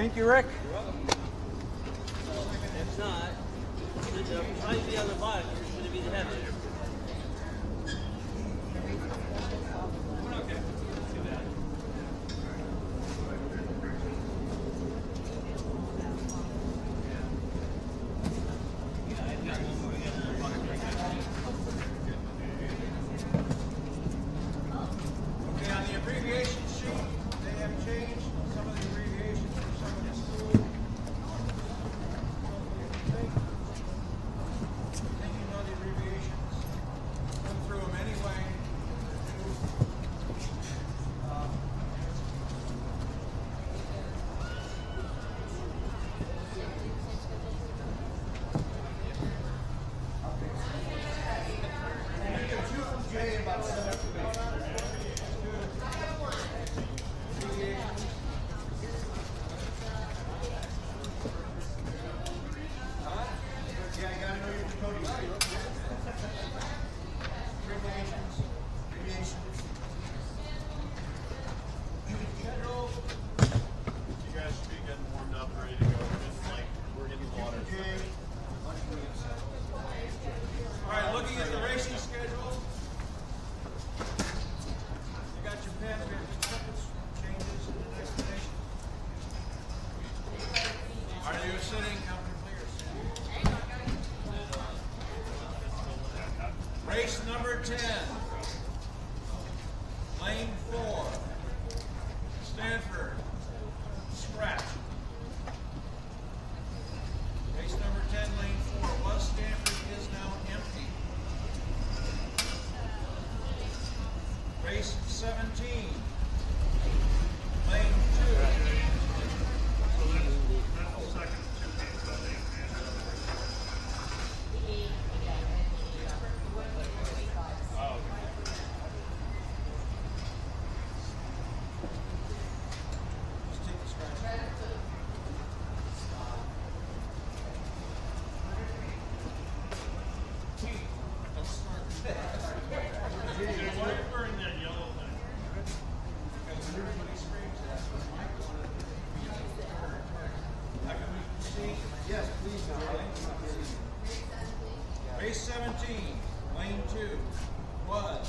Thank you, Rick. If not, the might be on the bottom. It's going to be the heaven. Okay, on the abbreviation sheet, they have changed some of the abbreviations for some of the schools. I think you know the abbreviations. Went through them anyway. Yeah, you gotta know your coding. Abbreviations. Schedule. You guys should be getting warmed up, ready to go. It's like we're in the water. All right, looking at the racing schedule. You got your pen, we have tickets, changes, and explanations. Are you sitting comfortably or sitting? Race number 10. Lane 4. Stanford. Scratch. Race number 10, lane 4. Was Stanford, is now empty. Race 17. Lane 2. Just take the scratch. Let's start with that. Why are you wearing that yellow thing? Because everybody screams that. Can we see? Yes, please. Race 17, lane 2, was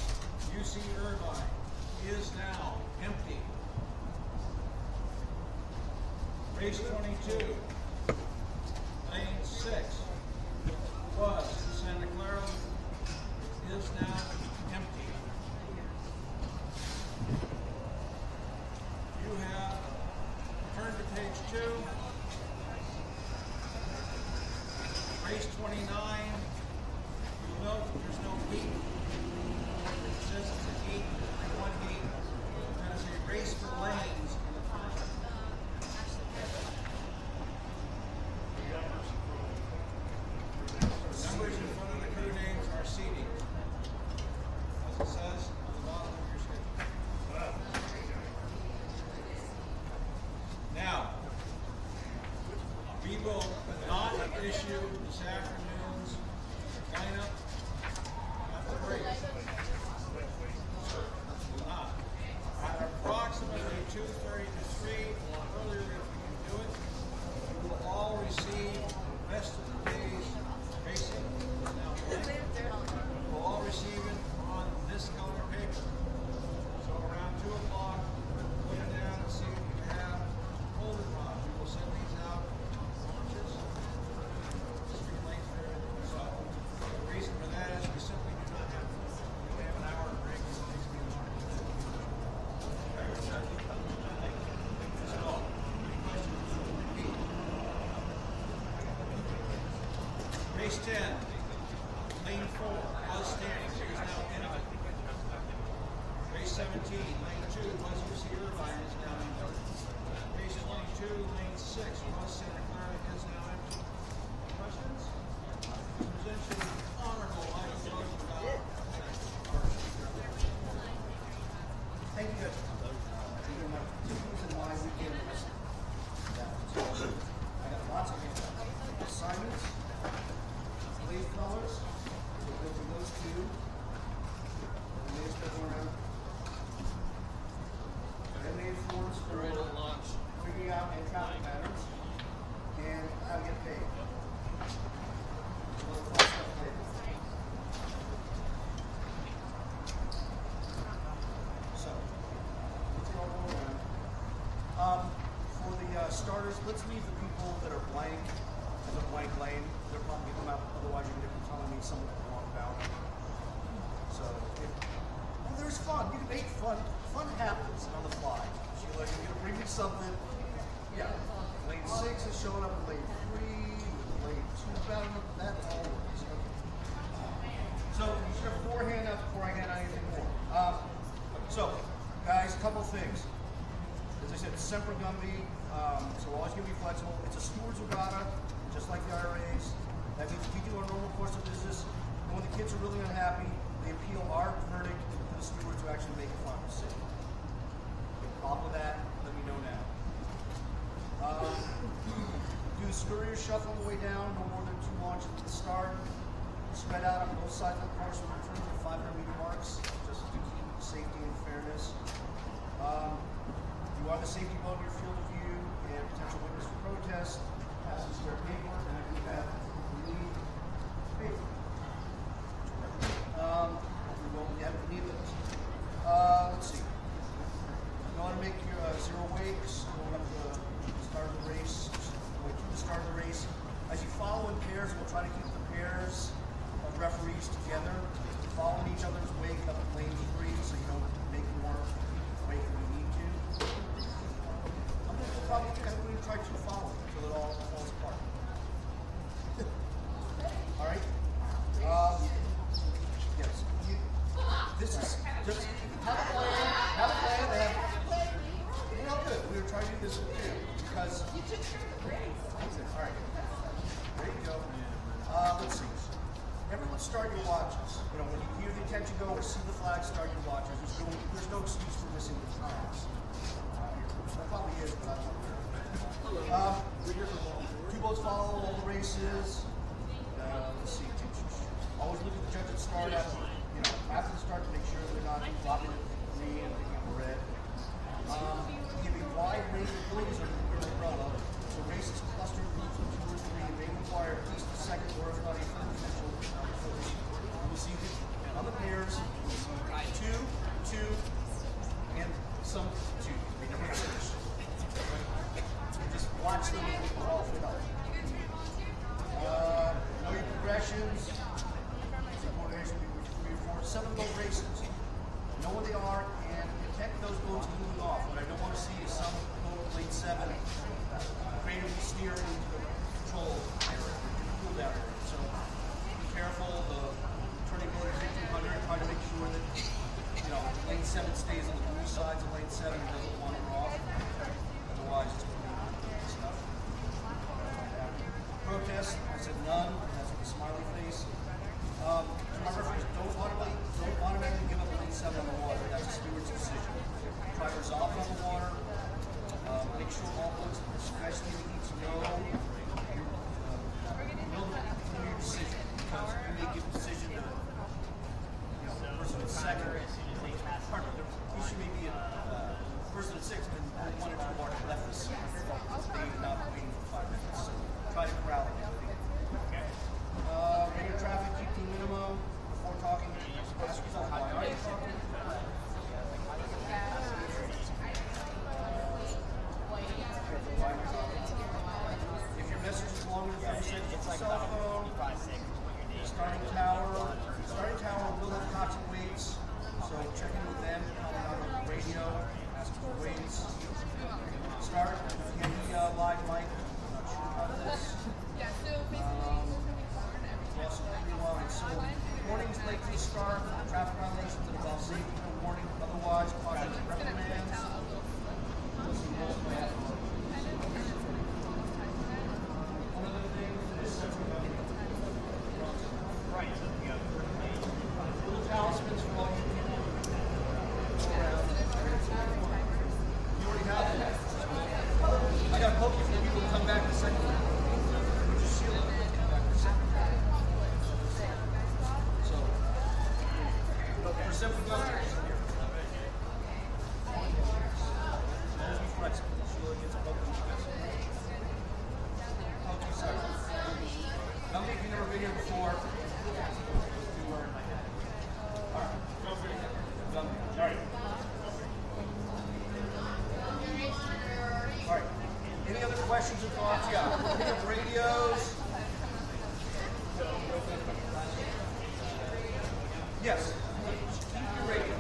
UC Irvine, is now empty. Race 22, lane 6, was Santa Clara, is now empty. You have turned to page 2. Race 29, you'll note that there's no heat. It says it's a heat, one heat. That is a race for lanes in the front. Numbers in front of the crew names are seating, as it says on the bottom of your schedule. Now, we will not issue this afternoon's lineup after the race. Will not. At approximately 2:30 to 3, or earlier if you can do it, you will all receive the rest of the day's racing. Now, you will all receive it on this color paper. So around 2 o'clock, put it down and see what you have. Hold it, Rob. We will send these out launches. Street length there. So the reason for that is we simply do not have, we have an hour break. So, race 10, lane 4, was standing, is now empty. Race 17, lane 2, was UC Irvine, is now empty. Race 22, lane 6, was Santa Clara, is now empty. Questions? Present you with honorable items about. Thank you, Judge. Two reasons why we give this. I got lots of assignments, leaf colors, we'll go through those two. And then start going around. Eliminate forms for figuring out and traffic patterns. fun. You can make fun. Fun happens on the fly. Sheila, you're gonna bring me something. Yeah. Lane 6 is showing up in lane 3, lane 2 batting up. That all works. Okay. So you should have 4 handouts before I hand out anything more. So, guys, a couple things. As I said, it's Semper Gumby, so we're always going to be flexible. It's a stewards regatta, just like the IRAs. That means if you do a normal course of business, and when the kids are really unhappy, they appeal our verdict to the stewards who actually make a final decision. Problem with that, let me know now. Do the scurrier shuffle on the way down, no more than 2 launches at the start. Spread out on both sides of the course in return to 500-meter marks, just to keep safety and fairness. You are the safety boat in your field of view and potential witness for protest. Passes their paperwork, and I do have need paper. We won't have any of those. Let's see. You want to make your 0 wakes, going up to the start of the race, going through the start of the race. As you follow in pairs, we'll try to keep the pairs of referees together, following each other's wake up at lane 3, so you don't make more wake than you need to. We'll probably try to follow until it all falls apart. All right. Yes. This is just have a plan. Have a plan. We're all good. We were trying to do this with you because. All right. There you go. Let's see. Everyone start your watches. You know, when you hear the attention go or see the flag, start your watches. There's no excuse for missing the flags. There probably is, but I don't know. 2 boats follow all the races. Let's see. Always look at the judge at the start after the start to make sure they're not flopping at green and picking up red. Give a wide range of rules under your umbrella. So races cluster groups of 2 or 3 may require at least a second or if not a third potential coach. You will see on the pairs 2, 2, and some 2. They never finish. Just watch them all fit up. Know your progressions. Coordination will be 3 or 4. 7 boat races. Know what they are and protect those boats moving off. What I don't want to see is some boat late 7 creatively steer into the control area, cool down area. So be careful. The turning boat at 200, try to make sure that lane 7 stays on the blue sides of lane 7 and doesn't wander off. Otherwise, it's going to be stuff. Protest, I said none. That's with a smiley face. Remember, don't automatically give up lane 7 on the water. That's a steward's decision. Try to resolve it on the water. Make sure all boats, especially the need to know your decision. Because you may give a decision to the person at 2nd. The issue may be a person at 6th and 1 or 2 more left the seat. They're not waiting for 5 minutes. So try to corral it. Radio traffic, keep to minimum before talking. Ask yourself, why are you talking? If your message is longer than 30 seconds, it's like cell phone. Starting tower will have toxic weights, so check in with them, calling out on the radio, ask for weights. Start, can be live mic, I'm not sure about this. Also, lines. So, warnings late to the start, traffic violations that involve safety, no warning, otherwise, caution reprimands. One of the things is little talismans for all you people around. You already have them. I got to poke you for people to come back in a second. Which is Sheila. Come back in a second. So, for simple guns, always be flexible. Sheila gets a poke when she gets it. Poke you second. Now, if you've never been here before, Alright. Any other questions or thoughts? Yeah. We have radios. Yes. Keep your radio.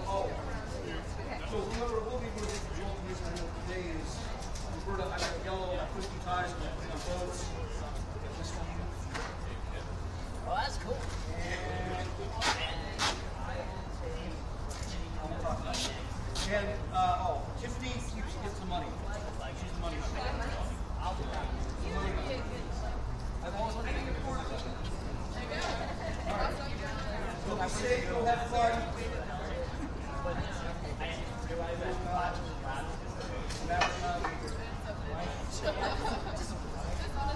Oh. So whoever will be able to get the result today is Roberta. I got yellow, 50 ties, and I'm putting on boats. This one. Oh, that's cool. And Tiffany gets the money. She's the money. I'll do that. I've always wanted to make it before. Alright. So be safe, go have fun.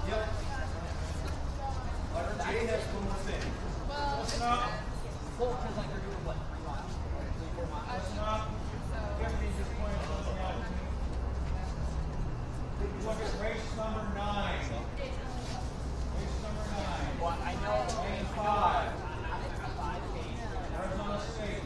Yep. Jay has one more thing. Listen up. Cool, because like they're doing what, 3 miles? 3, 4 miles? Listen up. Tiffany just pointed something out to me. Look at race number 9. Race number 9. Well, I know. Lane 5. Arizona State.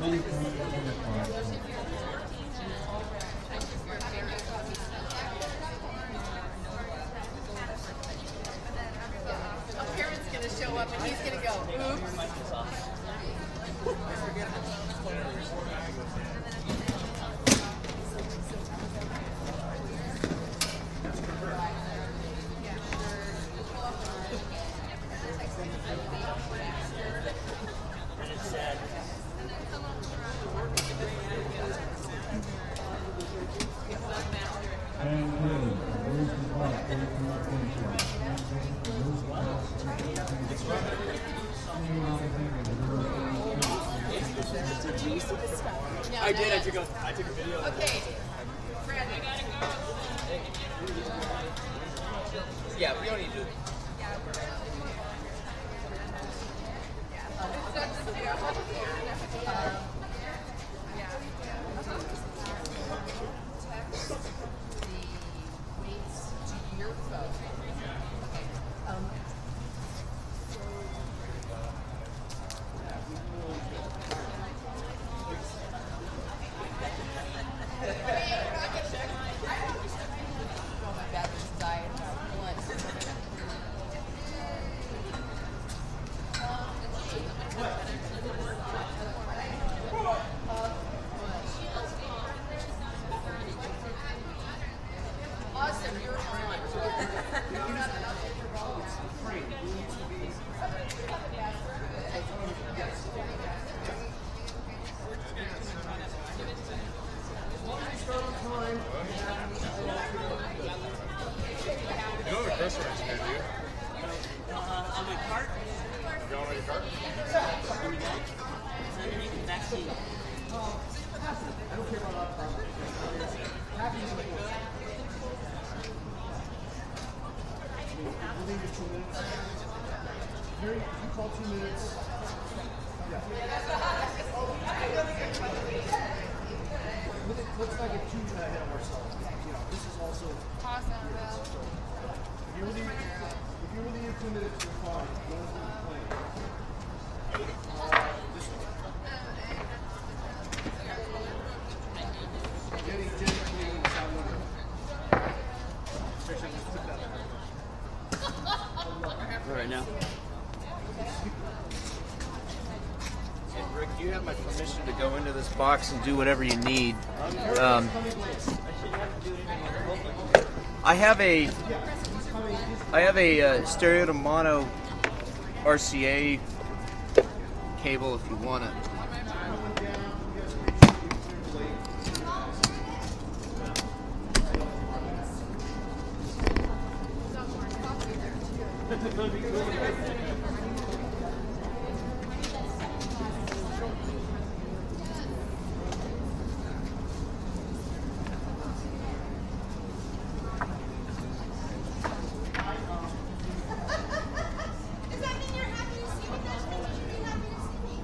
A parent's gonna show up and he's gonna go, oops. And it's sad. Did you see the stuff? No, I did. I took a video. Okay. Fred, I gotta go. Yeah, we don't need to. Text the weights to your phone. My battery's died. Awesome, you're on. You don't have a cursor right here, do you? On my cart. You don't have your cart? It's underneath the back seat. I don't care about that part. Happy is like this. We'll leave it 2 minutes. Here, you call 2 minutes. Yeah. Looks like it's too ahead of ourselves. You know, this is also. Awesome, If you really need 2 minutes, you're fine. No one's going to complain. This one. Jenny, cleaning the sound window. Especially just put that Right now. And Rick, do you have my permission to go into this box and do whatever you need? I have a stereo to mono RCA cable if you want it. Does that mean you're happy to see me? Does that mean you're happy to see me?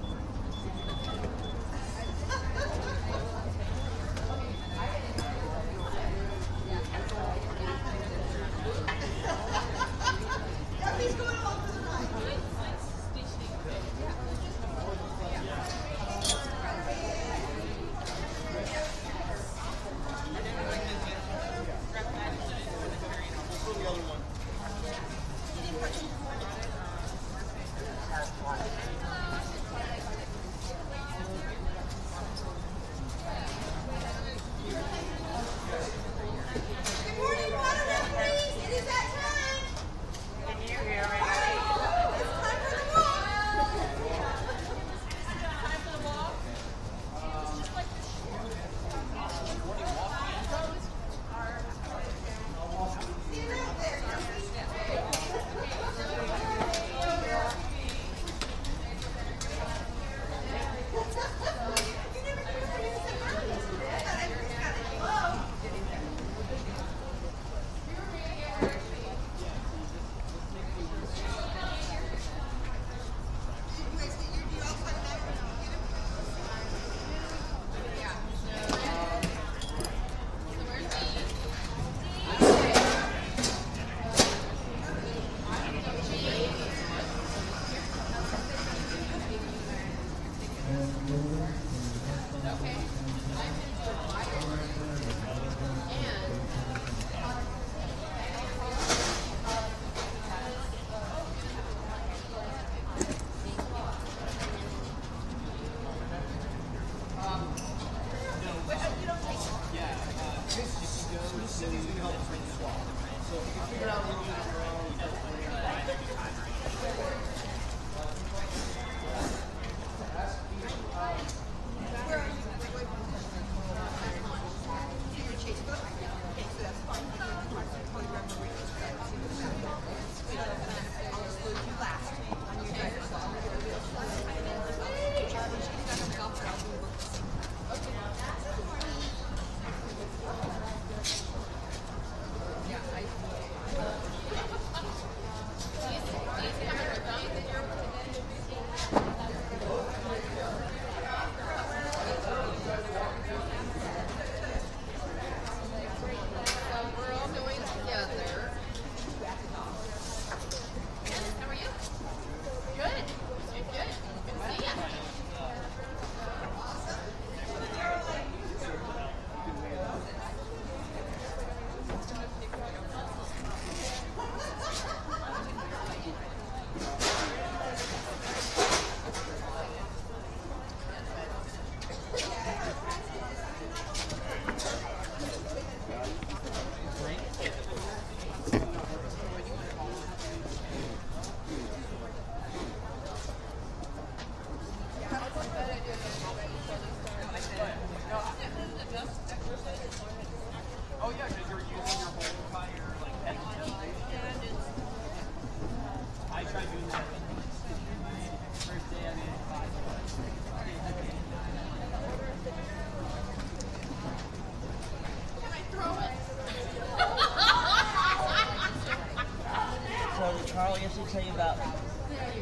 tell you about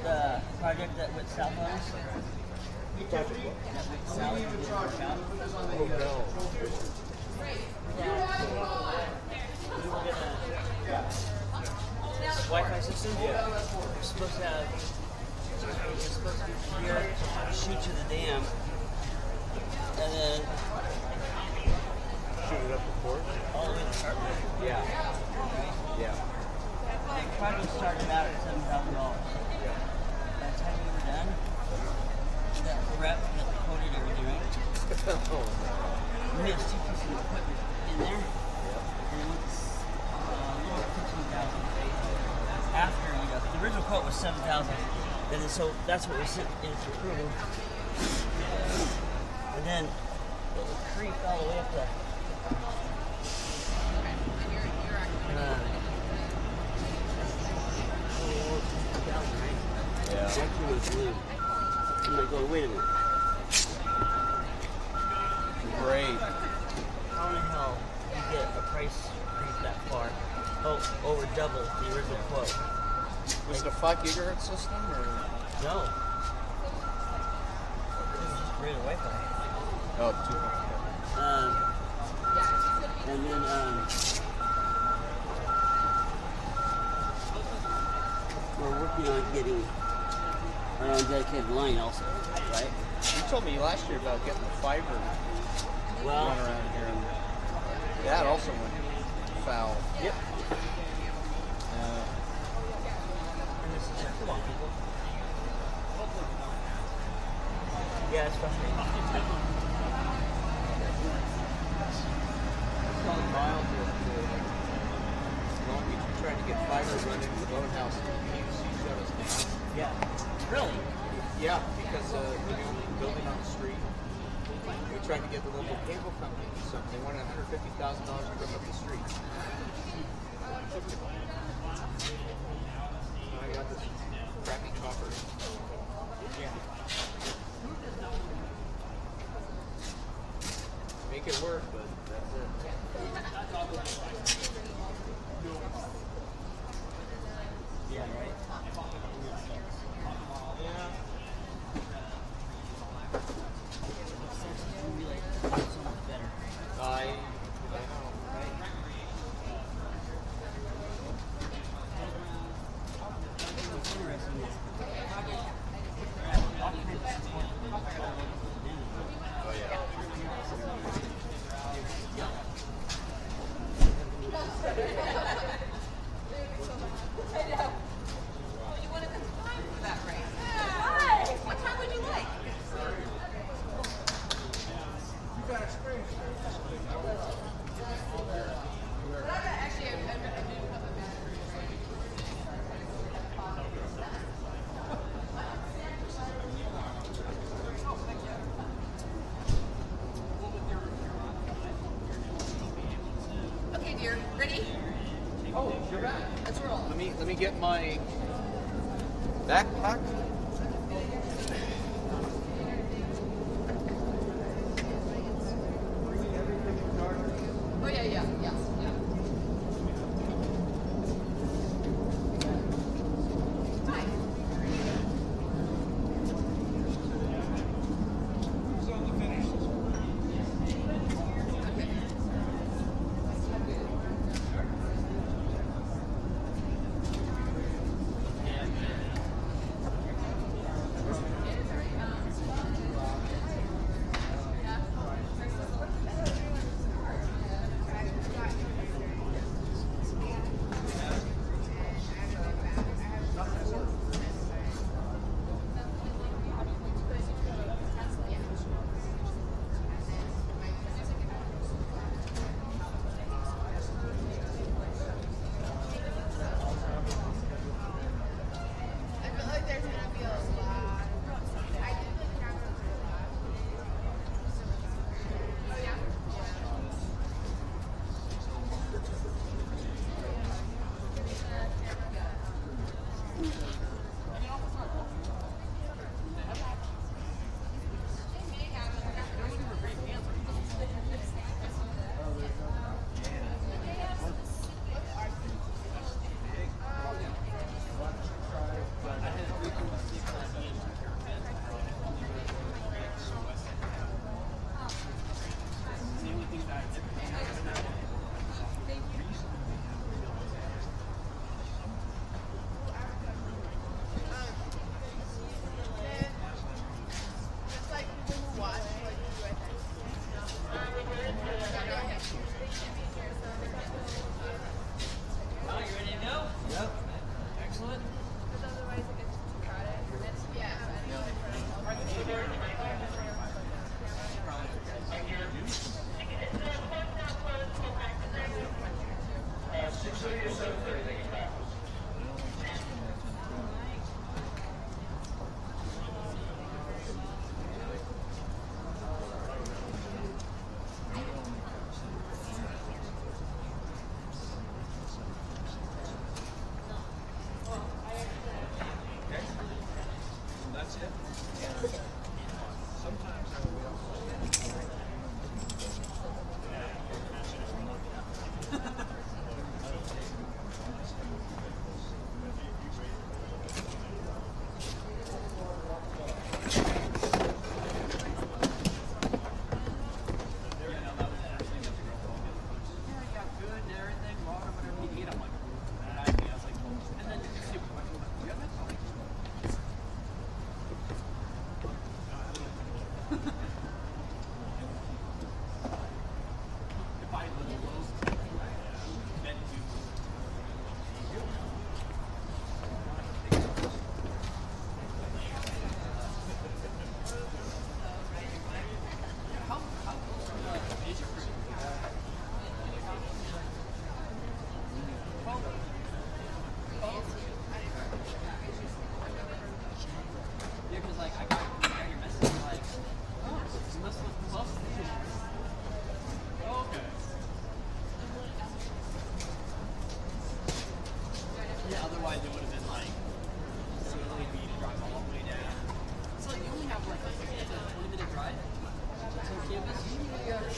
the project that went south on us? That went south and didn't work out? We were gonna Wi-Fi system? Yeah. We're supposed to have it's supposed to be here, shoot to the dam, and then Shoot it up the court. all the way to Chartwell. Yeah. Right? Yeah. The project started out at $7,000. Yeah. By the time we were done, that rep that quoted everything, right? We have two pieces of equipment in there, and it was a little over 15,000. After, the original quote was 7,000, and then so that's what we sent in for approval. And then it creeped all the way up to Yeah. actually was blue. I'm like, going, wait a minute. Great. How in the hell do you get a price creep that far? Oh, over double the original quote. Was it a 5 gigahertz system or? No. This is just regular Wi-Fi. Oh, 2. And then, we're working on getting our own dedicated line also, right? You told me last year about getting the fiber Well, run around here, and that also went foul. yep. And this is come on, people. Yeah, it's frustrating. Miles Long Beach, we're trying to get fiber run into the boathouse, and the PUC shut us down. Yeah. Really? Yeah, because the new building on the street, we tried to get the local cable company to do something. They wanted $150,000 to bring up the street. Now I got this crappy copper. Yeah. Make it work, but that's it. Yeah, right? Yeah. So much better. I know, right? What's interesting is all kinds of support for all the damage. Oh, yeah. You wanted to time for that race. Hi. What time would you like? You've got experience there. Actually, I do have a battery. Okay, dear. Ready? Oh, you're back. Let's roll. Let me get my backpack. Oh, yeah, yeah, yeah. Hi. Who's on the finish?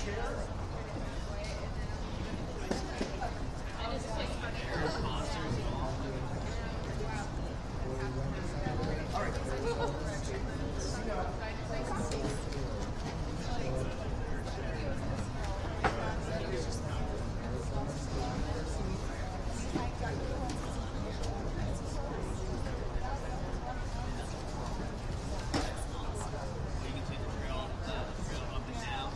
chair. All right. You can see the drill up and down.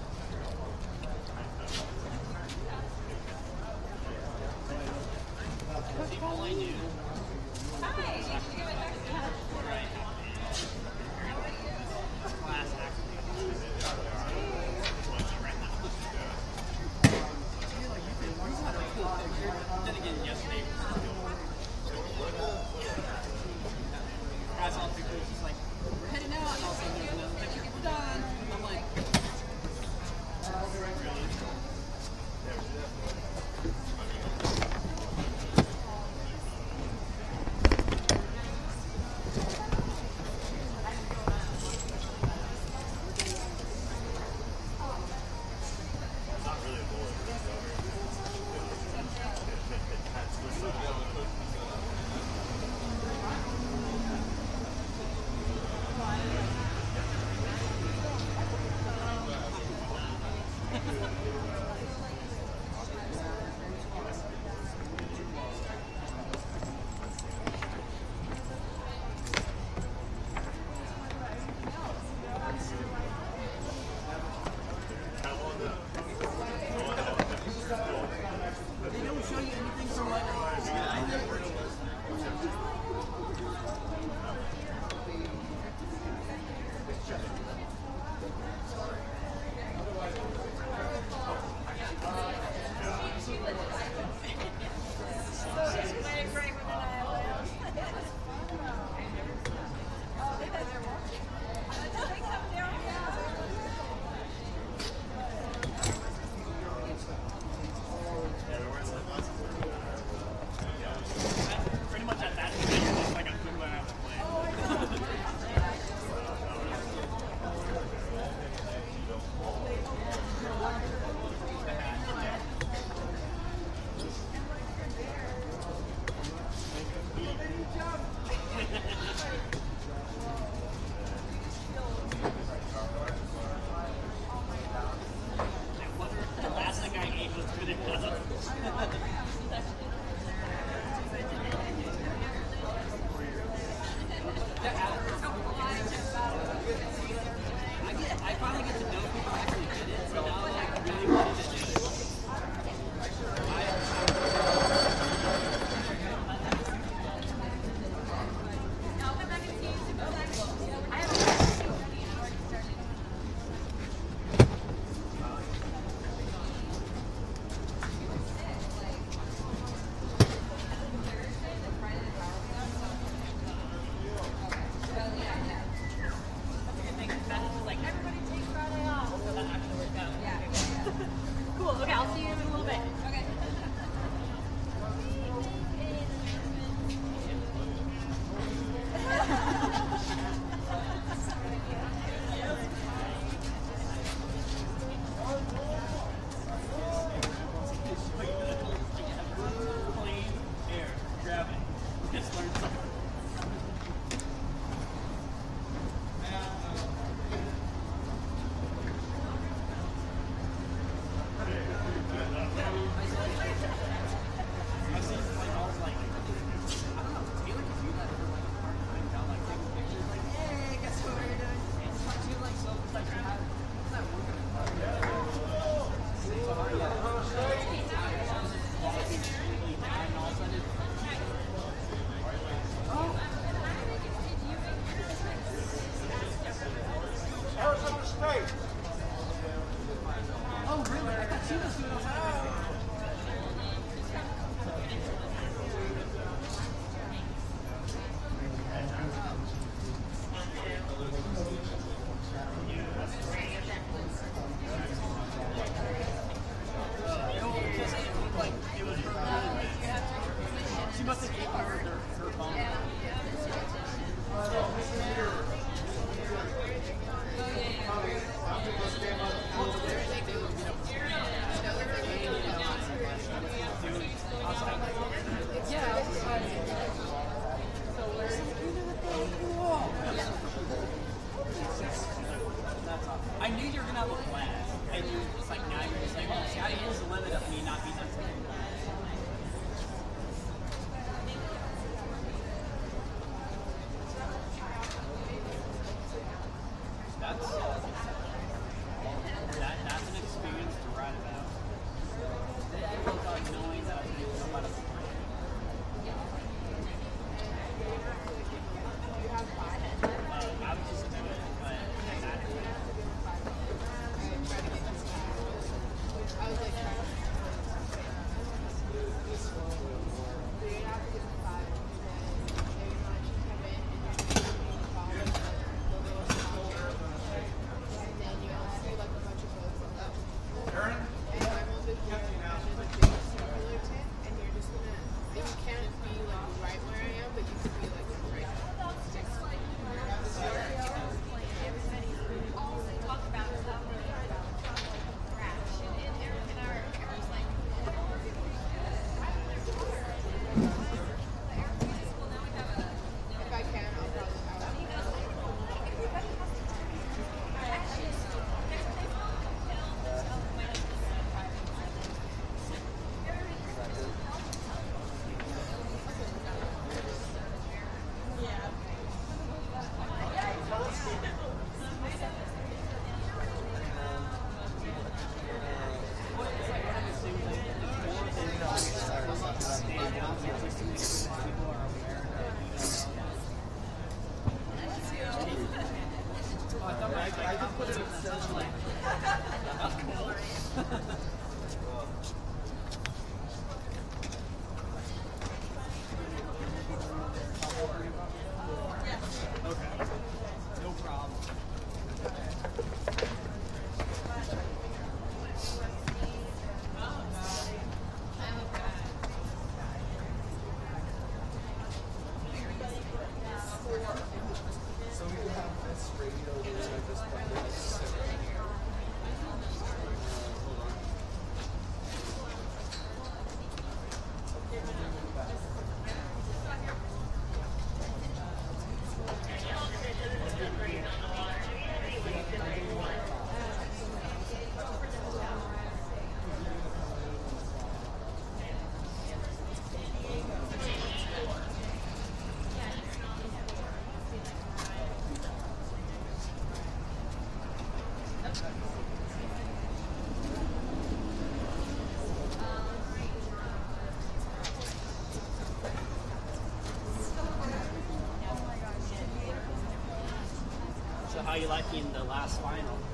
how you like me in the last final. 42.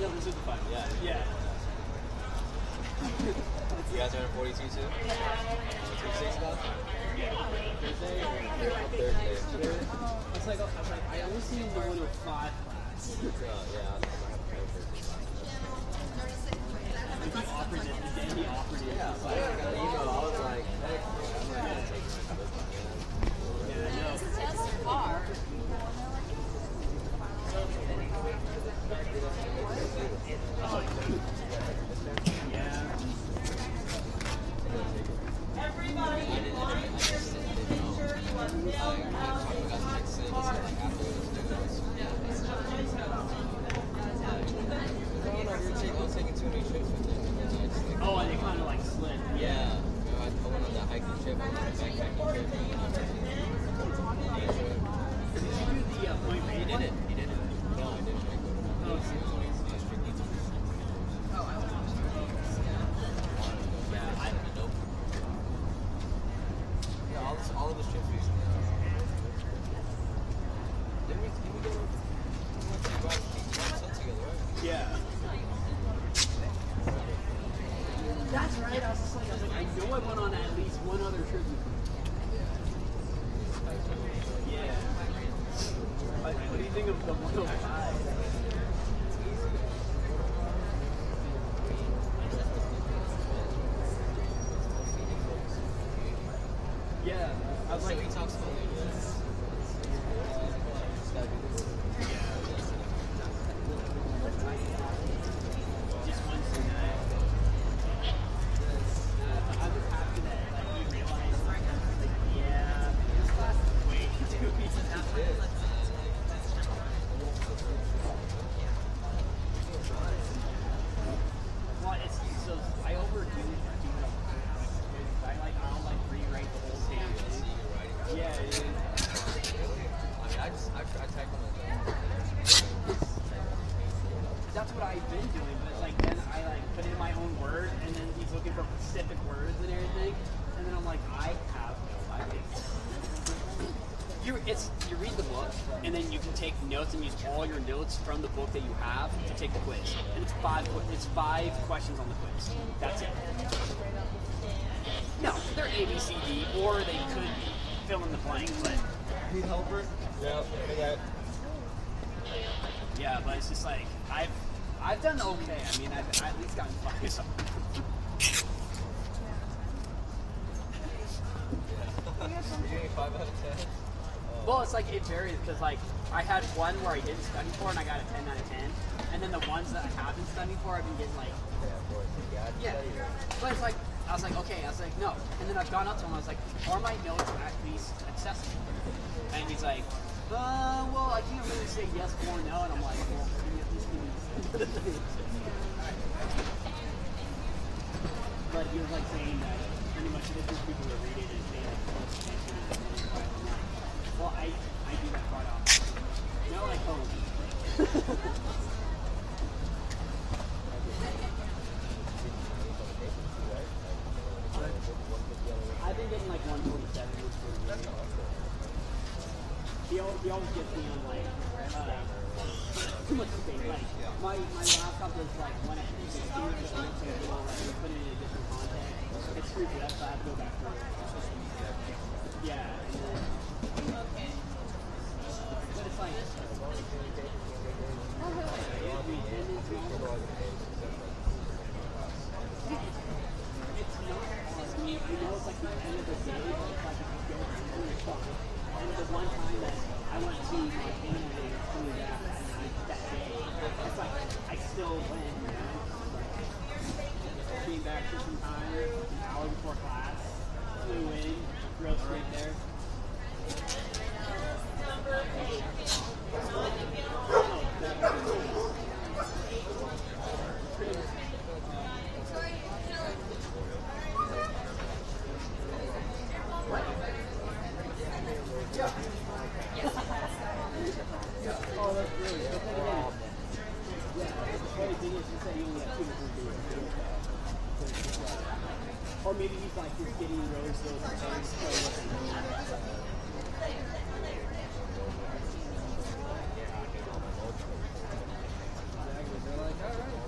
Yeah, this is the final. Yeah. Yeah. You guys are in 42 too? 2-6 now? Yeah. Thursday. Thursday. It's like I only see the 105 class. Yeah, I'm gonna have to pay for If he offered it, the day he offered it. Yeah, I got an email. I was like, heck, I'm not gonna take it. Yeah, I know. Yeah. Oh, and it kind of like slid. Yeah. I went on the hiking trip, I went on the backpacking trip. Did you do the point He did it. He did it. No, I didn't. Oh, yeah, I don't know. Yeah, all of the trips we didn't we go together, right? Yeah. That's right. I was like, I know I went on at least one other trip. Yeah. What do you think of the 105? Yeah. I was like, He talks about it. just Wednesday night. I was happy that like you realized like yeah, this class is way too easy. Well, it's so I overdo it. I'll like rewrite the whole thing. Yeah, it is. I tackle That's what I've been doing, but it's like then I like put in my own word, and then he's looking for specific words and everything, and then I'm like, I have no idea. You read the book, and then you can take notes and use all your notes from the book that you have to take the quiz, and it's five questions on the quiz. That's it. No, they're A, B, C, D, or they could be fill in the blank, but Need helper? Yeah, yeah, but it's just like I've done okay. I mean, I've at least gotten 5 or something. You're getting 5 out of 10? Well, it's like it varies because like I had one where I didn't study for and I got a 10 out of 10, and then the ones that I have been studying for, I've been getting like yeah. But it's like I was like okay, I was like no, and then I've gone up to him. I was like, are my notes at least accessible? And he's like, well, I can't really say yes or no, and I'm like, well, can you at least give me But he was like saying that pretty much the different people that read it and they like pay attention and well, I do that quite often. No, I don't. I've been getting like 147. He always gets me on like too much space. Like my laptop is like 1 at 16, so it's like you put it in a different context. It screws it up, so I have to go back through it. Yeah, and then but it's like it's not hard. I mean, I know it's like the end of the day, but it's like if you go through it's fun. And the one time that I went to my family through that day, it's like I still win, you know? Came back for some time, an hour before class, flew in, drove straight there. Oh, that's really good. Yeah, the funny thing is, he said he only had 2 or 3 days. Or maybe he's like just getting rose those things. They're like, all right.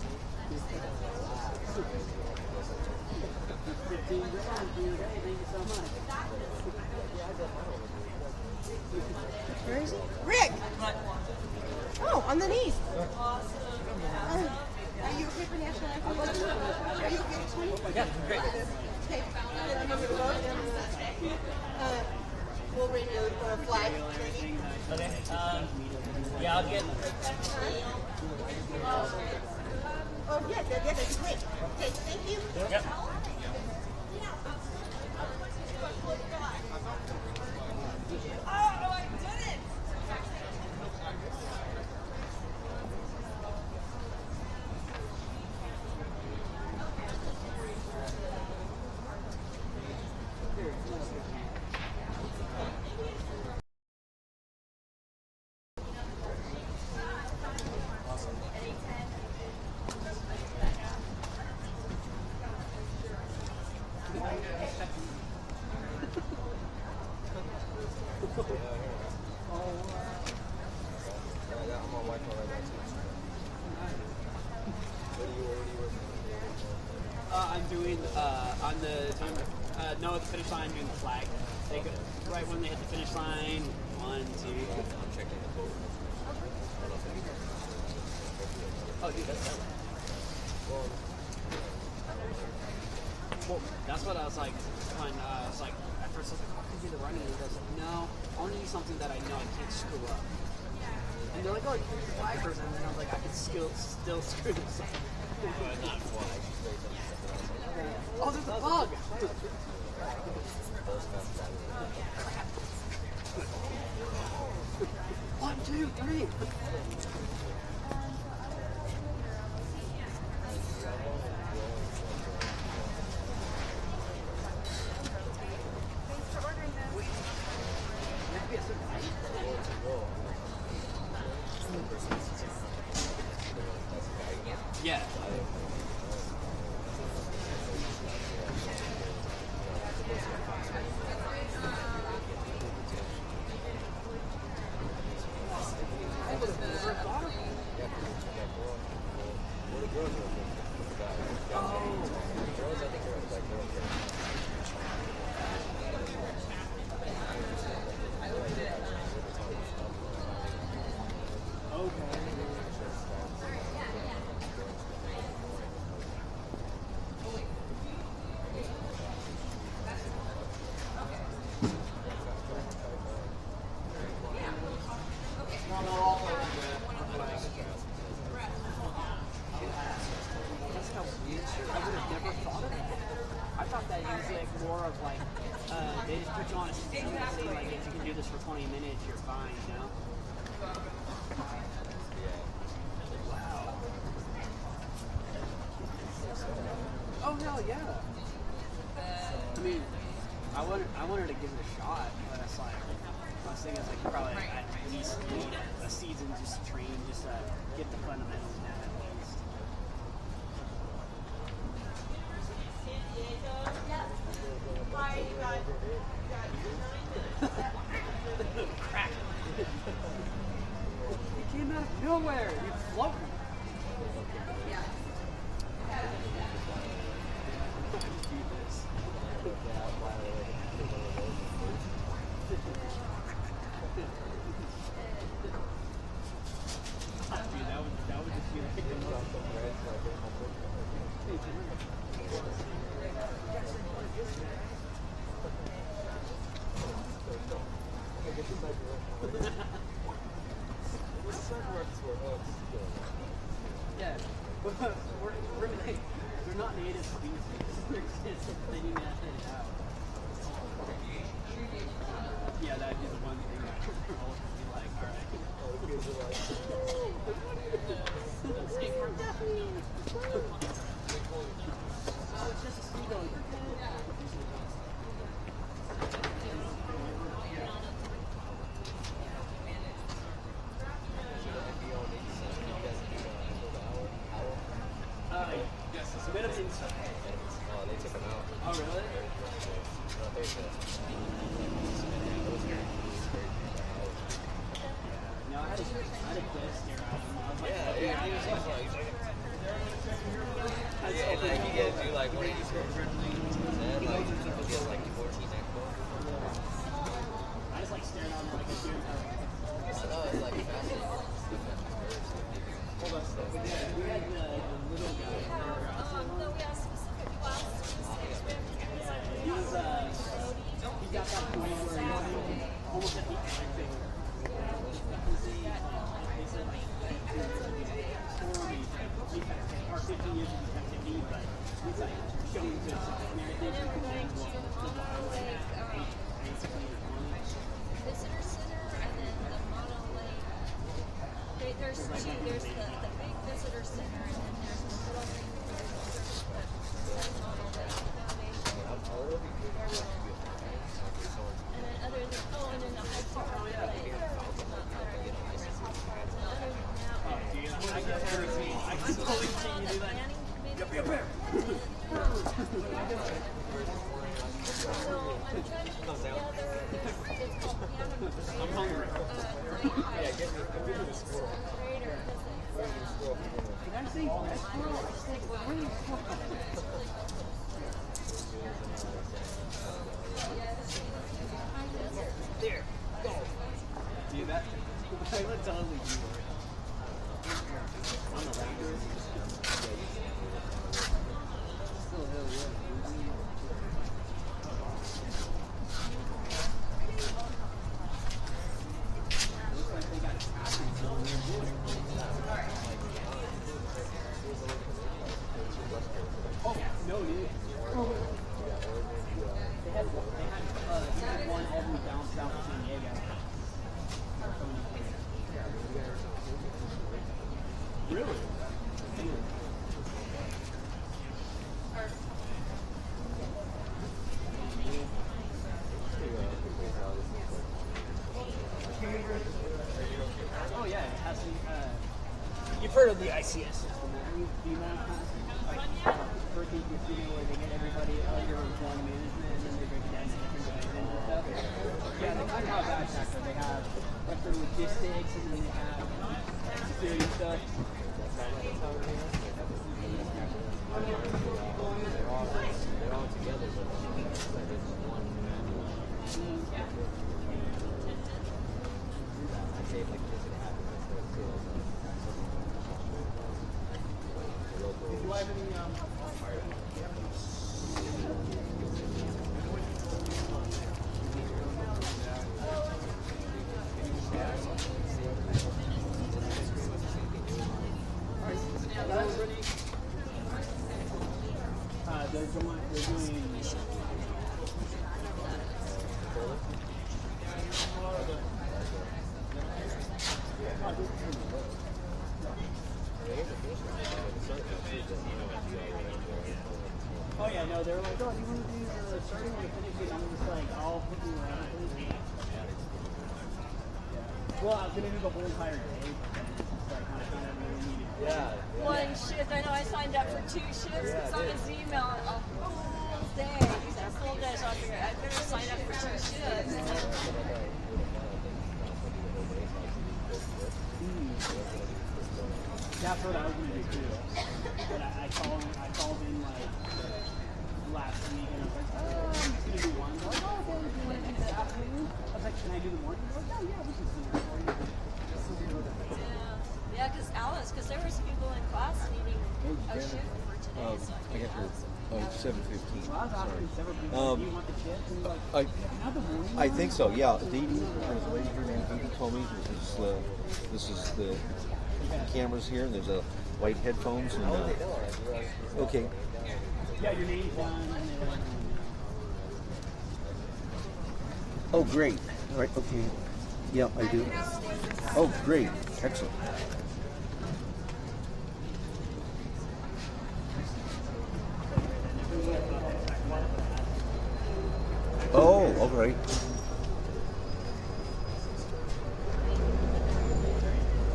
15 grand, dude. Hey, thank you so much. Where is he? Rick! Oh, on the knees. Are you okay for national anthem? Are you okay, Tony? Yeah, great. Okay. Remember to vote. We'll radio flag. Okay. Yeah, I'll get. Oh, yeah, that's great. Okay, thank you. Yep. I'm doing on the time. No, at the finish line, doing the flag. They go, right when they hit the finish line. 1, 2. I'm checking the code. Oh, dude, that's that. Well, that's what I was like when I was like at first I was like, how can you do the running? And I was like, no, I want to use something that I know I can't screw up. And they're like, oh, you're the flag person, and I was like, I can still screw this up. Not fly. Oh, there's a bug! 1, 2, 3. Yeah. They just put you on a stage and say, like, if you can do this for 20 minutes, you're fine, you know? Wow. Oh, hell yeah. I mean, I wanted to give it a shot, but it's like, I was thinking, it's like, you probably at least need a season just to train, just to get the fundamentals down at least. Crack. You came out of nowhere. You're floating. Yeah. Dude, that would just be like yeah, but they're not native species. They're just, they need to edit it out. Yeah, that'd be the one thing that would be like, alright. Oh, it's just a seagull. Oh, really? No, I had a kid stare at him. I was like, Yeah, he was like, and like you get to do like one of these and like people get like 14 Xbox. I just like staring at him like a dude. Oh, it's like fascinating. Hold on. We had the little guy. He was, he got that point where he was almost at the end. They said like, or 15 years of captivity, but he's like showing to Americans and the wildlife. Visitor center and then the Mono Lake. There's two. There's the big visitor center and then there's the little thing that Mono Lake Foundation. And then other than and then the high park on the lake. I can totally see you do that. I'm hungry. Yeah, get me the squirrel. Did I say red squirrel? It's like, where are you from? There, go. See that? I would totally do it. I'm a rapper. Still hell yeah. Looks like they got tappers on there. Oh, no, dude. They had one all the way down south of San Diego. Really? Oh yeah, it has to. You've heard of the ICS system, haven't you? Do you know? Like, first week with where they get everybody under one management and then they break it down to different divisions and stuff. Yeah, they kind of have that sector. They have like their logistics and then they have security stuff. They're all together, but it's one I'd say like this would happen. Do I have any they're doing oh yeah, no, they were like, oh, do you want to do the starting or the finishing? I'm just like, I'll put you around. Well, I was going to do the whole entire day, but then it's just like, I kind of really needed to. Yeah. One shift. I know I signed up for 2 shifts because on his email, a full day. He said a full day, so I figured I better sign up for 2 shifts. That's what I was going to do too. But I called in like last week and I was like, oh, I'm just going to do one. They're like, oh, okay, we can do the afternoon. I was like, can I do the morning? They're like, oh, yeah, we can see that for you. Yeah, because there was people in class needing a shift for today. So I got her 7:15. Well, I was asking several people, do you want the chips? And they're like, have the morning I think so. Yeah, Dee Dee, there's a lady here named Dee Dee told me this is the cameras here, and there's a white headphones. And, okay. yeah, your name's on. And they're like, Oh, great. All right. Okay. Yeah, I do. Oh, great. Excellent. Oh, all right.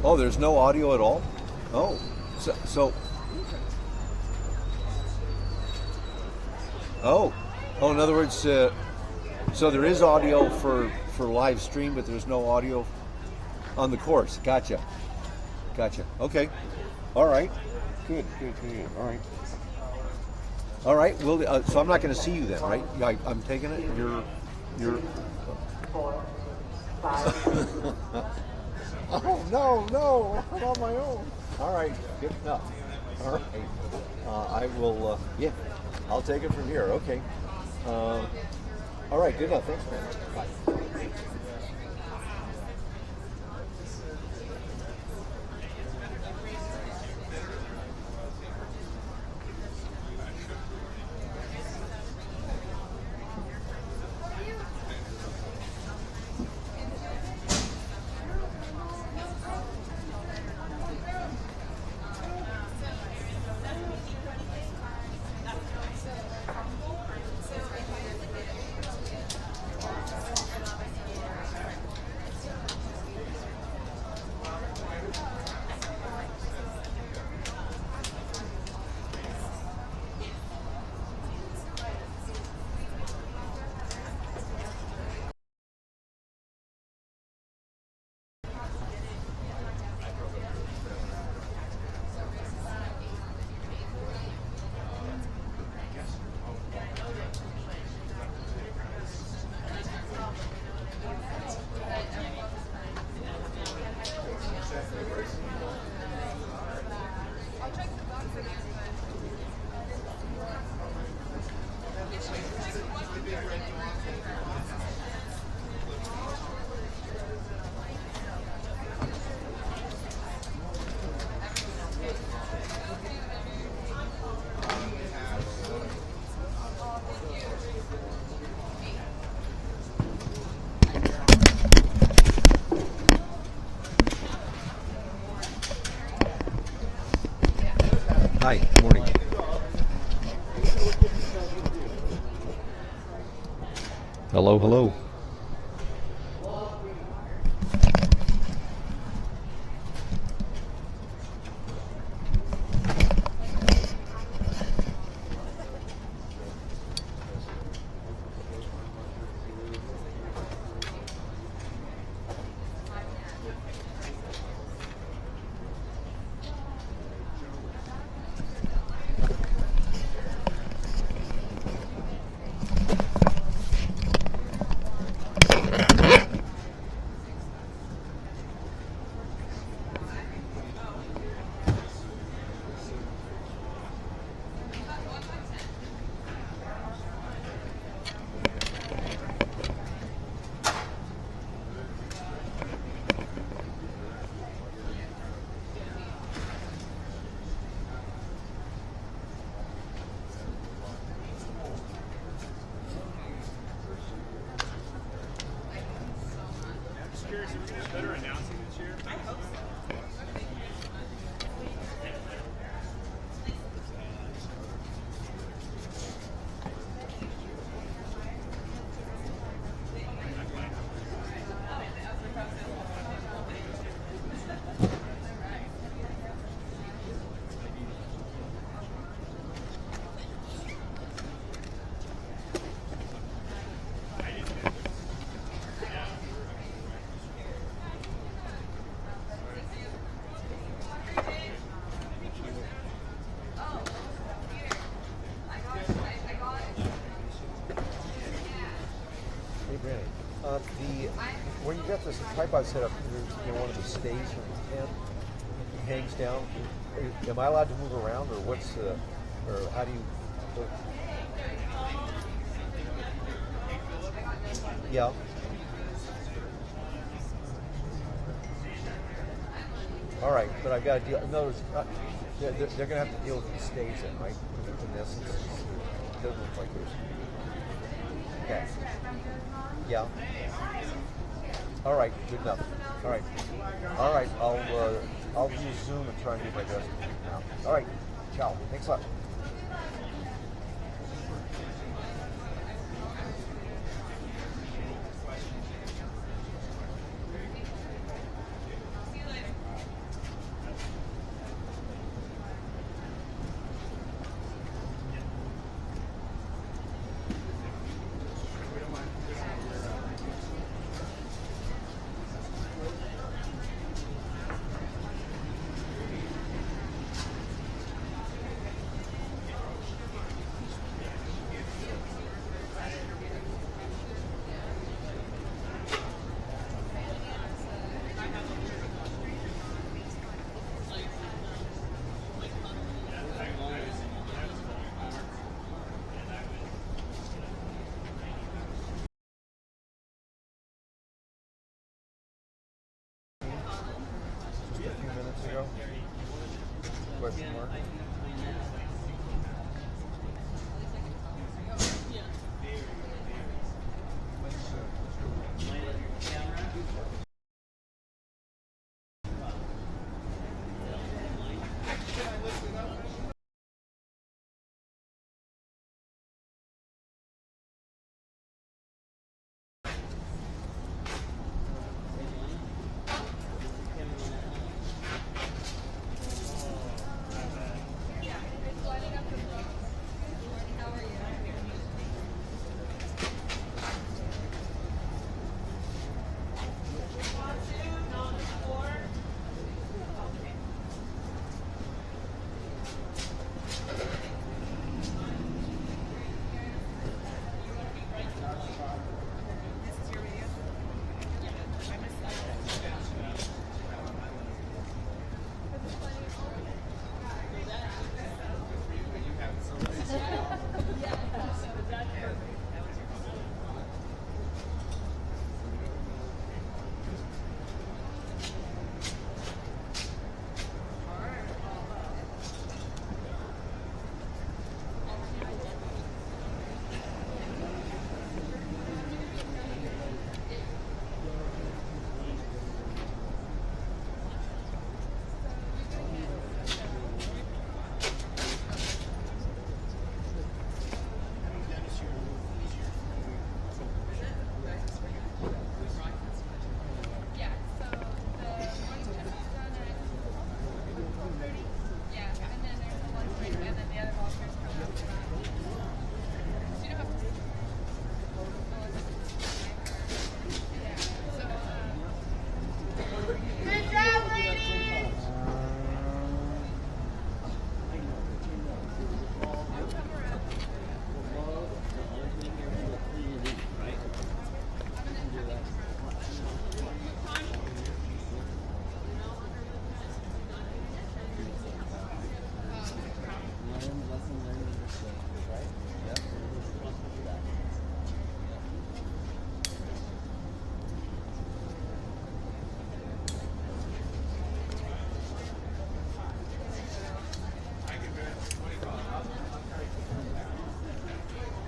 Oh, there's no audio at all? Oh, so oh, Oh, in other words, so there is audio for live stream, but there's no audio on the course. Gotcha. Okay. All right. Good. All right. All right. Well, so I'm not going to see you then, right? I'm taking it. You're. 4, 5. Oh no! I'm on my own. All right. Good enough. All right. I will. Yeah. I'll take it from here. Okay. All right. Good enough. Thanks, man. Bye. Hi, morning. Hello. Where you got this tripod set up, there's one of the stays in the tent, it hangs down. Am I allowed to move around, or or how do you? Yeah. All right, but I've got to deal. In other words, they're going to have to deal with the stays in, right? In this, it doesn't look like there's. Okay. Yeah. All right. Good enough. All right. I'll use Zoom and try and do my best now. All right. Ciao. Thanks a lot. question mark.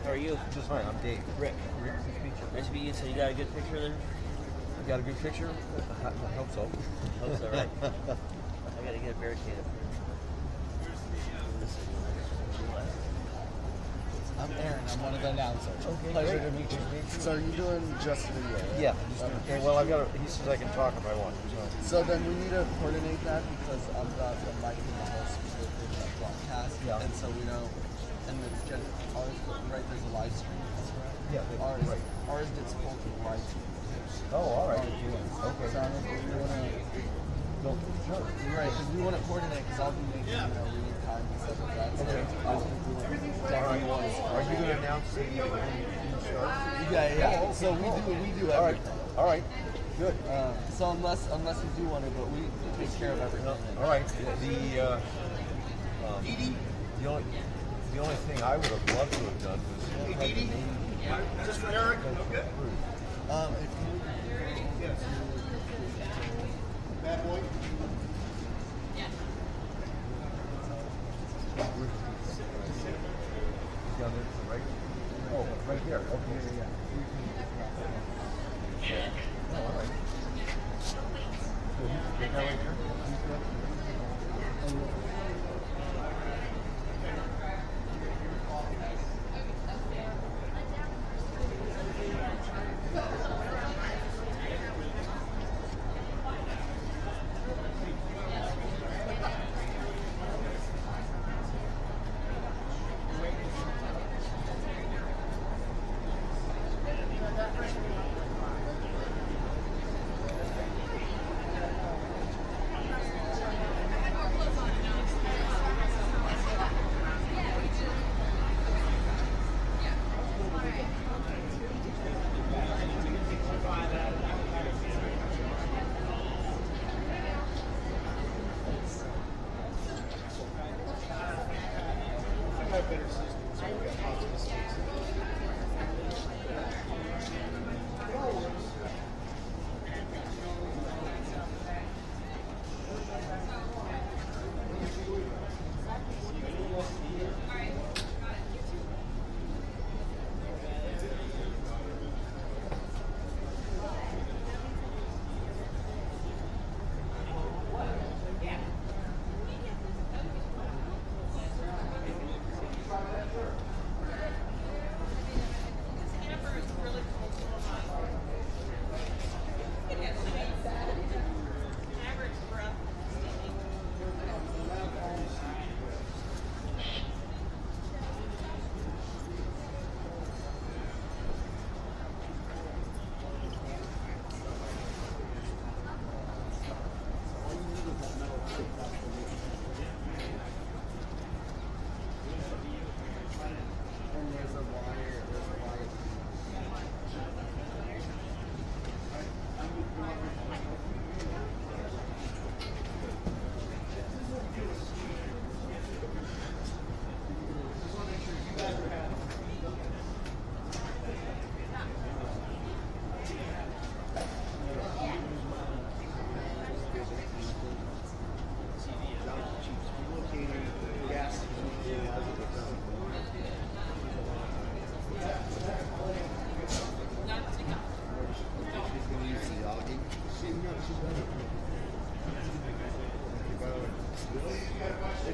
How are you? Just fine. I'm Dave. Rick. Rick, nice to meet you. Nice to meet you. So you got a good picture there? You got a good picture? I hope so. Hope so, right? I gotta get it barricaded. I'm Aaron. I'm one of the announcers. Okay, Pleasure great. to meet you. So are you doing just video? Right? Yeah. Okay. Well, I've got. He says I can talk if I want. So then we need to coordinate that because I'm the mic and the host for the broadcast. Yeah. And so we know, and it's just ours. Right, there's a live stream. That's right. Yeah. Ours, Right. ours gets pulled to the live stream. Oh, all right. Okay. So I don't know if we want to. Go. Sure. Right, because we want to coordinate. Because I'll be making read time and stuff like that. So Okay. I'll do like, Are you going to announce the start? yeah. So we do All right. everything. All right. Good. So unless you do want to, but we take care of everything. All right. The only thing I would have loved to have done was have the name. Just for Eric. Okay. If you Bad boy. Down there, right? Oh, right there. Okay. Yeah. Oh, all right. So he's right here.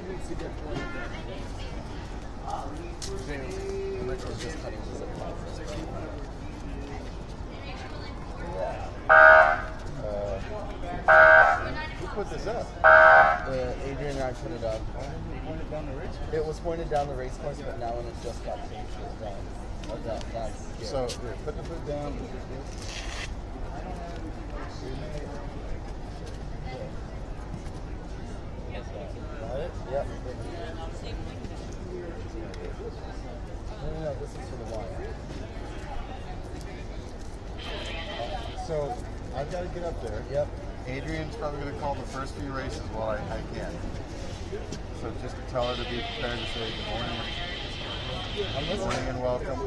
needs to get one of them. Electro's just cutting the zip file for us. Who put this up? Adrian and I put it up. Pointed down the race. It was pointed down the race course, but now when it just got changed, it's down. That's So here, put the foot down. Got it? Yep. No, this is for the wire. So I've got to get up there. Yep. Adrian's probably going to call the first few races while I can. So just tell her to be prepared to say good morning and welcome.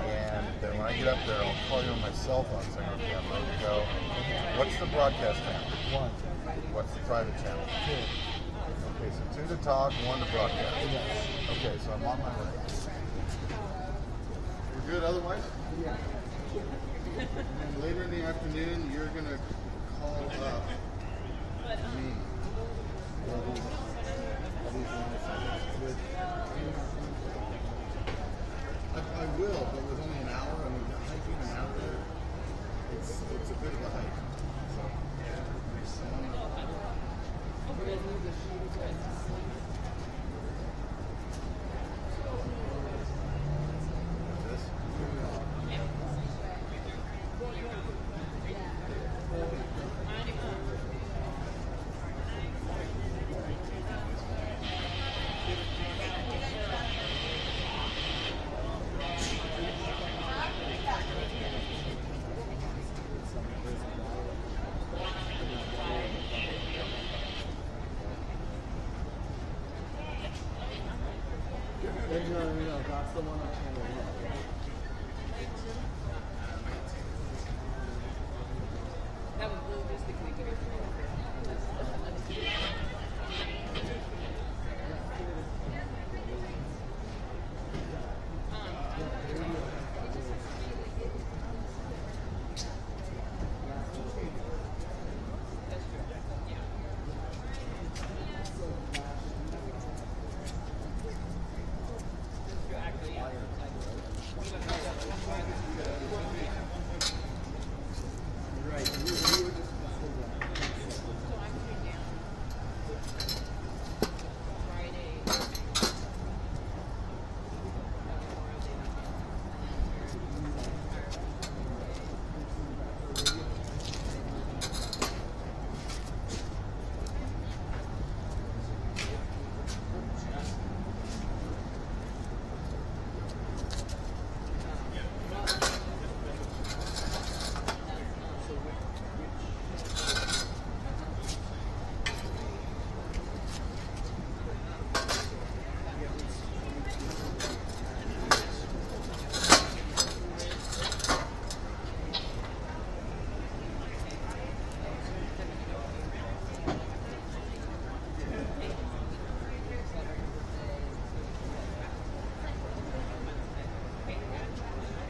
And then when I get up there, I'll call you on my cell phone saying, okay, I'm ready to go. What's the broadcast channel? 1. What's the private channel? 2. Okay, so 2 to talk, 1 to broadcast. Yes. Okay, so I'm on my way. We're good otherwise? Yeah. And then later in the afternoon, you're going to call up me. I will, but with only an hour. I mean, hiking an hour, it's a bit of a hike. No, that's the one on channel 1. That was really just the quick.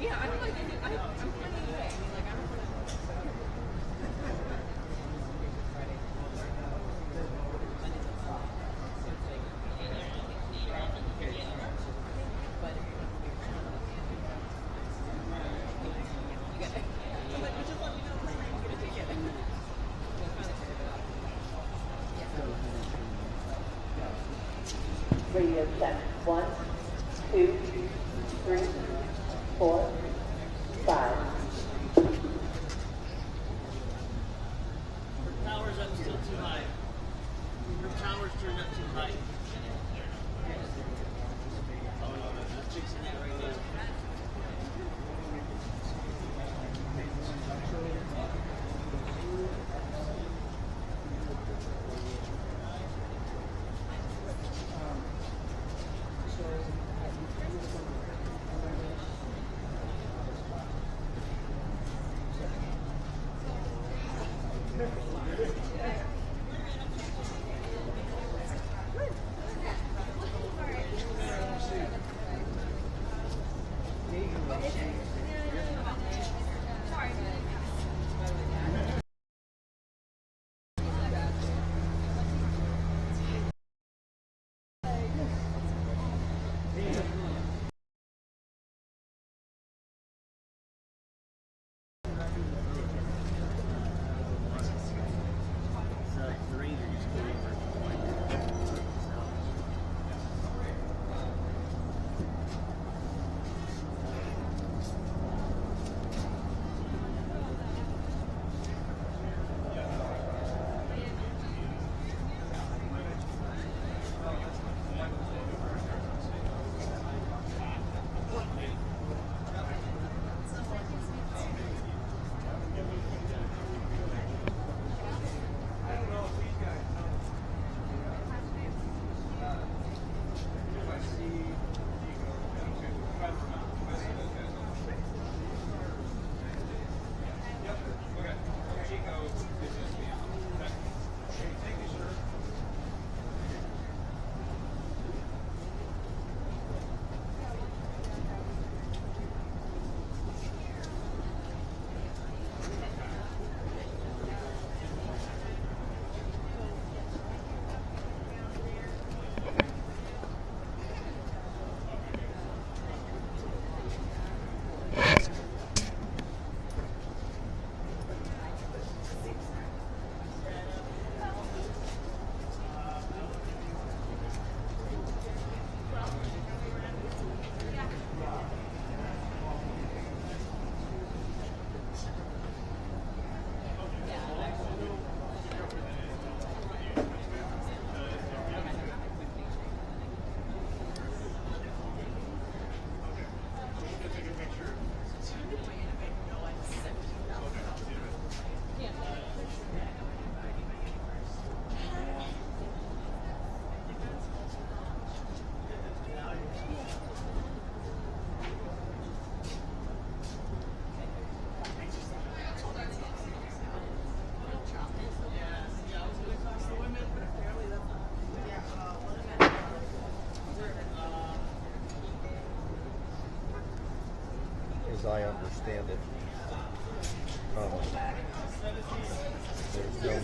Yeah, I don't like it. I'm kind of the same. Like, I don't want Radio check. 1, 2, 3, 4, 5. Her power's up still too high. Her power's turned up too high. I'm fixing that right now.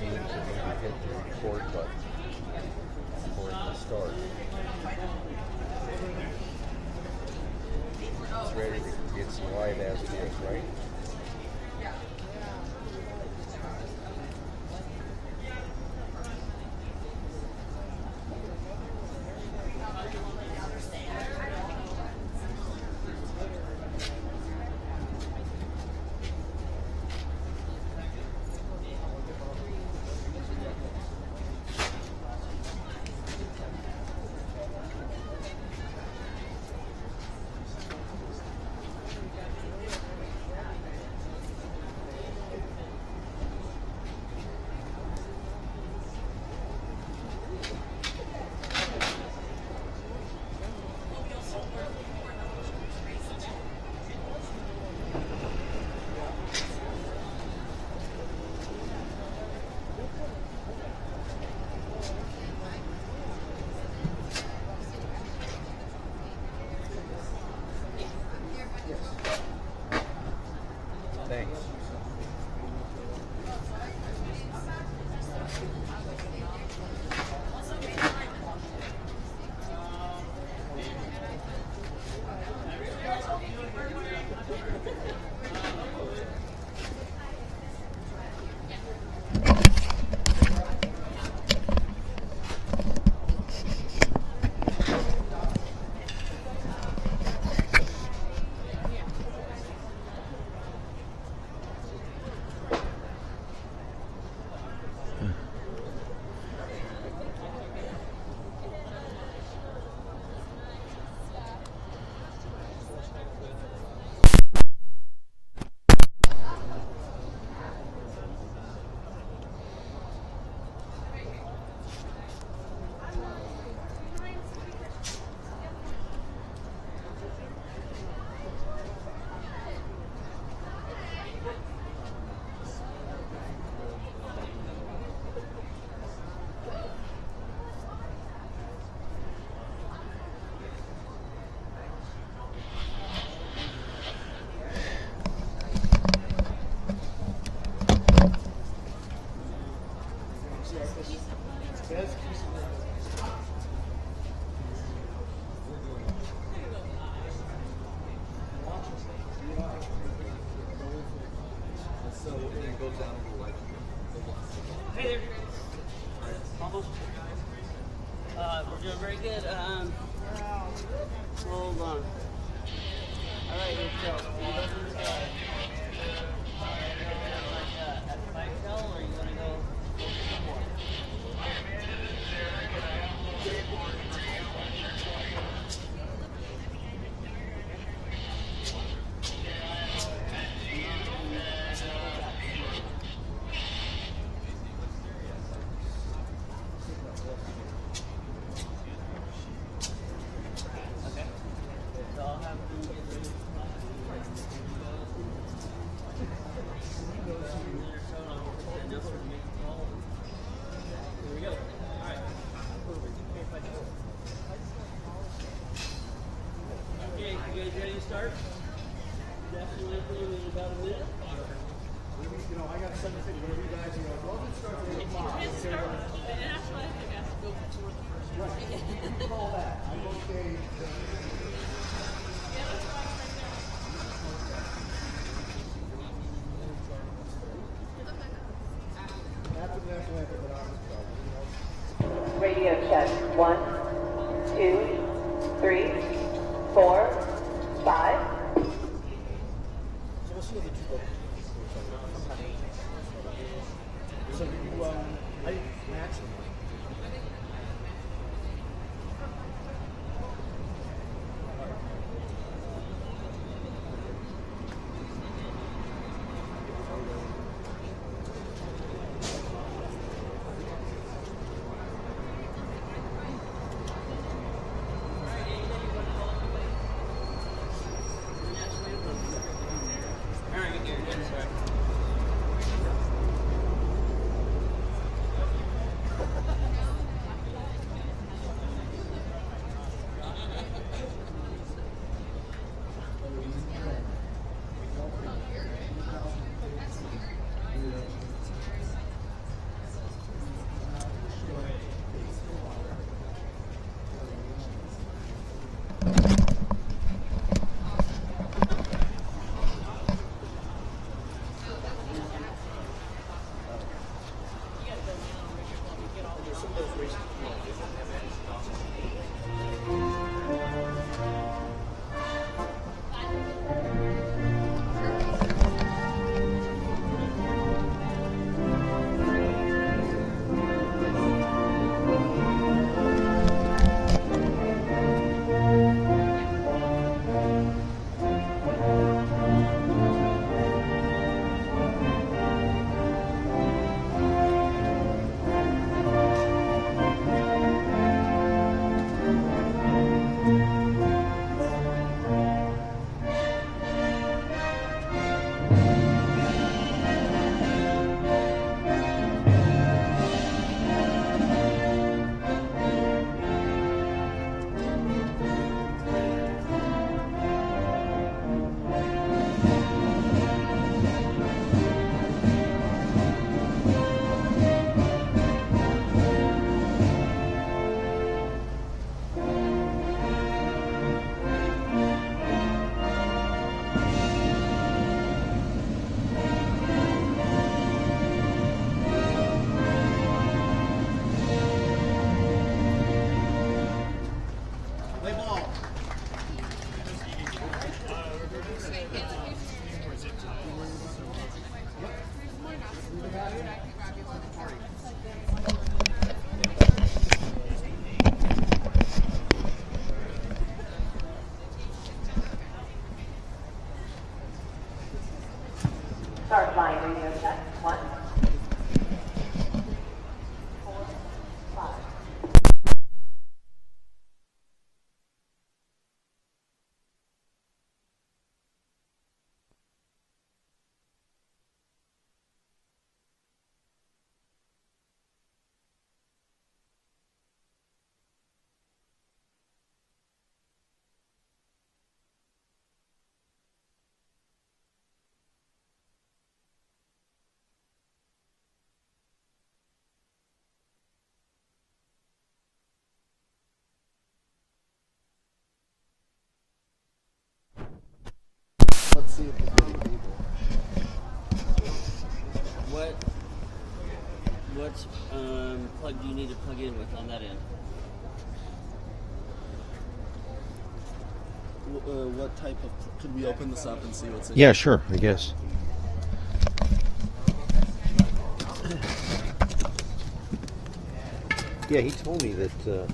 need to maybe hit the record button for it to start. It's ready. It's live as it is, right? Thanks. Hey there. Almost. We're doing very good. Hold on. All right, here we go. At the bike shell, or you want to go more? Start. Definitely in about a minute. You know, I got 750. Whatever you guys, well, let's start at 8 o'clock. That's why I think I have to go before the first one. You can call that. I'm okay. After the national anthem, but I'm Radio check. 1, 2, 3, 4, 5. So we'll see what the two. So you, I think maximum. Start flying radio check. 1, 4, 5. Let's see if it's really able. What plug do you need to plug in with on that end? What type of? Could we open this up and see what's in Yeah, it? sure, I guess. Yeah, he told me that. I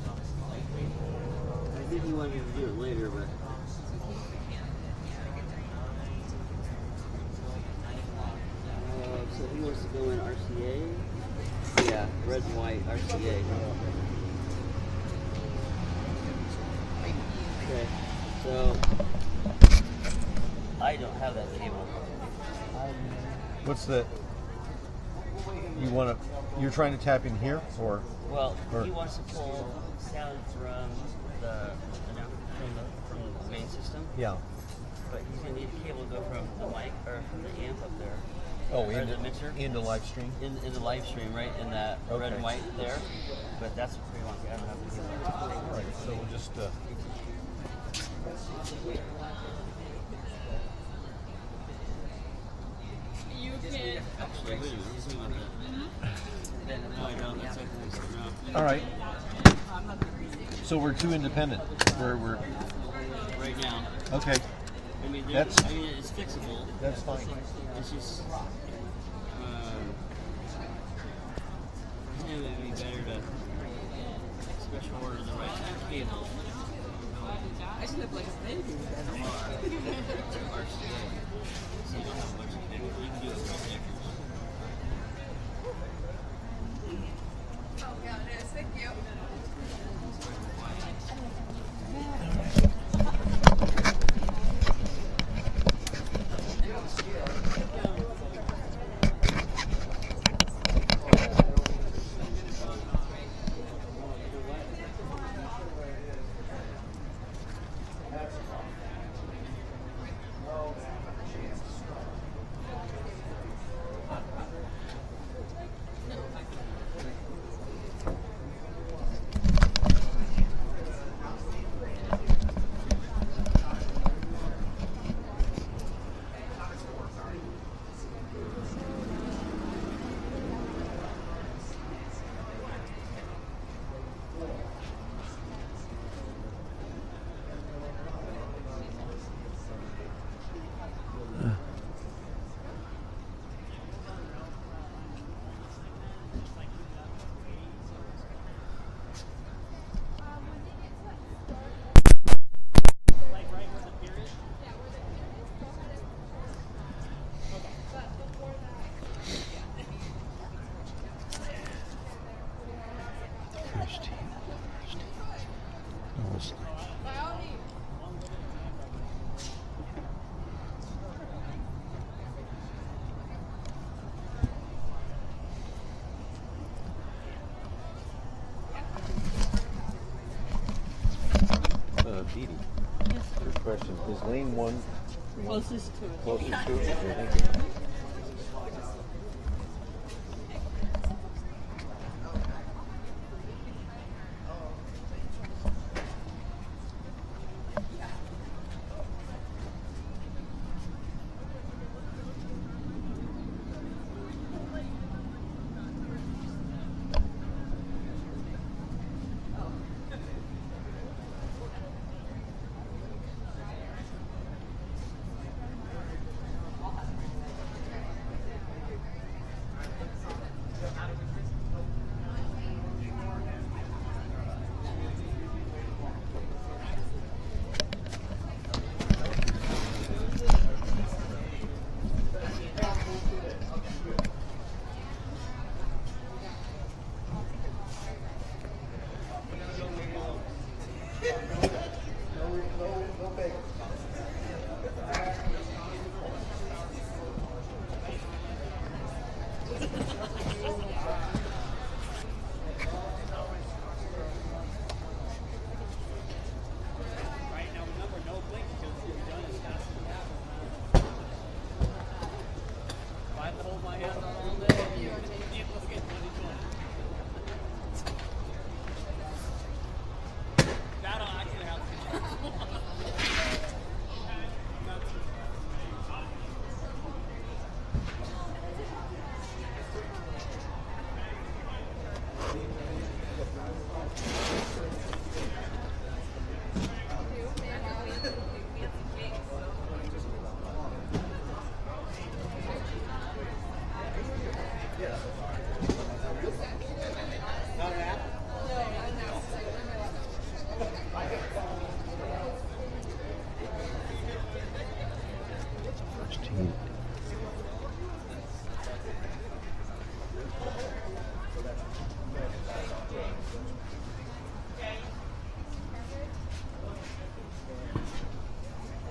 think he wanted to do it later, but. So he wants to go in RCA. Yeah, red and white RCA. Okay, so I don't have that cable. What's the? You want to? You're trying to tap in here, or? Well, he wants to pull sound from from the main system. Yeah. But he's gonna need a cable to go from the mic or from the amp up there. Oh, or the mixer into live stream. In the live stream, right? In that red and white there. But that's what he wants. I don't have the cable. All right, so we'll just. You can. Actually, wait a minute. Let's see about that. No, I don't. That's okay. No. All right. So we're too independent. We're Right now. okay. I mean, That's. it's fixable. That's fine. It's just. It would be better to special order the right kind of cable. I should have like a baby. So you don't have much cable. You can do it with connectors. Oh, yeah, it is. Thank you. Dee Dee. First question, is lane 1 Closest to it. closest to it? Thank you.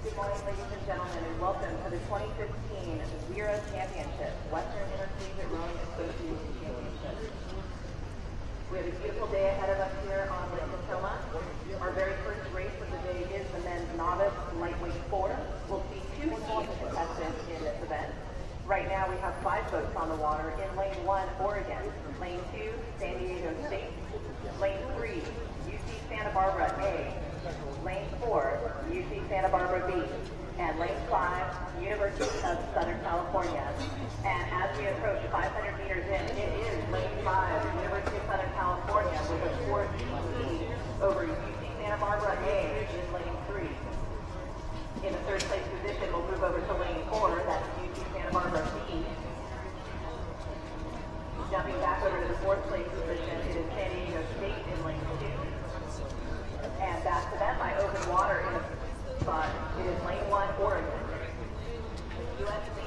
Good morning, ladies and gentlemen, and welcome to the 2015 WIRA Championship, Western Intercollegiate Rowing Association Championship. We have a beautiful day ahead of us here on Lake Matoma. Our very first race of the day is the men's novice lightweight 4. We'll see 2 important contestants in this event. Right now we have 5 boats on the water in lane 1, Oregon, lane 2, San Diego State, lane 3, UC Santa Barbara A, lane 4, UC Santa Barbara B, and lane 5, University of Southern California. And as we approach 500 meters in, it is lane 5, University of Southern California, with a 4th lead over UC Santa Barbara A in lane 3. In the 3rd place position, we'll move over to lane 4, that's UC Santa Barbara B. Jumping back over to the 4th place position, it is San Diego State in lane 2. And back to them by open water in a spot, it is lane 1, Oregon. USC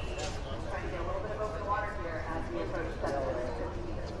trying to get a little bit of open water here as we approach 750 meters.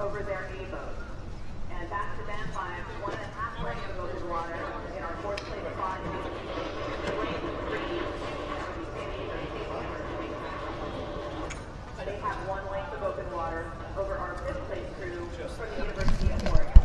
Over their A boat. And back to them by 1.5 lengths of open water in our 4th place spot. They have 1 length of open water over our 5th place crew from the University of Oregon.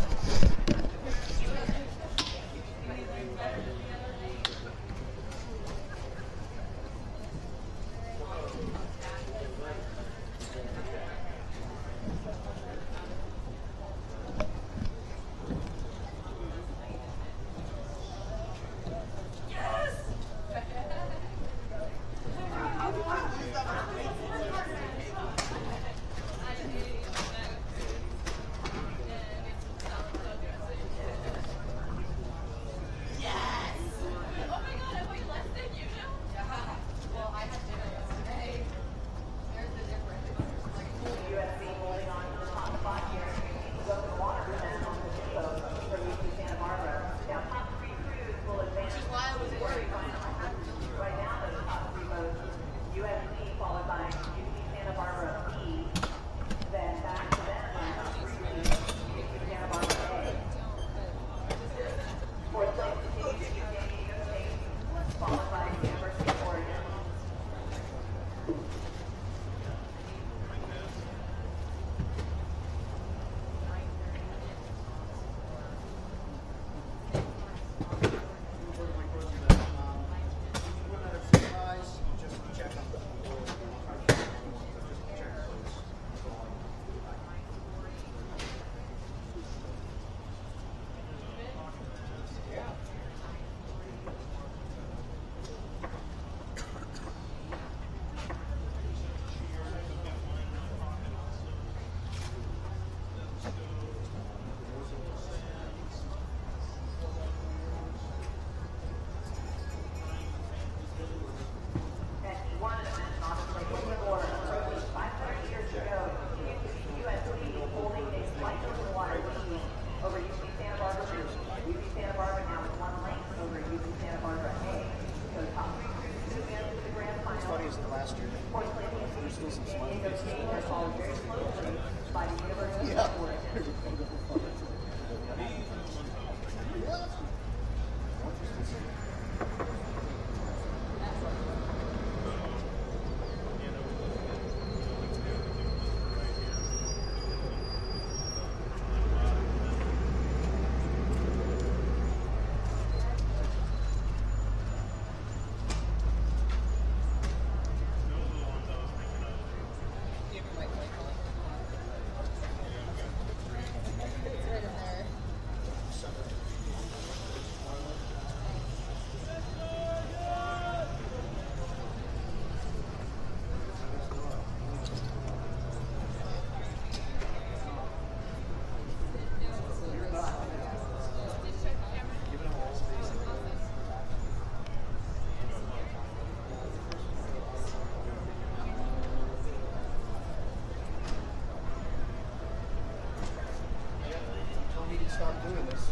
stop doing this.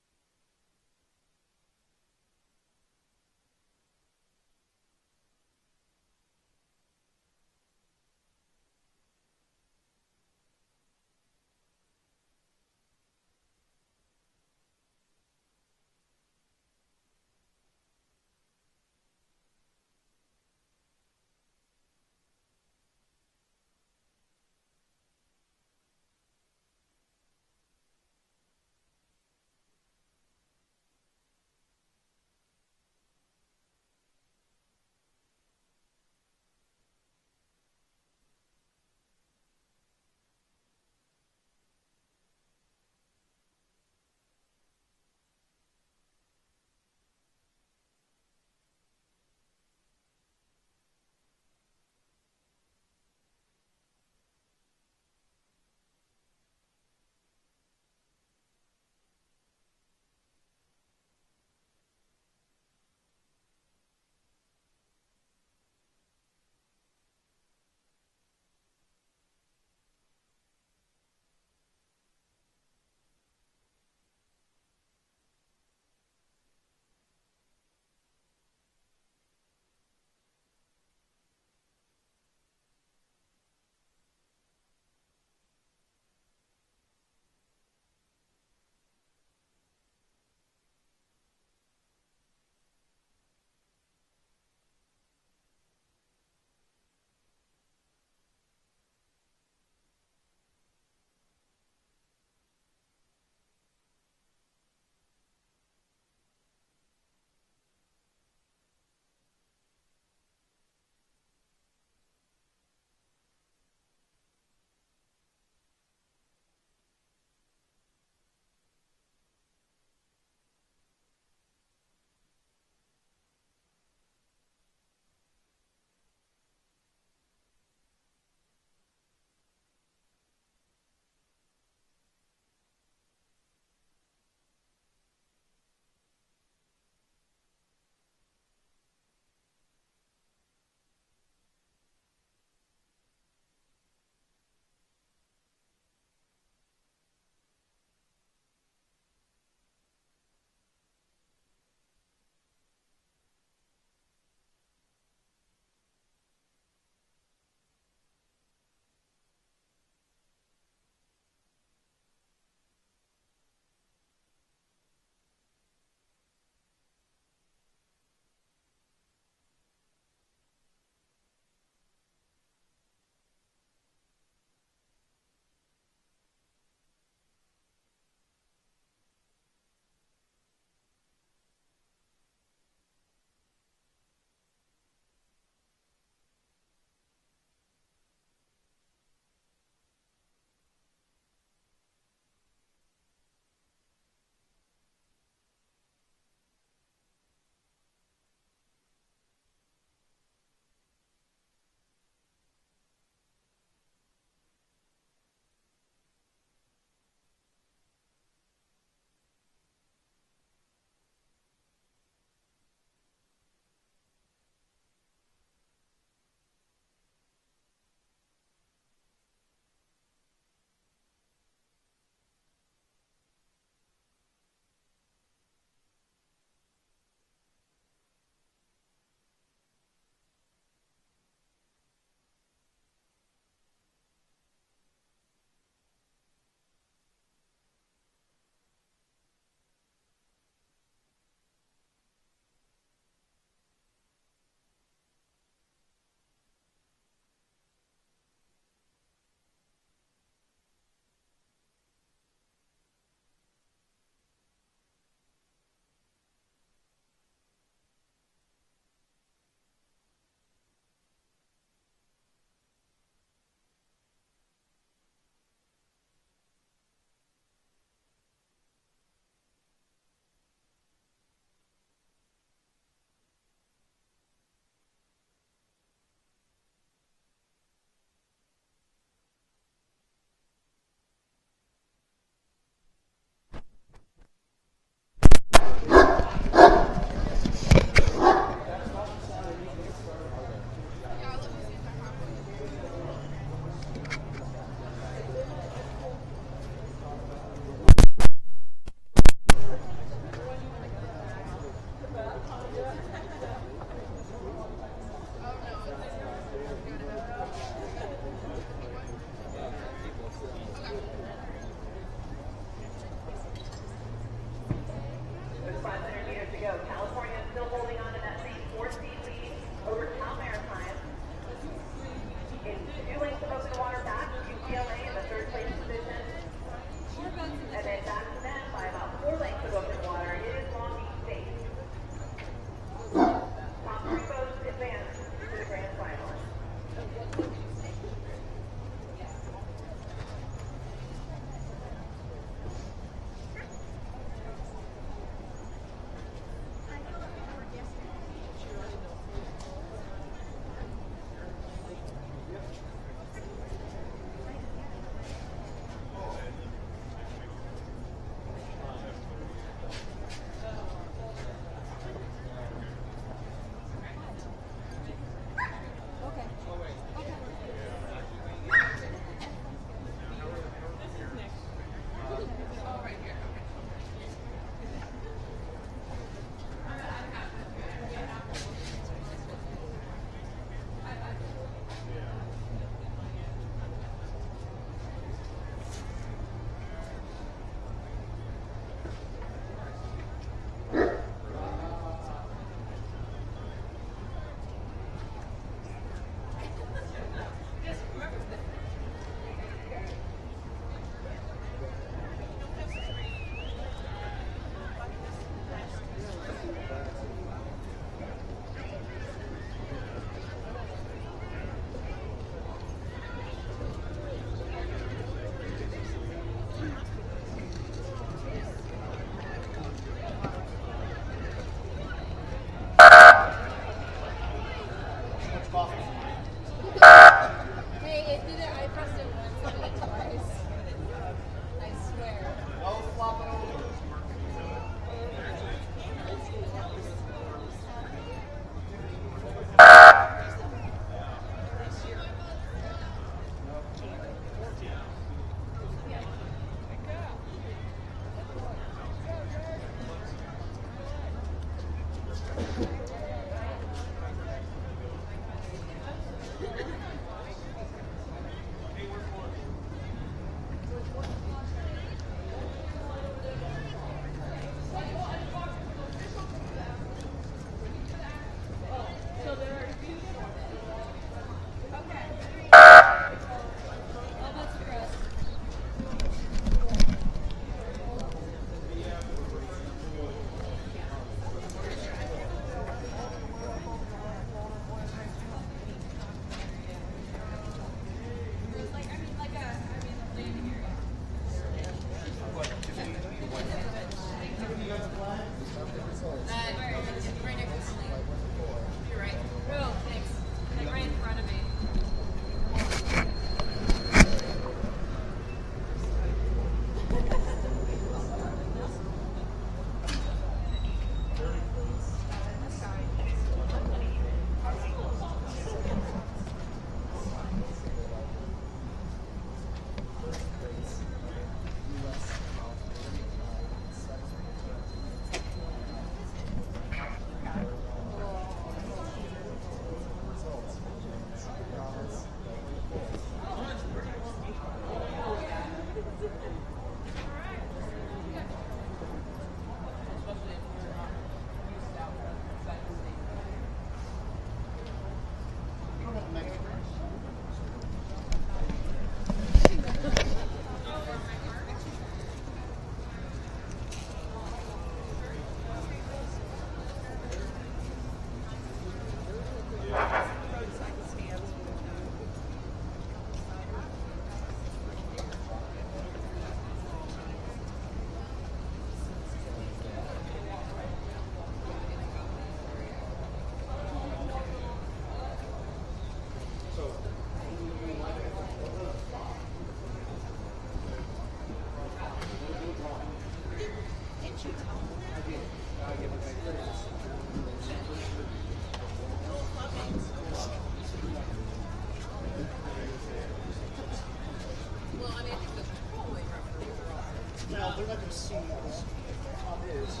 Now, they're not going to see this. The problem is,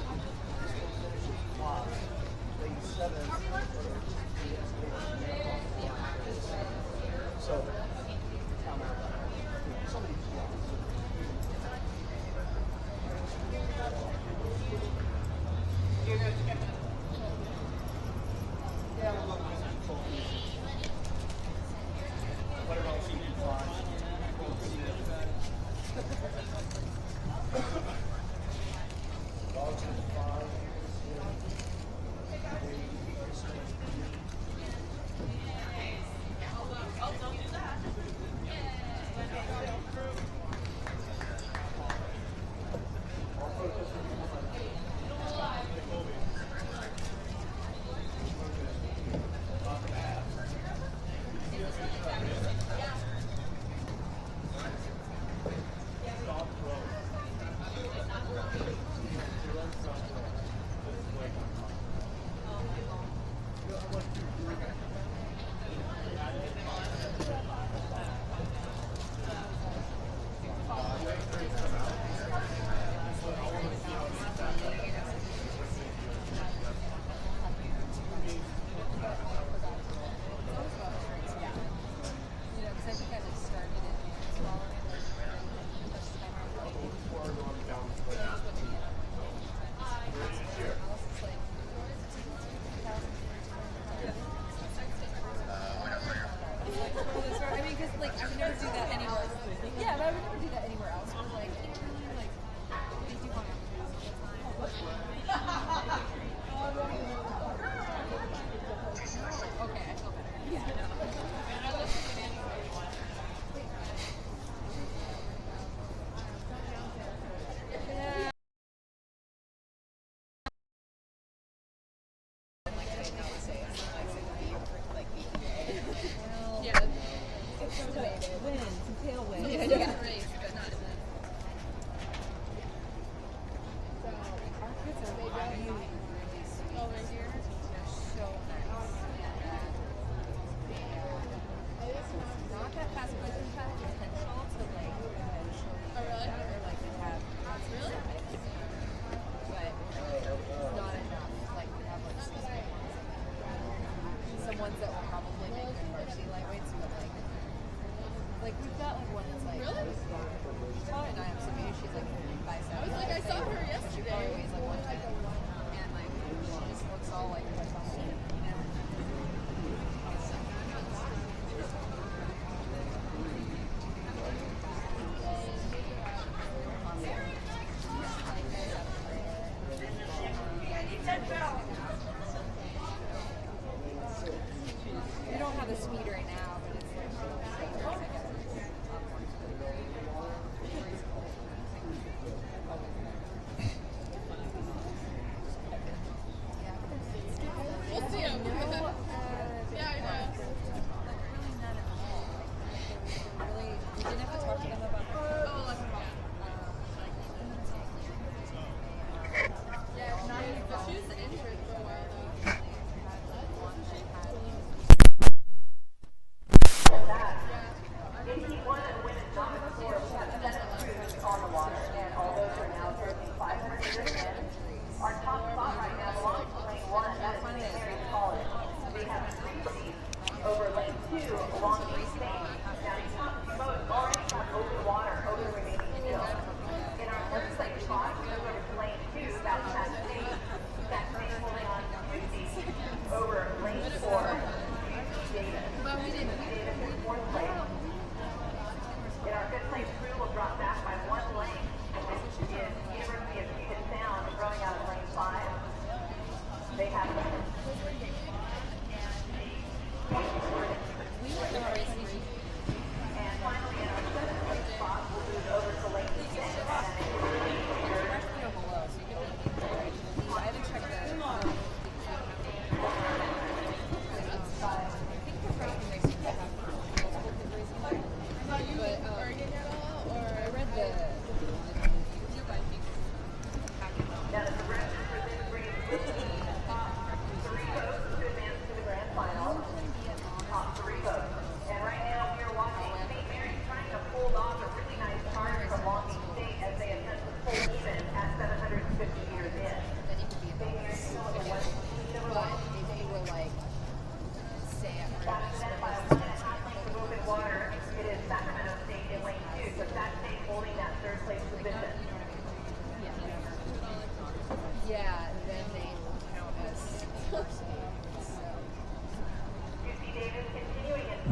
they use 7. So, somebody. Yeah, we're looking at full. Whatever else you can find.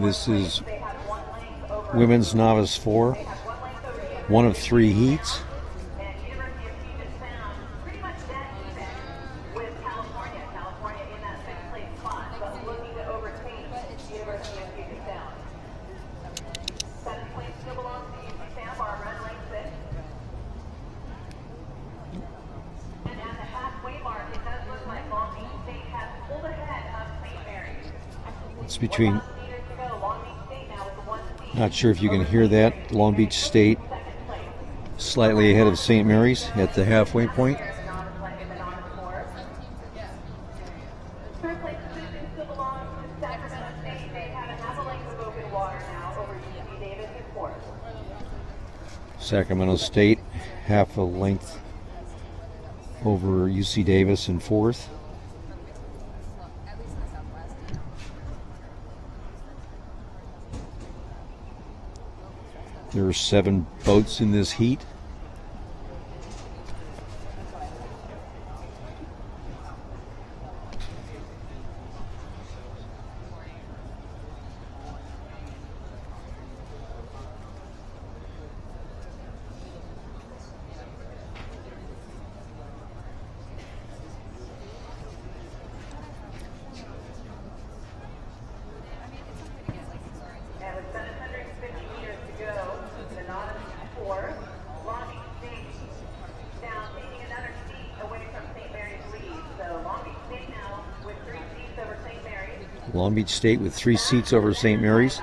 This is Women's Novice 4, one of 3 heats. It's between, not sure if you can hear that, Long Beach State slightly ahead of St. Mary's at the halfway point. Sacramento State half a length over UC Davis in 4th. There are 7 boats in this heat. Long Beach State with 3 seats over St. Mary's.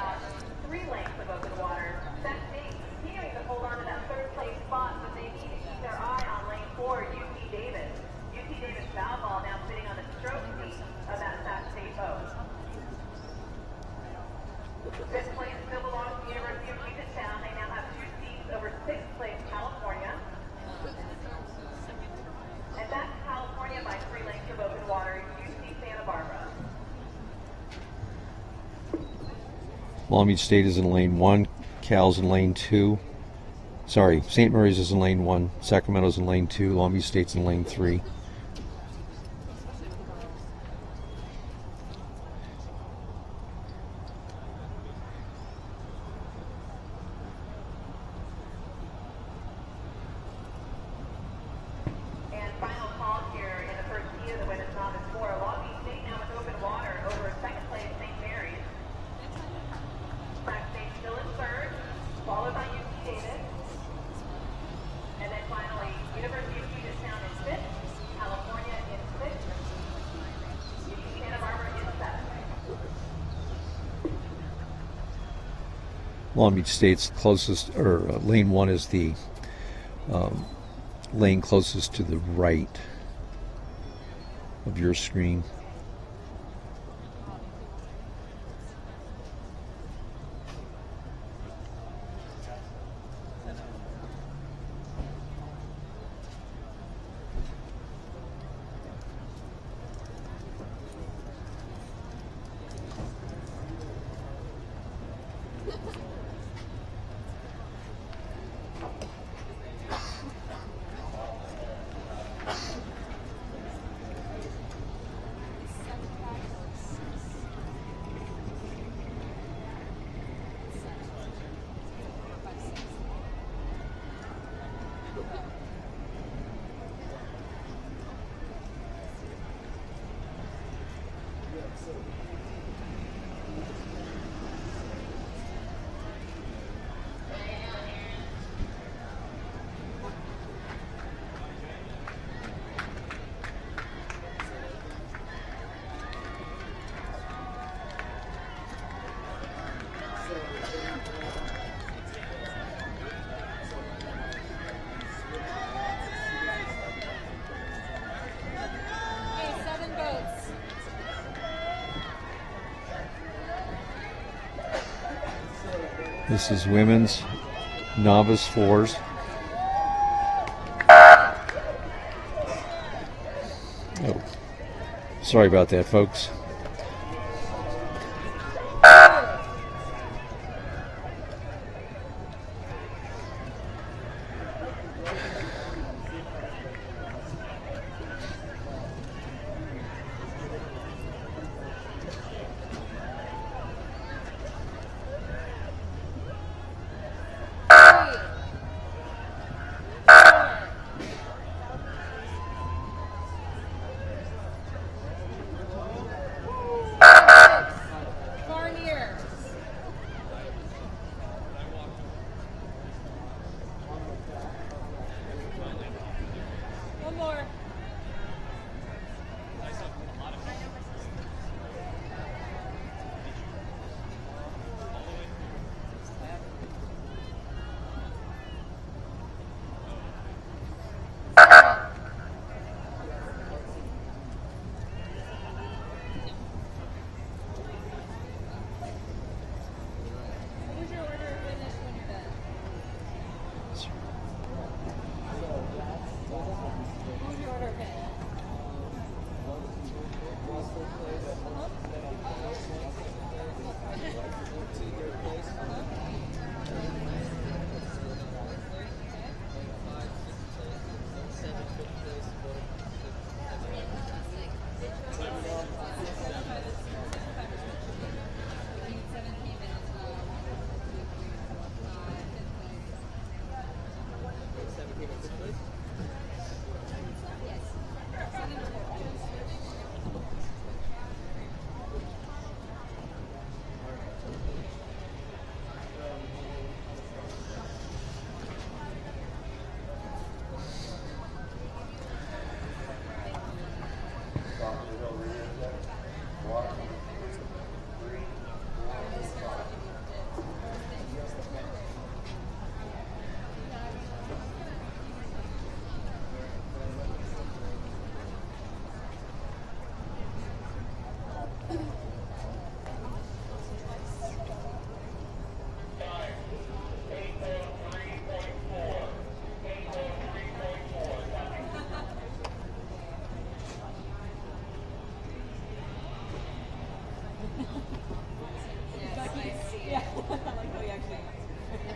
Long Beach State is in lane 1, Cal's in lane 2. Sorry, St. Mary's is in lane 1, Sacramento's in lane 2, Long Beach State's in lane 3. Long Beach State's closest, or lane 1 is the lane closest to the right of your screen. This is women's novice 4s. Oh, sorry about that, folks. Yeah. Like, oh, you actually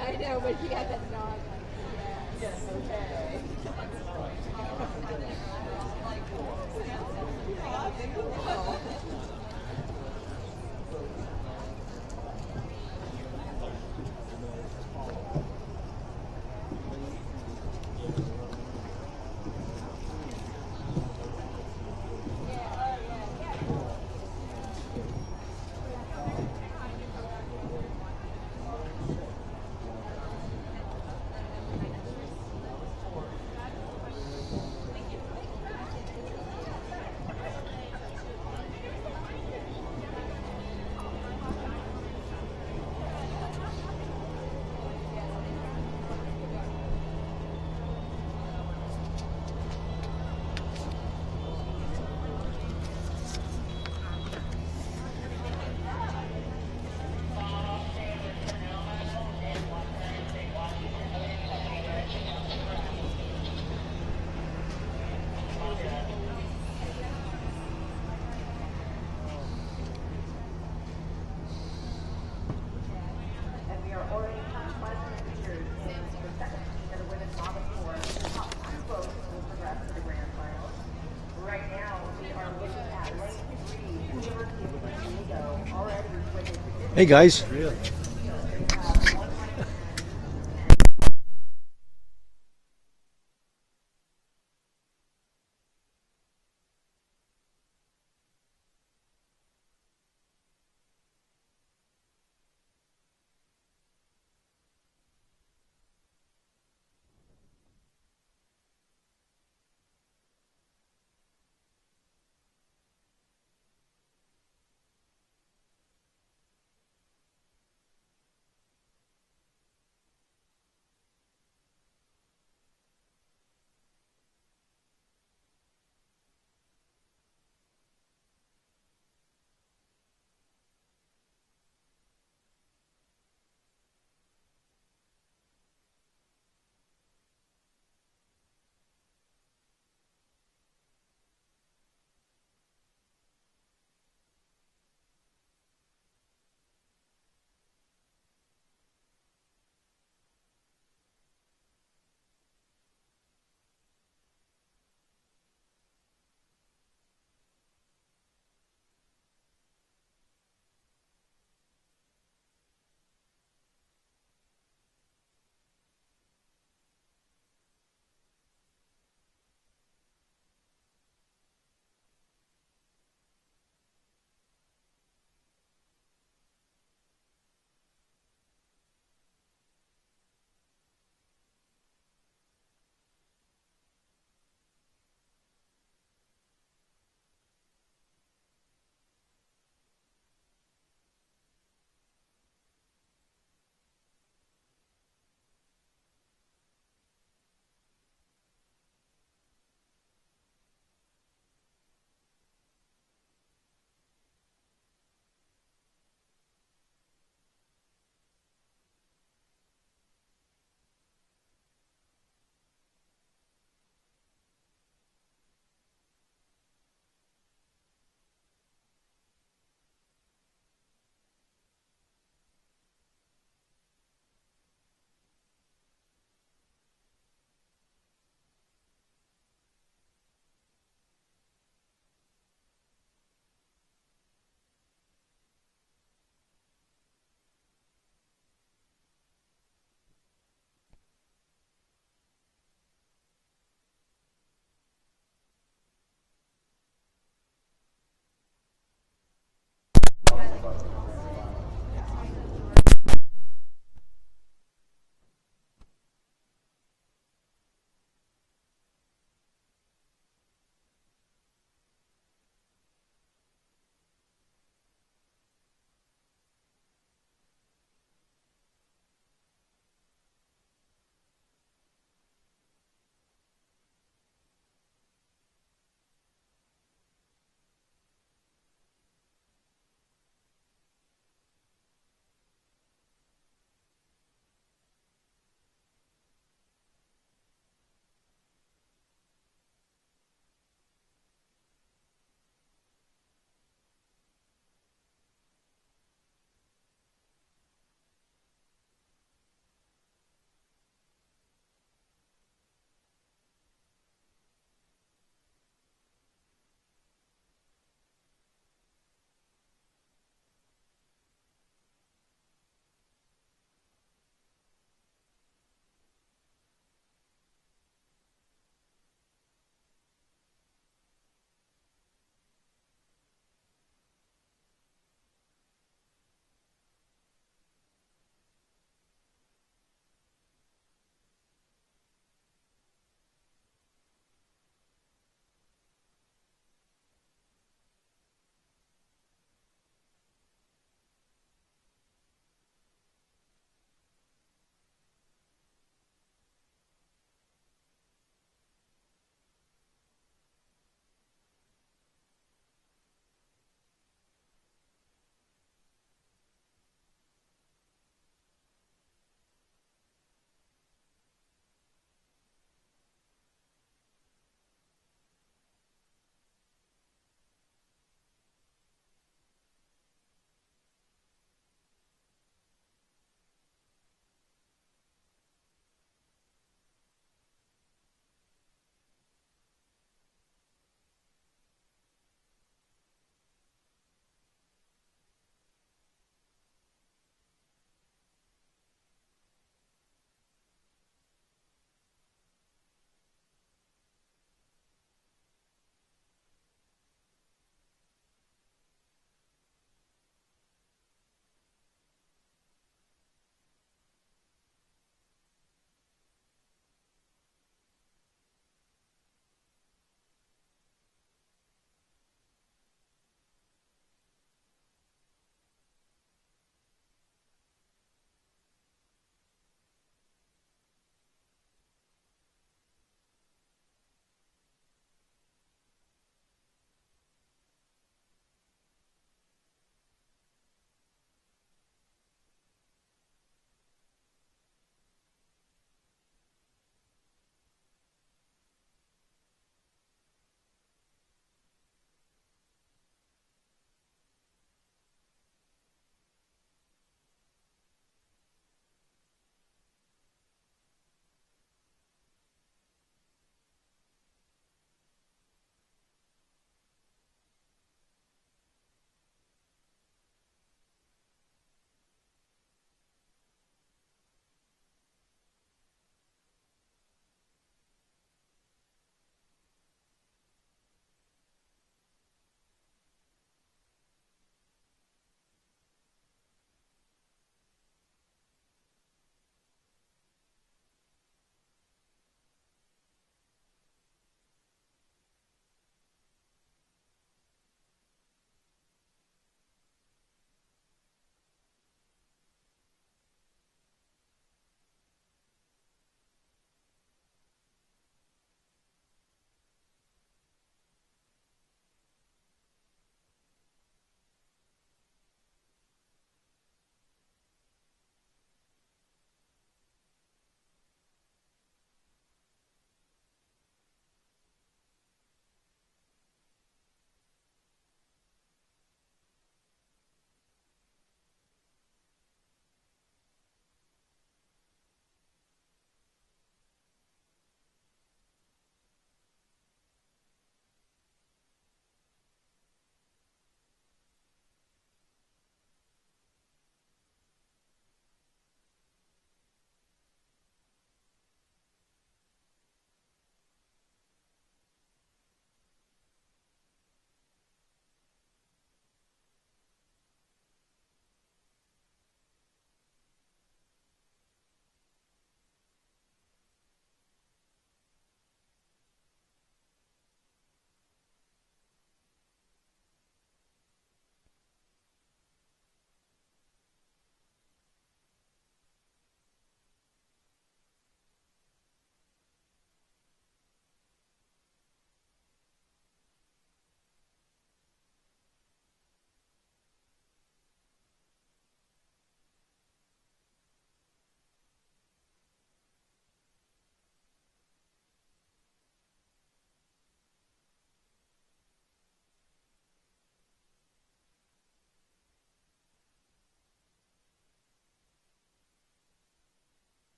I know, but he had that nod. Yes, okay. And we are already classroom leaders in the second team of the women's novice course. The top two boats will progress to the grand finals. Right now, we are looking at lane 3, University of San Diego, already with a significant Hey guys.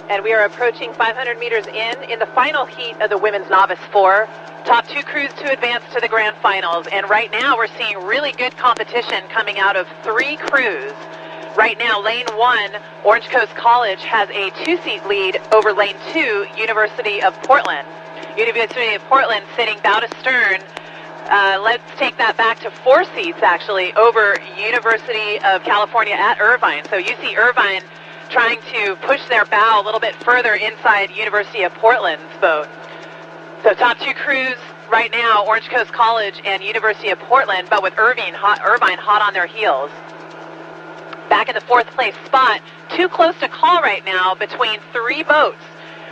And we are approaching 500 meters in the final heat of the women's novice 4. Top 2 crews to advance to the grand finals. And right now we're seeing really good competition coming out of 3 crews. Right now, lane 1, Orange Coast College has a 2-seat lead over lane 2, University of Portland. University of Portland sitting bow to stern. Let's take that back to 4 seats, actually, over University of California at Irvine. So UC Irvine trying to push their bow a little bit further inside University of Portland's boat. So top 2 crews right now, Orange Coast College and University of Portland, but with Irvine hot on their heels. Back in the 4th place spot, too close to call right now between 3 boats.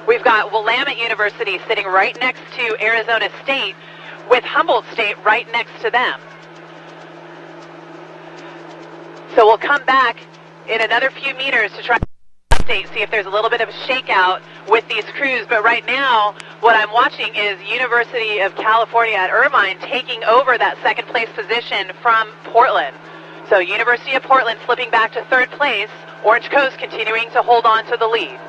We've got Willamette University sitting right next to Arizona State, with Humboldt State right next to them. So we'll come back in another few meters to try to update, see if there's a little bit of a shakeout with these crews. But right now, what I'm watching is University of California at Irvine taking over that 2nd place position from Portland. So University of Portland slipping back to 3rd place, Orange Coast continuing to hold on to the lead.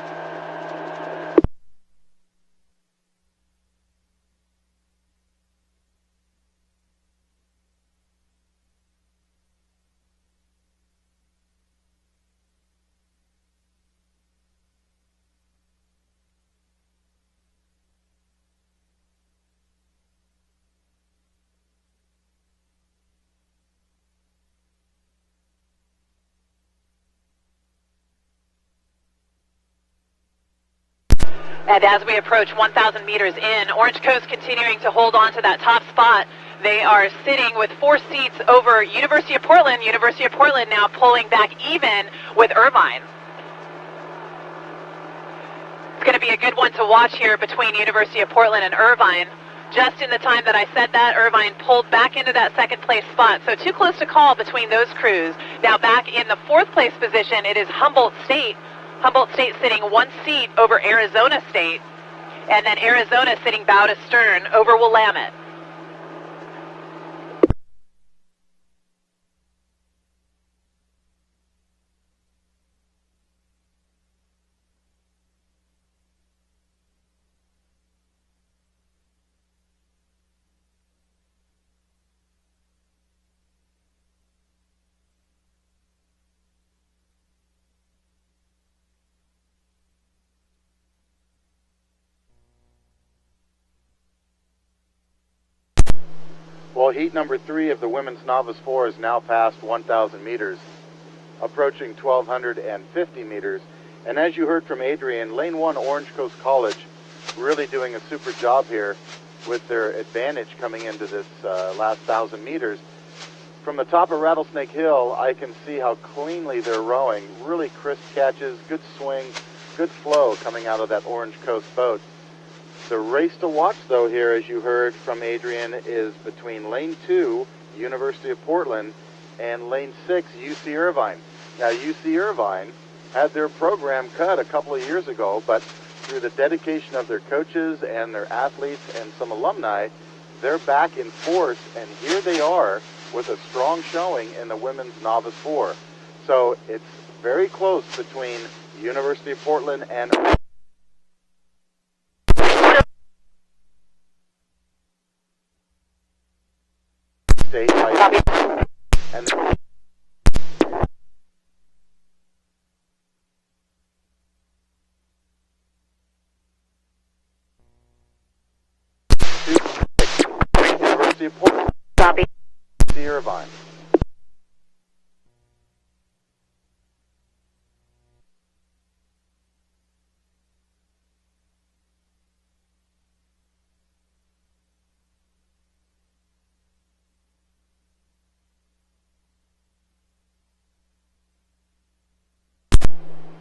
And as we approach 1,000 meters in, Orange Coast continuing to hold on to that top spot. They are sitting with 4 seats over University of Portland. University of Portland now pulling back even with Irvine. It's going to be a good one to watch here between University of Portland and Irvine. Just in the time that I said that, Irvine pulled back into that 2nd place spot. So too close to call between those crews. Now back in the 4th place position, it is Humboldt State. Humboldt State sitting 1 seat over Arizona State, and then Arizona sitting bow to stern over Willamette. Well, heat number 3 of the women's novice 4 is now past 1,000 meters, approaching 1,250 meters. And as you heard from Adrian, lane 1 Orange Coast College really doing a super job here with their advantage coming into this last 1,000 meters. From the top of Rattlesnake Hill, I can see how cleanly they're rowing. Really crisp catches, good swing, good flow coming out of that Orange Coast boat. The race to watch, though, here, as you heard from Adrian, is between lane 2, University of Portland, and lane 6, UC Irvine. Now, UC Irvine had their program cut a couple of years ago, but through the dedication of their coaches and their athletes and some alumni, they're back in force, and here they are with a strong showing in the women's novice 4. So it's very close between University of Portland and State, and University of Portland, Irvine.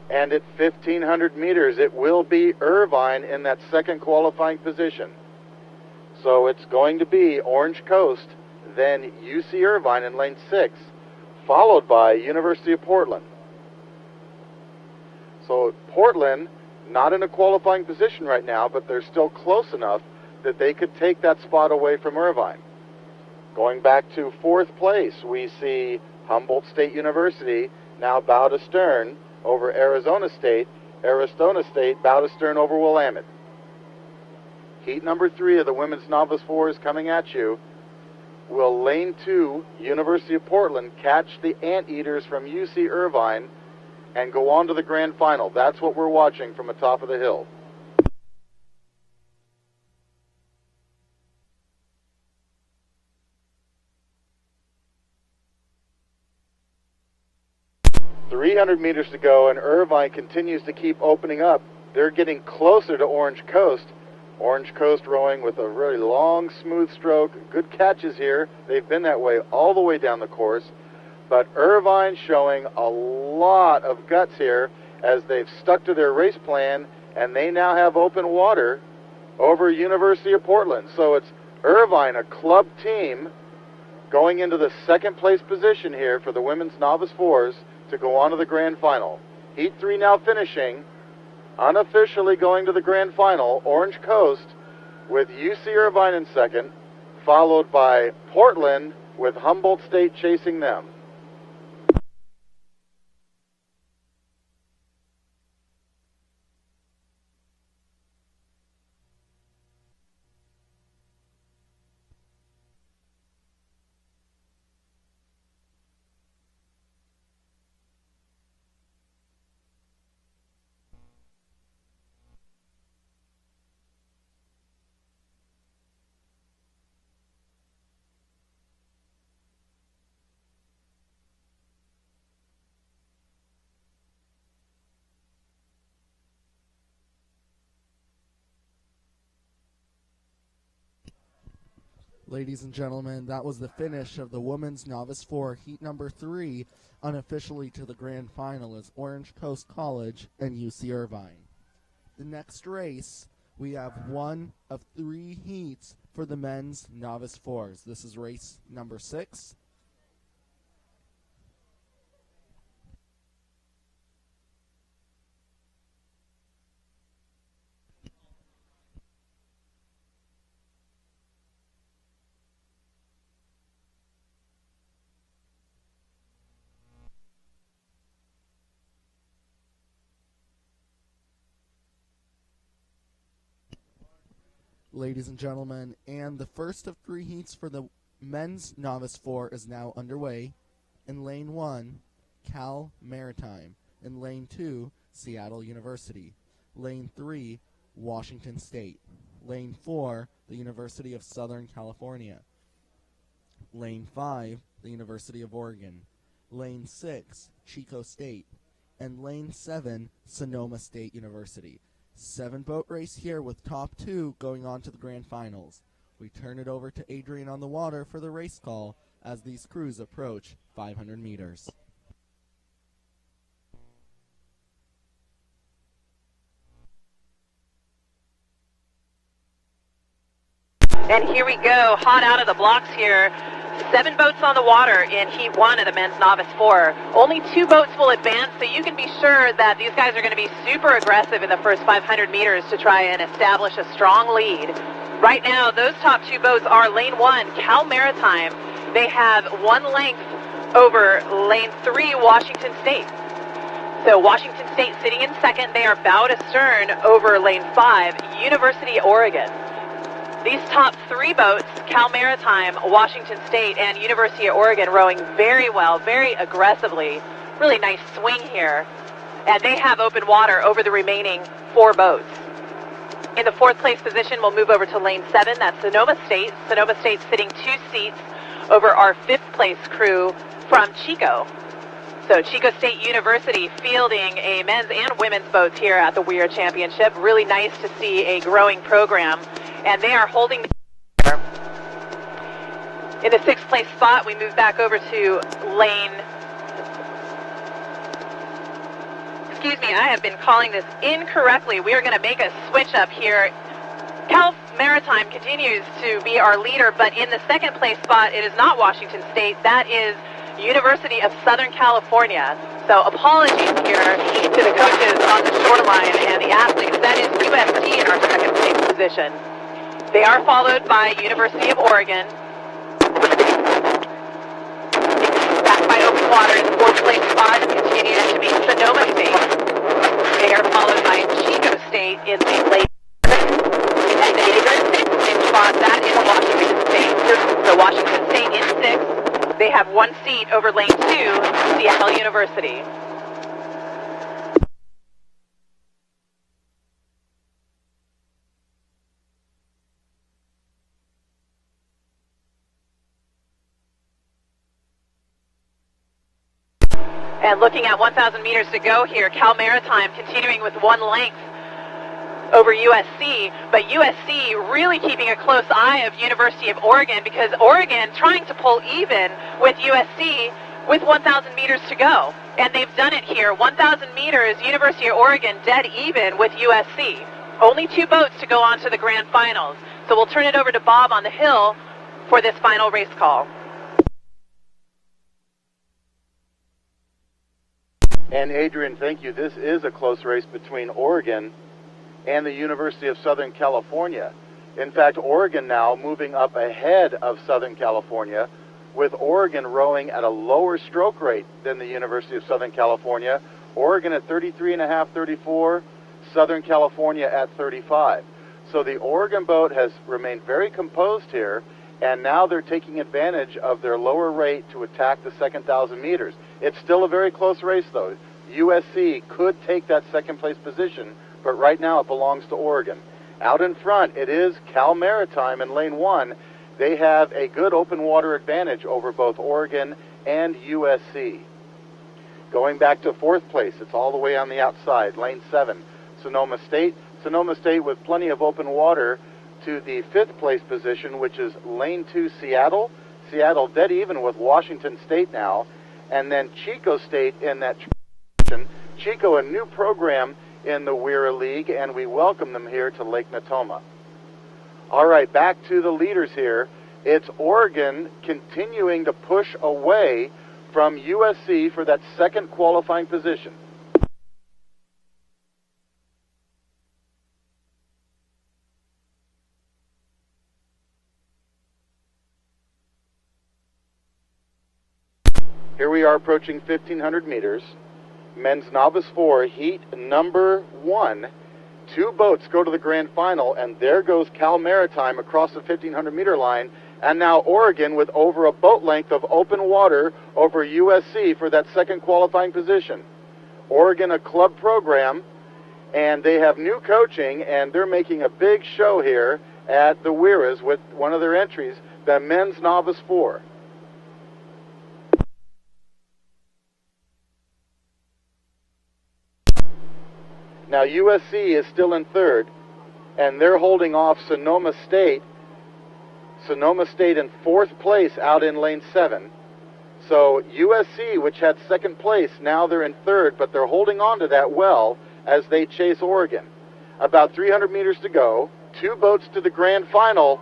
And at 1,500 meters, it will be Irvine in that 2nd qualifying position. So it's going to be Orange Coast, then UC Irvine in lane 6, followed by University of Portland. So Portland, not in a qualifying position right now, but they're still close enough that they could take that spot away from Irvine. Going back to 4th place, we see Humboldt State University now bow to stern over Arizona State. Arizona State bow to stern over Willamette. Heat number 3 of the women's novice 4 is coming at you. Will lane 2, University of Portland, catch the Anteaters from UC Irvine and go on to the grand final? That's what we're watching from the top of the hill. .300 meters to go, and Irvine continues to keep opening up. They're getting closer to Orange Coast. Orange Coast rowing with a really long, smooth stroke. Good catches here. They've been that way all the way down the course. But Irvine showing a lot of guts here as they've stuck to their race plan, and they now have open water over University of Portland. So it's Irvine, a club team, going into the second place position here for the women's novice 4s to go on to the grand final. Heat 3 now finishing. Unofficially going to the grand final, Orange Coast with UC Irvine in second, followed by Portland with Humboldt State chasing them. Ladies and gentlemen, that was the finish of the women's novice 4, heat number 3, unofficially to the grand final as Orange Coast College and UC Irvine. The next race, we have one of 3 heats for the men's novice 4s. This is race number 6. Ladies and gentlemen, and the first of 3 heats for the men's novice 4 is now underway. In lane 1, Cal Maritime. In lane 2, Seattle University. Lane 3, Washington State. Lane 4, the University of Southern California. Lane 5, the University of Oregon. Lane 6, Chico State. And lane 7, Sonoma State University. 7-boat race here with top 2 going on to the grand finals. We turn it over to Adrian on the water for the race call as these crews approach 500 meters. And here we go, hot out of the blocks here. 7 boats on the water in Heat 1 of the men's novice 4. Only 2 boats will advance, so you can be sure that these guys are going to be super aggressive in the first 500 meters to try and establish a strong lead. Right now, those top 2 boats are lane 1, Cal Maritime. They have 1 length over lane 3, Washington State. So Washington State sitting in second. They are bow to stern over lane 5, University of Oregon. These top 3 boats, Cal Maritime, Washington State, and University of Oregon, rowing very well, very aggressively. Really nice swing here. And they have open water over the remaining 4 boats. In the 4th place position, we'll move over to lane 7. That's Sonoma State. Sonoma State sitting 2 seats over our 5th place crew from Chico. So Chico State University fielding a men's and women's boats here at the WIRA Championship. Really nice to see a growing program. And they are holding the in the 6th place spot. We move back over to lane, excuse me, I have been calling this incorrectly. We are going to make a switch up here. Cal Maritime continues to be our leader, but in the 2nd place spot, it is not Washington State. That is University of Southern California. So apologies here to the coaches on the shoreline and the athletes. That is USD in our 2nd place position. They are followed by University of Oregon. Back by open water in the 4th place spot continues to be Sonoma State. They are followed by Chico State in the late and that is Washington State. So Washington State in 6th. They have 1 seat over lane 2, Seattle University. And looking at 1,000 meters to go here, Cal Maritime continuing with 1 length over USC, but USC really keeping a close eye of University of Oregon, because Oregon trying to pull even with USC with 1,000 meters to go. And they've done it here. 1,000 meters, University of Oregon dead even with USC. Only 2 boats to go on to the grand finals. So we'll turn it over to Bob on the hill for this final race call. And Adrian, thank you. This is a close race between Oregon and the University of Southern California. In fact, Oregon now moving up ahead of Southern California, with Oregon rowing at a lower stroke rate than the University of Southern California. Oregon at 33.5, 34, Southern California at 35. So the Oregon boat has remained very composed here, and now they're taking advantage of their lower rate to attack the second 1,000 meters. It's still a very close race, though. USC could take that second place position, but right now it belongs to Oregon. Out in front, it is Cal Maritime in lane 1. They have a good open water advantage over both Oregon and USC. Going back to 4th place, it's all the way on the outside, lane 7, Sonoma State. Sonoma State with plenty of open water to the 5th place position, which is lane 2, Seattle. Seattle dead even with Washington State now. And then Chico State in that position. Chico, a new program in the WIRA League, and we welcome them here to Lake Natoma. All right, back to the leaders here. It's Oregon continuing to push away from USC for that second qualifying position. Here we are approaching 1,500 meters. Men's Novice 4, heat number 1. 2 boats go to the grand final, and there goes Cal Maritime across the 1,500 meter line, and now Oregon with over a boat length of open water over USC for that second qualifying position. Oregon, a club program, and they have new coaching, and they're making a big show here at the WIRAs with one of their entries, the Men's Novice 4. Now USC is still in 3rd, and they're holding off Sonoma State. Sonoma State in 4th place out in lane 7. So USC, which had 2nd place, now they're in 3rd, but they're holding on to that well as they chase Oregon. About 300 meters to go, 2 boats to the grand final.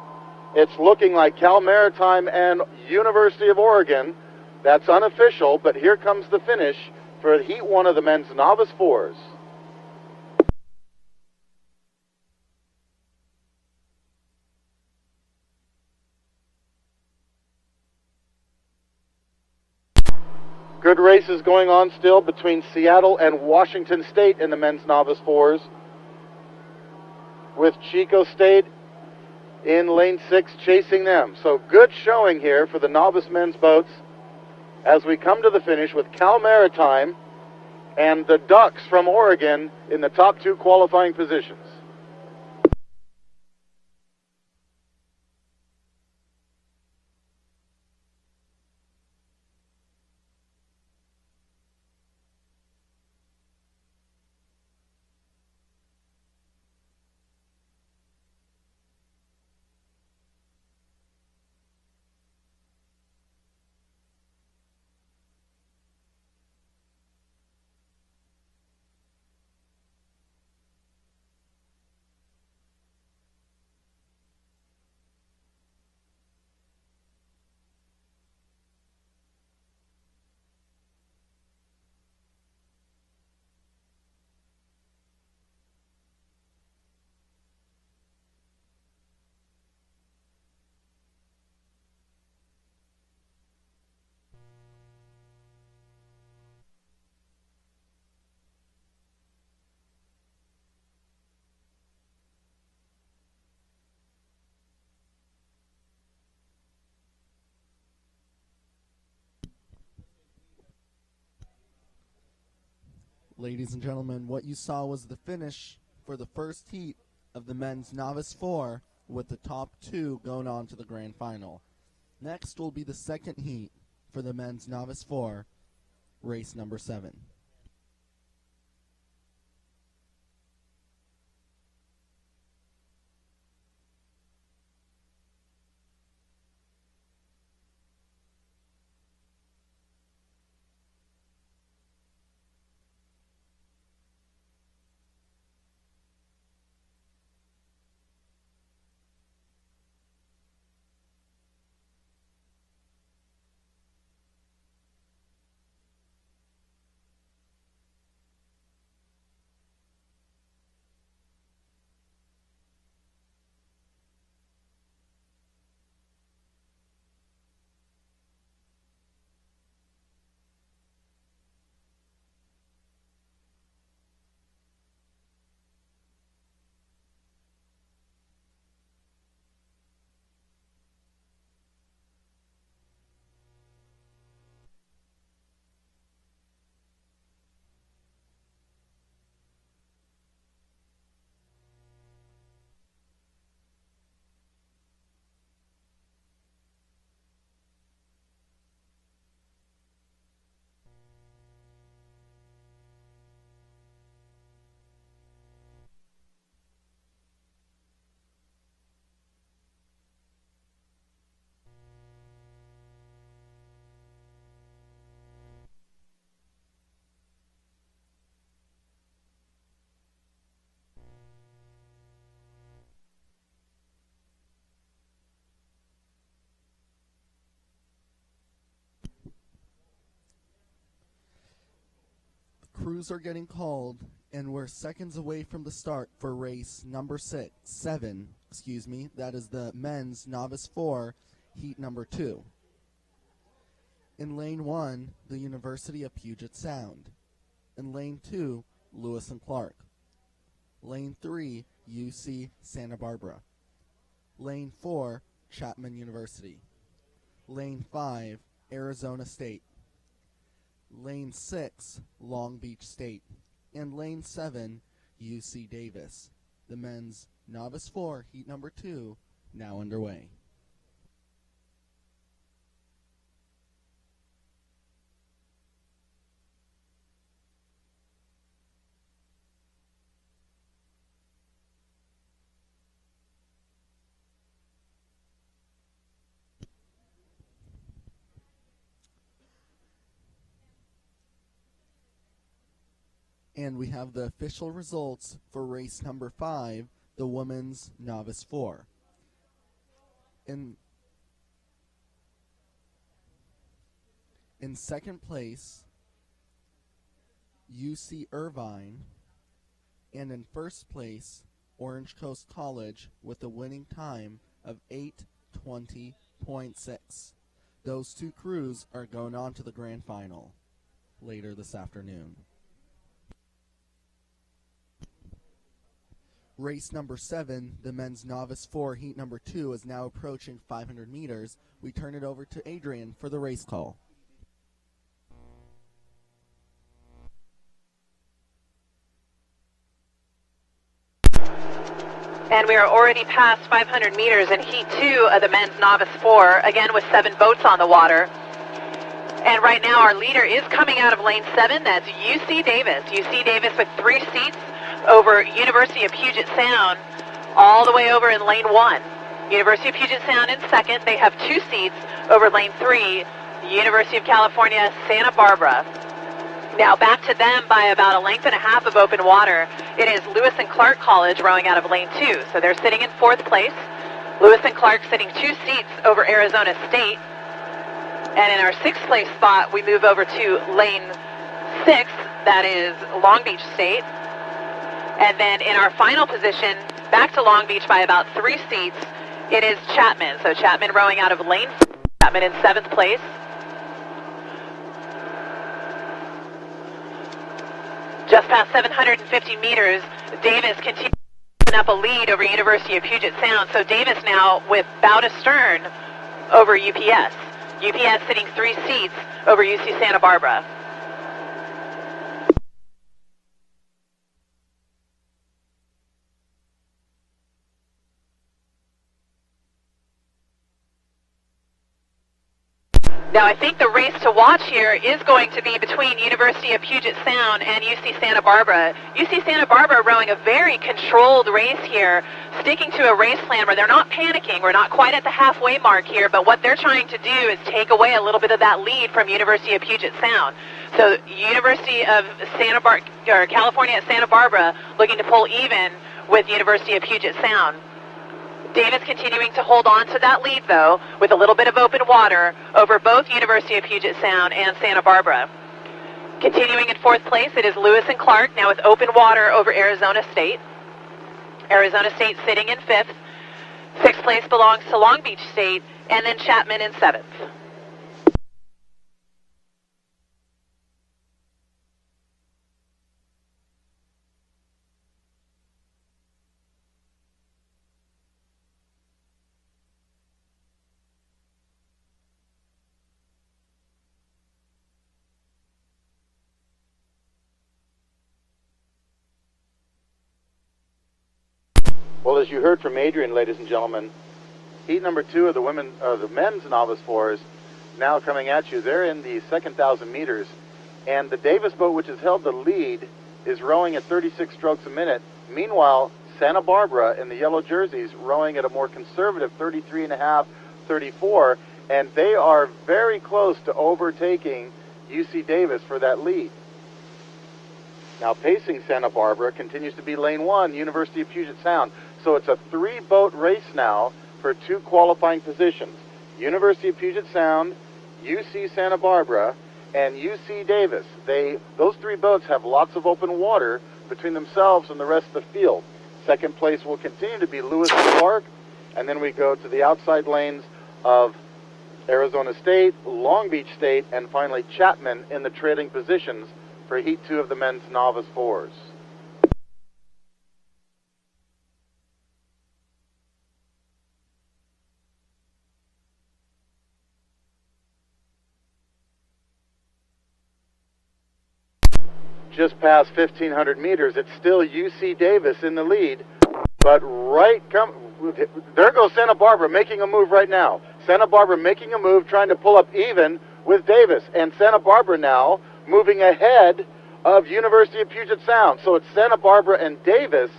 It's looking like Cal Maritime and University of Oregon. That's unofficial, but here comes the finish for heat 1 of the men's Novice 4s. Good races going on still between Seattle and Washington State in the men's Novice 4s, with Chico State in lane 6 chasing them. So good showing here for the novice men's boats as we come to the finish with Cal Maritime and the Ducks from Oregon in the top 2 qualifying positions. Ladies and gentlemen, what you saw was the finish for the first heat of the men's Novice 4, with the top 2 going on to the grand final. Next will be the second heat for the men's Novice 4, race number 7. Crews are getting called, and we're seconds away from the start for race number 7. That is the men's Novice 4, heat number 2. In lane 1, the University of Puget Sound. In lane 2, Lewis and Clark. Lane 3, UC Santa Barbara. Lane 4, Chapman University. Lane 5, Arizona State. Lane 6, Long Beach State. And Lane 7, UC Davis. The men's Novice 4, heat number 2, now underway. And we have the official results for race number 5, the women's Novice 4. In second place, UC Irvine, and in first place, Orange Coast College with a winning time of 8:20.6. Those two crews are going on to the grand final later this afternoon. Race number 7, the men's Novice 4, heat number 2, is now approaching 500 meters. We turn it over to Adrian for the race call. And we are already past 500 meters in heat 2 of the men's Novice 4, again with 7 boats on the water. And right now our leader is coming out of lane 7, that's UC Davis. UC Davis with 3 seats over University of Puget Sound, all the way over in lane 1. University of Puget Sound in second. They have 2 seats over lane 3, University of California, Santa Barbara. Now back to them by about a length and a half of open water. It is Lewis and Clark College rowing out of lane 2. So they're sitting in 4th place. Lewis and Clark sitting 2 seats over Arizona State. And in our 6th place spot, we move over to lane 6, that is Long Beach State. And then in our final position, back to Long Beach by about 3 seats, it is Chapman. So Chapman rowing out of lane 4, Chapman in 7th place. Just past 750 meters, Davis continues up a lead over University of Puget Sound. So Davis now with bow to stern over UPS. UPS sitting 3 seats over UC Santa Barbara. Now, I think the race to watch here is going to be between University of Puget Sound and UC Santa Barbara. UC Santa Barbara rowing a very controlled race here, sticking to a race plan where they're not panicking. We're not quite at the halfway mark here, but what they're trying to do is take away a little bit of that lead from University of Puget Sound. So University of California at Santa Barbara looking to pull even with University of Puget Sound. Davis continuing to hold on to that lead, though, with a little bit of open water over both University of Puget Sound and Santa Barbara. Continuing in fourth place, it is Lewis and Clark, now with open water over Arizona State. Arizona State sitting in fifth. Sixth place belongs to Long Beach State, and then Chapman in seventh. Well, as you heard from Adrian, ladies and gentlemen, heat number 2 of the men's novice fours now coming at you. They're in the second 1,000 meters, and the Davis boat, which has held the lead, is rowing at 36 strokes a minute. Meanwhile, Santa Barbara in the yellow jerseys rowing at a more conservative 33.5, 34, and they are very close to overtaking UC Davis for that lead. Now pacing Santa Barbara continues to be lane 1, University of Puget Sound. So it's a 3-boat race now for 2 qualifying positions. University of Puget Sound, UC Santa Barbara, and UC Davis. Those 3 boats have lots of open water between themselves and the rest of the field. Second place will continue to be Lewis and Clark, and then we go to the outside lanes of Arizona State, Long Beach State, and finally Chapman in the trailing positions for Heat 2 of the men's novice fours. Just past 1,500 meters, it's still UC Davis in the lead, but there goes Santa Barbara making a move right now. Santa Barbara making a move, trying to pull up even with Davis, and Santa Barbara now moving ahead of University of Puget Sound. So it's Santa Barbara and Davis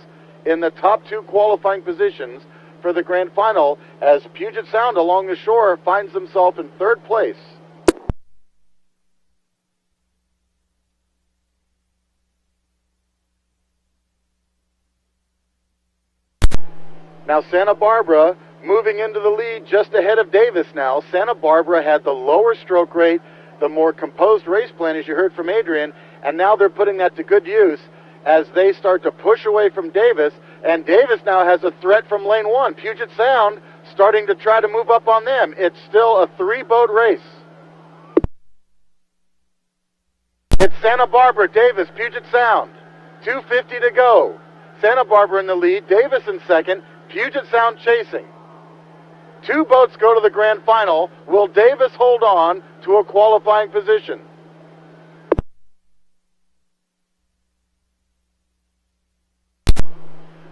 in the top 2 qualifying positions for the grand final, as Puget Sound along the shore finds himself in 3rd place. Now Santa Barbara moving into the lead just ahead of Davis now. Santa Barbara had the lower stroke rate, the more composed race plan, as you heard from Adrian, and now they're putting that to good use as they start to push away from Davis, and Davis now has a threat from lane 1. Puget Sound starting to try to move up on them. It's still a 3-boat race. It's Santa Barbara, Davis, Puget Sound. 2:50 to go. Santa Barbara in the lead, Davis in second, Puget Sound chasing. 2 boats go to the grand final. Will Davis hold on to a qualifying position?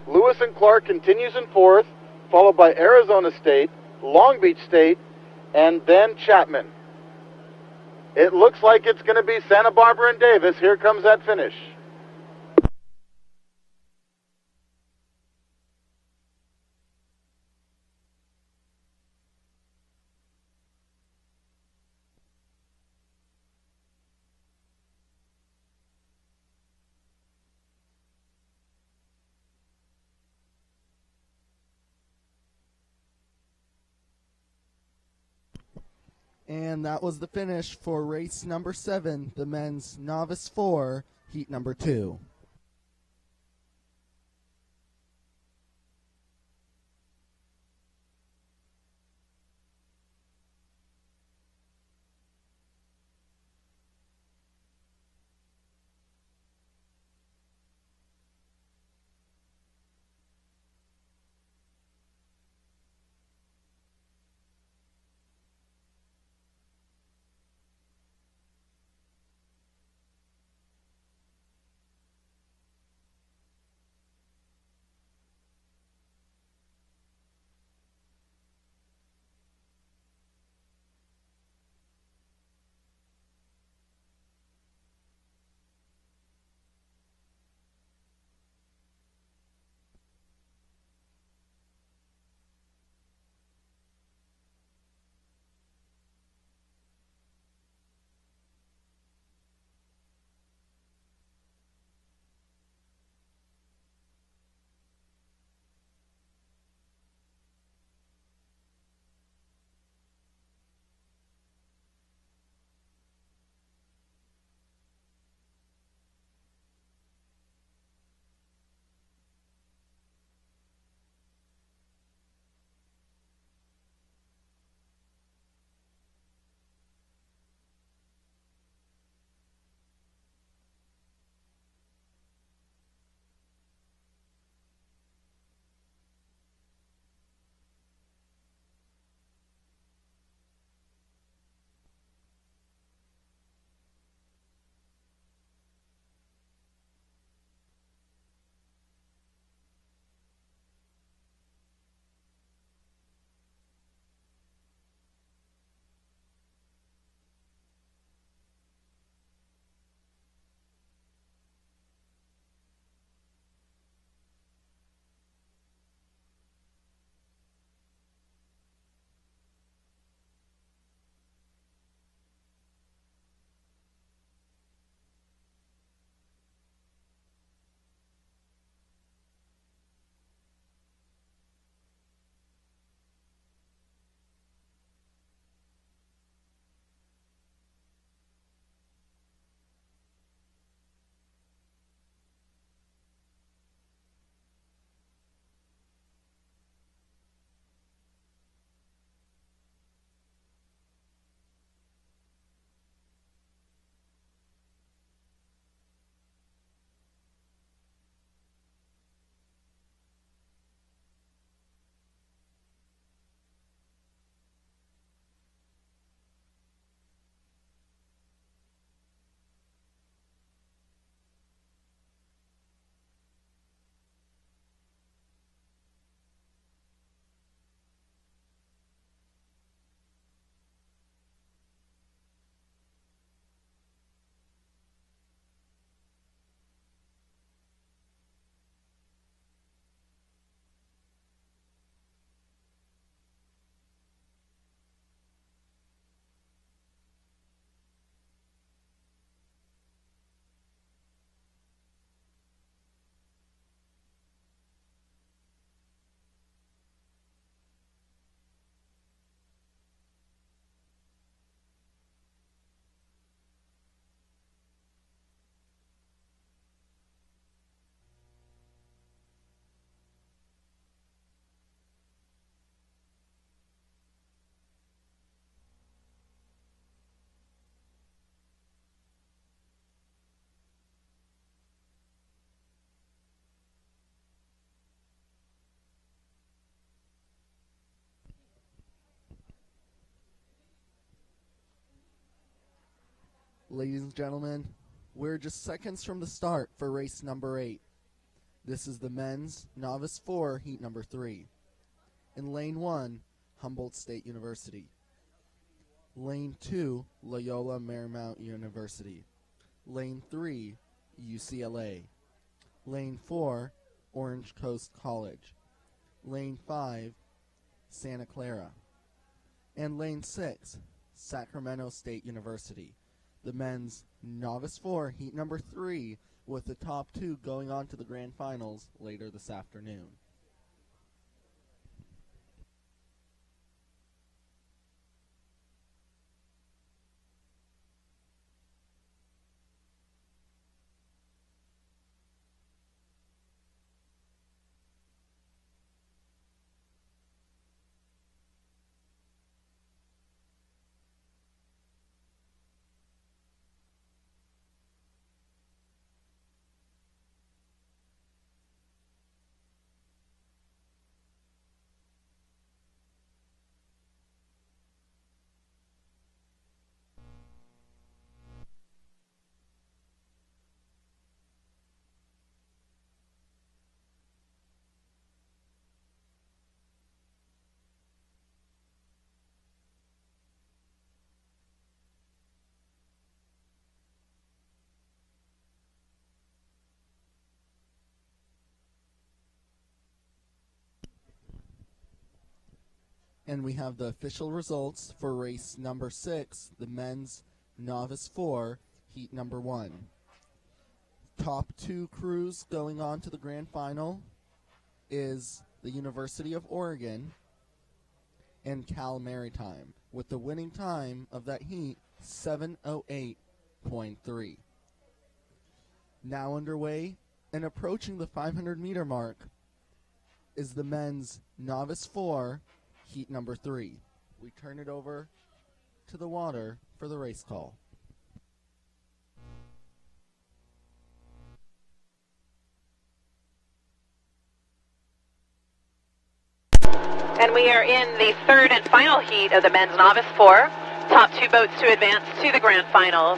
Lewis and Clark continues in 4th, followed by Arizona State, Long Beach State, and then Chapman. It looks like it's going to be Santa Barbara and Davis. Here comes that finish. And that was the finish for race number 7, the men's novice 4, heat number 2. Ladies and gentlemen, we're just seconds from the start for race number 8. This is the men's Novice 4 heat number 3. In lane 1, Humboldt State University. Lane 2, Loyola Marymount University. Lane 3, UCLA. Lane 4, Orange Coast College. Lane 5, Santa Clara. And Lane 6, Sacramento State University. The men's Novice 4 heat number 3, with the top 2 going on to the grand finals later this afternoon. And we have the official results for race number 6, the men's Novice 4, heat number 1. Top 2 crews going on to the grand final is the University of Oregon and Cal Maritime, with the winning time of that heat, 7:08.3. Now underway and approaching the 500-meter mark is the men's Novice 4, heat number 3. We turn it over to the water for the race call. And we are in the third and final heat of the men's Novice 4. Top 2 boats to advance to the grand finals.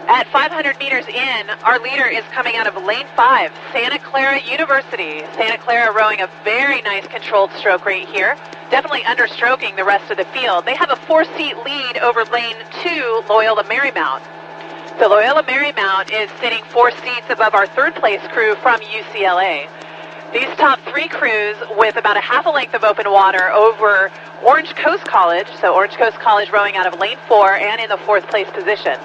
At 500 meters in, our leader is coming out of lane 5, Santa Clara University. Santa Clara rowing a very nice controlled stroke rate here, definitely understroking the rest of the field. They have a 4-seat lead over lane 2, Loyola Marymount. So Loyola Marymount is sitting 4 seats above our third place crew from UCLA. These top 3 crews with about a half a length of open water over Orange Coast College. So Orange Coast College rowing out of lane 4 and in the 4th place position.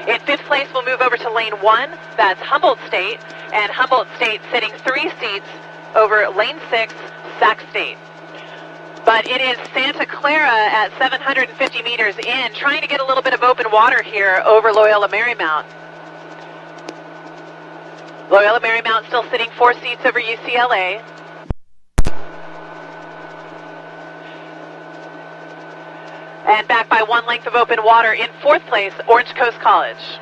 In 5th place, we'll move over to lane 1. That's Humboldt State. And Humboldt State sitting 3 seats over lane 6, Sac State. But it is Santa Clara at 750 meters in, trying to get a little bit of open water here over Loyola Marymount. Loyola Marymount still sitting 4 seats over UCLA. And back by 1 length of open water in 4th place, Orange Coast College.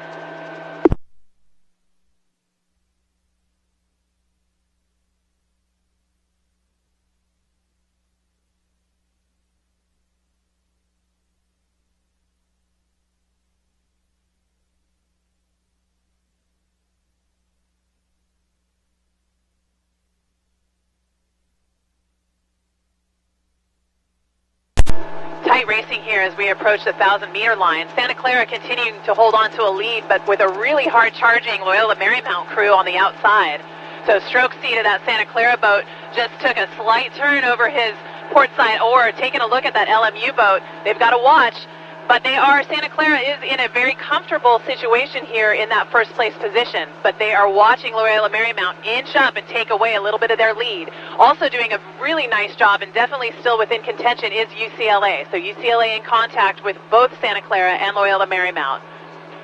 Tight racing here as we approach the 1,000-meter line. Santa Clara continuing to hold on to a lead, but with a really hard-charging Loyola Marymount crew on the outside. So stroke seat of that Santa Clara boat just took a slight turn over his port side oar, taking a look at that LMU boat. They've got to watch, but Santa Clara is in a very comfortable situation here in that 1st place position, but they are watching Loyola Marymount inch up and take away a little bit of their lead. Also doing a really nice job and definitely still within contention is UCLA. So UCLA in contact with both Santa Clara and Loyola Marymount.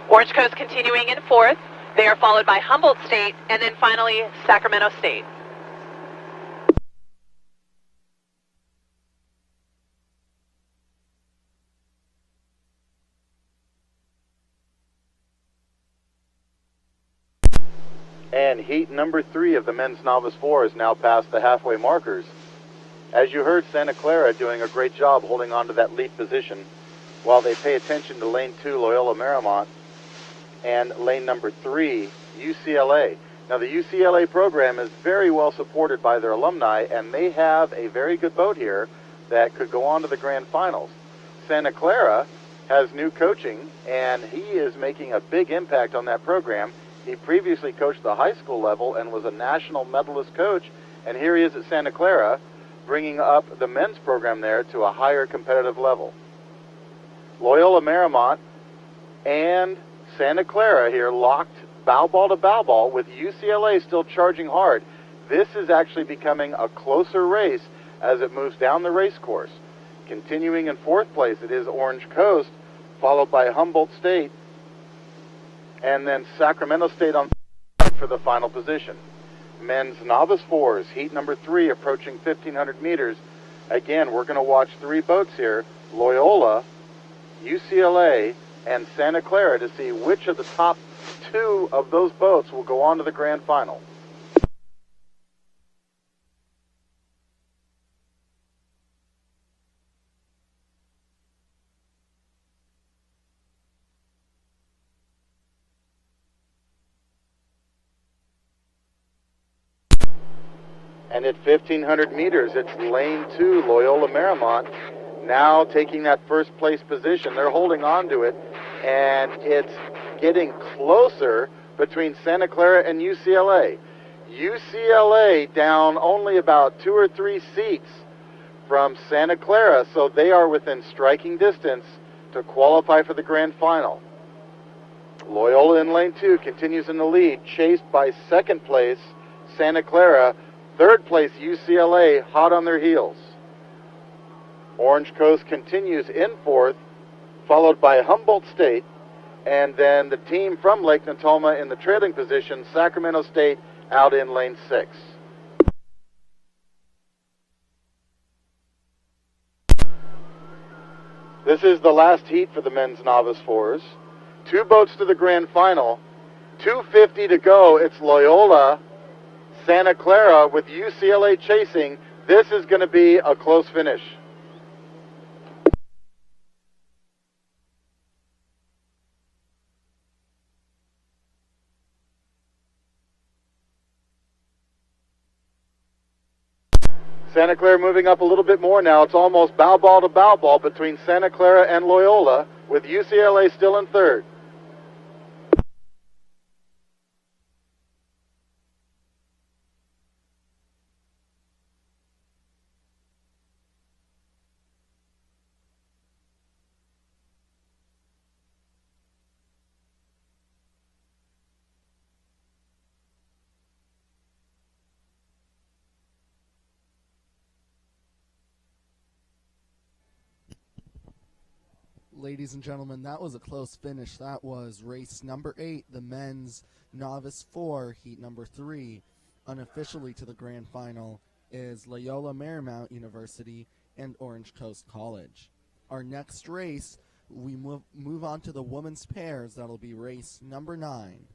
Orange Coast continuing in 4th. They are followed by Humboldt State and then finally Sacramento State. And heat number 3 of the men's Novice 4 is now past the halfway markers. As you heard, Santa Clara doing a great job holding on to that lead position. while they pay attention to lane 2, Loyola Marymount, and lane number 3, UCLA. Now, the UCLA program is very well supported by their alumni, and they have a very good boat here that could go on to the grand finals. Santa Clara has new coaching, and he is making a big impact on that program. He previously coached the high school level and was a national medalist coach, and here he is at Santa Clara, bringing up the men's program there to a higher competitive level. Loyola Marymount and Santa Clara here locked bow ball to bow ball, with UCLA still charging hard. This is actually becoming a closer race as it moves down the race course. Continuing in 4th place, it is Orange Coast, followed by Humboldt State, and then Sacramento State on for the final position. Men's novice 4s, heat number 3, approaching 1,500 meters. Again, we're going to watch 3 boats here, Loyola, UCLA, and Santa Clara, to see which of the top 2 of those boats will go on to the grand final. And at 1,500 meters, it's lane 2, Loyola Marymount, now taking that first place position. They're holding on to it, and it's getting closer between Santa Clara and UCLA. UCLA down only about 2 or 3 seats from Santa Clara, so they are within striking distance to qualify for the grand final. Loyola in lane 2 continues in the lead, chased by 2nd place Santa Clara, 3rd place UCLA, hot on their heels. Orange Coast continues in 4th, followed by Humboldt State, and then the team from Lake Natoma in the trailing position, Sacramento State, out in lane 6. This is the last heat for the men's novice 4s. 2 boats to the grand final. 2:50 to go. It's Loyola, Santa Clara with UCLA chasing. This is going to be a close finish. Santa Clara moving up a little bit more now. It's almost bow ball to bow ball between Santa Clara and Loyola, with UCLA still in 3rd. Ladies and gentlemen, that was a close finish. That was race number 8, the men's novice 4, heat number 3. Unofficially to the grand final is Loyola Marymount University and Orange Coast College. Our next race, we move on to the women's pairs. That'll be race number 9.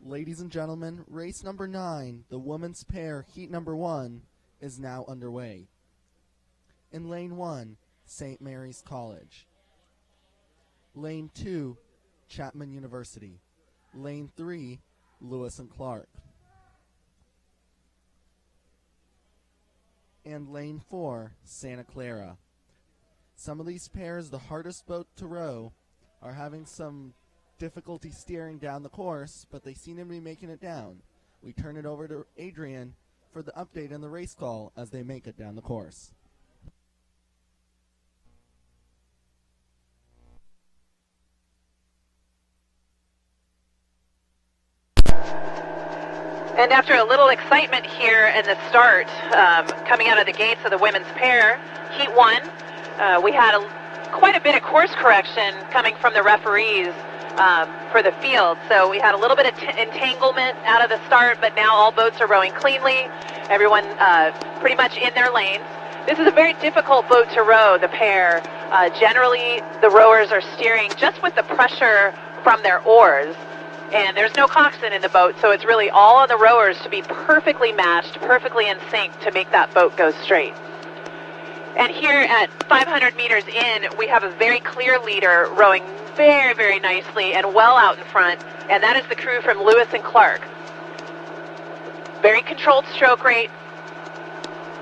Ladies and gentlemen, race number 9, the women's pair, heat number 1, is now underway. In lane 1, St. Mary's College. Lane 2, Chapman University. Lane 3, Lewis and Clark. And lane 4, Santa Clara. Some of these pairs, the hardest boat to row, are having some difficulty steering down the course, but they seem to be making it down. We turn it over to Adrian for the update and the race call as they make it down the course. And after a little excitement here in the start, coming out of the gates of the women's pair, Heat 1, we had quite a bit of course correction coming from the referees for the field. So we had a little bit of entanglement out of the start, but now all boats are rowing cleanly. Everyone pretty much in their lanes. This is a very difficult boat to row, the pair. Generally, the rowers are steering just with the pressure from their oars. And there's no coxswain in the boat, so it's really all on the rowers to be perfectly matched, perfectly in sync to make that boat go straight. And here at 500 meters in, we have a very clear leader rowing very, very nicely and well out in front, and that is the crew from Lewis and Clark. Very controlled stroke rate,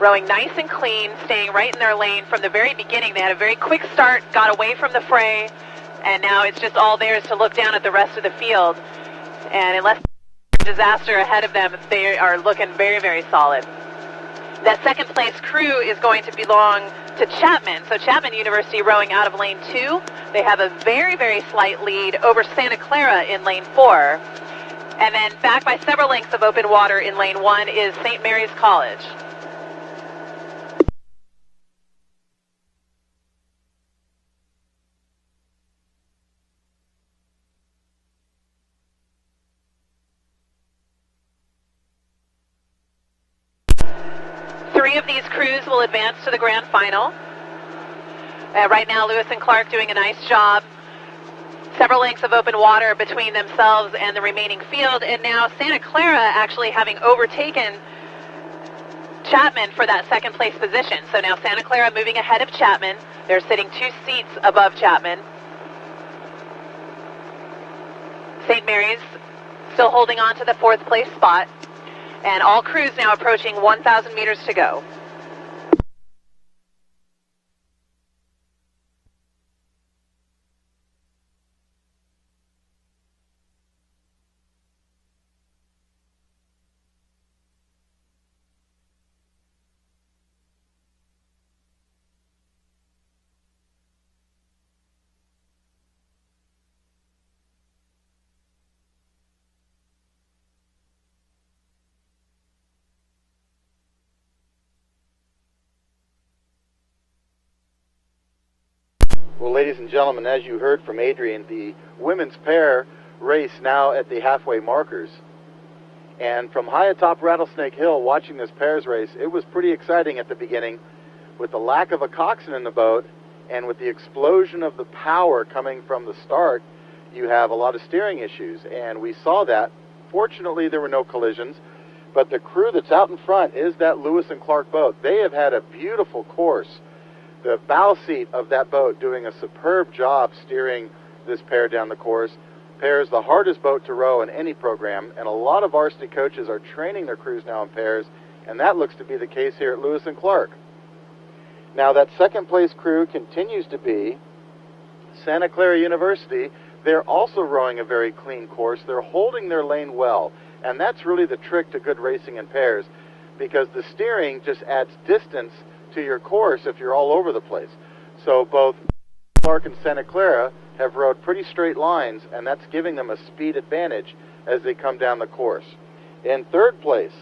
rowing nice and clean, staying right in their lane from the very beginning. They had a very quick start, got away from the fray, and now it's just all theirs to look down at the rest of the field. And unless disaster ahead of them, they are looking very, very solid. That second place crew is going to belong to Chapman. So Chapman University rowing out of lane 2. They have a very, very slight lead over Santa Clara in lane 4. And then back by several lengths of open water in lane 1 is St. Mary's College. Three of these crews will advance to the grand final. Right now, Lewis and Clark doing a nice job. Several lengths of open water between themselves and the remaining field. And now Santa Clara actually having overtaken Chapman for that second place position. So now Santa Clara moving ahead of Chapman. They're sitting 2 seats above Chapman. St. Mary's still holding on to the 4th place spot. And all crews now approaching 1,000 meters to go. Well, ladies and gentlemen, as you heard from Adrian, the women's pair race now at the halfway markers. And from high atop Rattlesnake Hill, watching this pairs race, it was pretty exciting at the beginning with the lack of a coxswain in the boat and with the explosion of the power coming from the start. You have a lot of steering issues, and we saw that. Fortunately, there were no collisions, but the crew that's out in front is that Lewis and Clark boat. They have had a beautiful course. The bow seat of that boat doing a superb job steering this pair down the course. Pairs the hardest boat to row in any program, and a lot of varsity coaches are training their crews now in pairs, and that looks to be the case here at Lewis and Clark. Now that second place crew continues to be Santa Clara University. They're also rowing a very clean course. They're holding their lane well, and that's really the trick to good racing in pairs, because the steering just adds distance to your course if you're all over the place. So both Clark and Santa Clara have rowed pretty straight lines, and that's giving them a speed advantage as they come down the course. In third place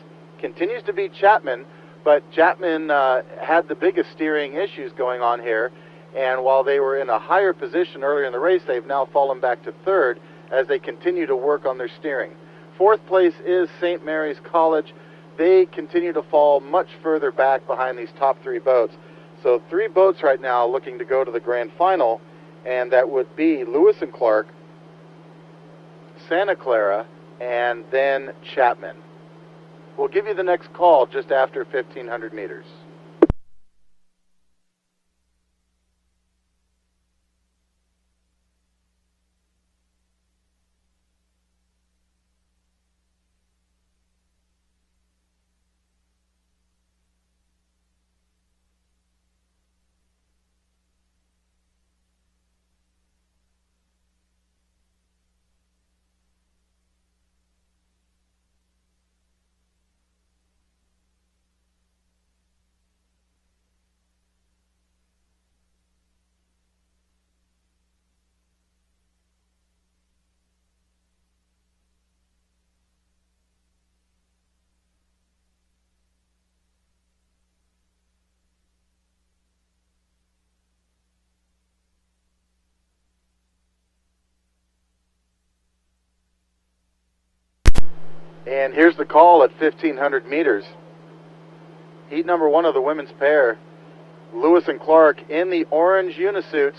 continues to be Chapman, but Chapman had the biggest steering issues going on here, and while they were in a higher position earlier in the race, they've now fallen back to third as they continue to work on their steering. Fourth place is St. Mary's College. They continue to fall much further back behind these top 3 boats. So 3 boats right now looking to go to the grand final, and that would be Lewis and Clark, Santa Clara, and then Chapman. We'll give you the next call just after 1,500 meters. And here's the call at 1,500 meters. Heat number 1 of the women's pair, Lewis and Clark in the orange unisuits,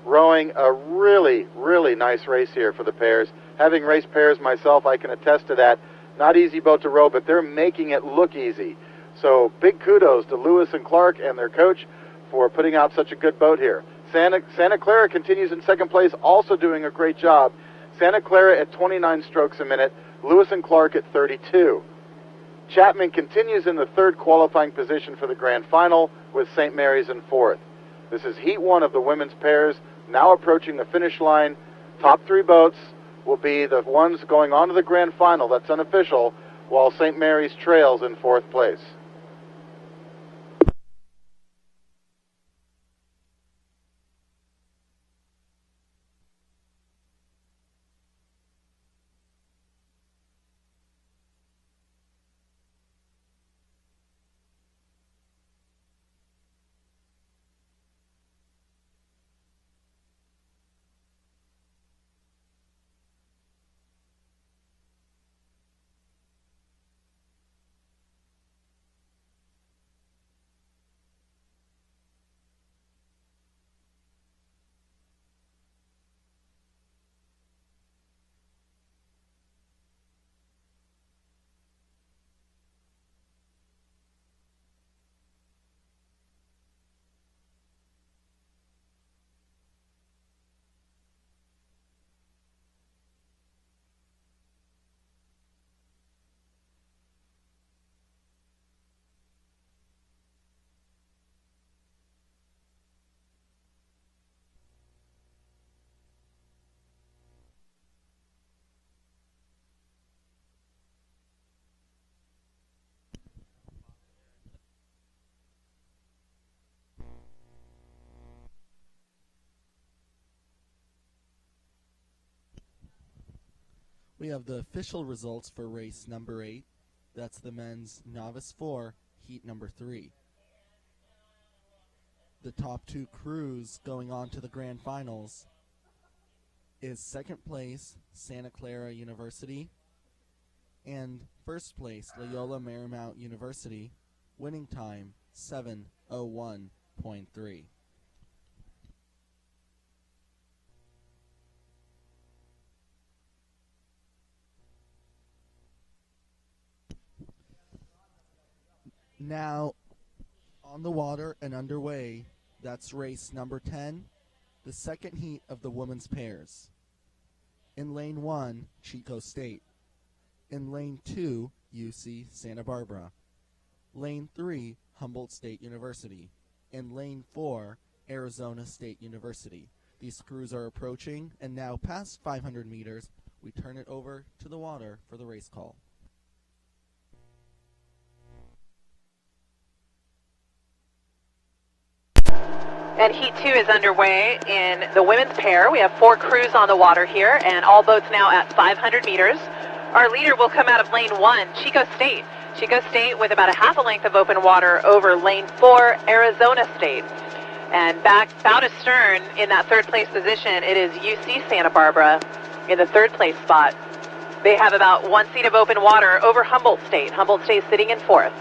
rowing a really, really nice race here for the pairs. Having raced pairs myself, I can attest to that. Not easy boat to row, but they're making it look easy. So big kudos to Lewis and Clark and their coach for putting out such a good boat here. Santa Clara continues in second place, also doing a great job. Santa Clara at 29 strokes a minute, Lewis and Clark at 32. Chapman continues in the third qualifying position for the grand final with St. Mary's in fourth. This is Heat 1 of the women's pairs, now approaching the finish line. Top 3 boats will be the ones going on to the grand final. That's unofficial, while St. Mary's trails in fourth place. We have the official results for race number 8. That's the men's Novice 4, heat number 3. The top 2 crews going on to the grand finals is second place, Santa Clara University, and first place, Loyola Marymount University, winning time 7:01.3. Now, on the water and underway, that's race number 10, the second heat of the women's pairs. In lane 1, Chico State. In lane 2, UC Santa Barbara. Lane 3, Humboldt State University. In lane 4, Arizona State University. These crews are approaching, and now past 500 meters, we turn it over to the water for the race call. And Heat 2 is underway in the women's pair. We have 4 crews on the water here, and all boats now at 500 meters. Our leader will come out of lane 1, Chico State. Chico State with about a half a length of open water over lane 4, Arizona State. And back bow to stern in that third place position, it is UC Santa Barbara in the third place spot. They have about 1 seat of open water over Humboldt State. Humboldt State sitting in fourth.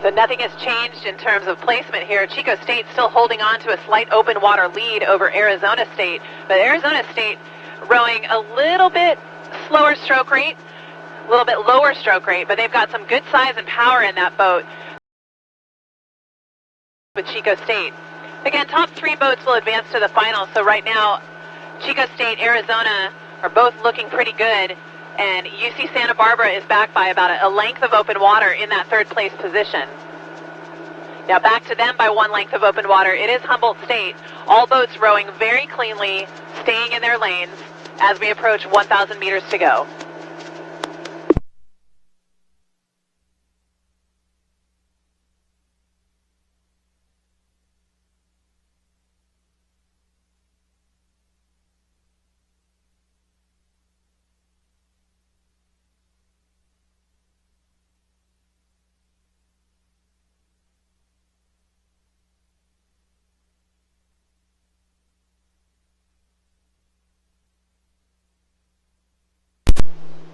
So nothing has changed in terms of placement here. Chico State still holding on to a slight open water lead over Arizona State, but Arizona State rowing a little bit slower stroke rate, a little bit lower stroke rate, but they've got some good size and power in that boat with Chico State. Again, top 3 boats will advance to the final, so right now Chico State, Arizona are both looking pretty good, and UC Santa Barbara is back by about a length of open water in that 3rd place position. Now back to them by 1 length of open water. It is Humboldt State. All boats rowing very cleanly, staying in their lanes as we approach 1,000 meters to go.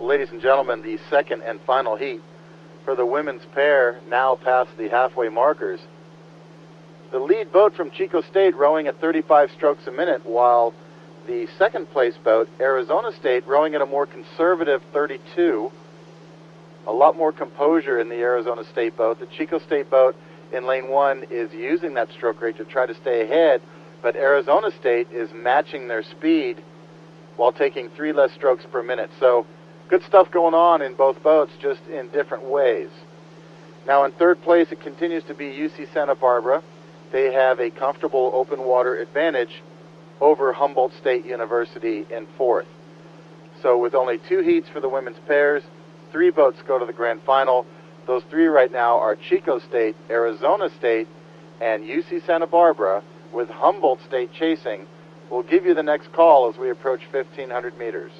Ladies and gentlemen, the second and final heat for the women's pair now past the halfway markers. The lead boat from Chico State rowing at 35 strokes a minute, while the second place boat, Arizona State, rowing at a more conservative 32. A lot more composure in the Arizona State boat. The Chico State boat in lane 1 is using that stroke rate to try to stay ahead, but Arizona State is matching their speed while taking 3 less strokes per minute. So good stuff going on in both boats, just in different ways. Now in 3rd place, it continues to be UC Santa Barbara. They have a comfortable open water advantage over Humboldt State University in 4th. So with only 2 heats for the women's pairs, 3 boats go to the grand final. Those 3 right now are Chico State, Arizona State, and UC Santa Barbara, with Humboldt State chasing. We'll give you the next call as we approach 1,500 meters.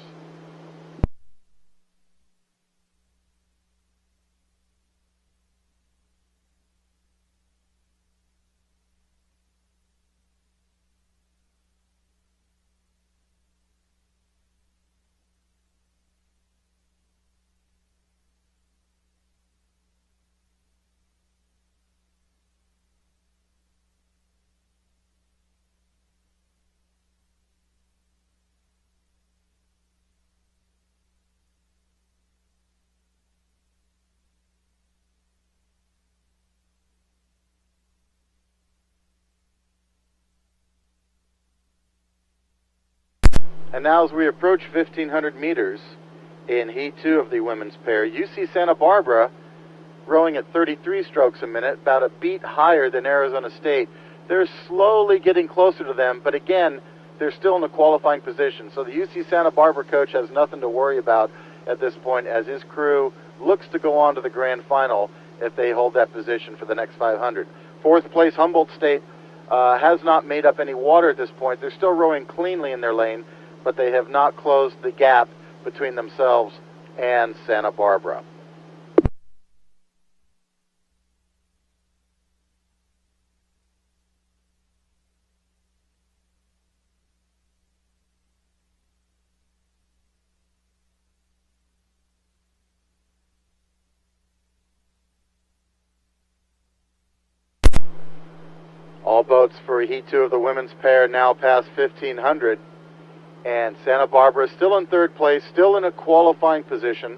And now as we approach 1,500 meters in Heat 2 of the women's pair, UC Santa Barbara rowing at 33 strokes a minute, about a beat higher than Arizona State. They're slowly getting closer to them, but again, they're still in the qualifying position. So the UC Santa Barbara coach has nothing to worry about at this point, as his crew looks to go on to the grand final if they hold that position for the next 500. 4th place Humboldt State has not made up any water at this point. They're still rowing cleanly in their lane, but they have not closed the gap between themselves and Santa Barbara. All boats for Heat 2 of the women's pair now past 1,500. And Santa Barbara still in 3rd place, still in a qualifying position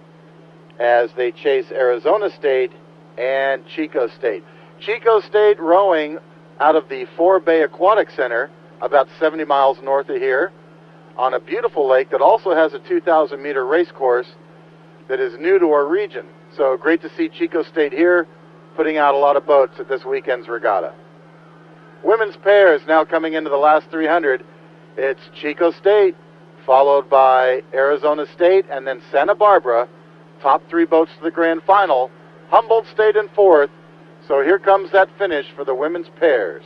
as they chase Arizona State and Chico State. Chico State rowing out of the Four Bay Aquatic Center, about 70 miles north of here, on a beautiful lake that also has a 2,000-meter race course that is new to our region. So great to see Chico State here, putting out a lot of boats at this weekend's regatta. Women's pairs now coming into the last 300. It's Chico State, followed by Arizona State, and then Santa Barbara. Top 3 boats to the grand final. Humboldt State in 4th. So here comes that finish for the women's pairs.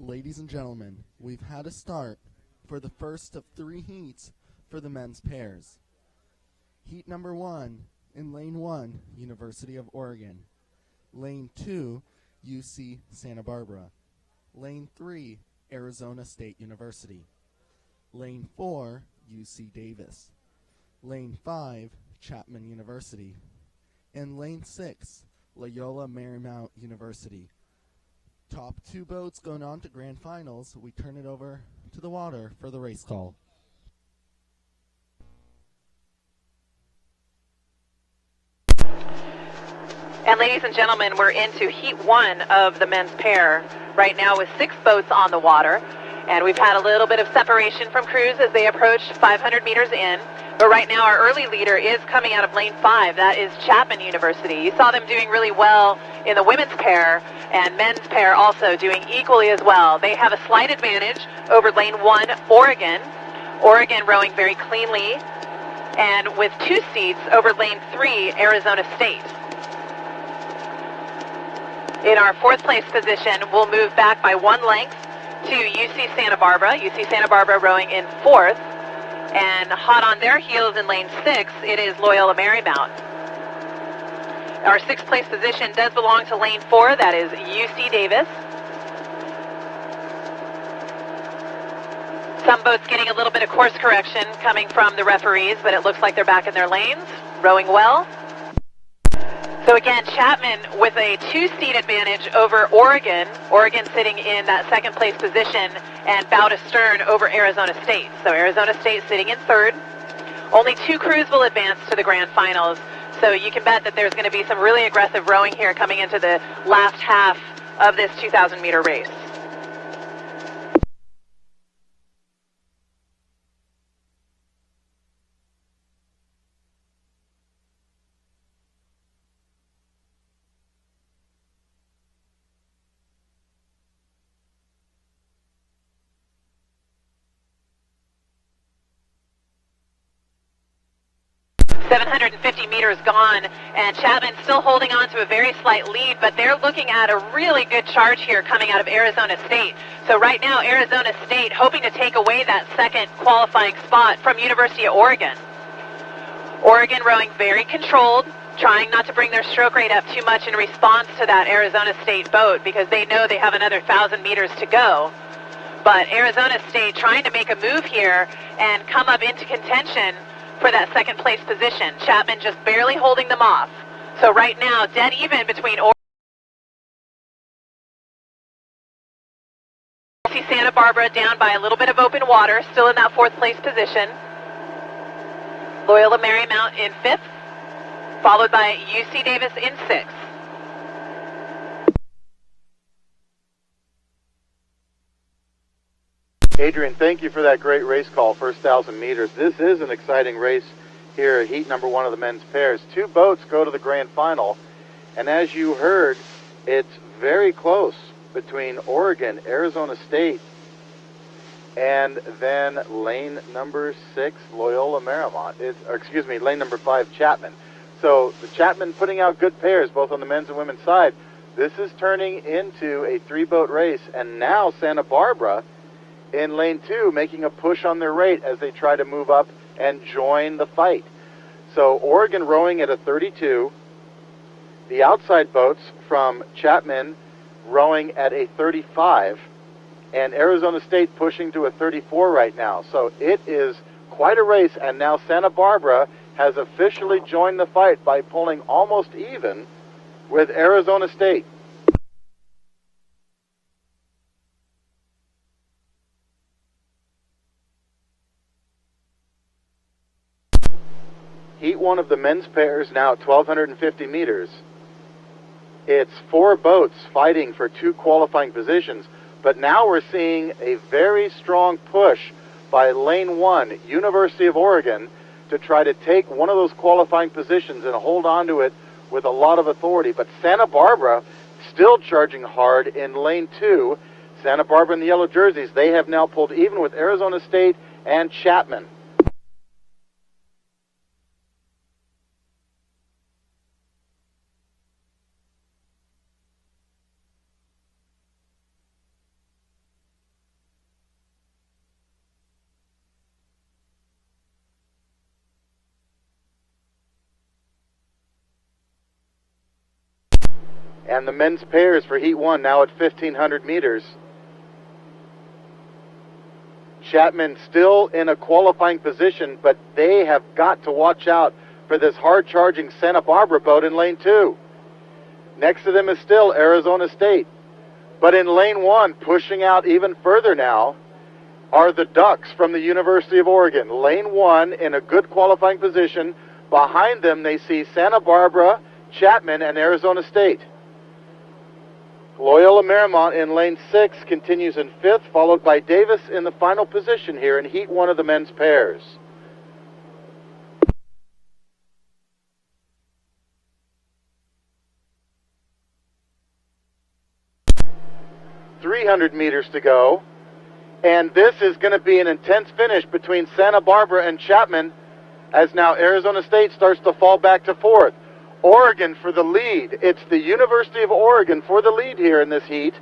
Ladies and gentlemen, we've had a start for the first of 3 heats for the men's pairs. Heat number 1 in Lane 1, University of Oregon. Lane 2, UC Santa Barbara. Lane 3, Arizona State University. Lane 4, UC Davis. Lane 5, Chapman University. And Lane 6, Loyola Marymount University. Top 2 boats going on to grand finals. We turn it over to the water for the race call. And ladies and gentlemen, we're into Heat 1 of the men's pair right now with 6 boats on the water. And we've had a little bit of separation from crews as they approach 500 meters in. But right now our early leader is coming out of Lane 5. That is Chapman University. You saw them doing really well in the women's pair, and men's pair also doing equally as well. They have a slight advantage over Lane 1, Oregon. Oregon rowing very cleanly, and with 2 seats over Lane 3, Arizona State. In our 4th place position, we'll move back by 1 length to UC Santa Barbara. UC Santa Barbara rowing in 4th. And hot on their heels in Lane 6, it is Loyola Marymount. Our 6th place position does belong to Lane 4, that is UC Davis. Some boats getting a little bit of course correction coming from the referees, but it looks like they're back in their lanes, rowing well. So again, Chapman with a 2-seat advantage over Oregon. Oregon sitting in that 2nd place position and bow to stern over Arizona State. So Arizona State sitting in 3rd. Only 2 crews will advance to the grand finals. So you can bet that there's going to be some really aggressive rowing here coming into the last half of this 2,000 meter race. Meters gone, and Chapman still holding on to a very slight lead, but they're looking at a really good charge here coming out of Arizona State. So right now, Arizona State hoping to take away that 2nd qualifying spot from University of Oregon. Oregon rowing very controlled, trying not to bring their stroke rate up too much in response to that Arizona State boat because they know they have another 1,000 meters to go. But Arizona State trying to make a move here and come up into contention for that 2nd place position. Chapman just barely holding them off. So right now, dead even between UC Santa Barbara down by a little bit of open water, still in that 4th place position. Loyola Marymount in 5th, followed by UC Davis in 6th. Adrian, thank you for that great race call, first 1,000 meters. This is an exciting race here at heat number 1 of the men's pairs. 2 boats go to the grand final, and as you heard, it's very close between Oregon, Arizona State, and then lane number 6, Loyola Marymount. Lane number 5, Chapman. So the Chapman putting out good pairs both on the men's and women's side. This is turning into a 3-boat race, and now Santa Barbara in lane 2 making a push on their rate as they try to move up and join the fight. So Oregon rowing at a 32, the outside boats from Chapman rowing at a 35, and Arizona State pushing to a 34 right now. So it is quite a race, and now Santa Barbara has officially joined the fight by pulling almost even with Arizona State. Heat 1 of the men's pairs now at 1,250 meters. It's 4 boats fighting for 2 qualifying positions, but now we're seeing a very strong push by lane 1, University of Oregon, to try to take one of those qualifying positions and hold on to it with a lot of authority. But Santa Barbara still charging hard in lane 2. Santa Barbara in the yellow jerseys, they have now pulled even with Arizona State and Chapman. And the men's pairs for Heat 1 now at 1,500 meters. Chapman still in a qualifying position, but they have got to watch out for this hard-charging Santa Barbara boat in lane 2. Next to them is still Arizona State. But in lane 1, pushing out even further now, are the Ducks from the University of Oregon. Lane 1 in a good qualifying position. Behind them, they see Santa Barbara, Chapman, and Arizona State. Loyola Marymount in lane 6 continues in 5th, followed by Davis in the final position here in Heat 1 of the men's pairs. .300 meters to go, and this is going to be an intense finish between Santa Barbara and Chapman, as now Arizona State starts to fall back to 4th. Oregon for the lead. It's the University of Oregon for the lead here in this heat.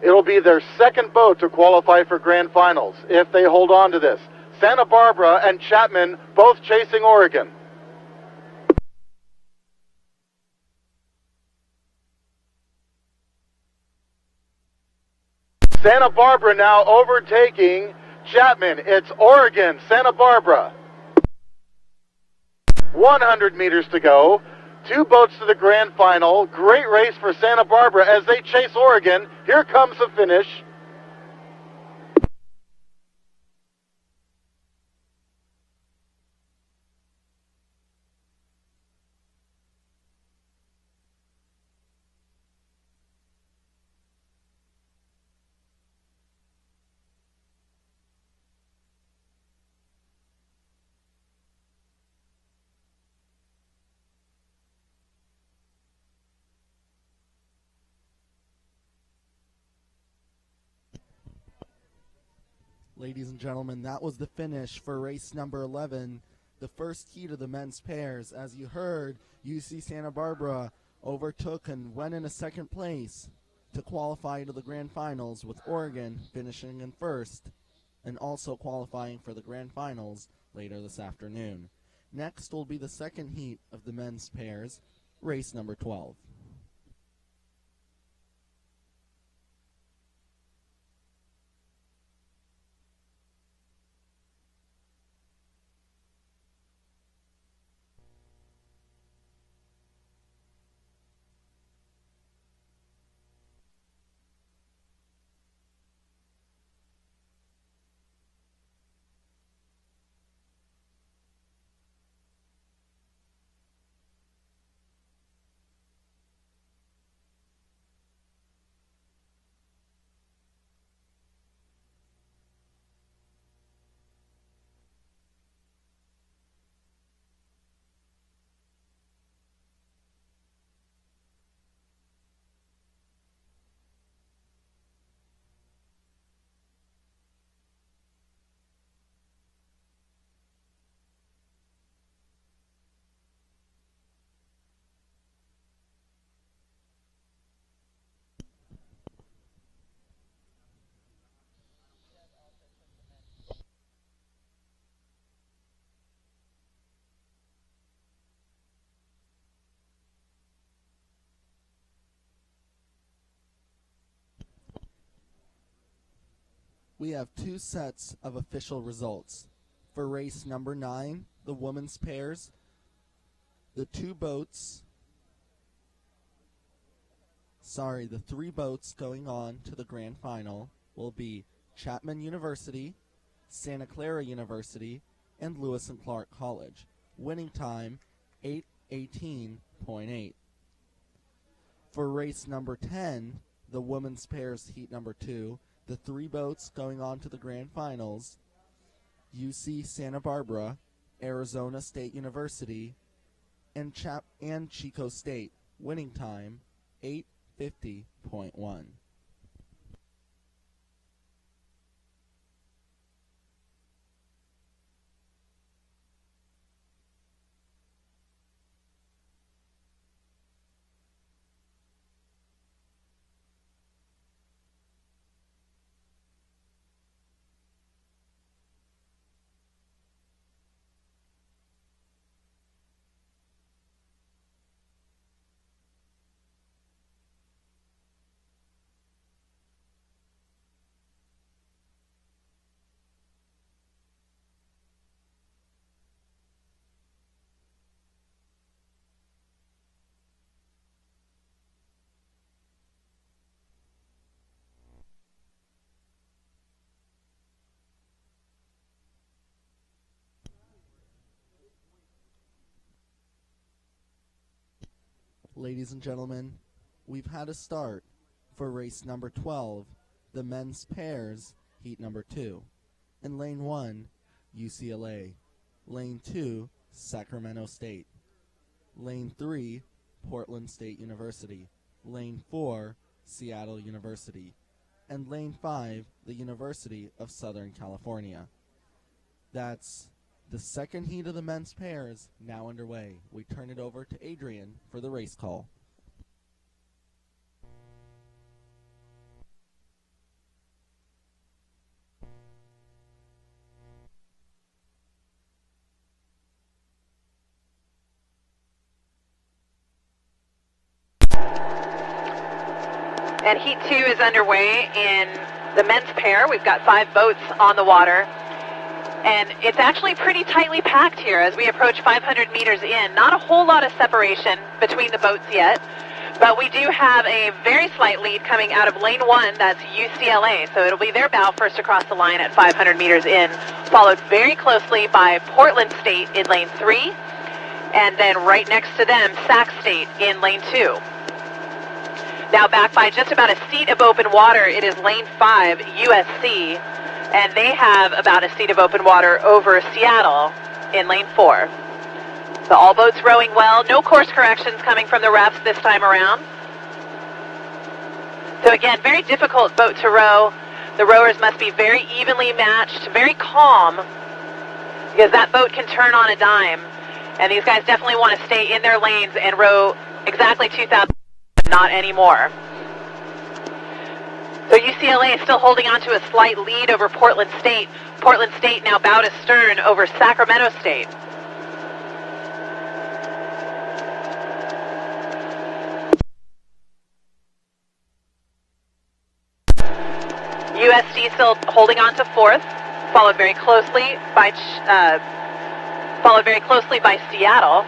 It'll be their second boat to qualify for grand finals if they hold on to this. Santa Barbara and Chapman both chasing Oregon. Santa Barbara now overtaking Chapman. It's Oregon, Santa Barbara. 100 meters to go. 2 boats to the grand final. Great race for Santa Barbara as they chase Oregon. Here comes the finish. Ladies and gentlemen, that was the finish for race number 11, the first heat of the men's pairs. As you heard, UC Santa Barbara overtook and went in a second place to qualify to the grand finals, with Oregon finishing in first and also qualifying for the grand finals later this afternoon. Next will be the second heat of the men's pairs, race number 12. We have 2 sets of official results. For race number 9, the women's pairs, the 3 boats going on to the grand final will be Chapman University, Santa Clara University, and Lewis and Clark College. Winning time, 8:18.8. For race number 10, the women's pairs heat number 2, the 3 boats going on to the grand finals, UC Santa Barbara, Arizona State University, and Chico State. Winning time, 8:50.1. Ladies and gentlemen, we've had a start for race number 12, the men's pairs, heat number 2. In lane 1, UCLA. Lane 2, Sacramento State. Lane 3, Portland State University. Lane 4, Seattle University. And lane 5, the University of Southern California. That's the second heat of the men's pairs now underway. We turn it over to Adrian for the race call. And Heat 2 is underway in the men's pair. We've got 5 boats on the water. And it's actually pretty tightly packed here as we approach 500 meters in. Not a whole lot of separation between the boats yet, but we do have a very slight lead coming out of lane 1, that's UCLA. So it'll be their bow first across the line at 500 meters in, followed very closely by Portland State in lane 3, and then right next to them, Sac State in lane 2. Now back by just about a seat of open water, it is lane 5, USC, and they have about a seat of open water over Seattle in lane 4. So all boats rowing well, no course corrections coming from the refs this time around. So again, very difficult boat to row. The rowers must be very evenly matched, very calm, because that boat can turn on a dime. And these guys definitely want to stay in their lanes and row exactly 2,000. Not anymore. So UCLA is still holding on to a slight lead over Portland State. Portland State now bow to stern over Sacramento State. USD still holding on to 4th, followed very closely by Seattle.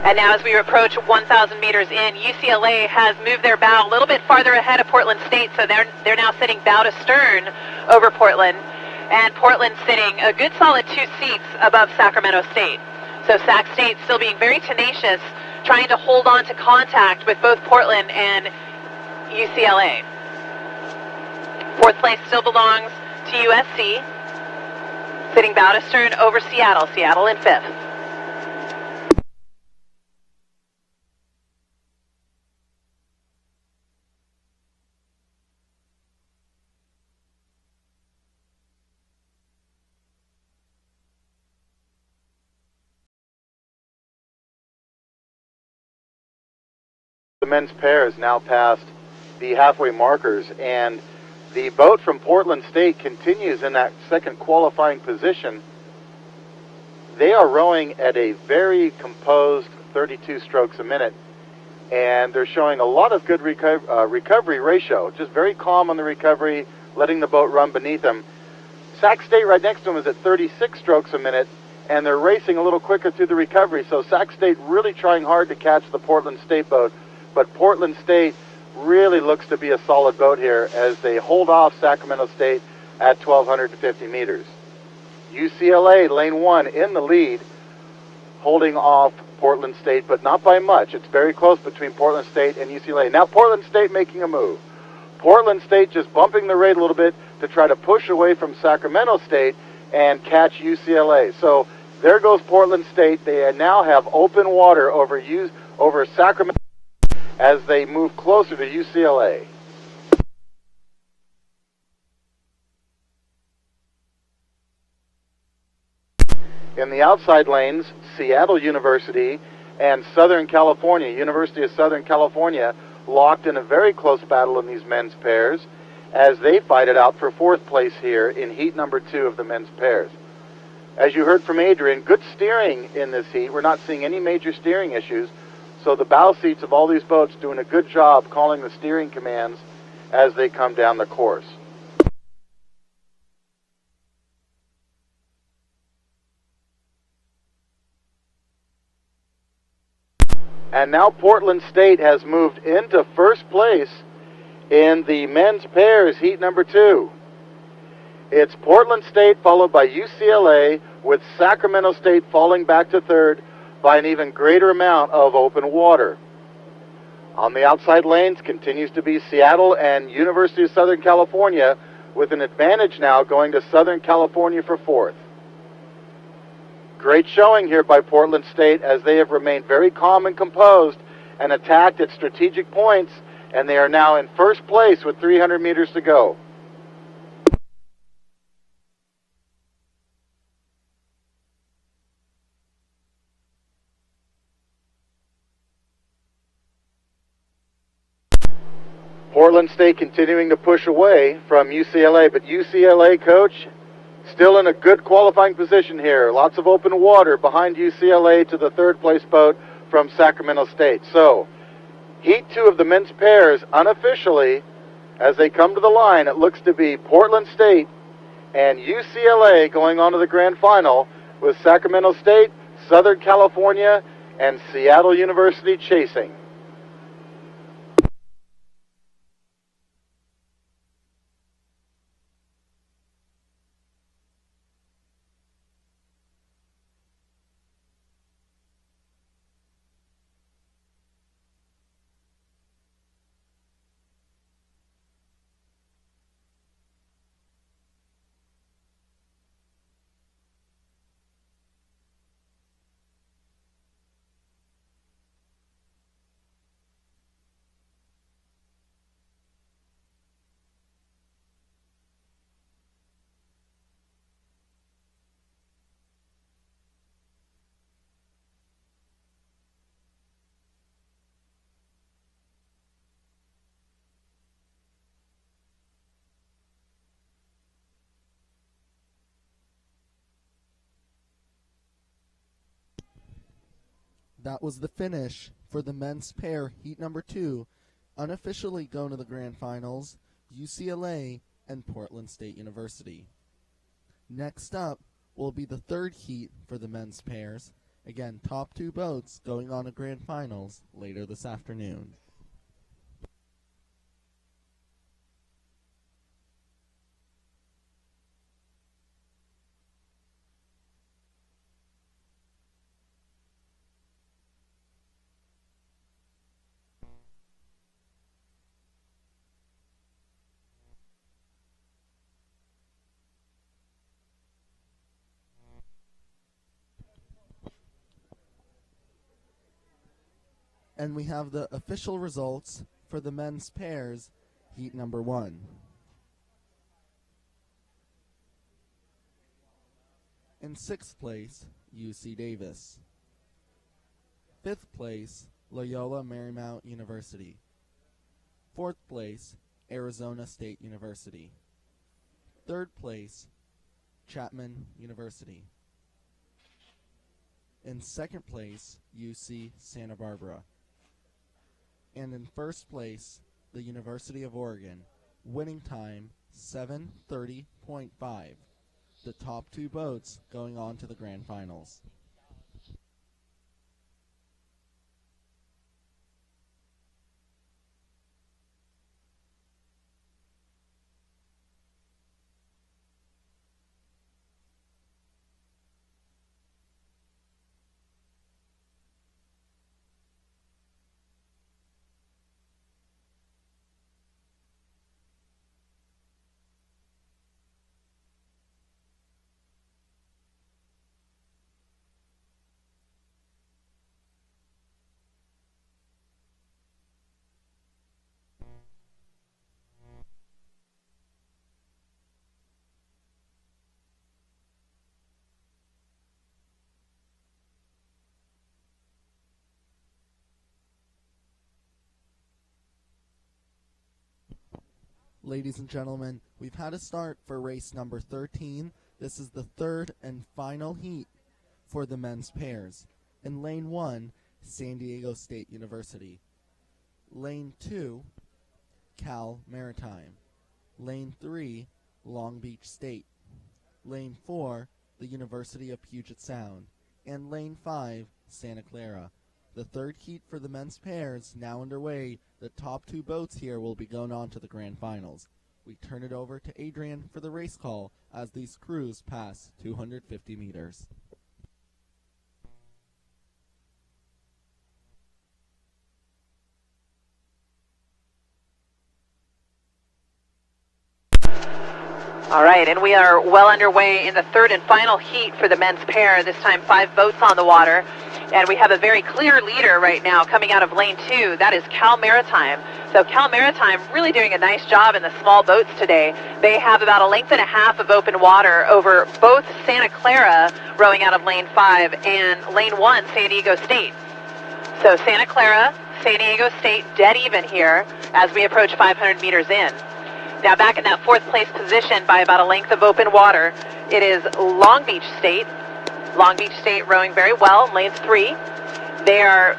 And now as we approach 1,000 meters in, UCLA has moved their bow a little bit farther ahead of Portland State, so they're now sitting bow to stern over Portland. And Portland sitting a good solid 2 seats above Sacramento State. So Sac State still being very tenacious, trying to hold on to contact with both Portland and UCLA. 4th place still belongs to USC, sitting bow to stern over Seattle. Seattle in 5th. The men's pair is now past the halfway markers, and the boat from Portland State continues in that second qualifying position. They are rowing at a very composed 32 strokes a minute, and they're showing a lot of good recovery ratio, just very calm on the recovery, letting the boat run beneath them. Sac State right next to them is at 36 strokes a minute, and they're racing a little quicker through the recovery, so Sac State really trying hard to catch the Portland State boat. But Portland State really looks to be a solid boat here as they hold off Sacramento State at 1,250 meters. UCLA, lane 1, in the lead, holding off Portland State, but not by much. It's very close between Portland State and UCLA. Now Portland State making a move. Portland State just bumping the rate a little bit to try to push away from Sacramento State and catch UCLA. So there goes Portland State. They now have open water over Sacramento as they move closer to UCLA. In the outside lanes, Seattle University and Southern California, University of Southern California, locked in a very close battle in these men's pairs as they fight it out for 4th place here in heat number 2 of the men's pairs. As you heard from Adrian, good steering in this heat. We're not seeing any major steering issues. So the bow seats of all these boats doing a good job calling the steering commands as they come down the course. And now Portland State has moved into first place in the men's pairs heat number 2. It's Portland State followed by UCLA, with Sacramento State falling back to third by an even greater amount of open water. On the outside lanes continues to be Seattle and University of Southern California, with an advantage now going to Southern California for fourth. Great showing here by Portland State, as they have remained very calm and composed and attacked at strategic points, and they are now in first place with 300 meters to go. Portland State continuing to push away from UCLA, but UCLA, coach, still in a good qualifying position here. Lots of open water behind UCLA to the third place boat from Sacramento State. So, heat 2 of the men's pairs, unofficially, as they come to the line, it looks to be Portland State and UCLA going on to the grand final, with Sacramento State, Southern California, and Seattle University chasing. That was the finish for the men's pair heat number 2, unofficially going to the grand finals, UCLA and Portland State University. Next up will be the third heat for the men's pairs. Again, top 2 boats going on to grand finals later this afternoon. And we have the official results for the men's pairs, heat number 1. In 6th place, UC Davis. 5th place, Loyola Marymount University. 4th place, Arizona State University. 3rd place, Chapman University. In 2nd place, UC Santa Barbara. And in 1st place, the University of Oregon, winning time 7:30.5. The top 2 boats going on to the grand finals. Ladies and gentlemen, we've had a start for race number 13. This is the third and final heat for the men's pairs. In lane 1, San Diego State University. Lane 2, Cal Maritime. Lane 3, Long Beach State. Lane 4, the University of Puget Sound. And lane 5, Santa Clara. the third heat for the men's pairs now underway. The top two boats here will be going on to the grand finals. We turn it over to Adrian for the race call as these crews pass 250 meters. All right, and we are well underway in the third and final heat for the men's pair. This time 5 boats on the water. And we have a very clear leader right now coming out of lane 2. That is Cal Maritime. So Cal Maritime really doing a nice job in the small boats today. They have about a length and a half of open water over both Santa Clara rowing out of lane 5 and lane 1, San Diego State. So Santa Clara, San Diego State dead even here as we approach 500 meters in. Now back in that 4th place position by about a length of open water, it is Long Beach State. Long Beach State rowing very well, lane 3. They are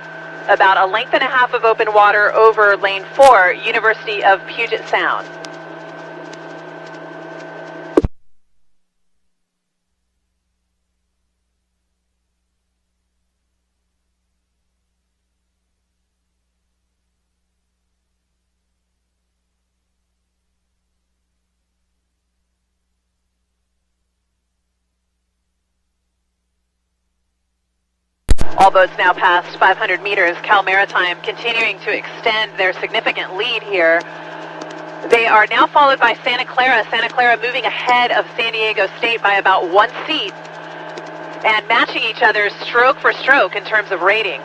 about a length and a half of open water over lane 4, University of Puget Sound. All boats now past 500 meters. Cal Maritime continuing to extend their significant lead here. They are now followed by Santa Clara. Santa Clara moving ahead of San Diego State by about 1 seat and matching each other stroke for stroke in terms of rating.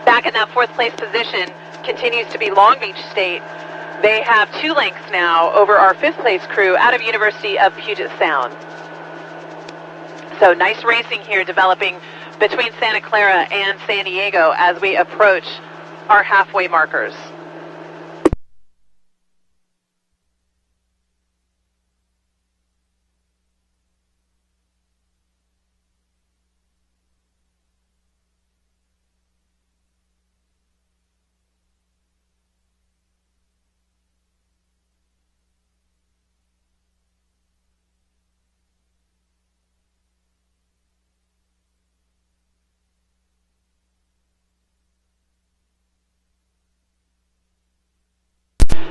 Back in that 4th place position continues to be Long Beach State. They have 2 lengths now over our 5th place crew out of University of Puget Sound. So nice racing here developing between Santa Clara and San Diego as we approach our halfway markers.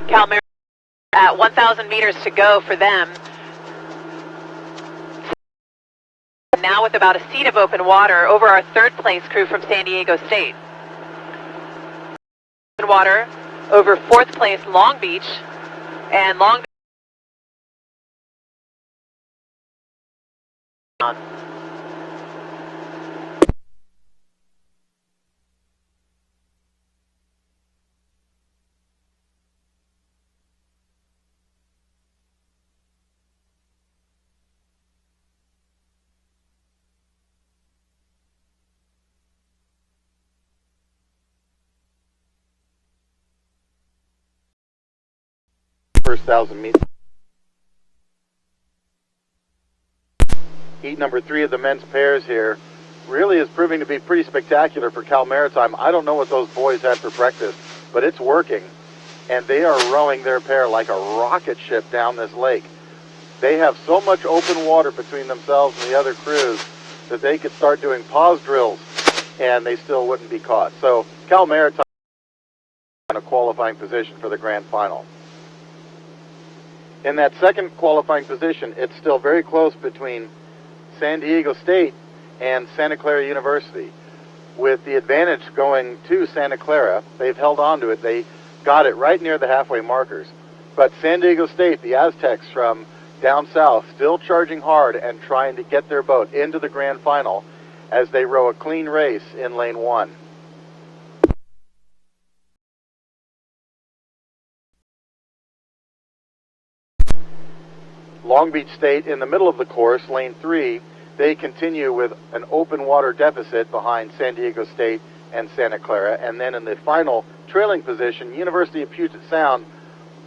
Cal Maritime at 1,000 meters to go for them. Now with about a seat of open water over our 3rd place crew from San Diego State. Open water over 4th place Long Beach and Long Beach. First 1,000 meters. Heat number 3 of the men's pairs here really is proving to be pretty spectacular for Cal Maritime. I don't know what those boys had for breakfast, but it's working. And they are rowing their pair like a rocket ship down this lake. They have so much open water between themselves and the other crews that they could start doing pause drills and they still wouldn't be caught. So Cal Maritime in a qualifying position for the grand final. In that second qualifying position, it's still very close between San Diego State and Santa Clara University. With the advantage going to Santa Clara, they've held on to it. They got it right near the halfway markers. But San Diego State, the Aztecs from down south, still charging hard and trying to get their boat into the grand final as they row a clean race in lane 1. Long Beach State in the middle of the course, lane 3, they continue with an open water deficit behind San Diego State and Santa Clara. And then in the final trailing position, University of Puget Sound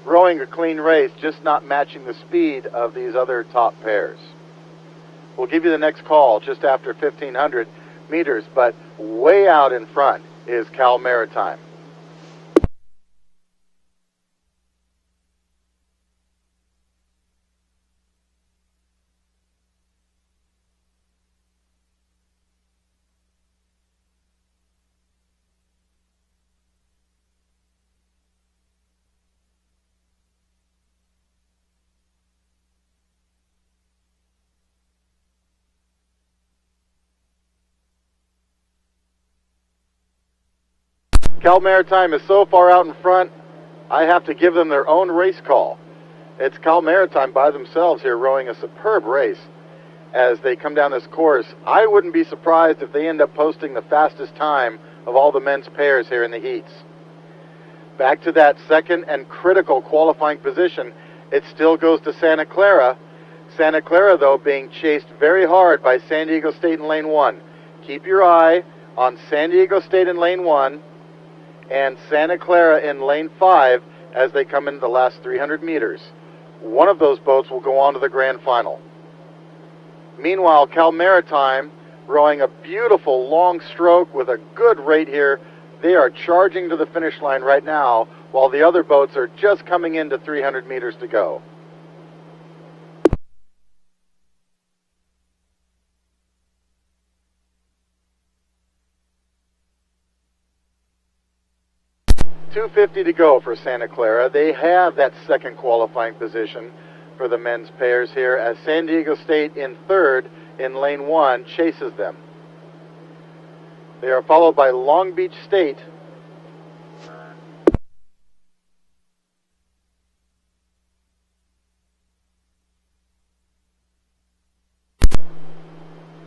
rowing a clean race, just not matching the speed of these other top pairs. We'll give you the next call just after 1,500 meters, but way out in front is Cal Maritime. Cal Maritime is so far out in front, I have to give them their own race call. It's Cal Maritime by themselves here rowing a superb race as they come down this course. I wouldn't be surprised if they end up posting the fastest time of all the men's pairs here in the heats. Back to that second and critical qualifying position, it still goes to Santa Clara. Santa Clara, though, being chased very hard by San Diego State in lane 1. Keep your eye on San Diego State in lane 1 and Santa Clara in lane 5 as they come into the last 300 meters. One of those boats will go on to the grand final. Meanwhile, Cal Maritime rowing a beautiful long stroke with a good rate here. They are charging to the finish line right now while the other boats are just coming into 300 meters to go. .250 to go for Santa Clara. They have that second qualifying position for the men's pairs here as San Diego State in third in lane 1 chases them. They are followed by Long Beach State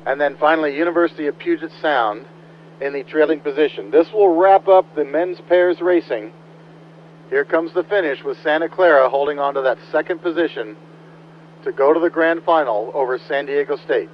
and then finally University of Puget Sound in the trailing position. This will wrap up the men's pairs racing. Here comes the finish with Santa Clara holding on to that second position to go to the grand final over San Diego State.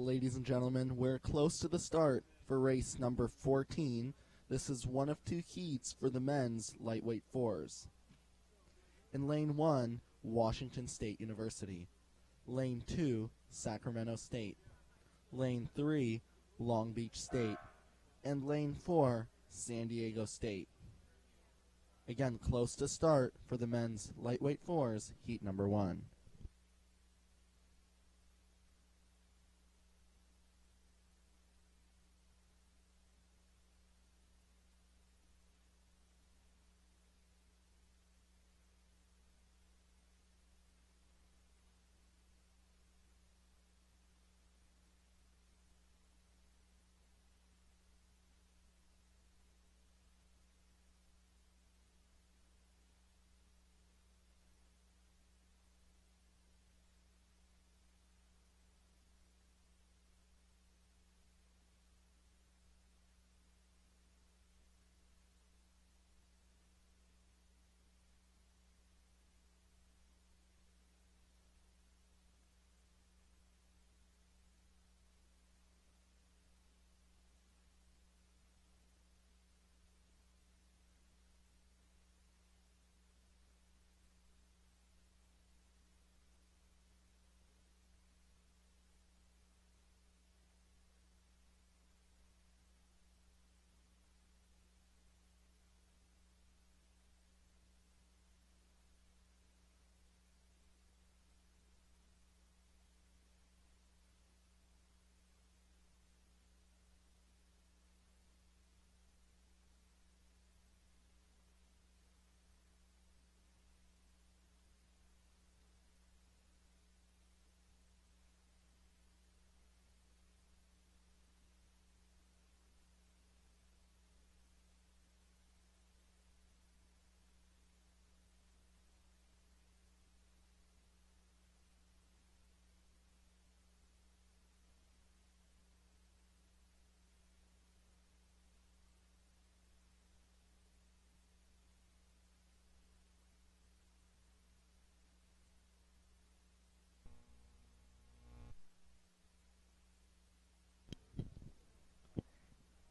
Ladies and gentlemen, we're close to the start for race number 14. This is one of two heats for the men's lightweight fours. In lane 1, Washington State University. Lane 2, Sacramento State. Lane 3, Long Beach State. And lane 4, San Diego State. Again, close to start for the men's lightweight fours, heat number 1.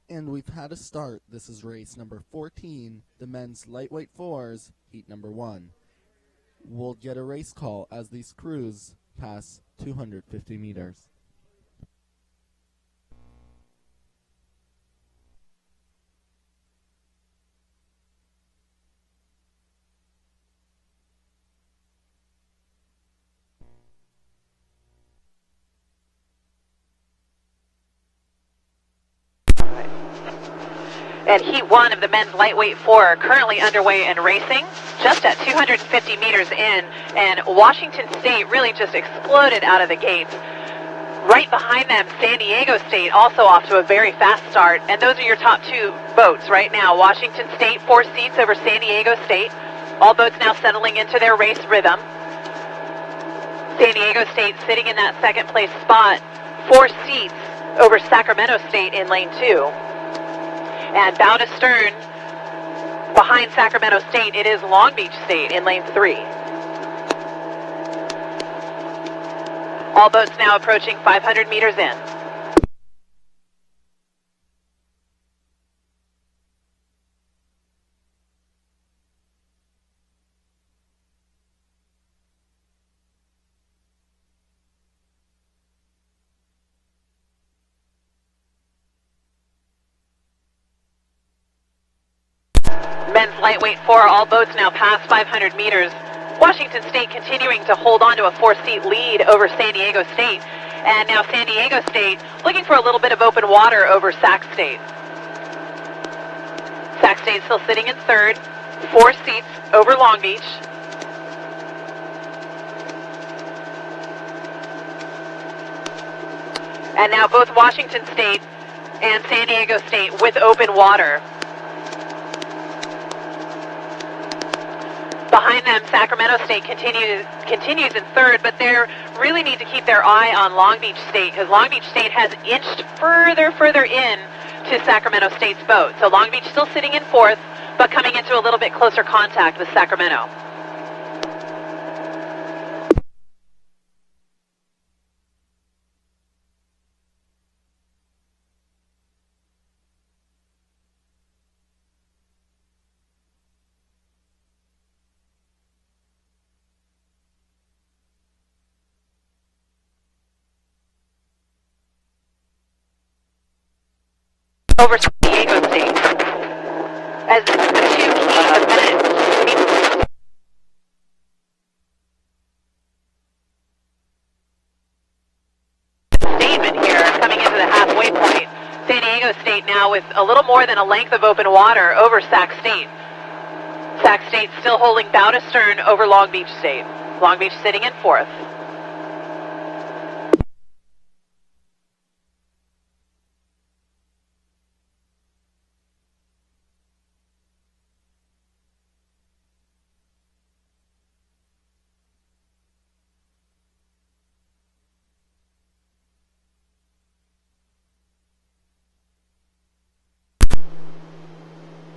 And we've had a start. This is race number 14, the men's lightweight fours, heat number 1. We'll get a race call as these crews pass 250 meters. And heat 1 of the men's lightweight 4 currently underway and racing, just at 250 meters in, and Washington State really just exploded out of the gates. Right behind them, San Diego State also off to a very fast start, and those are your top 2 boats right now. Washington State 4 seats over San Diego State. All boats now settling into their race rhythm. San Diego State sitting in that second place spot, 4 seats over Sacramento State in lane 2. And bow to stern, behind Sacramento State, it is Long Beach State in lane 3. All boats now approaching 500 meters in. Men's lightweight 4, all boats now past 500 meters. Washington State continuing to hold on to a 4-seat lead over San Diego State. And now San Diego State looking for a little bit of open water over Sac State. Sac State still sitting in third, 4 seats over Long Beach. And now both Washington State and San Diego State with open water. Behind them, Sacramento State continues in third, but they really need to keep their eye on Long Beach State, because Long Beach State has inched further in to Sacramento State's boat. So Long Beach still sitting in fourth, but coming into a little bit closer contact with Sacramento. Over San Diego State, as the 2 key statement here coming into the halfway point. San Diego State now with a little more than a length of open water over Sac State. Sac State still holding bow to stern over Long Beach State. Long Beach sitting in fourth.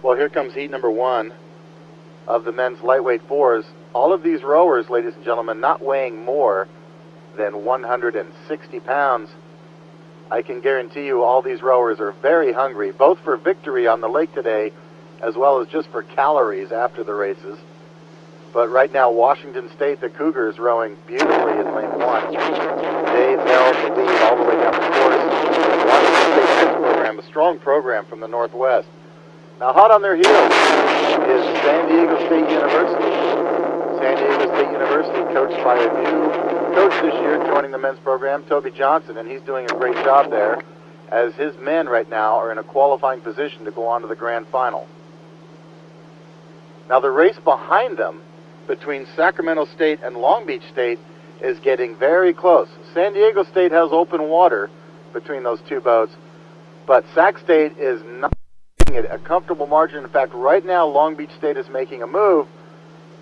Well, here comes heat number 1 of the men's lightweight 4s. All of these rowers, ladies and gentlemen, not weighing more than 160 pounds. I can guarantee you all these rowers are very hungry, both for victory on the lake today, as well as just for calories after the races. But right now, Washington State, the Cougars, rowing beautifully in lane 1. They've held the lead all the way down the course. Washington State men's program, a strong program from the Northwest. Now, hot on their heels is San Diego State University. San Diego State University, coached by a new coach this year, joining the men's program, Toby Johnson, and he's doing a great job there, as his men right now are in a qualifying position to go on to the grand final. Now, the race behind them between Sacramento State and Long Beach State is getting very close. San Diego State has open water between those 2 boats, but Sac State is not at a comfortable margin. In fact, right now, Long Beach State is making a move,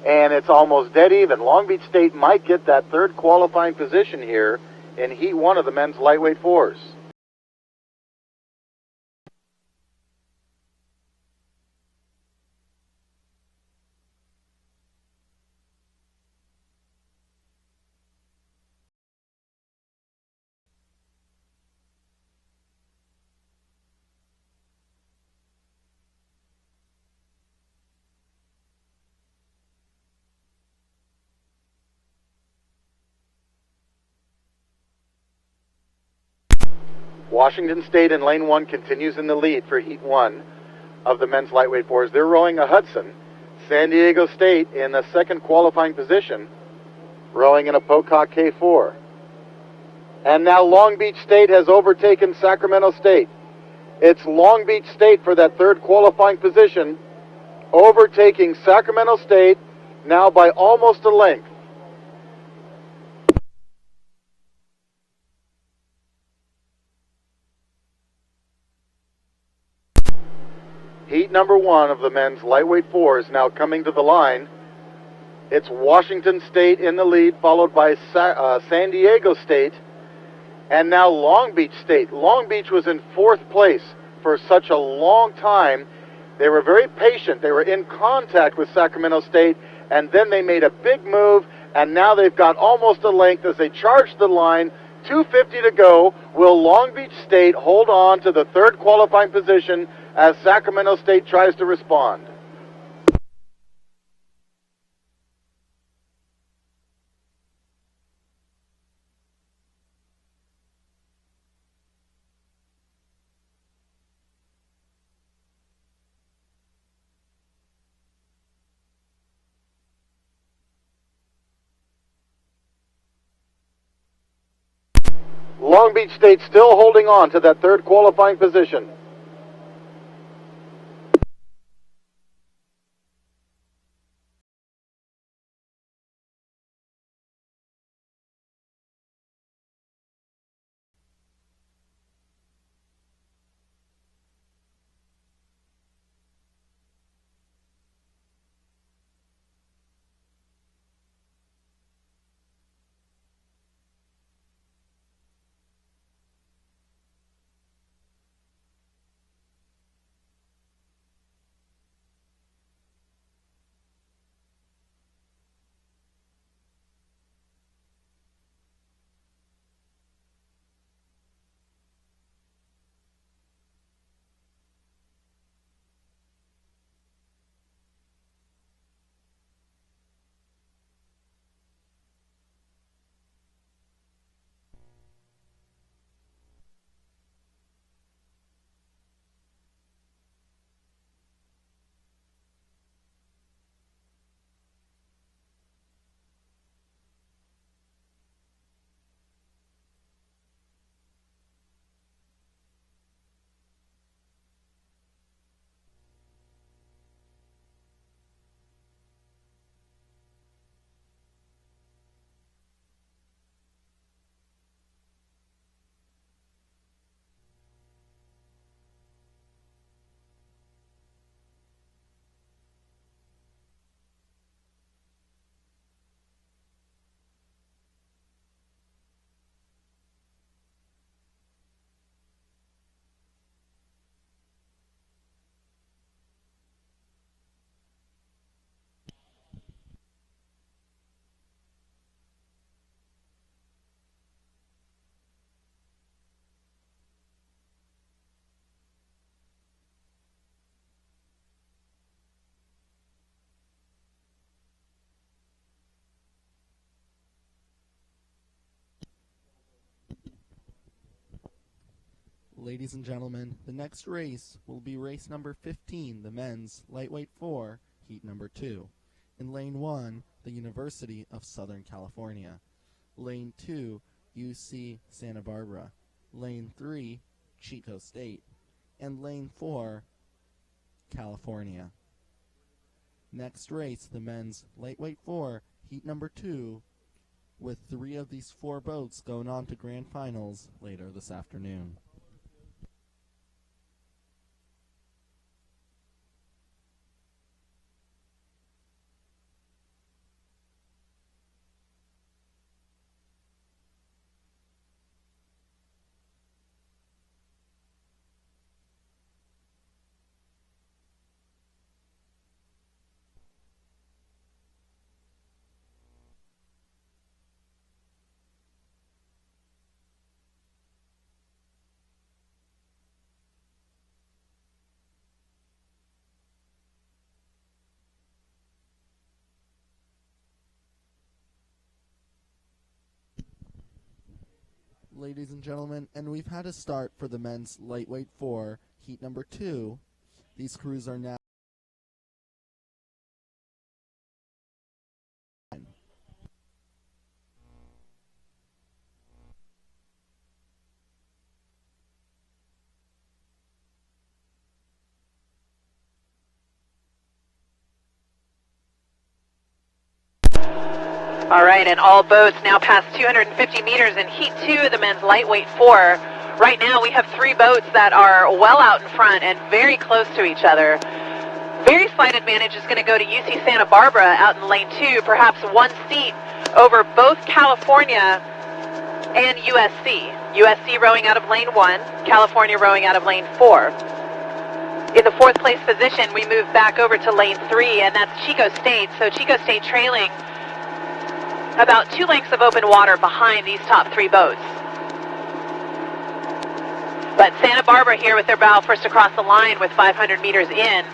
and it's almost dead even. Long Beach State might get that 3rd qualifying position here in heat 1 of the men's lightweight 4s. Washington State in lane 1 continues in the lead for heat 1 of the men's lightweight fours. They're rowing a Hudson. San Diego State in the second qualifying position, rowing in a Pocock K4. And now Long Beach State has overtaken Sacramento State. It's Long Beach State for that third qualifying position, overtaking Sacramento State now by almost a length. Heat number 1 of the men's lightweight fours now coming to the line. It's Washington State in the lead, followed by San Diego State, and now Long Beach State. Long Beach was in 4th place for such a long time. They were very patient. They were in contact with Sacramento State, and then they made a big move, and now they've got almost a length as they charge the line. 2:50 to go. Will Long Beach State hold on to the third qualifying position as Sacramento State tries to respond? Long Beach State still holding on to that third qualifying position. Ladies and gentlemen, the next race will be race number 15, the men's lightweight 4, heat number 2. In lane 1, the University of Southern California. Lane 2, UC Santa Barbara. Lane 3, Chico State. And lane 4, California. Next race, the men's lightweight 4, heat number 2, with 3 of these 4 boats going on to grand finals later this afternoon. ladies and gentlemen, and we've had a start for the men's lightweight 4, heat number 2. These crews are now All right, and all boats now past 250 meters in heat 2 of the men's lightweight 4. Right now we have 3 boats that are well out in front and very close to each other. Very slight advantage is going to go to UC Santa Barbara out in lane 2, perhaps 1 seat over both California and USC. USC rowing out of lane 1, California rowing out of lane 4. In the 4th place position, we move back over to lane 3, and that's Chico State. So Chico State trailing about 2 lengths of open water behind these top 3 boats. But Santa Barbara here with their bow first across the line with 500 meters in.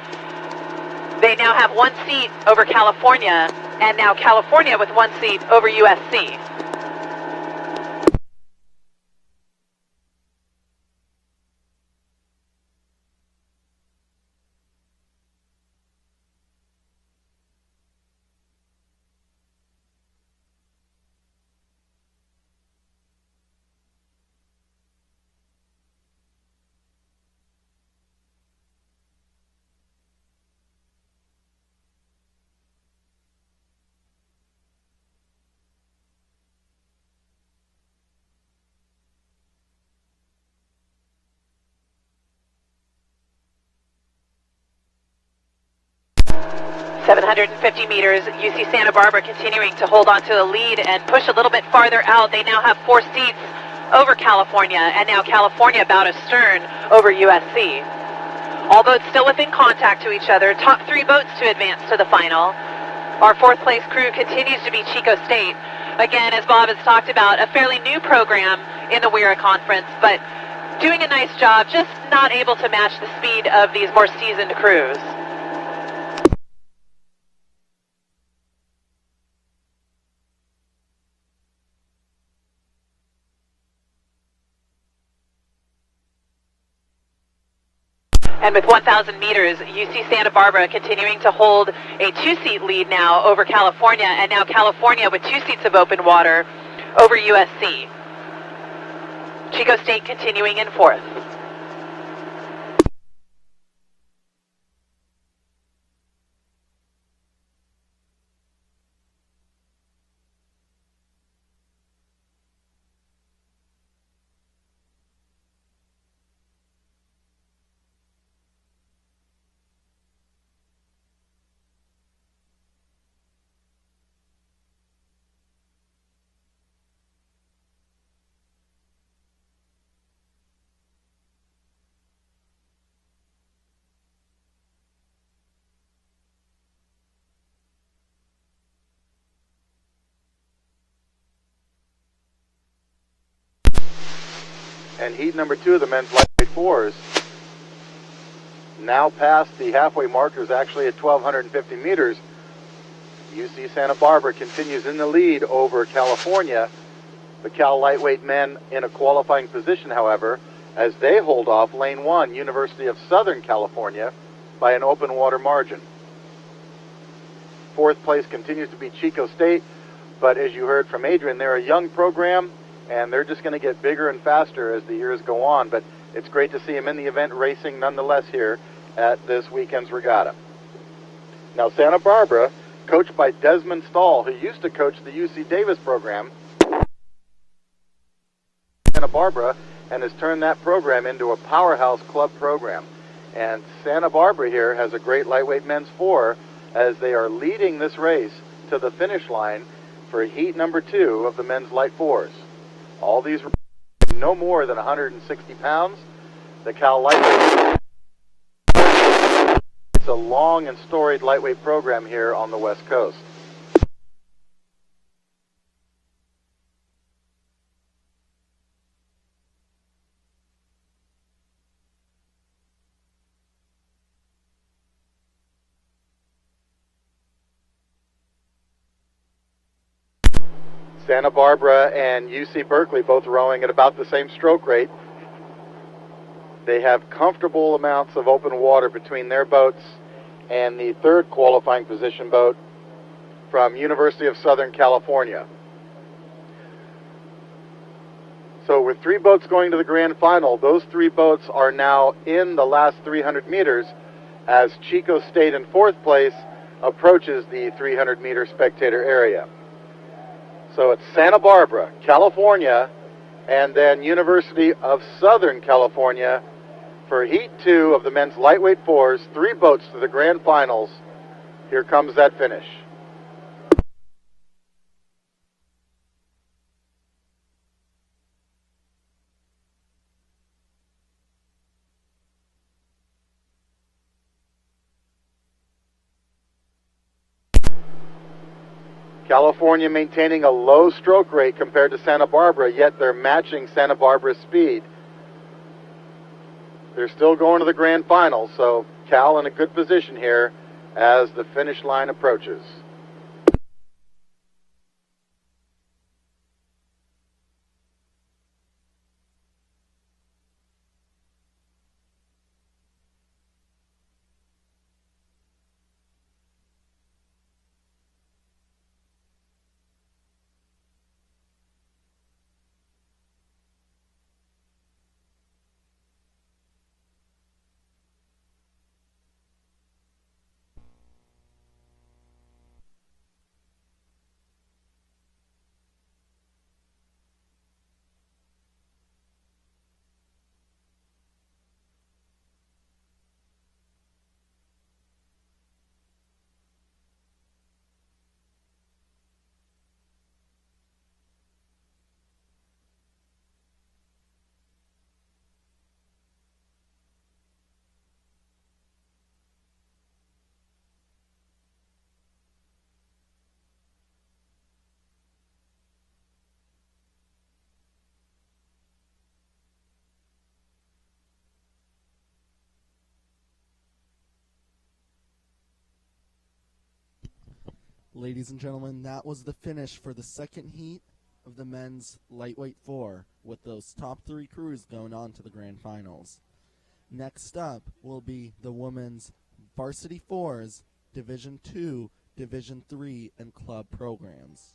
They now have 1 seat over California, and now California with 1 seat over USC. .750 meters, UC Santa Barbara continuing to hold on to the lead and push a little bit farther out. They now have 4 seats over California, and now California about astern over USC. All boats still within contact to each other. Top 3 boats to advance to the final. Our 4th place crew continues to be Chico State. Again, as Bob has talked about, a fairly new program in the WIRA conference, but doing a nice job, just not able to match the speed of these more seasoned crews. And with 1,000 meters, UC Santa Barbara continuing to hold a 2-seat lead now over California, and now California with 2 seats of open water over USC. Chico State continuing in 4th. And heat number 2 of the men's lightweight 4s now past the halfway markers, actually at 1,250 meters. UC Santa Barbara continues in the lead over California. The Cal lightweight men in a qualifying position, however, as they hold off lane 1, University of Southern California, by an open water margin. 4th place continues to be Chico State, but as you heard from Adrian, they're a young program, and they're just going to get bigger and faster as the years go on, but it's great to see them in the event racing nonetheless here at this weekend's regatta. Now Santa Barbara, coached by Desmond Stahl, who used to coach the UC Davis program, Santa Barbara, and has turned that program into a powerhouse club program. And Santa Barbara here has a great lightweight men's 4 as they are leading this race to the finish line for heat number 2 of the men's light 4s. All these no more than 160 pounds. The Cal lightweight, it's a long and storied lightweight program here on the West Coast. Santa Barbara and UC Berkeley both rowing at about the same stroke rate. They have comfortable amounts of open water between their boats and the third qualifying position boat from University of Southern California. So with 3 boats going to the grand final, those 3 boats are now in the last 300 meters as Chico State in 4th place approaches the 300-meter spectator area. So it's Santa Barbara, California, and then University of Southern California for Heat 2 of the men's lightweight fours, 3 boats to the grand finals. Here comes that finish. California maintaining a low stroke rate compared to Santa Barbara, yet they're matching Santa Barbara's speed. They're still going to the grand final, so Cal in a good position here as the finish line approaches. Ladies and gentlemen, that was the finish for the second heat of the men's lightweight 4, with those top 3 crews going on to the grand finals. Next up will be the women's varsity 4s, Division 2, Division 3, and club programs.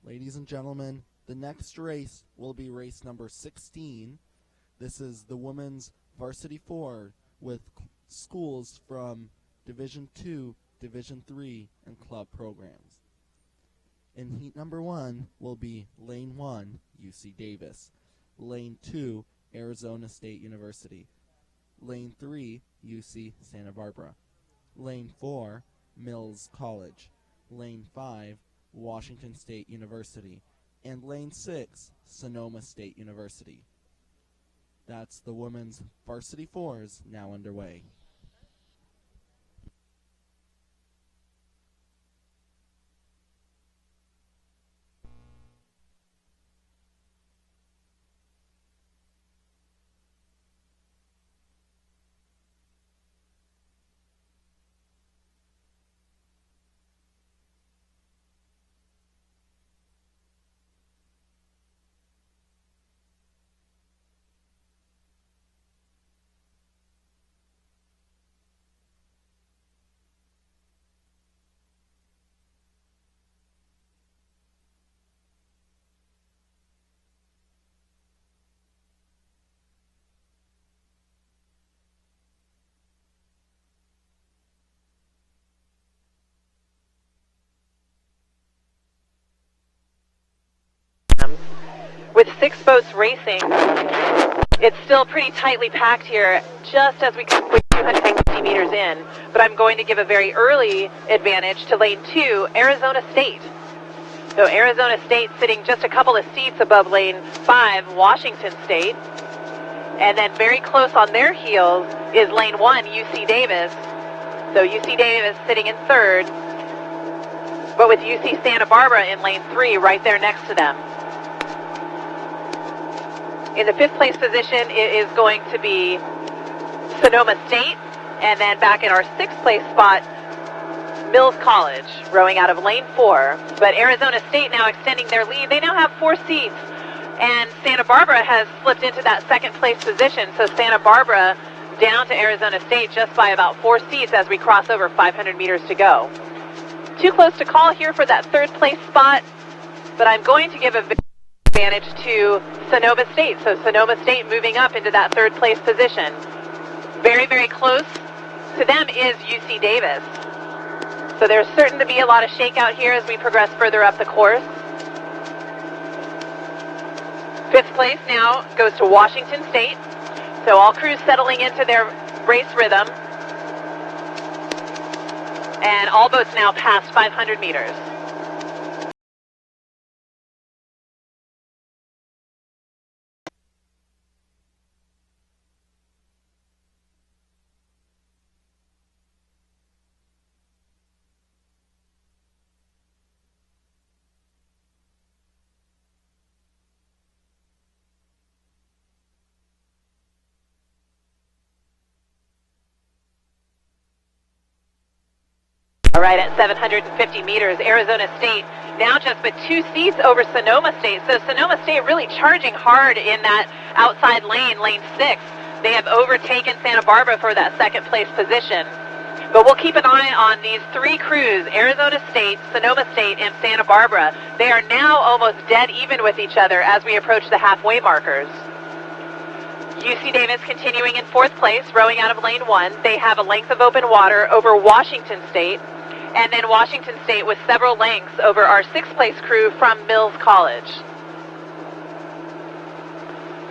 Ladies and gentlemen, The next race will be race number 16. This is the women's varsity 4 with schools from Division 2, Division 3, and club programs. In heat number 1 will be Lane 1, UC Davis. Lane 2, Arizona State University. Lane 3, UC Santa Barbara. Lane 4, Mills College. Lane 5, Washington State University. And Lane 6, Sonoma State University. That's the women's varsity 4s now underway. With 6 boats racing, it's still pretty tightly packed here just as we complete 250 meters in, but I'm going to give a very early advantage to Lane 2, Arizona State. So Arizona State sitting just a couple of seats above Lane 5, Washington State. And then very close on their heels is Lane 1, UC Davis. So UC Davis sitting in 3rd, but with UC Santa Barbara in Lane 3 right there next to them. In the 5th place position, it is going to be Sonoma State. And then back in our 6th place spot, Mills College, rowing out of Lane 4. But Arizona State now extending their lead. They now have 4 seats. And Santa Barbara has slipped into that 2nd place position. So Santa Barbara down to Arizona State just by about 4 seats as we cross over 500 meters to go. Too close to call here for that 3rd place spot. But I'm going to give a advantage to Sonoma State. So Sonoma State moving up into that 3rd place position. Very, very close to them is UC Davis. So there's certain to be a lot of shakeout here as we progress further up the course. 5th place now goes to Washington State. So all crews settling into their race rhythm. And all boats now past 500 meters. All right, at 750 meters, Arizona State now just with 2 seats over Sonoma State. So Sonoma State really charging hard in that outside lane, lane 6. They have overtaken Santa Barbara for that 2nd place position. But we'll keep an eye on these 3 crews, Arizona State, Sonoma State, and Santa Barbara. They are now almost dead even with each other as we approach the halfway markers. UC Davis continuing in 4th place, rowing out of lane 1. They have a length of open water over Washington State. And then Washington State with several lengths over our 6th place crew from Mills College.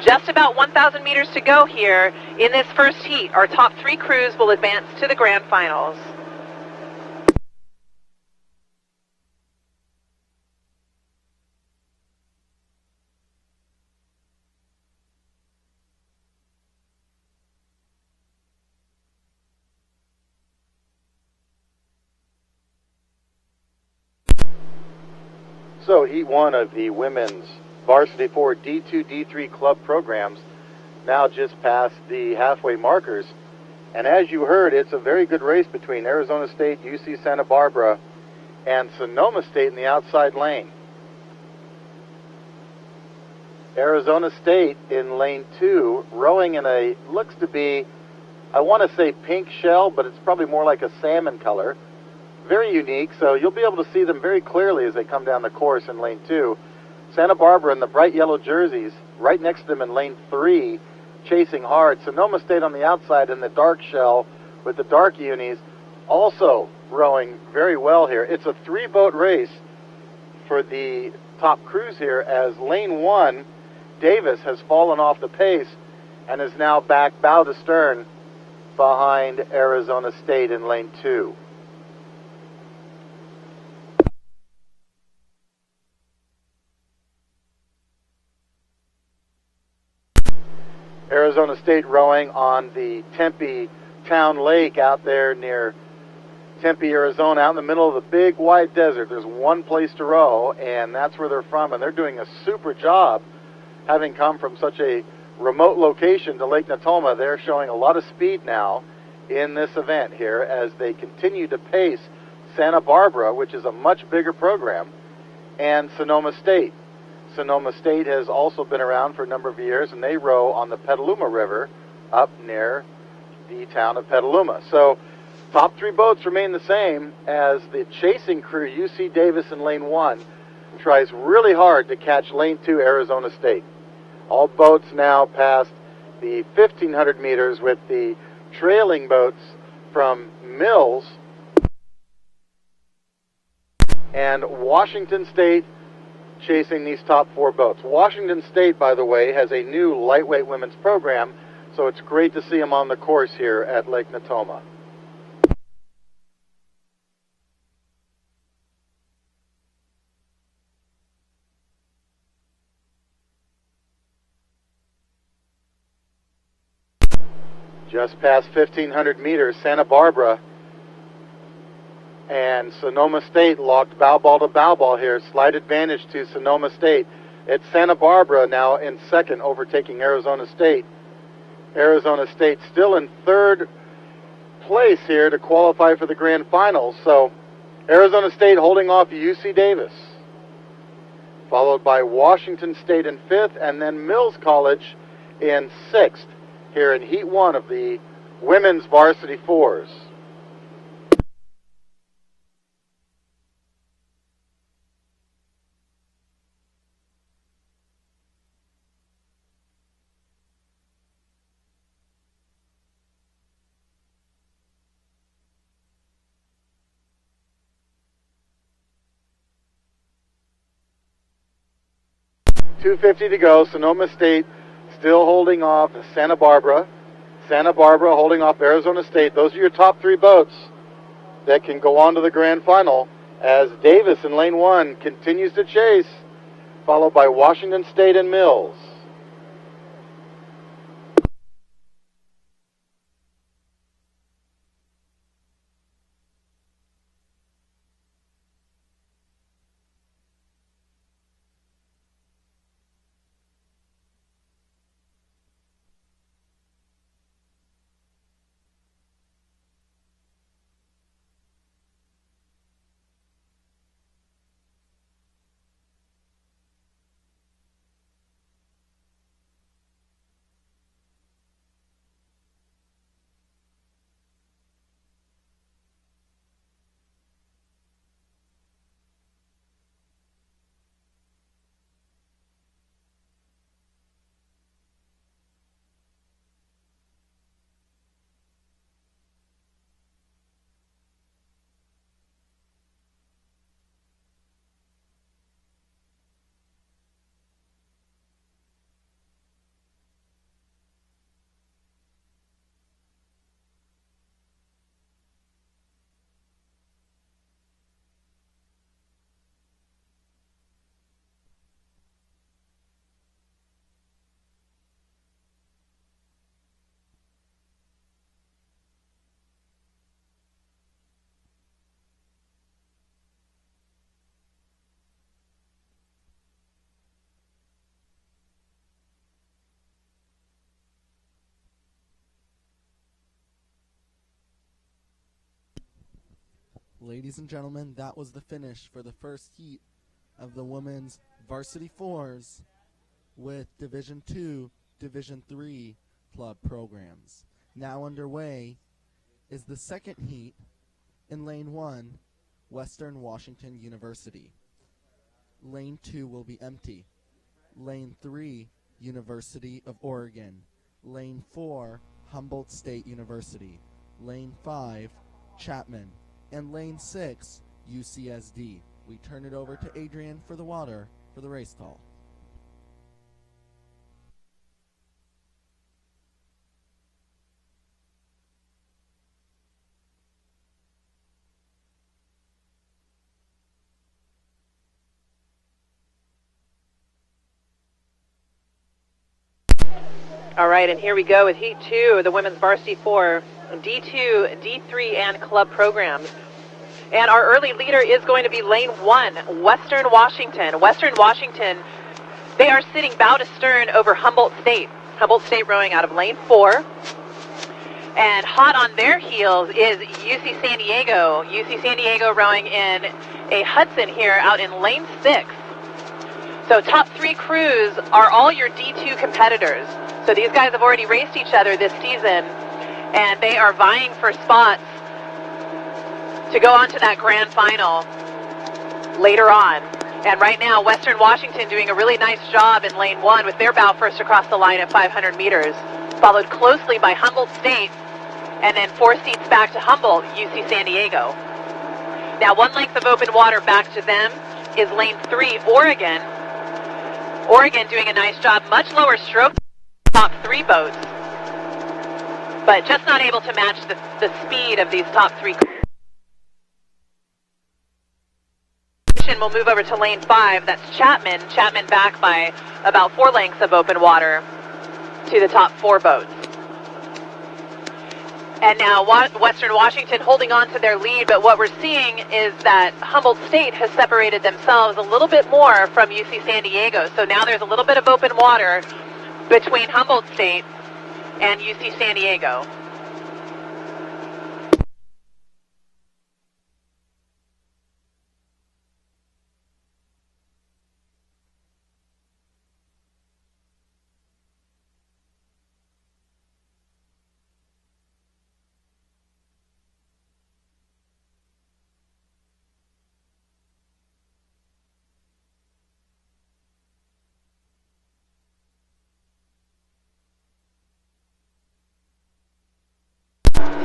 Just about 1,000 meters to go here in this first heat. Our top 3 crews will advance to the grand finals. So Heat 1 of the women's varsity 4 D2, D3 club programs now just past the halfway markers. And as you heard, it's a very good race between Arizona State, UC Santa Barbara, and Sonoma State in the outside lane. Arizona State in lane 2, rowing in a, looks to be, I want to say pink shell, but it's probably more like a salmon color. Very unique, so you'll be able to see them very clearly as they come down the course in lane 2. Santa Barbara in the bright yellow jerseys, right next to them in lane 3, chasing hard. Sonoma State on the outside in the dark shell with the dark unis, also rowing very well here. It's a 3-boat race for the top crews here, as lane 1, Davis, has fallen off the pace and is now back bow to stern behind Arizona State in lane 2. Arizona State rowing on the Tempe Town Lake out there near Tempe, Arizona, out in the middle of the big wide desert. There's one place to row, and that's where they're from, and they're doing a super job having come from such a remote location to Lake Natoma. They're showing a lot of speed now in this event here as they continue to pace Santa Barbara, which is a much bigger program, and Sonoma State. Sonoma State has also been around for a number of years, and they row on the Petaluma River up near the town of Petaluma. So top 3 boats remain the same as the chasing crew, UC Davis in lane 1, tries really hard to catch lane 2, Arizona State. All boats now past the 1,500 meters with the trailing boats from Mills and Washington State chasing these top 4 boats. Washington State, by the way, has a new lightweight women's program, so it's great to see them on the course here at Lake Natoma. Just past 1,500 meters, Santa Barbara and Sonoma State locked bow ball to bow ball here. Slight advantage to Sonoma State. It's Santa Barbara now in second, overtaking Arizona State. Arizona State still in 3rd place here to qualify for the grand finals. So Arizona State holding off UC Davis, followed by Washington State in 5th, and then Mills College in 6th here in Heat 1 of the women's varsity 4s. .250 to go. Sonoma State still holding off Santa Barbara. Santa Barbara holding off Arizona State. Those are your top 3 boats that can go on to the grand final as Davis in lane 1 continues to chase, followed by Washington State and Mills. Ladies and gentlemen, that was the finish for the first heat of the women's varsity 4s with Division 2, Division 3 club programs. Now underway is the second heat in lane 1, Western Washington University. Lane 2 will be empty. Lane 3, University of Oregon. Lane 4, Humboldt State University. Lane 5, Chapman. And Lane 6, UCSD. We turn it over to Adrian for the water for the race call. All right, and here we go with Heat 2, the women's varsity 4, D2, D3, and club programs. And our early leader is going to be Lane 1, Western Washington. Western Washington, they are sitting bow to stern over Humboldt State. Humboldt State rowing out of Lane 4. And hot on their heels is UC San Diego. UC San Diego rowing in a Hudson here out in Lane 6. So top 3 crews are all your D2 competitors. So these guys have already raced each other this season, and they are vying for spots to go on to that grand final later on. And right now, Western Washington doing a really nice job in Lane 1 with their bow first across the line at 500 meters, followed closely by Humboldt State, and then 4 seats back to Humboldt, UC San Diego. Now 1 length of open water back to them is Lane 3, Oregon. Oregon doing a nice job, much lower stroke top 3 boats, but just not able to match the speed of these top 3. We'll move over to Lane 5, that's Chapman. Chapman back by about 4 lengths of open water to the top 4 boats. And now Western Washington holding on to their lead, but what we're seeing is that Humboldt State has separated themselves a little bit more from UC San Diego. So now there's a little bit of open water between Humboldt State and UC San Diego.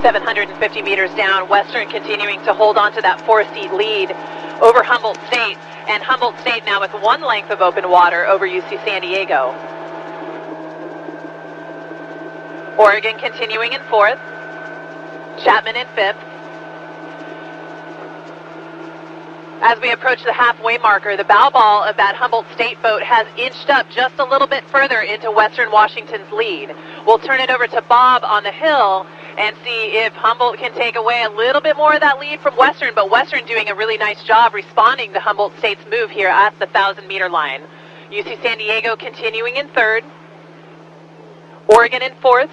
.750 meters down, Western continuing to hold on to that 4-seat lead over Humboldt State, and Humboldt State now with 1 length of open water over UC San Diego. Oregon continuing in 4th, Chapman in 5th. As we approach the halfway marker, the bow ball of that Humboldt State boat has inched up just a little bit further into Western Washington's lead. We'll turn it over to Bob on the hill and see if Humboldt can take away a little bit more of that lead from Western, but Western doing a really nice job responding to Humboldt State's move here at the 1,000-meter line. UC San Diego continuing in 3rd, Oregon in 4th,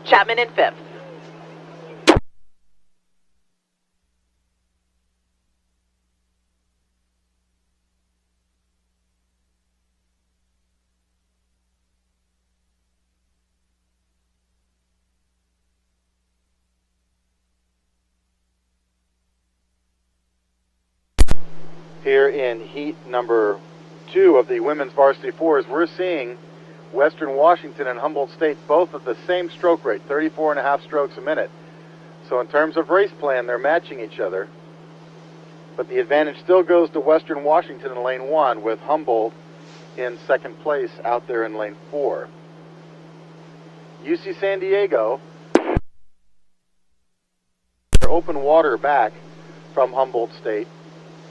Chapman in 5th. Here in heat number 2 of the women's varsity 4s, we're seeing Western Washington and Humboldt State both at the same stroke rate, 34.5 strokes a minute. So in terms of race plan, they're matching each other. But the advantage still goes to Western Washington in lane 1, with Humboldt in 2nd place out there in lane 4. UC San Diego, their open water back from Humboldt State.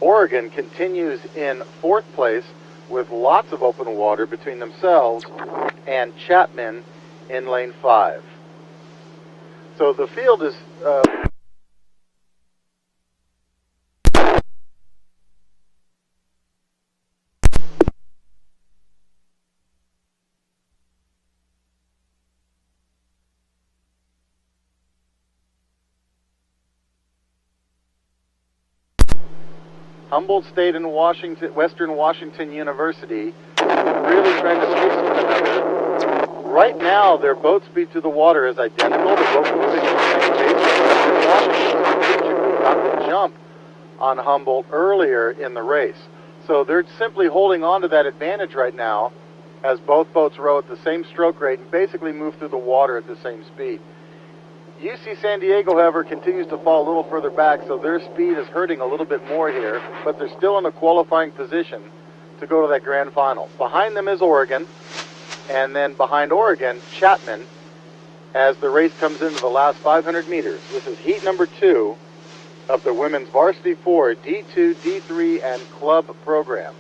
Oregon continues in 4th place with lots of open water between themselves and Chapman in lane 5. So the field is Humboldt State and Western Washington University really trying to squeeze one another. Right now, their boat speed to the water is identical. They're both moving at the same pace. Western Washington got the jump on Humboldt earlier in the race. So they're simply holding on to that advantage right now as both boats row at the same stroke rate and basically move through the water at the same speed. UC San Diego, however, continues to fall a little further back, so their speed is hurting a little bit more here, but they're still in a qualifying position to go to that grand final. Behind them is Oregon, and then behind Oregon, Chapman, as the race comes into the last 500 meters. This is heat number 2 of the women's varsity 4, D2, D3, and club programs.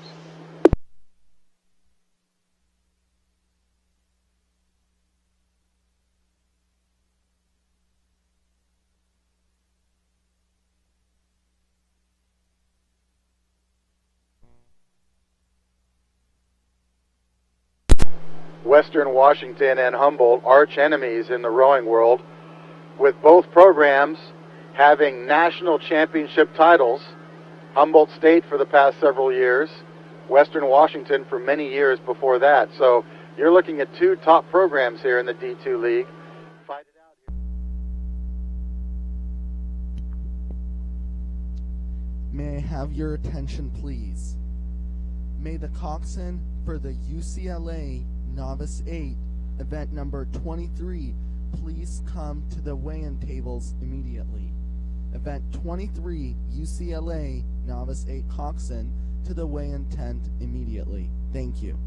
Western Washington and Humboldt, arch enemies in the rowing world, with both programs having national championship titles. Humboldt State for the past several years, Western Washington for many years before that. So you're looking at 2 top programs here in the D2 League. Fight it out here. May I have your attention, please? May the coxswain for the UCLA Novice 8, event number 23, please come to the weigh-in tables immediately. Event 23, UCLA Novice 8 coxswain, to the weigh-in tent immediately. Thank you.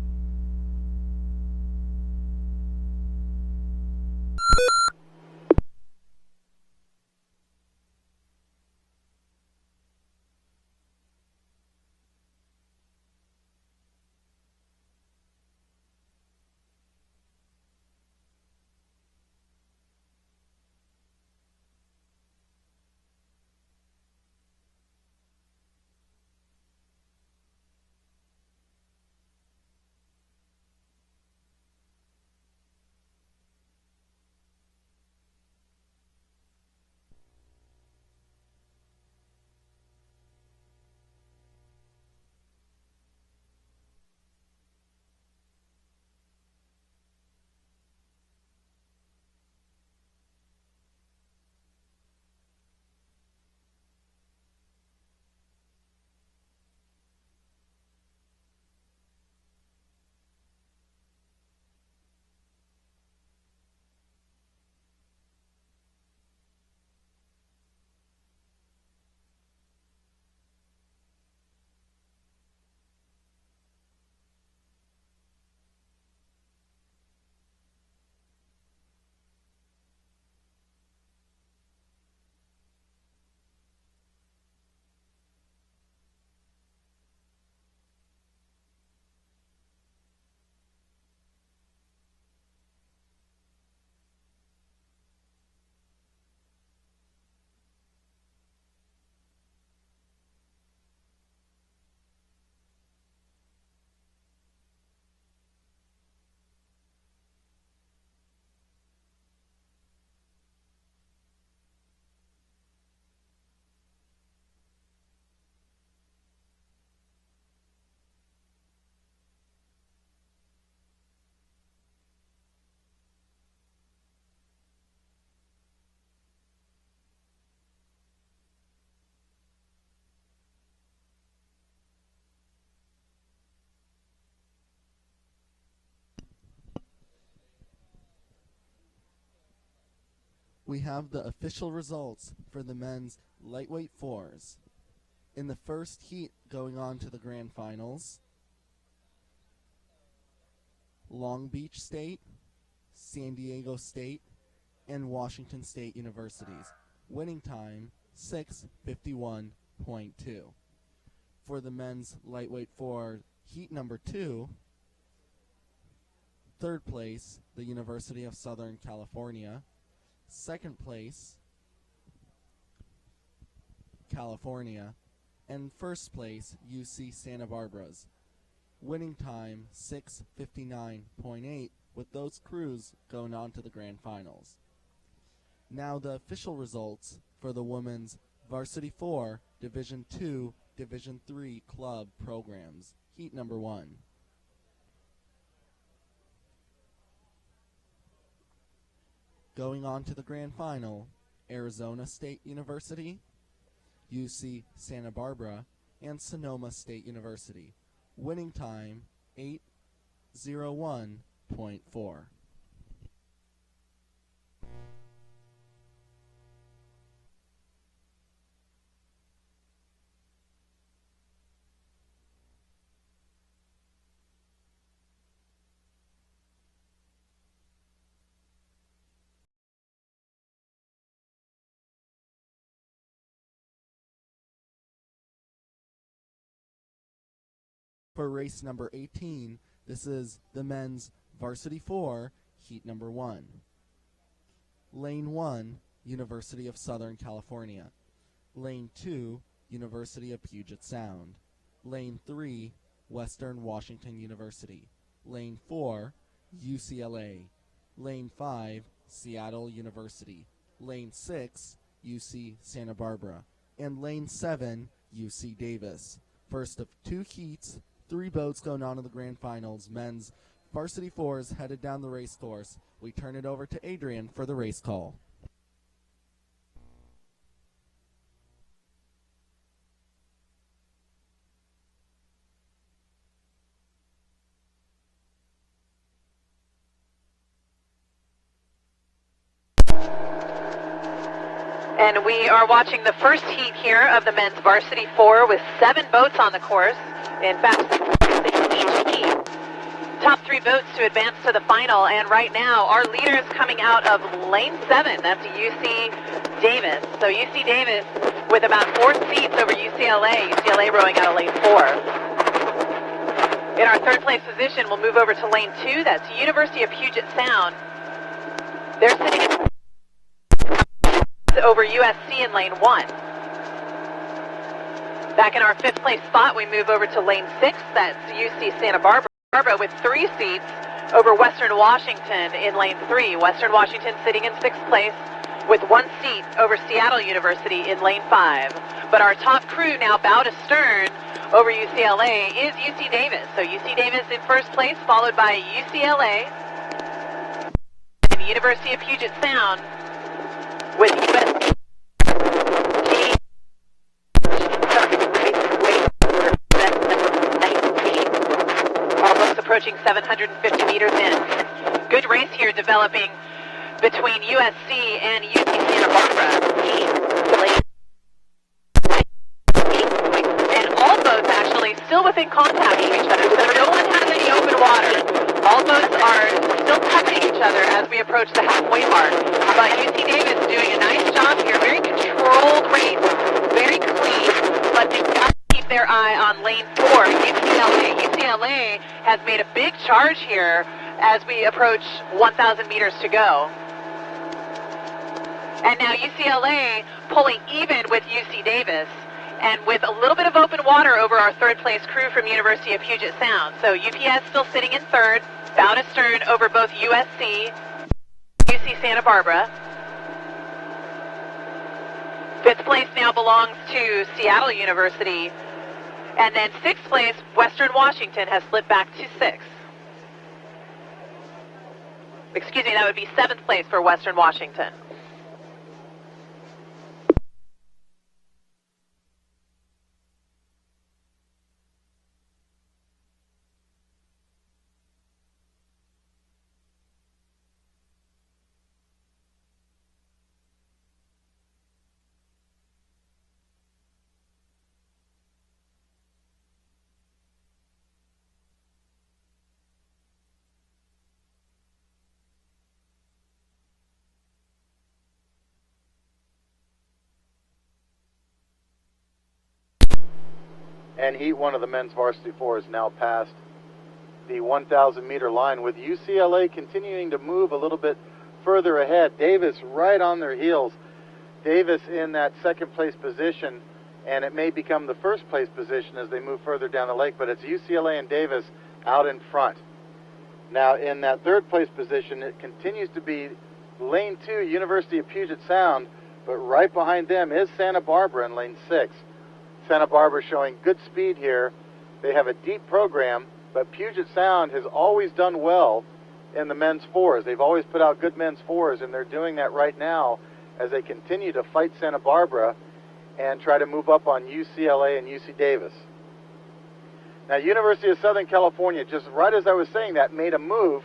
We have the official results for the men's lightweight 4s. In the first heat going on to the grand finals, Long Beach State, San Diego State, and Washington State Universities. Winning time, 6:51.2. For the men's lightweight 4 heat number 2, third place, the University of Southern California. Second place, California. And first place, UC Santa Barbara's. Winning time, 6:59.8, with those crews going on to the grand finals. Now the official results for the women's Varsity 4, Division 2, Division 3 club programs. Heat number 1. Going on to the grand final, Arizona State University, UC Santa Barbara, and Sonoma State University. Winning time 8:01.4. For race number 18, this is the men's varsity 4, heat number 1. Lane 1, University of Southern California. Lane 2, University of Puget Sound. Lane 3, Western Washington University. Lane 4, UCLA. Lane 5, Seattle University. Lane 6, UC Santa Barbara. And Lane 7, UC Davis. First of 2 heats, 3 boats going on to the grand finals. Men's varsity 4s headed down the race course. We turn it over to Adrian for the race call. And we are watching the first heat here of the men's varsity 4 with 7 boats on the course. In fact, each heat. Top 3 boats to advance to the final, and right now our leader is coming out of lane 7. That's UC Davis. So UC Davis with about 4 seats over UCLA. UCLA rowing out of lane 4. In our 3rd place position, we'll move over to lane 2. That's University of Puget Sound. They're sitting over USC in lane 1. Back in our 5th place spot, we move over to lane 6. That's UC Santa Barbara with 3 seats over Western Washington in lane 3. Western Washington sitting in 6th place with 1 seat over Seattle University in lane 5. But our top crew now bow to stern over UCLA is UC Davis. So UC Davis in 1st place, followed by UCLA and the University of Puget Sound with USC. Approaching 750 meters in. Good race here developing between USC and UC Santa Barbara. And all boats actually still within contact with each other, so no one has any open water. All boats are still touching each other as we approach the halfway mark. But UC Davis doing a nice job here. Very controlled race. Very clean, but they've got to keep their eye on lane 4, UCLA. UCLA has made a big charge here as we approach 1,000 meters to go. And now UCLA pulling even with UC Davis, and with a little bit of open water over our 3rd place crew from University of Puget Sound. So UPS still sitting in 3rd, bow to stern over both USC, UC Santa Barbara. 5th place now belongs to Seattle University. And then 6th place, Western Washington has slipped back to 6th. Excuse me, that would be 7th place for Western Washington. And Heat 1 of the men's varsity 4 is now past the 1,000 meter line, with UCLA continuing to move a little bit further ahead. Davis right on their heels. Davis in that 2nd place position, and it may become the 1st place position as they move further down the lake, but it's UCLA and Davis out in front. Now in that 3rd place position, it continues to be lane 2, University of Puget Sound, but right behind them is Santa Barbara in lane 6. Santa Barbara showing good speed here. They have a deep program, but Puget Sound has always done well in the men's 4s. They've always put out good men's 4s, and they're doing that right now as they continue to fight Santa Barbara. and try to move up on UCLA and UC Davis. Now, University of Southern California, just right as I was saying that, made a move,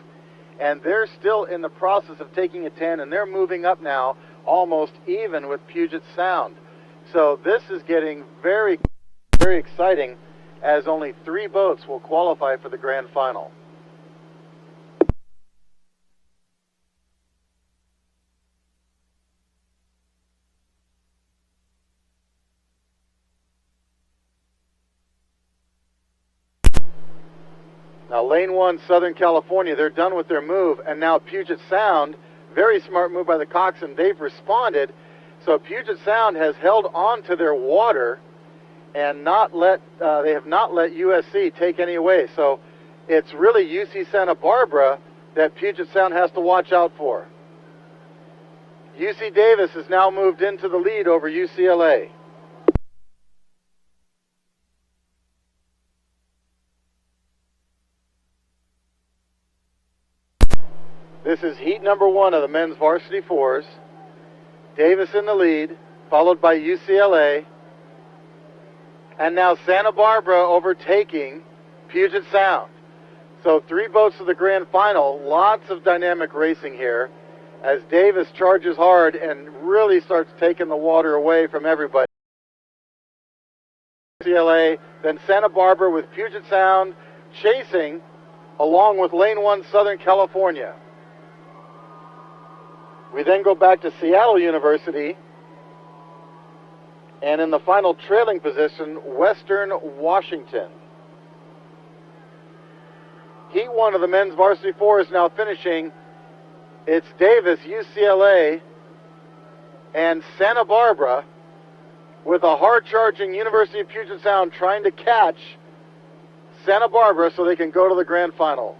and they're still in the process of taking a 10, and they're moving up now almost even with Puget Sound. So this is getting very, very exciting, as only 3 boats will qualify for the grand final. Now, lane 1, Southern California, they're done with their move, and now Puget Sound, very smart move by the coxswain, they've responded. So Puget Sound has held on to their water and they have not let USC take any away. So it's really UC Santa Barbara that Puget Sound has to watch out for. UC Davis has now moved into the lead over UCLA. This is heat number 1 of the men's varsity 4s. Davis in the lead, followed by UCLA. And now Santa Barbara overtaking Puget Sound. So 3 boats to the grand final. Lots of dynamic racing here as Davis charges hard and really starts taking the water away from everybody. UCLA, then Santa Barbara with Puget Sound chasing along with lane 1 Southern California. We then go back to Seattle University, and in the final trailing position, Western Washington. Heat 1 of the men's varsity 4 is now finishing. It's Davis, UCLA, and Santa Barbara, with a hard-charging University of Puget Sound trying to catch Santa Barbara so they can go to the grand final.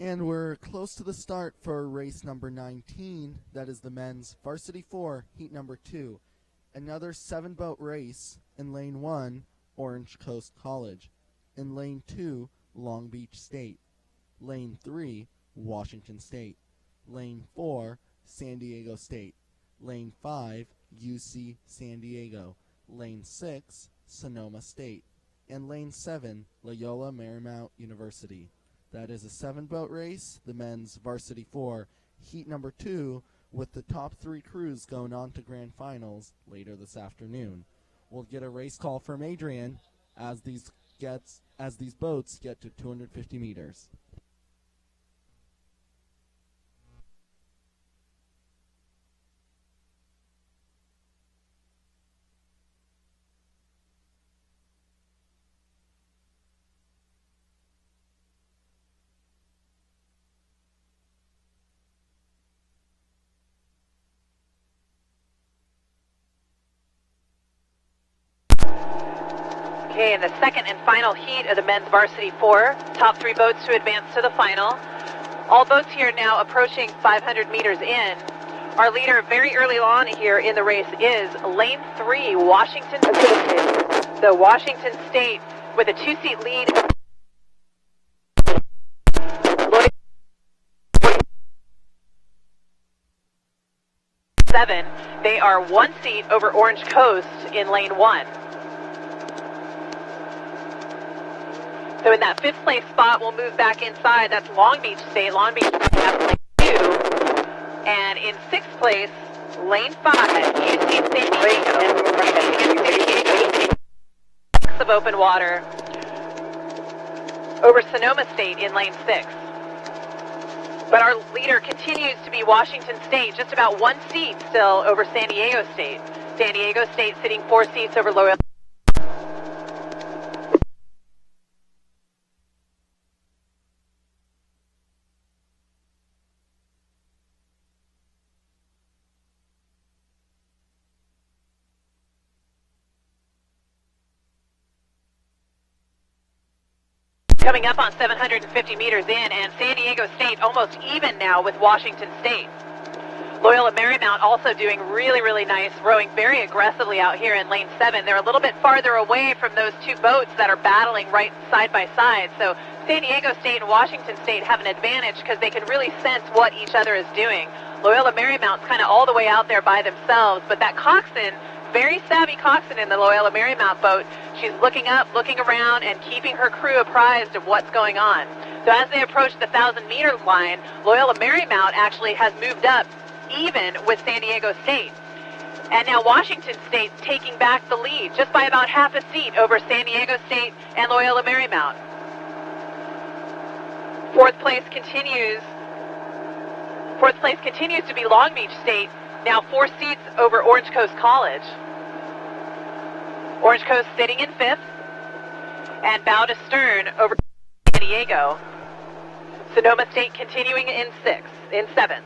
And we're close to the start for race number 19. That is the men's varsity 4, heat number 2. Another 7-boat race in lane 1, Orange Coast College. In lane 2, Long Beach State. Lane 3, Washington State. Lane 4, San Diego State. Lane 5, UC San Diego. Lane 6, Sonoma State. And lane 7, Loyola Marymount University. That is a 7-boat race, the men's varsity 4, heat number 2, with the top 3 crews going on to grand finals later this afternoon. We'll get a race call from Adrian as these boats get to 250 meters. Okay, in the second and final heat of the men's varsity 4, top 3 boats to advance to the final. All boats here now approaching 500 meters in. Our leader very early on here in the race is lane 3, Washington State. So Washington State with a 2-seat lead. They are 1 seat over Orange Coast in lane 1. So in that 5th place spot, we'll move back inside. That's Long Beach State. Long Beach State has lane 2. And in 6th place, lane 5, UC San Diego. Of open water over Sonoma State in lane 6. But our leader continues to be Washington State, just about 1 seat still over San Diego State. San Diego State sitting 4 seats over Loyola. Coming up on 750 meters in, and San Diego State almost even now with Washington State. Loyola Marymount also doing really, really nice, rowing very aggressively out here in lane 7. They're a little bit farther away from those 2 boats that are battling right side by side. So San Diego State and Washington State have an advantage because they can really sense what each other is doing. Loyola Marymount's kind of all the way out there by themselves, but that coxswain, very savvy coxswain in the Loyola Marymount boat, she's looking up, looking around, and keeping her crew apprised of what's going on. So as they approach the 1,000-meter line, Loyola Marymount actually has moved up even with San Diego State. And now Washington State's taking back the lead just by about half a seat over San Diego State and Loyola Marymount. 4th place continues to be Long Beach State, now 4 seats over Orange Coast College. Orange Coast sitting in 5th, and bow to stern over San Diego. Sonoma State continuing in 7th.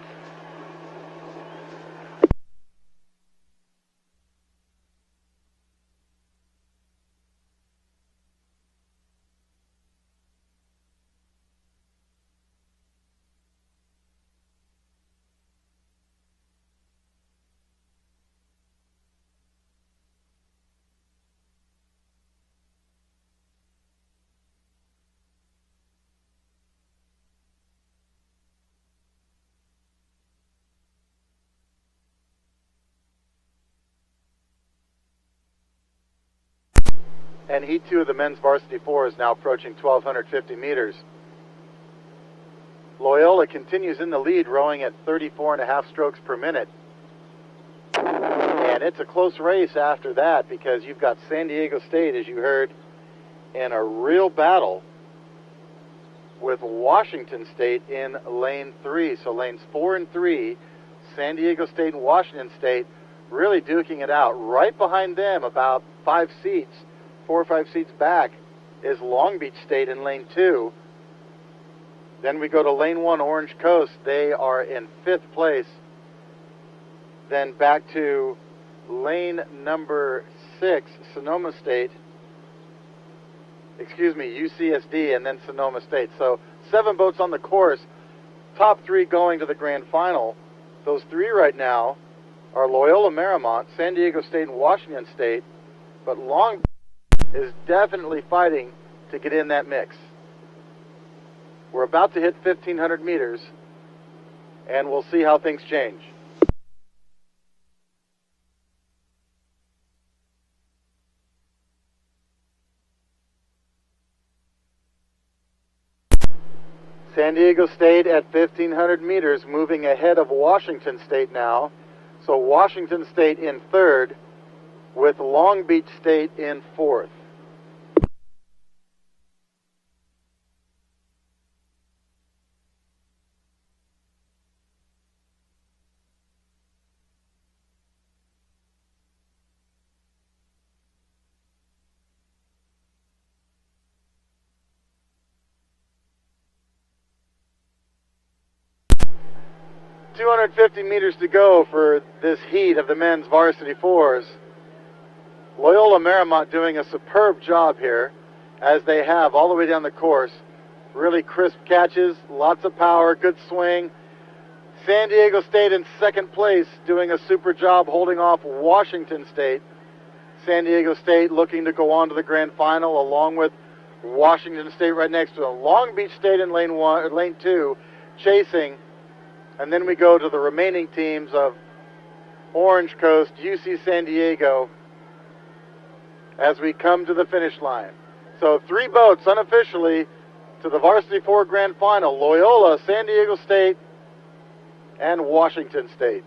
And Heat 2 of the men's varsity 4 is now approaching 1,250 meters. Loyola continues in the lead, rowing at 34.5 strokes per minute. And it's a close race after that because you've got San Diego State, as you heard, in a real battle with Washington State in lane 3. So lanes 4 and 3, San Diego State and Washington State really duking it out. Right behind them, about 4 or 5 seats back, is Long Beach State in lane 2. Then we go to lane 1, Orange Coast. They are in 5th place. Then back to lane number 6, Sonoma State. UCSD, and then Sonoma State. So 7 boats on the course. top three going to the grand final. Those three right now are Loyola Marymount, San Diego State, and Washington State, but Long Beach is definitely fighting to get in that mix. We're about to hit 1,500 meters, and we'll see how things change. San Diego State at 1,500 meters, moving ahead of Washington State now. So Washington State in third, with Long Beach State in fourth. .250 meters to go for this heat of the men's varsity fours. Loyola Marymount doing a superb job here, as they have all the way down the course. Really crisp catches, lots of power, good swing. San Diego State in second place, doing a super job holding off Washington State. San Diego State looking to go on to the grand final, along with Washington State right next to them. Long Beach State in lane 2, chasing. And then we go to the remaining teams of Orange Coast, UC San Diego, as we come to the finish line. So 3 boats unofficially to the Varsity 4 Grand Final: Loyola, San Diego State, and Washington State.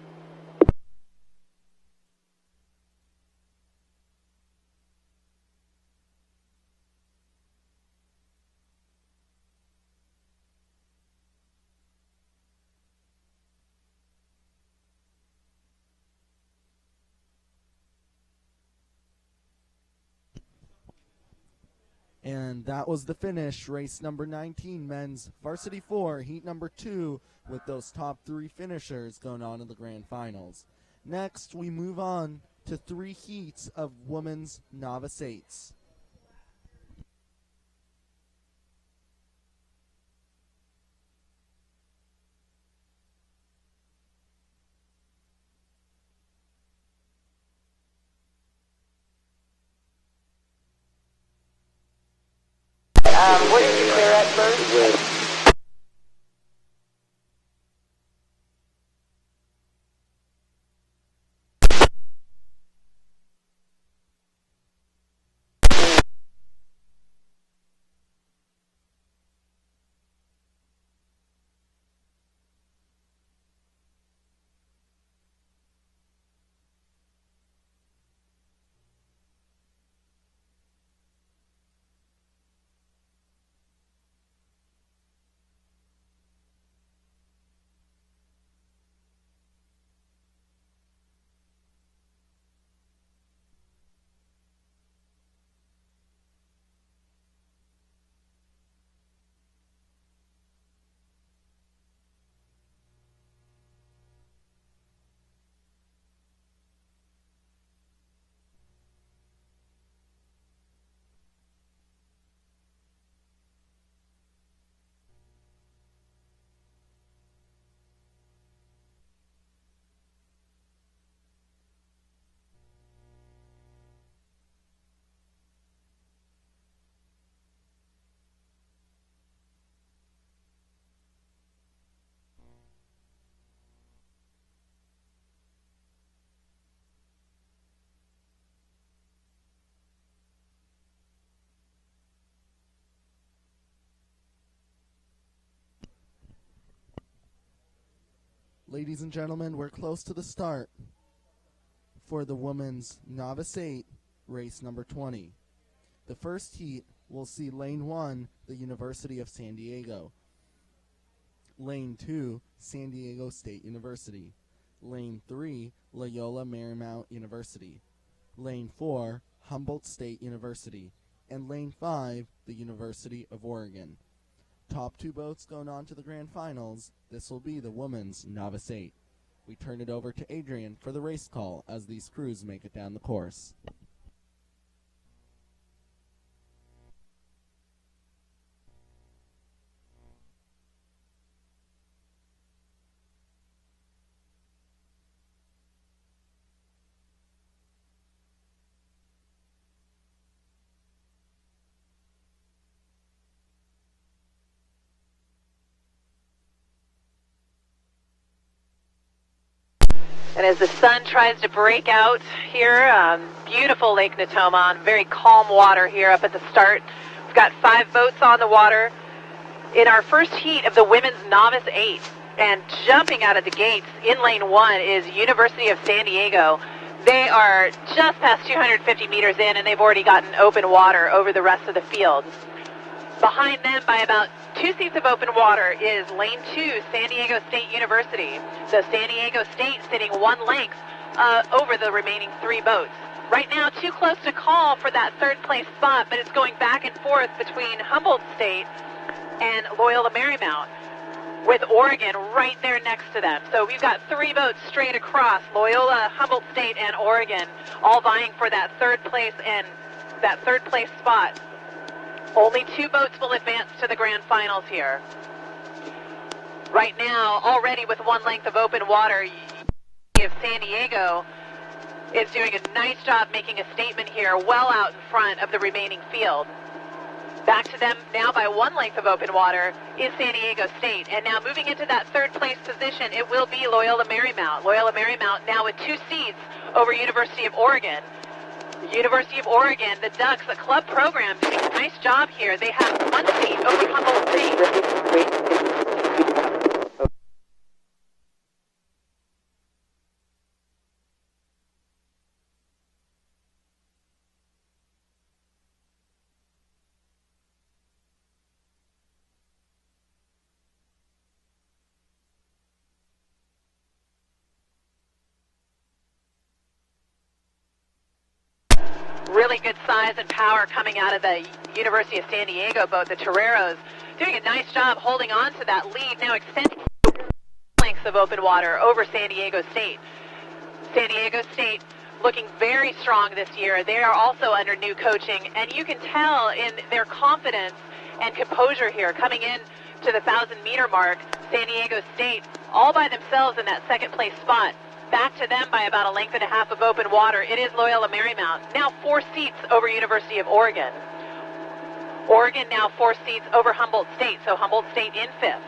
And that was the finish, race number 19, men's varsity 4, heat number 2, with those top 3 finishers going on in the grand finals. Next, we move on to 3 heats of women's novice 8s. What did you clear at first? Ladies and gentlemen, we're close to the start for the women's novice 8, race number 20. The first heat will see lane 1, the University of San Diego. Lane 2, San Diego State University. Lane 3, Loyola Marymount University. Lane 4, Humboldt State University. And Lane 5, the University of Oregon. Top 2 boats going on to the grand finals. This will be the women's novice 8. We turn it over to Adrian for the race call as these crews make it down the course. And as the sun tries to break out here, beautiful Lake Natoma, very calm water here up at the start. We've got 5 boats on the water in our first heat of the Women's Novice 8. And jumping out of the gates in lane 1 is University of San Diego. They are just past 250 meters in, and they've already gotten open water over the rest of the field. Behind them, by about 2 seats of open water, is lane 2, San Diego State University. So San Diego State sitting 1 length over the remaining 3 boats. Right now, too close to call for that 3rd place spot, but it's going back and forth between Humboldt State and Loyola Marymount, with Oregon right there next to them. So we've got 3 boats straight across, Loyola, Humboldt State, and Oregon, all vying for that 3rd place and that 3rd place spot. Only 2 boats will advance to the grand finals here. Right now, already with 1 length of open water, of San Diego is doing a nice job making a statement here, well out in front of the remaining field. Back to them now by 1 length of open water is San Diego State. And now moving into that 3rd place position, it will be Loyola Marymount. Loyola Marymount now with 2 seats over University of Oregon. University of Oregon, the Ducks, the club program, doing a nice job here. They have 1 seat over Humboldt State. Really good size and power coming out of the University of San Diego boat, the Toreros, doing a nice job holding on to that lead, now extending lengths of open water over San Diego State. San Diego State looking very strong this year. They are also under new coaching, and you can tell in their confidence and composure here coming in to the 1,000-meter mark. San Diego State all by themselves in that 2nd place spot. Back to them by about 1.5 lengths of open water. It is Loyola Marymount, now 4 seats over University of Oregon. Oregon now 4 seats over Humboldt State, so Humboldt State in 5th.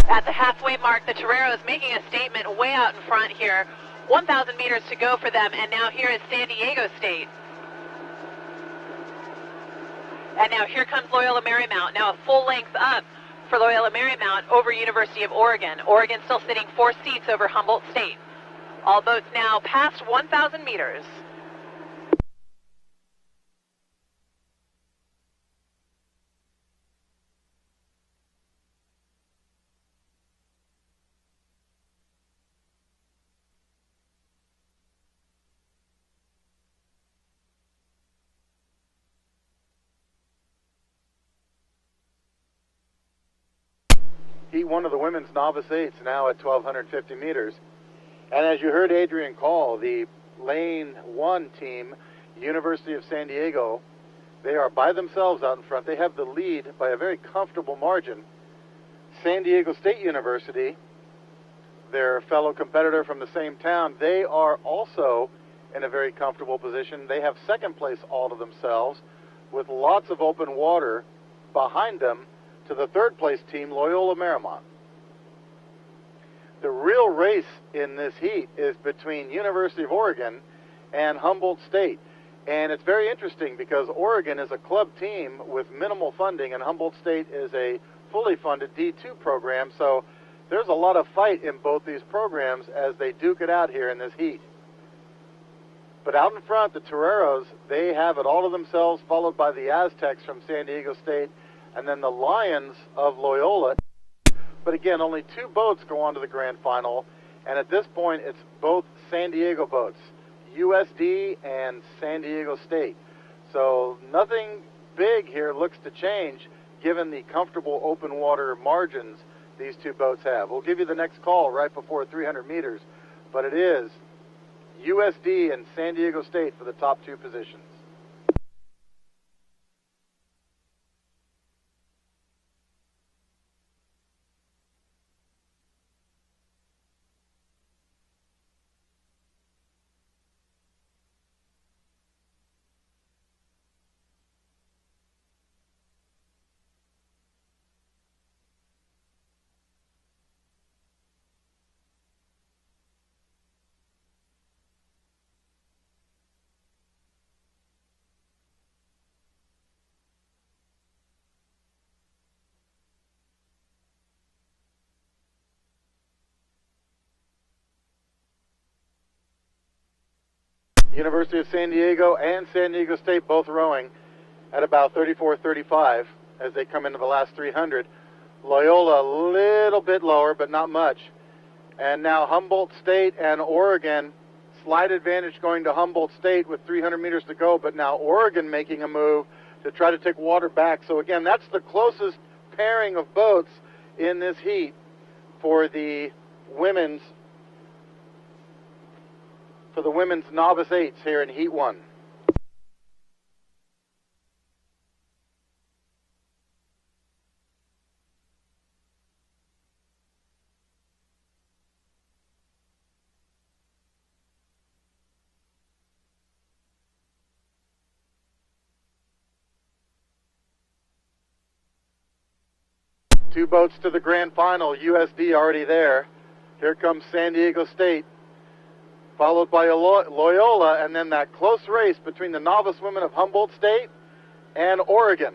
At the halfway mark, the Toreros making a statement way out in front here. 1,000 meters to go for them, and now here is San Diego State. And now here comes Loyola Marymount, now a full length up for Loyola Marymount over University of Oregon. Oregon still sitting 4 seats over Humboldt State. All boats now past 1,000 meters. Heat 1 of the women's novice 8s now at 1,250 meters. And as you heard Adrian call, the lane 1 team, University of San Diego, they are by themselves out in front. They have the lead by a very comfortable margin. San Diego State University, their fellow competitor from the same town, they are also in a very comfortable position. They have 2nd place all to themselves with lots of open water behind them to the 3rd place team, Loyola Marymount. The real race in this heat is between University of Oregon and Humboldt State. And it's very interesting because Oregon is a club team with minimal funding and Humboldt State is a fully funded D2 program. So there's a lot of fight in both these programs as they duke it out here in this heat. But out in front, the Toreros, they have it all to themselves, followed by the Aztecs from San Diego State, and then the Lions of Loyola. But again, only 2 boats go on to the grand final, and at this point, it's both San Diego boats, USD and San Diego State. So nothing big here looks to change, given the comfortable open water margins these 2 boats have. We'll give you the next call right before 300 meters, but it is USD and San Diego State for the top 2 positions. University of San Diego and San Diego State both rowing at about 34-35 as they come into the last 300. Loyola a little bit lower, but not much. And now Humboldt State and Oregon, slight advantage going to Humboldt State with 300 meters to go, but now Oregon making a move to try to take water back. So again, that's the closest pairing of boats in this heat for the women's novice eights here in Heat 1. Two boats to the grand final, USD already there. Here comes San Diego State, followed by Loyola, and then that close race between the novice women of Humboldt State and Oregon.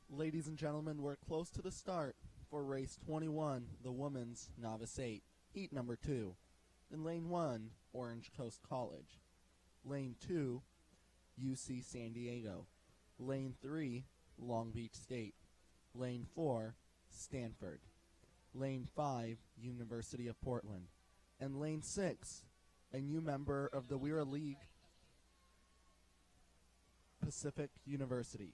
Ladies and gentlemen, we're close to the start for race 21, the women's novice 8, heat number 2. In lane 1, Orange Coast College. Lane 2, UC San Diego. Lane 3, Long Beach State. Lane 4, Stanford. Lane 5, University of Portland. And lane 6, a new member of the WIRA League, Pacific University.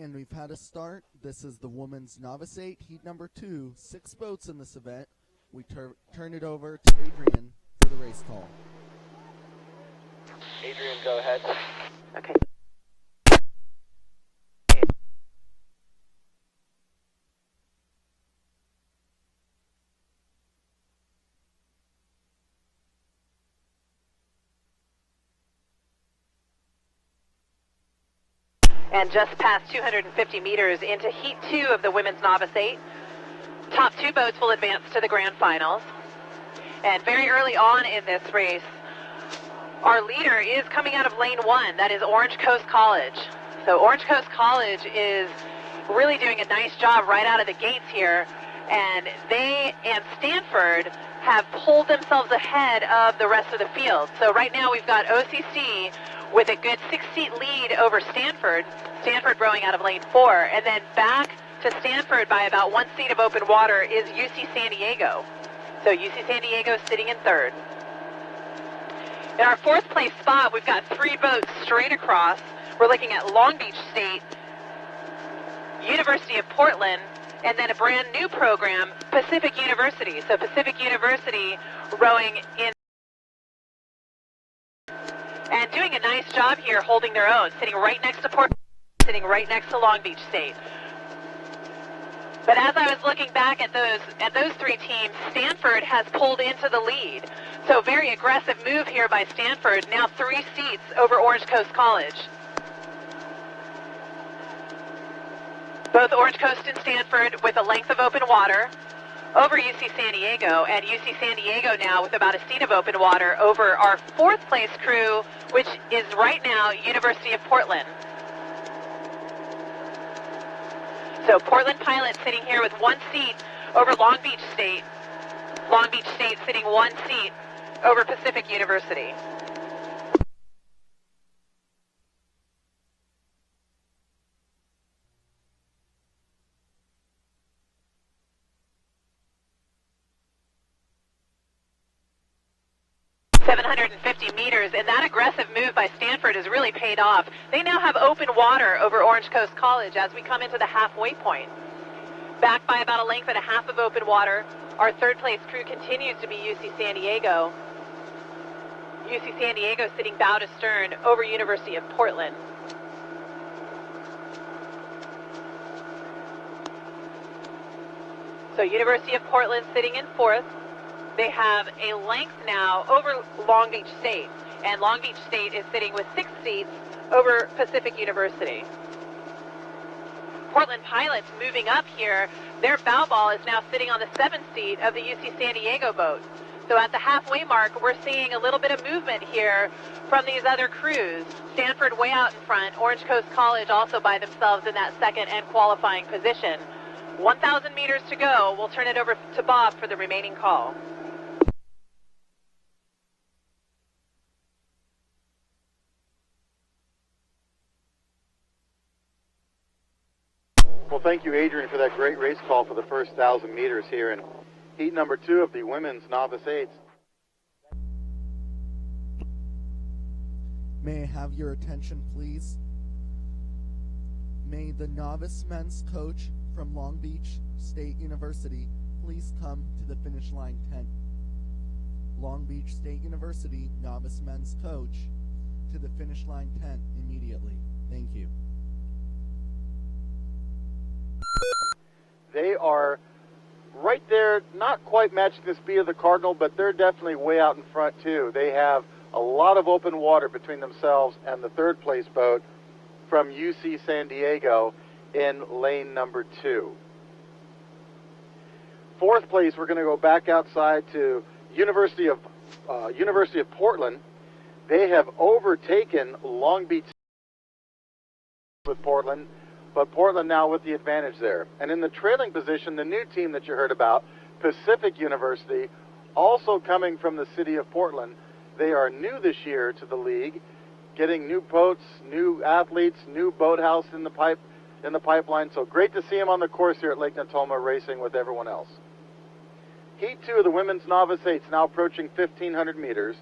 And we've had a start. This is the women's novice 8, heat number 2. 6 boats in this event. We turn it over to Adrian for the race call. Adrian, go ahead. Okay. And just past 250 meters into Heat 2 of the Women's Novice 8. Top 2 boats will advance to the grand finals. And very early on in this race, Our leader is coming out of lane 1. That is Orange Coast College. So Orange Coast College is really doing a nice job right out of the gates here. And they and Stanford have pulled themselves ahead of the rest of the field. So right now we've got OCC with a good 6-seat lead over Stanford. Stanford rowing out of lane 4. And then back to Stanford by about 1 seat of open water is UC San Diego. So UC San Diego sitting in 3rd. In our 4th place spot, we've got 3 boats straight across. We're looking at Long Beach State, University of Portland, and then a brand new program, Pacific University. So Pacific University rowing in and doing a nice job here holding their own, sitting right next to Portland, sitting right next to Long Beach State. But as I was looking back at those 3 teams, Stanford has pulled into the lead. So very aggressive move here by Stanford, now 3 seats over Orange Coast College. Both Orange Coast and Stanford with a length of open water over UC San Diego, and UC San Diego now with about a seat of open water over our 4th place crew, which is right now University of Portland. So Portland Pilots sitting here with 1 seat over Long Beach State. Long Beach State sitting 1 seat over Pacific University. Meters, and that aggressive move by Stanford has really paid off. They now have open water over Orange Coast College as we come into the halfway point. Back by about a length and a half of open water, our 3rd place crew continues to be UC San Diego. UC San Diego sitting bow to stern over University of Portland. So University of Portland sitting in 4th. They have a length now over Long Beach State, and Long Beach State is sitting with 6 seats over Pacific University. Portland Pilots moving up here. Their bow ball is now sitting on the 7th seat of the UC San Diego boat. So at the halfway mark, we're seeing a little bit of movement here from these other crews. Stanford way out in front, Orange Coast College also by themselves in that 2nd and qualifying position. 1,000 meters to go. We'll turn it over to Bob for the remaining call. Well, thank you, Adrian, for that great race call for the first 1,000 meters here in heat number 2 of the women's novice 8s. May I have your attention, please? May the novice men's coach from Long Beach State University please come to the finish line tent. Long Beach State University novice men's coach to the finish line tent immediately. Thank you. They are right there, not quite matching the speed of the Cardinal, but they're definitely way out in front too. They have a lot of open water between themselves and the 3rd place boat from UC San Diego in lane number 2. 4th place, we're going to go back outside to University of Portland. They have overtaken Long Beach with Portland, but Portland now with the advantage there. And in the trailing position, the new team that you heard about, Pacific University, also coming from the city of Portland. They are new this year to the league, getting new boats, new athletes, new boathouse in the pipeline. So great to see them on the course here at Lake Natoma racing with everyone else. Heat 2 of the women's novice 8s now approaching 1,500 meters.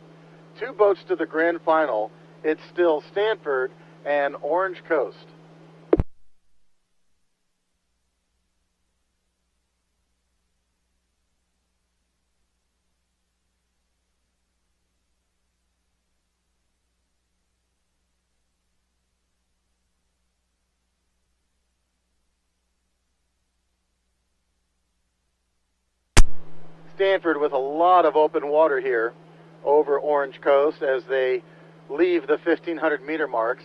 2 boats to the grand final. It's still Stanford and Orange Coast. Stanford with a lot of open water here over Orange Coast as they leave the 1,500 meter marks.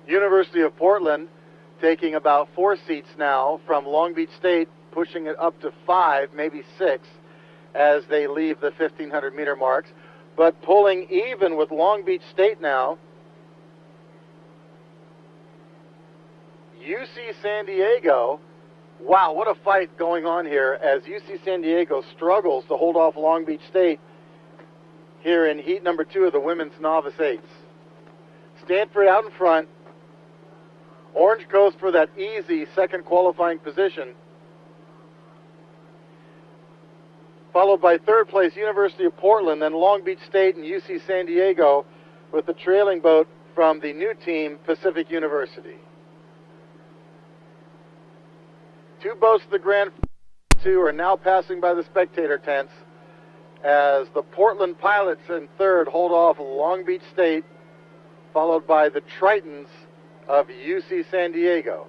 University of Portland taking about 4 seats now from Long Beach State, pushing it up to 5, maybe 6, as they leave the 1,500 meter marks. but pulling even with Long Beach State now. UC San Diego, wow, what a fight going on here as UC San Diego struggles to hold off Long Beach State here in heat number 2 of the women's novice 8s. Stanford out in front. Orange Coast for that easy second qualifying position. Followed by third place University of Portland, then Long Beach State and UC San Diego with the trailing boat from the new team, Pacific University. 2 boats of the Grand 2 are now passing by the spectator tents as the Portland Pilots in third hold off Long Beach State, followed by the Tritons of UC San Diego.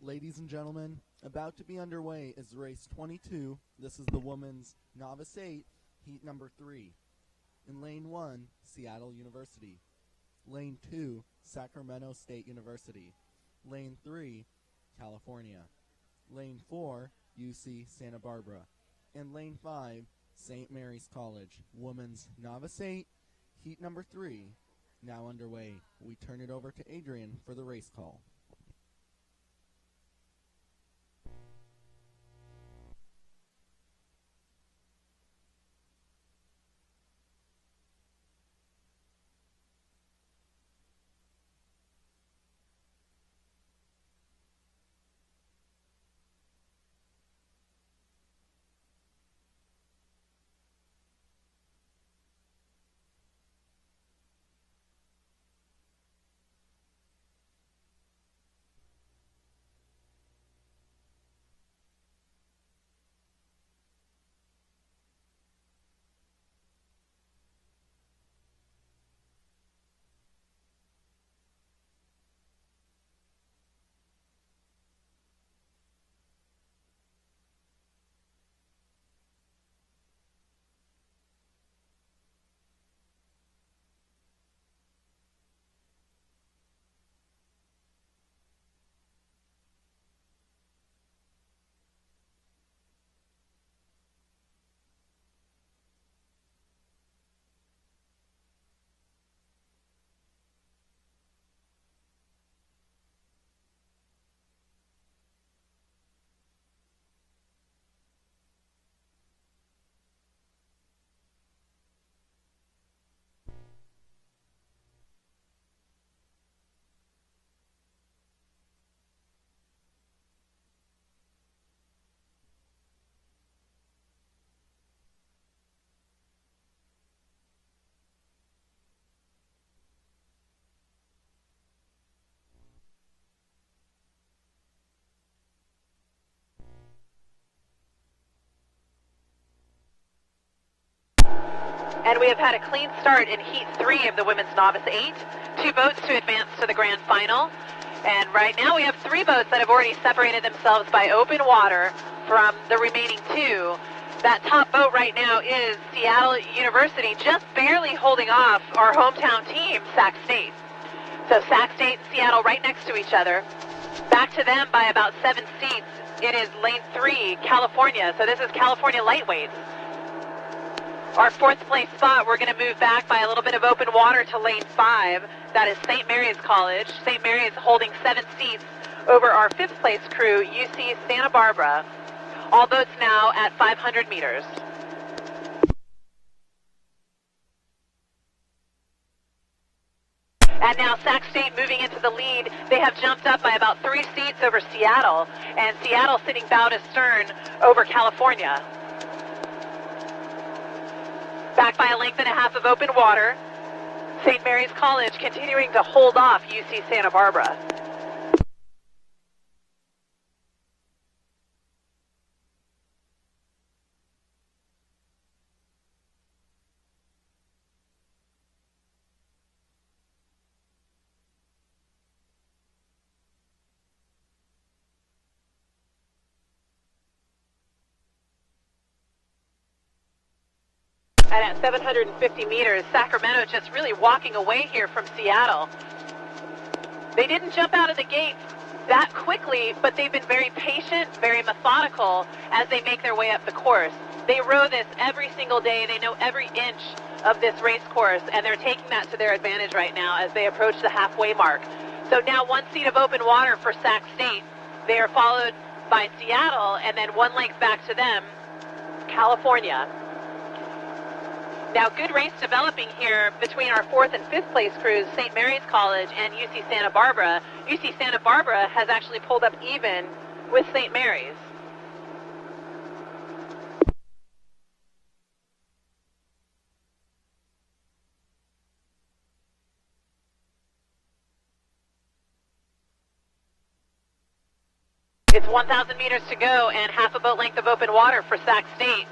Ladies and gentlemen, about to be underway is race 22. This is the women's novice 8, heat number 3. In lane 1, Seattle University. Lane 2, Sacramento State University. Lane 3, California. Lane 4, UC Santa Barbara. And lane 5, St. Mary's College. Women's novice 8, heat number 3, now underway. We turn it over to Adrian for the race call. And we have had a clean start in Heat 3 of the Women's Novice 8. 2 boats to advance to the Grand Final. And right now we have 3 boats that have already separated themselves by open water from the remaining 2. That top boat right now is Seattle University, just barely holding off our hometown team, Sac State. So Sac State and Seattle right next to each other. Back to them by about 7 seats. It is lane 3, California. So this is California lightweights. Our 4th place spot, we're going to move back by a little bit of open water to lane 5. That is St. Mary's College. St. Mary's holding 7 seats over our 5th place crew, UC Santa Barbara. All boats now at 500 meters. And now Sac State moving into the lead. They have jumped up by about 3 seats over Seattle, and Seattle sitting bow to stern over California. Back by a length and a half of open water. St. Mary's College continuing to hold off UC Santa Barbara. And at 750 meters, Sacramento just really walking away here from Seattle. They didn't jump out of the gate that quickly, but they've been very patient, very methodical as they make their way up the course. They row this every single day. They know every inch of this race course, and they're taking that to their advantage right now as they approach the halfway mark. So now 1 seat of open water for Sac State. They are followed by Seattle, and then 1 length back to them, California. Now, good race developing here between our 4th and 5th place crews, St. Mary's College and UC Santa Barbara. UC Santa Barbara has actually pulled up even with St. Mary's. It's 1,000 meters to go and half a boat length of open water for Sac State.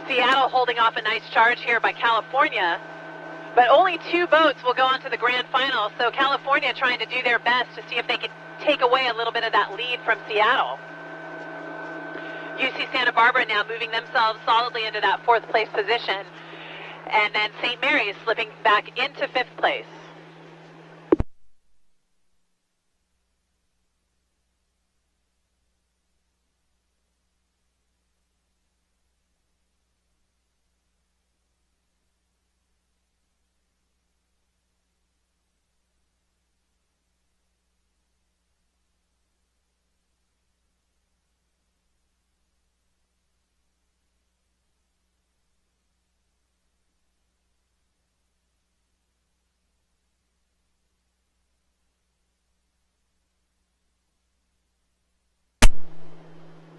Seattle holding off a nice charge here by California, but only 2 boats will go on to the grand final, so California trying to do their best to see if they can take away a little bit of that lead from Seattle. UC Santa Barbara now moving themselves solidly into that 4th place position, and then St. Mary's slipping back into 5th place.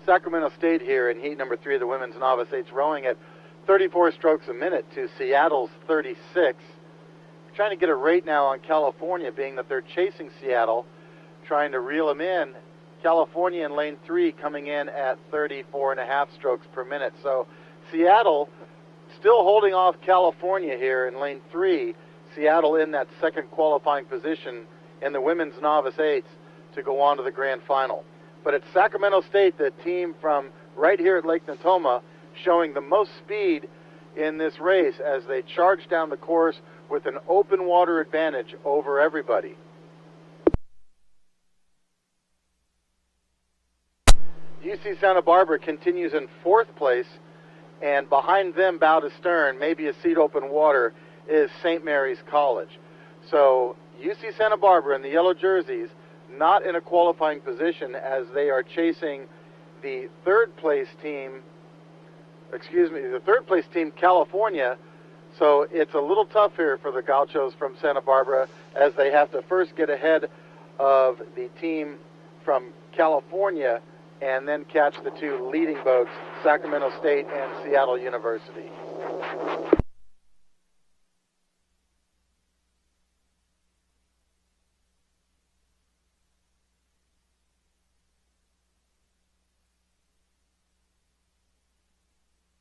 Sacramento State here in heat number 3 of the women's novice 8s, rowing at 34 strokes a minute to Seattle's 36. Trying to get a rate now on California, being that they're chasing Seattle, trying to reel them in. California in lane 3 coming in at 34.5 strokes per minute. So Seattle still holding off California here in lane 3. Seattle in that 2nd qualifying position in the women's novice 8s to go on to the grand final. But it's Sacramento State, the team from right here at Lake Natoma, showing the most speed in this race as they charge down the course with an open water advantage over everybody. UC Santa Barbara continues in 4th place, and behind them, bow to stern, maybe a seat open water, is St. Mary's College. So UC Santa Barbara in the yellow jerseys, not in a qualifying position as they are chasing the 3rd place team, the 3rd place team, California. So it's a little tough here for the Gauchos from Santa Barbara as they have to first get ahead of the team from California and then catch the 2 leading boats, Sacramento State and Seattle University.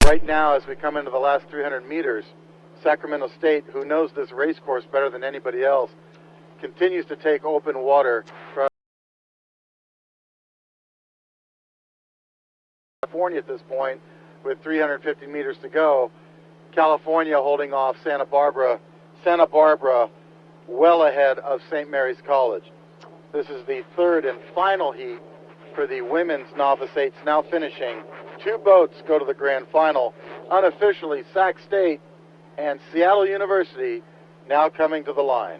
Right now, as we come into the last 300 meters, Sacramento State, who knows this race course better than anybody else, continues to take open water from California at this point with 350 meters to go. California holding off Santa Barbara well ahead of St. Mary's College. This is the third and final heat for the women's novice eights, now finishing. 2 boats go to the grand final. Unofficially, Sac State and Seattle University now coming to the line.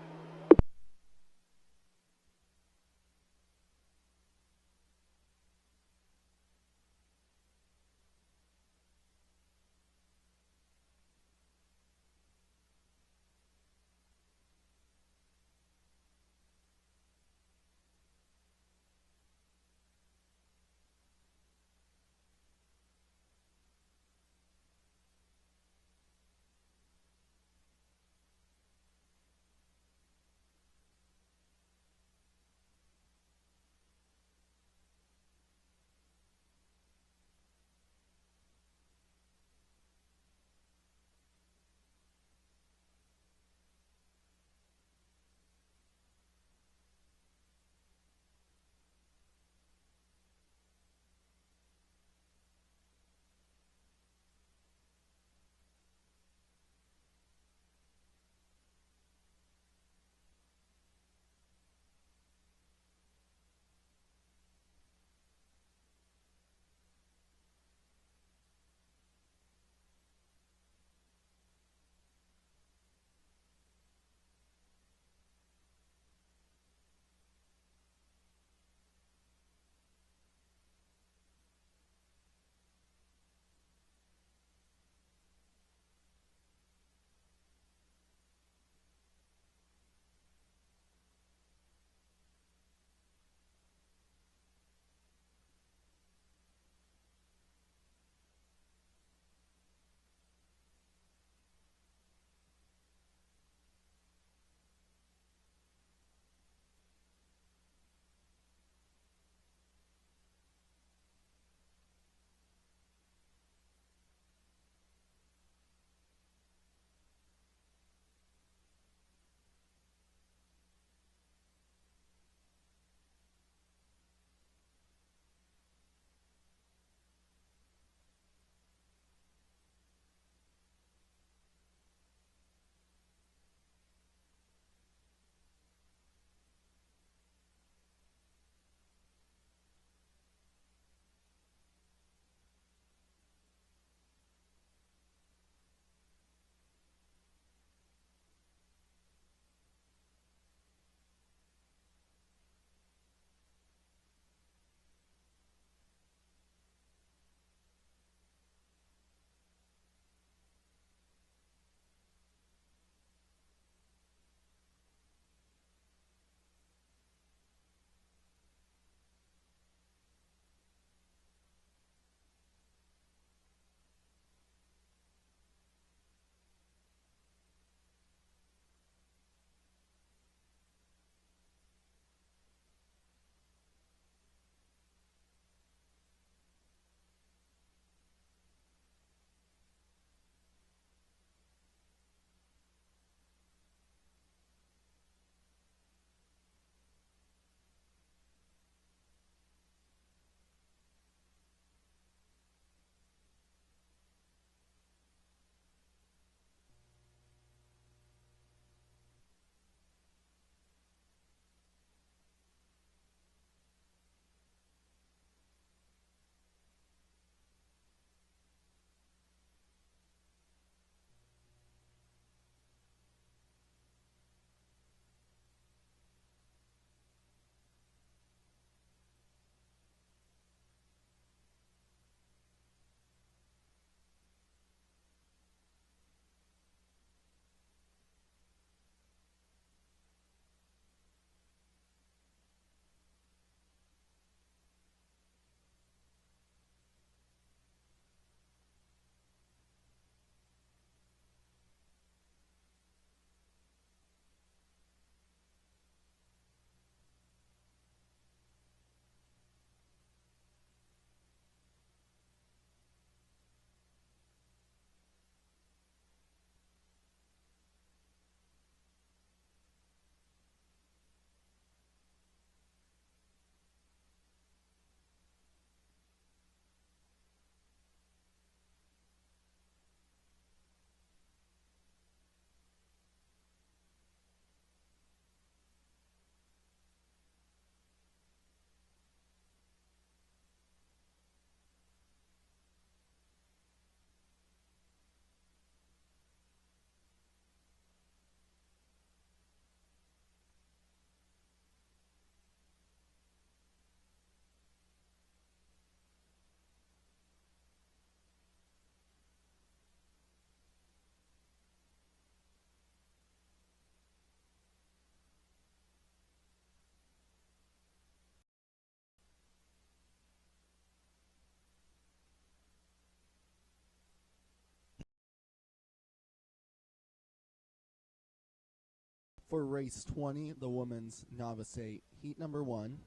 For race 20, the women's novice 8, heat number 1.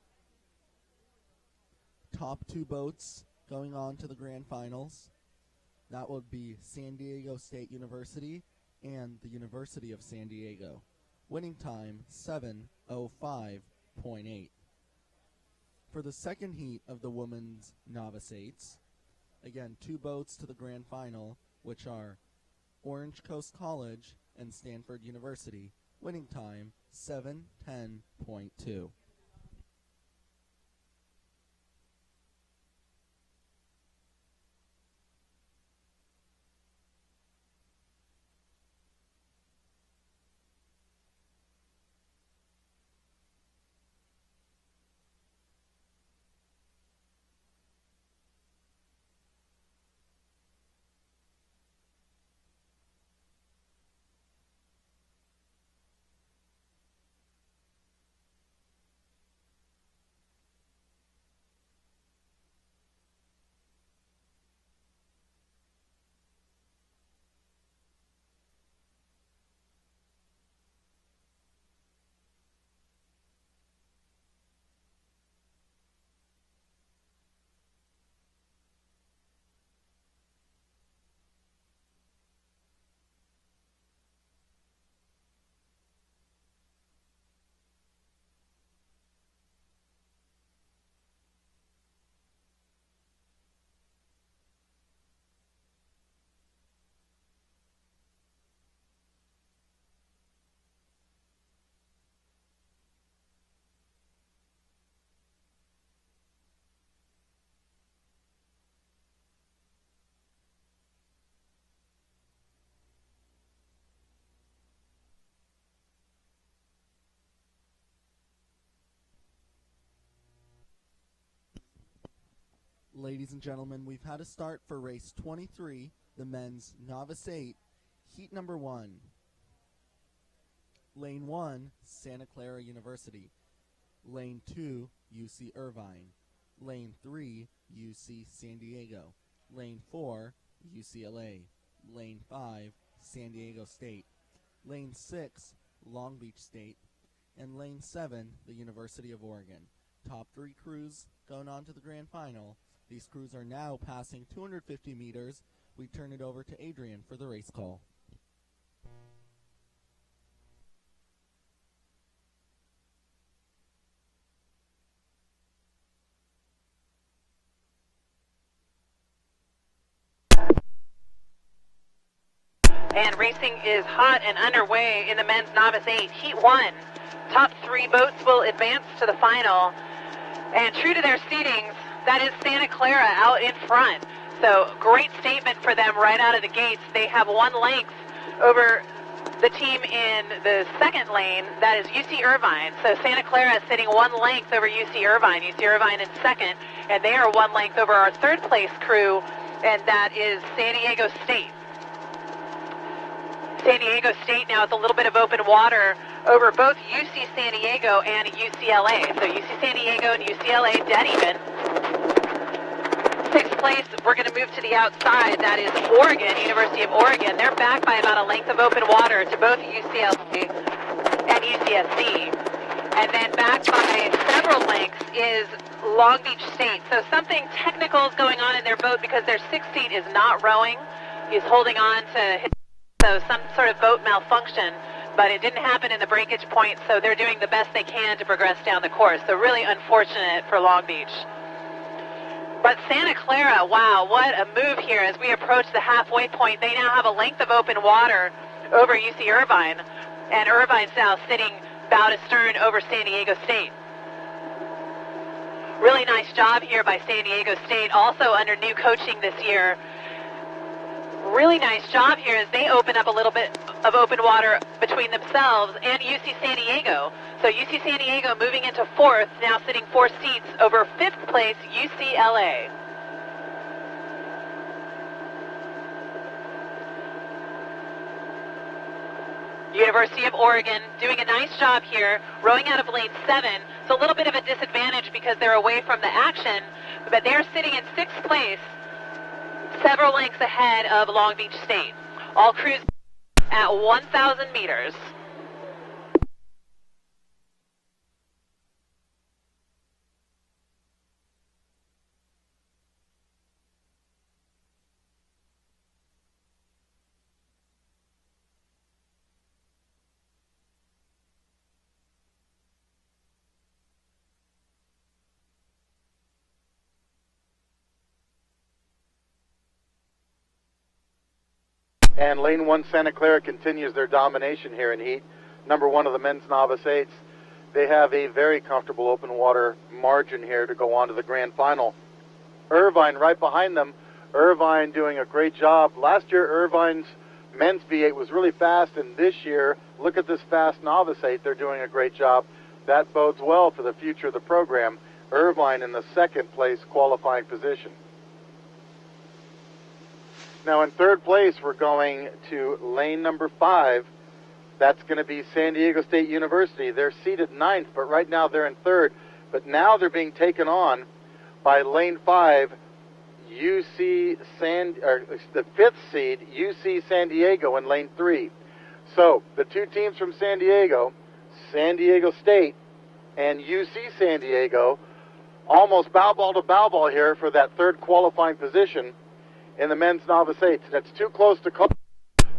Top 2 boats going on to the grand finals. That would be San Diego State University and the University of San Diego. Winning time 7:05.8. For the second heat of the women's novice 8s, again, 2 boats to the grand final, which are Orange Coast College and Stanford University. Winning time 7:10.2. Ladies and gentlemen, we've had a start for race 23, the men's novice 8, heat number 1. Lane 1, Santa Clara University. Lane 2, UC Irvine. Lane 3, UC San Diego. Lane 4, UCLA. Lane 5, San Diego State. Lane 6, Long Beach State. And Lane 7, the University of Oregon. Top 3 crews going on to the grand final. These crews are now passing 250 meters. We turn it over to Adrian for the race call. And racing is hot and underway in the men's novice 8, heat 1. Top 3 boats will advance to the final. And true to their seedings, that is Santa Clara out in front. So great statement for them right out of the gates. They have 1 length over the team in the second lane. That is UC Irvine. So Santa Clara is sitting 1 length over UC Irvine. UC Irvine in second, and they are 1 length over our third place crew, and that is San Diego State. San Diego State now with a little bit of open water over both UC San Diego and UCLA. So UC San Diego and UCLA dead even. 6th place, we're going to move to the outside. That is Oregon, University of Oregon. They're back by about a length of open water to both UCLA and UCSC. And then back by several lengths is Long Beach State. So something technical is going on in their boat because their 6th seat is not rowing. He's holding on to his, so some sort of boat malfunction. But it didn't happen in the breakage point, so they're doing the best they can to progress down the course. So really unfortunate for Long Beach. But Santa Clara, wow, what a move here as we approach the halfway point. They now have a length of open water over UC Irvine, and Irvine's now sitting bow to stern over San Diego State. Really nice job here by San Diego State, also under new coaching this year. Really nice job here as they open up a little bit of open water between themselves and UC San Diego. So UC San Diego moving into 4th, now sitting 4 seats over 5th place UCLA. University of Oregon doing a nice job here, rowing out of lane 7. It's a little bit of a disadvantage because they're away from the action, but they're sitting in 6th place, several lengths ahead of Long Beach State. All crews at 1,000 meters. And lane 1 Santa Clara continues their domination here in heat number 1 of the men's novice 8s. They have a very comfortable open water margin here to go on to the grand final. Irvine right behind them. Irvine doing a great job. Last year, Irvine's men's V8 was really fast, and this year, look at this fast novice 8. They're doing a great job. That bodes well for the future of the program. Irvine in the second place qualifying position. Now in third place, we're going to lane number 5. That's going to be San Diego State University. They're seated 9th, but right now they're in 3rd. But now they're being taken on by lane 5, the 5th seed, UC San Diego in lane 3. So the two teams from San Diego State and UC San Diego, almost bow ball to bow ball here for that 3rd qualifying position in the men's novice 8s. That's too close to call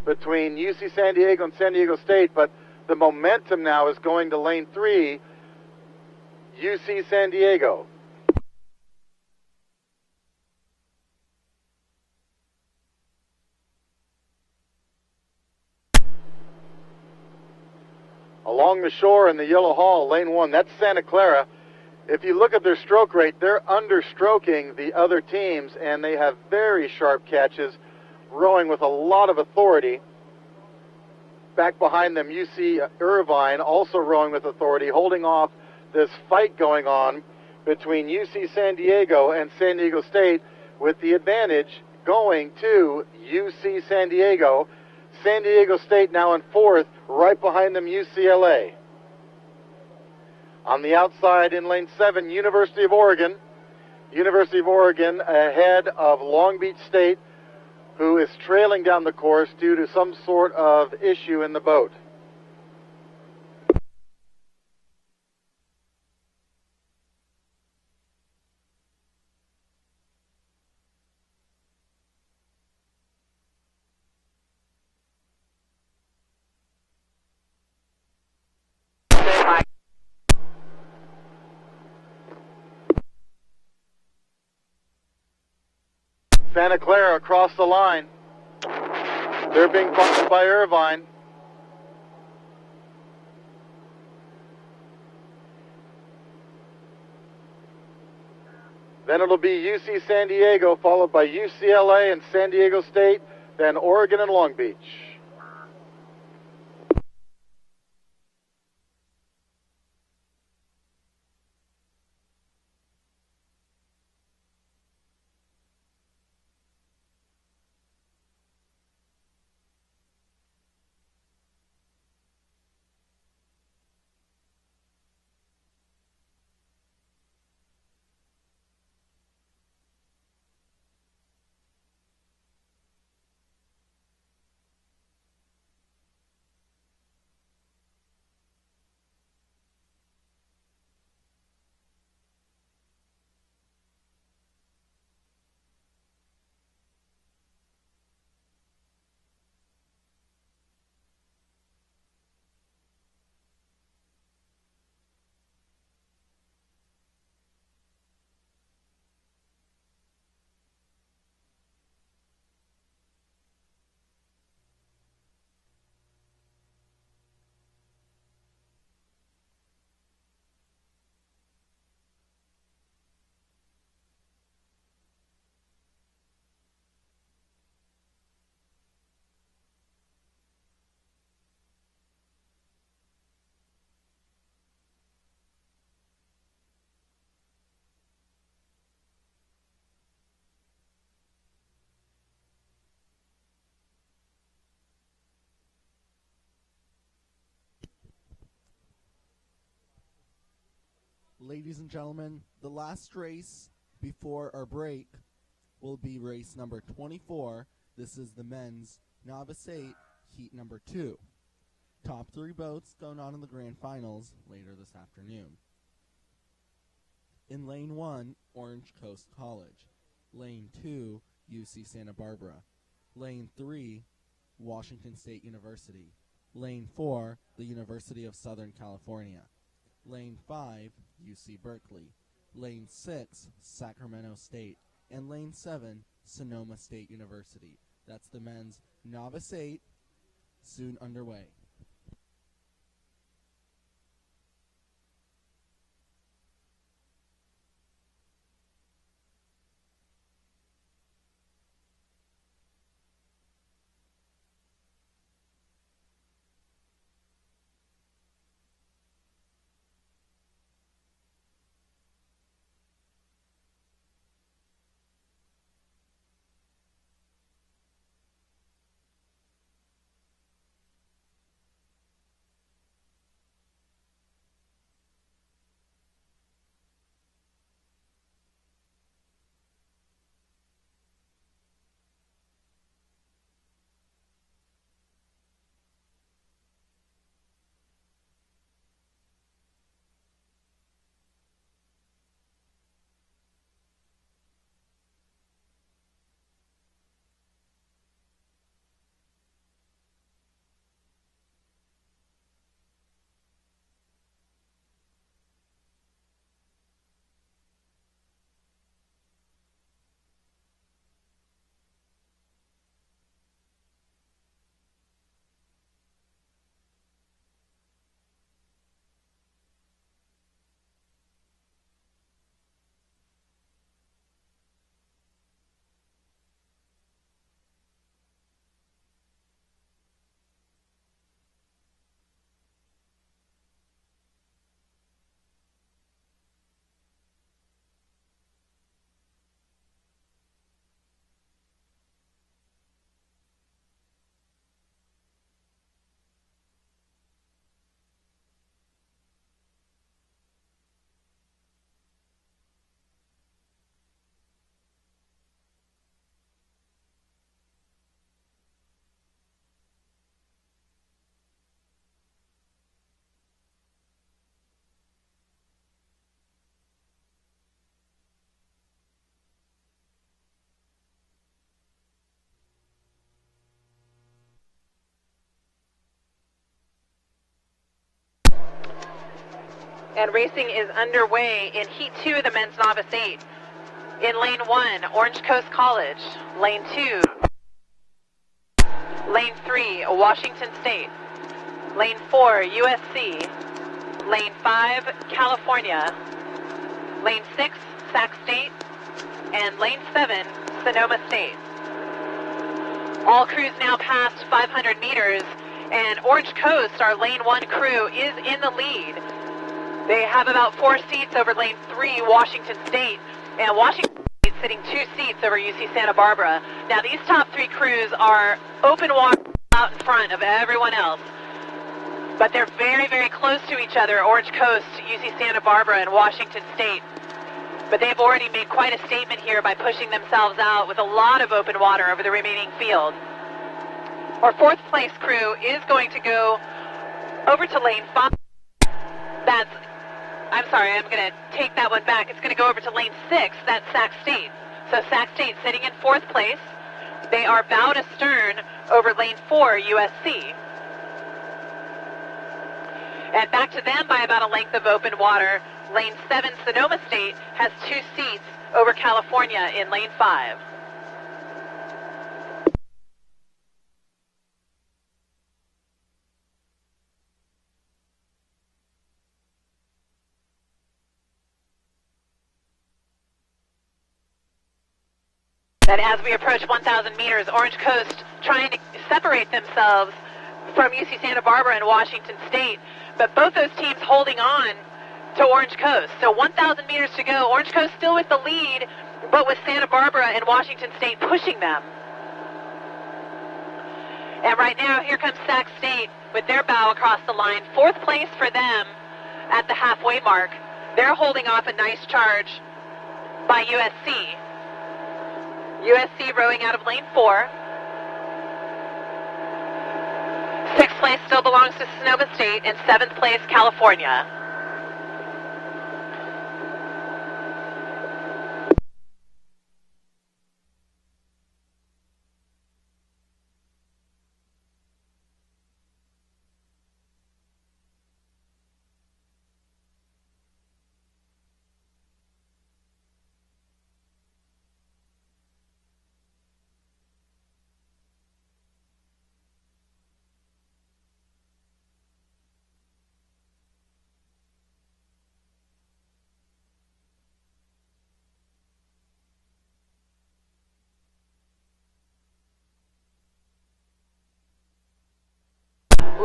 between UC San Diego and San Diego State, but the momentum now is going to lane 3, UC San Diego. Along the shore in the Yellow Hall, lane 1, that's Santa Clara. If you look at their stroke rate, they're understroking the other teams, and they have very sharp catches, rowing with a lot of authority. Back behind them, UC Irvine, also rowing with authority, holding off this fight going on between UC San Diego and San Diego State, with the advantage going to UC San Diego. San Diego State now in 4th, right behind them UCLA. On the outside in lane 7, University of Oregon. University of Oregon ahead of Long Beach State, who is trailing down the course due to some sort of issue in the boat. Santa Clara across the line. They're being bumped by Irvine. Then it'll be UC San Diego, followed by UCLA and San Diego State, then Oregon and Long Beach. Ladies and gentlemen, the last race before our break will be race number 24. This is the men's Novice 8, heat number 2. Top 3 boats going on in the grand finals later this afternoon. In lane 1, Orange Coast College. Lane 2, UC Santa Barbara. Lane 3, Washington State University. Lane 4, the University of Southern California. Lane 5, UC Berkeley. Lane 6, Sacramento State. And Lane 7, Sonoma State University. That's the men's Novice 8, soon underway. And racing is underway in Heat 2 of the men's Novice 8. In Lane 1, Orange Coast College. Lane 2, Lane 3, Washington State. Lane 4, USC. Lane 5, California. Lane 6, Sac State. And Lane 7, Sonoma State. All crews now past 500 meters, and Orange Coast, our Lane 1 crew, is in the lead. They have about 4 seats over Lane 3, Washington State, and Washington State sitting 2 seats over UC Santa Barbara. Now these top 3 crews are open water out in front of everyone else, but they're very, very close to each other, Orange Coast, UC Santa Barbara, and Washington State. But they've already made quite a statement here by pushing themselves out with a lot of open water over the remaining field. Our 4th place crew is going to go over to Lane 5. I'm going to take that one back. It's going to go over to Lane 6. That's Sac State. So Sac State sitting in 4th place. They are bow to stern over Lane 4, USC. And back to them by about a length of open water. Lane 7, Sonoma State, has 2 seats over California in Lane 5. And as we approach 1,000 meters, Orange Coast trying to separate themselves from UC Santa Barbara and Washington State, but both those teams holding on to Orange Coast. So 1,000 meters to go. Orange Coast still with the lead, but with Santa Barbara and Washington State pushing them. And right now, here comes Sac State with their bow across the line. 4th place for them at the halfway mark. They're holding off a nice charge by USC. USC rowing out of Lane 4. 6th place still belongs to Sonoma State, and 7th place, California.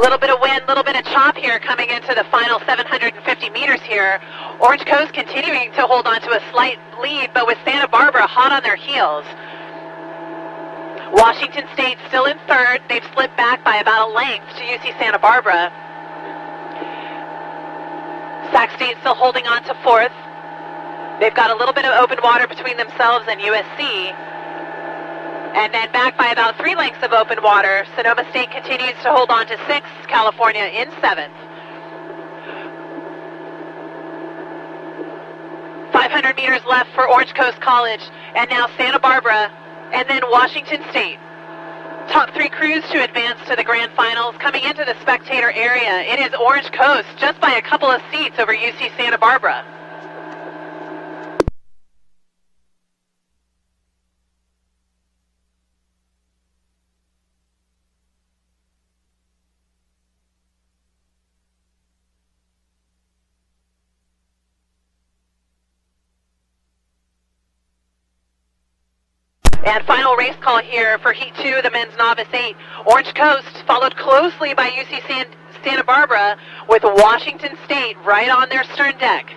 Little bit of wind, little bit of chop here coming into the final 750 meters here. Orange Coast continuing to hold on to a slight lead, but with Santa Barbara hot on their heels. Washington State still in third. They've slipped back by about a length to UC Santa Barbara. Sac State still holding on to fourth. They've got a little bit of open water between themselves and USC. And then back by about 3 lengths of open water, Sonoma State continues to hold on to sixth, California in seventh. 500 meters left for Orange Coast College, and now Santa Barbara, and then Washington State. Top 3 crews to advance to the grand finals. Coming into the spectator area, it is Orange Coast, just by a couple of seats over UC Santa Barbara. And final race call here for Heat 2, the men's novice 8. Orange Coast followed closely by UC Santa Barbara with Washington State right on their stern deck.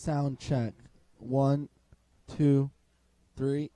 Sound check. 1, 2, 3.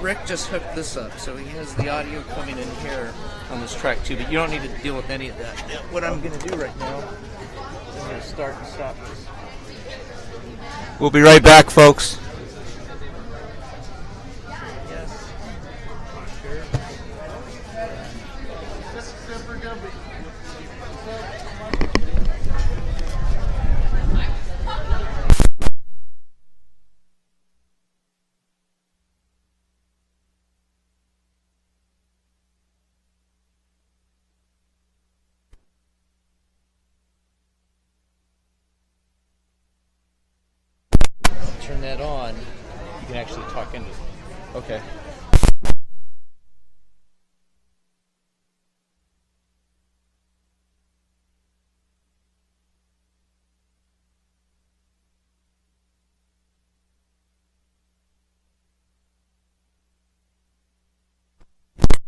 Rick just hooked this up, so he has the audio coming in here on this track too, but you don't need to deal with any of that. What I'm going to do right now, I'm going to start and stop this. We'll be right back, folks. Yes. Sure. Turn that on, you can actually talk into it. Okay.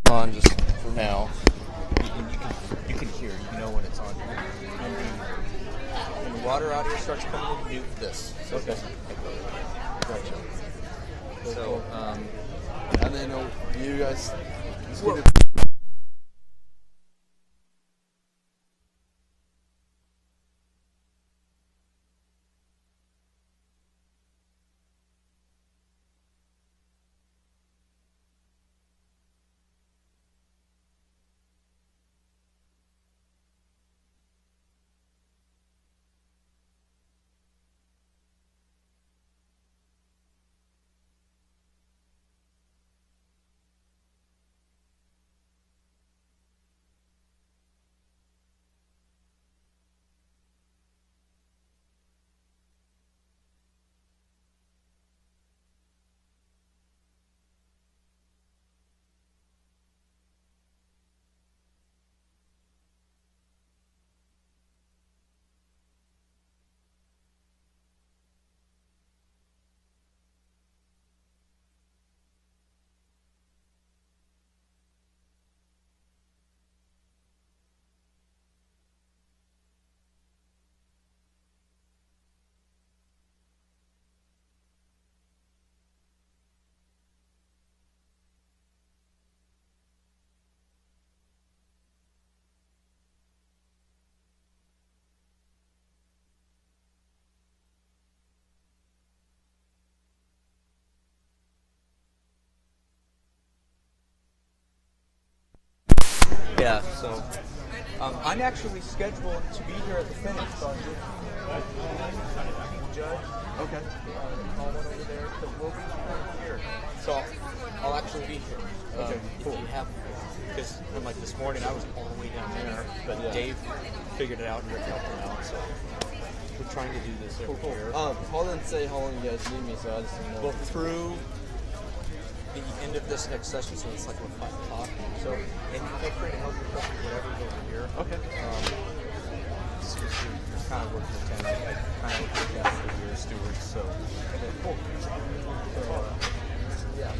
On just for now. You can hear, you know when it's on. When the water audio starts coming in, mute this. So Okay. Gotcha. So, And then you guys. Yeah, so I'm actually scheduled to be here at the finish. So I'm judge. Okay. Call one over there. So we'll be here. So I'll actually be here. Okay. Cool. If you have, because like this morning I was all the way down there, but Dave figured it out and Rick helped him out. So we're trying to do this over here. Paul didn't say how long you guys need me, so I just didn't know. Well, through the end of this next session, so it's like 5 o'clock. So, and feel free to help with whatever's over here. Okay. It's just you're kind of working with 10. I kind of work with your stewards, so. Okay, cool. So, yeah.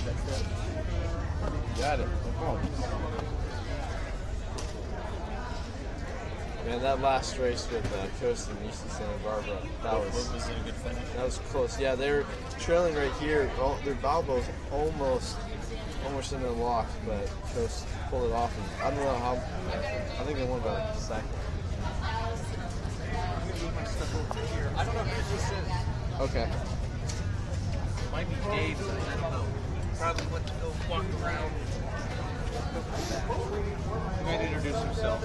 That's it. Got it. No problem. Man, that last race with Coast and East of Santa Barbara, that was a good finish. That was close. Yeah, they're trailing right here. Their Balbo's almost in the lock, but Coast pulled it off. And I don't know how. I think they won by like a second. I don't know who this is. Okay. Might be Dave. I don't know. Probably went to go walk around. He might introduce himself.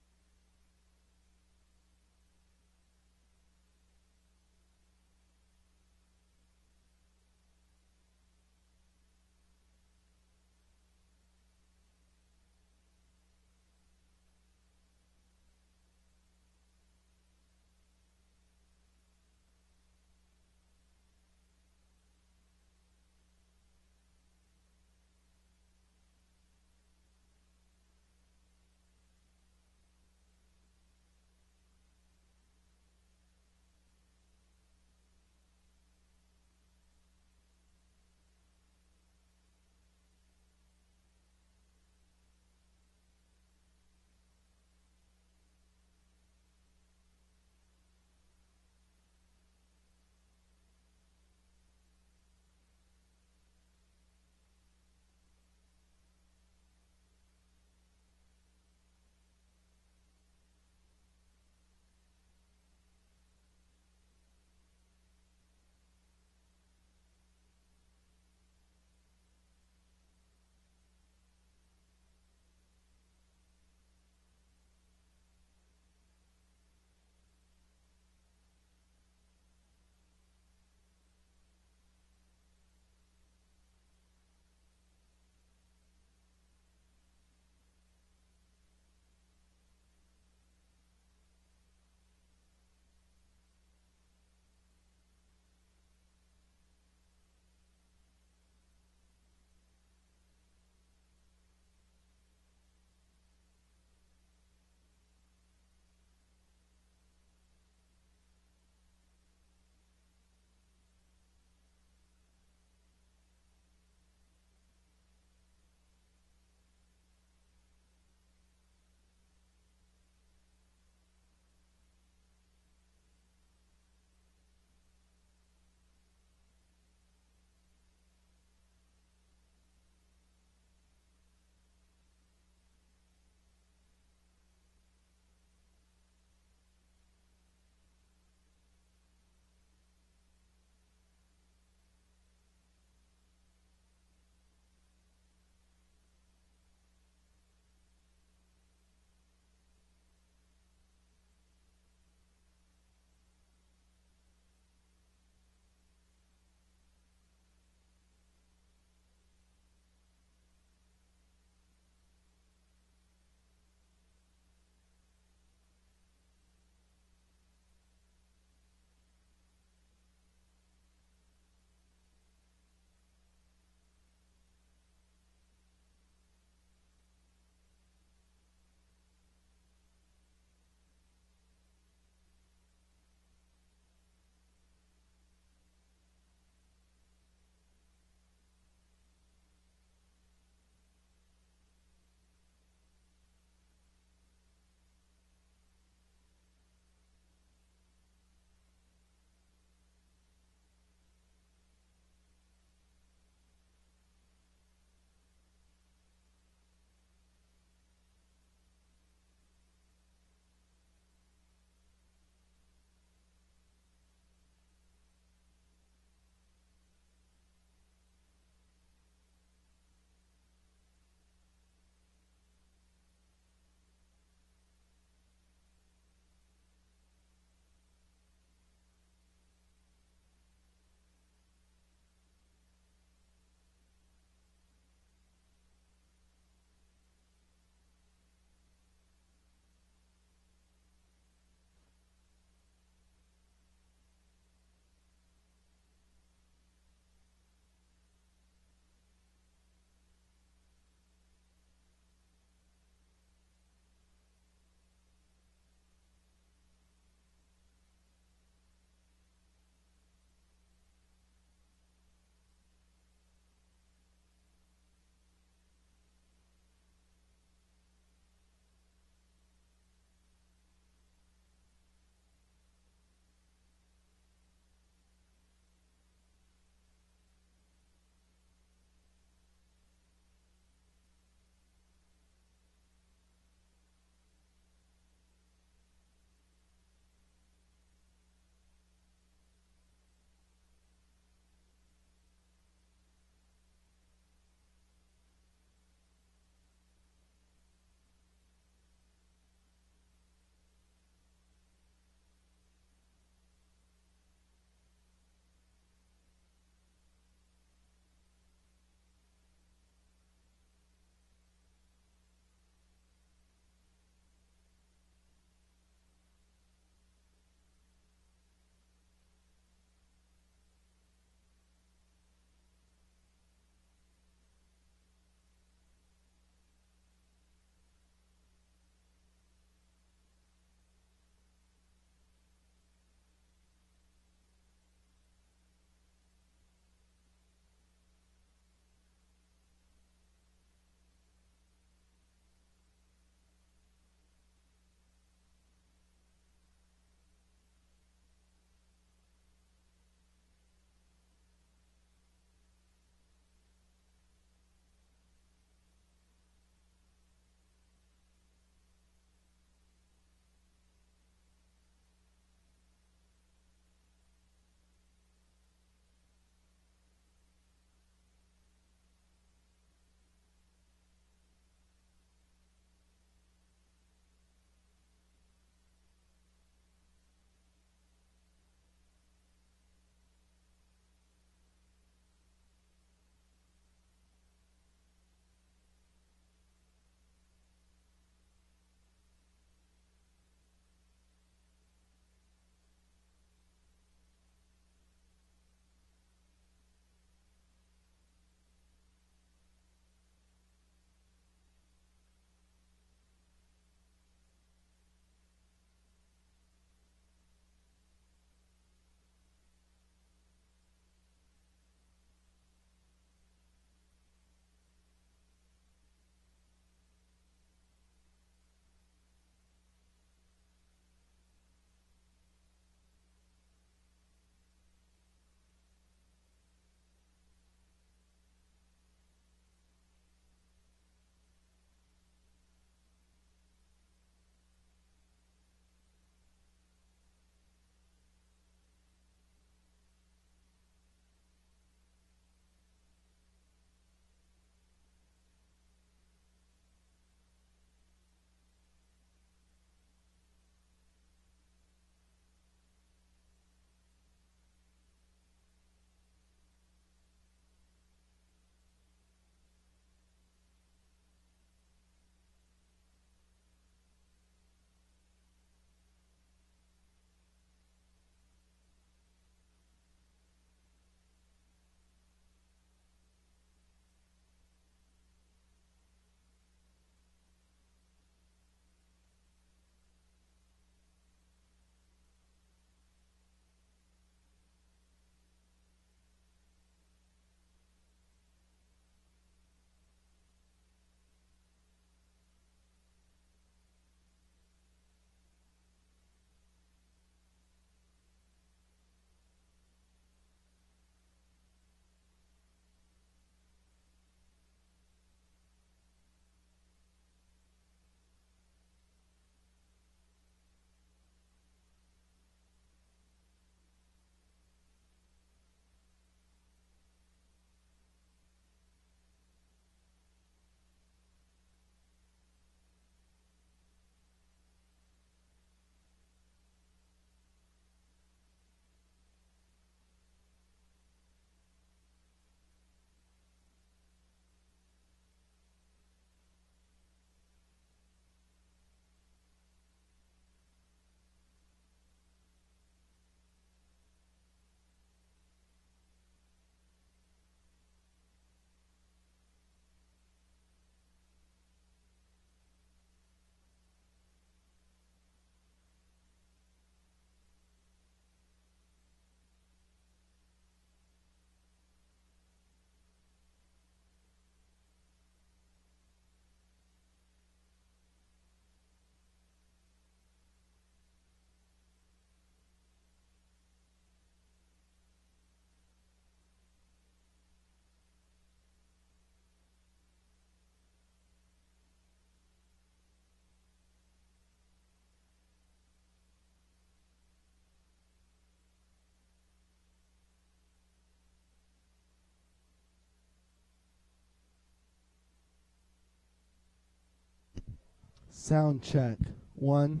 Sound check. 1,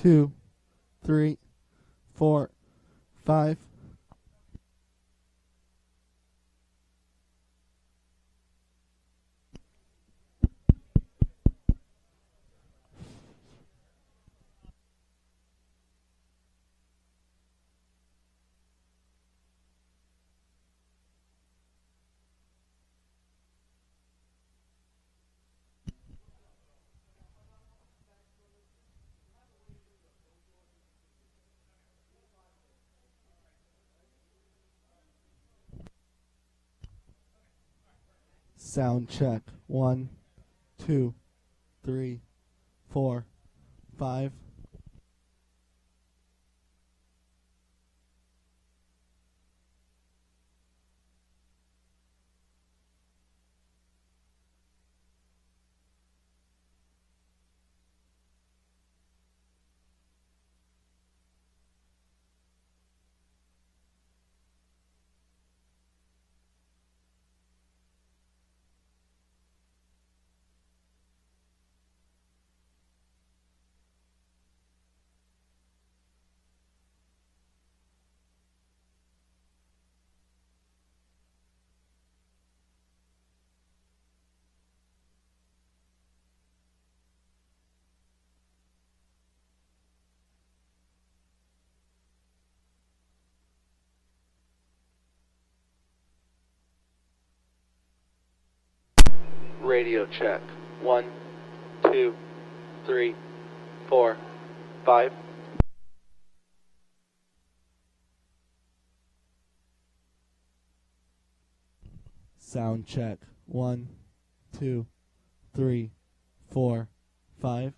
2, 3, 4, 5. Sound check. 1, 2, 3, 4, 5. Radio check. 1, 2, 3, 4, 5. Sound check. 1, 2, 3, 4, 5.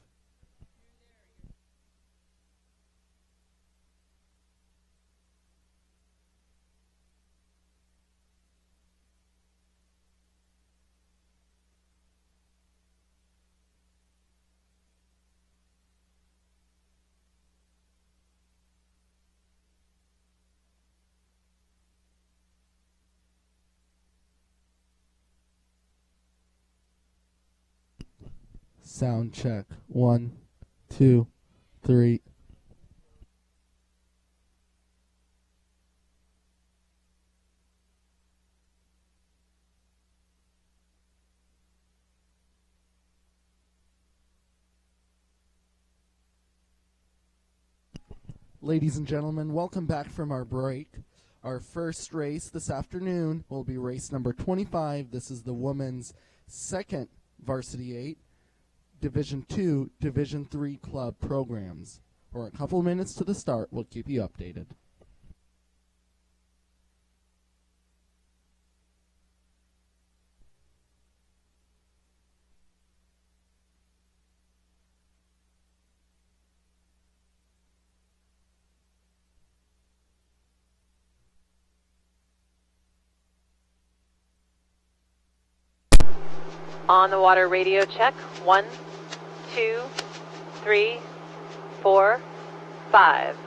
Sound check. 1, 2, 3. Ladies and gentlemen, welcome back from our break. Our first race this afternoon will be race number 25. This is the women's second Varsity 8, Division 2, Division 3 club programs. For a couple minutes to the start, we'll keep you updated. On the water radio check. 1, 2, 3, 4, 5.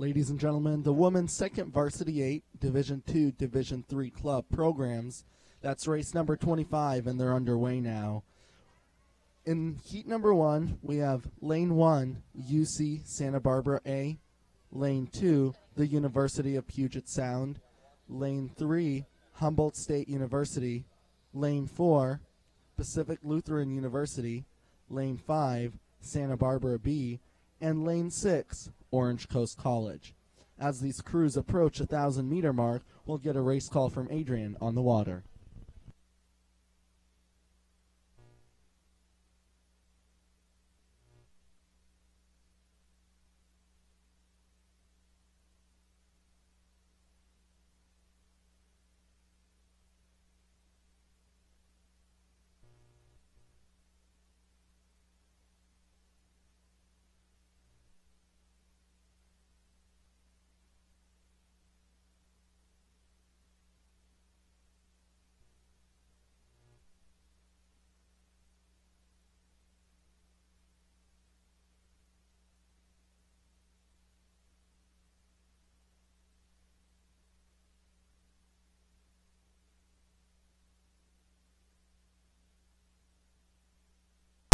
Ladies and gentlemen, the women's second Varsity 8, Division 2, Division 3 club programs. That's race number 25, and they're underway now. In heat number 1, we have Lane 1, UC Santa Barbara A. Lane 2, the University of Puget Sound. Lane 3, Humboldt State University. Lane 4, Pacific Lutheran University, Lane 5, Santa Barbara B, and Lane 6, Orange Coast College. As these crews approach the 1,000-meter mark, we'll get a race call from Adrian on the water.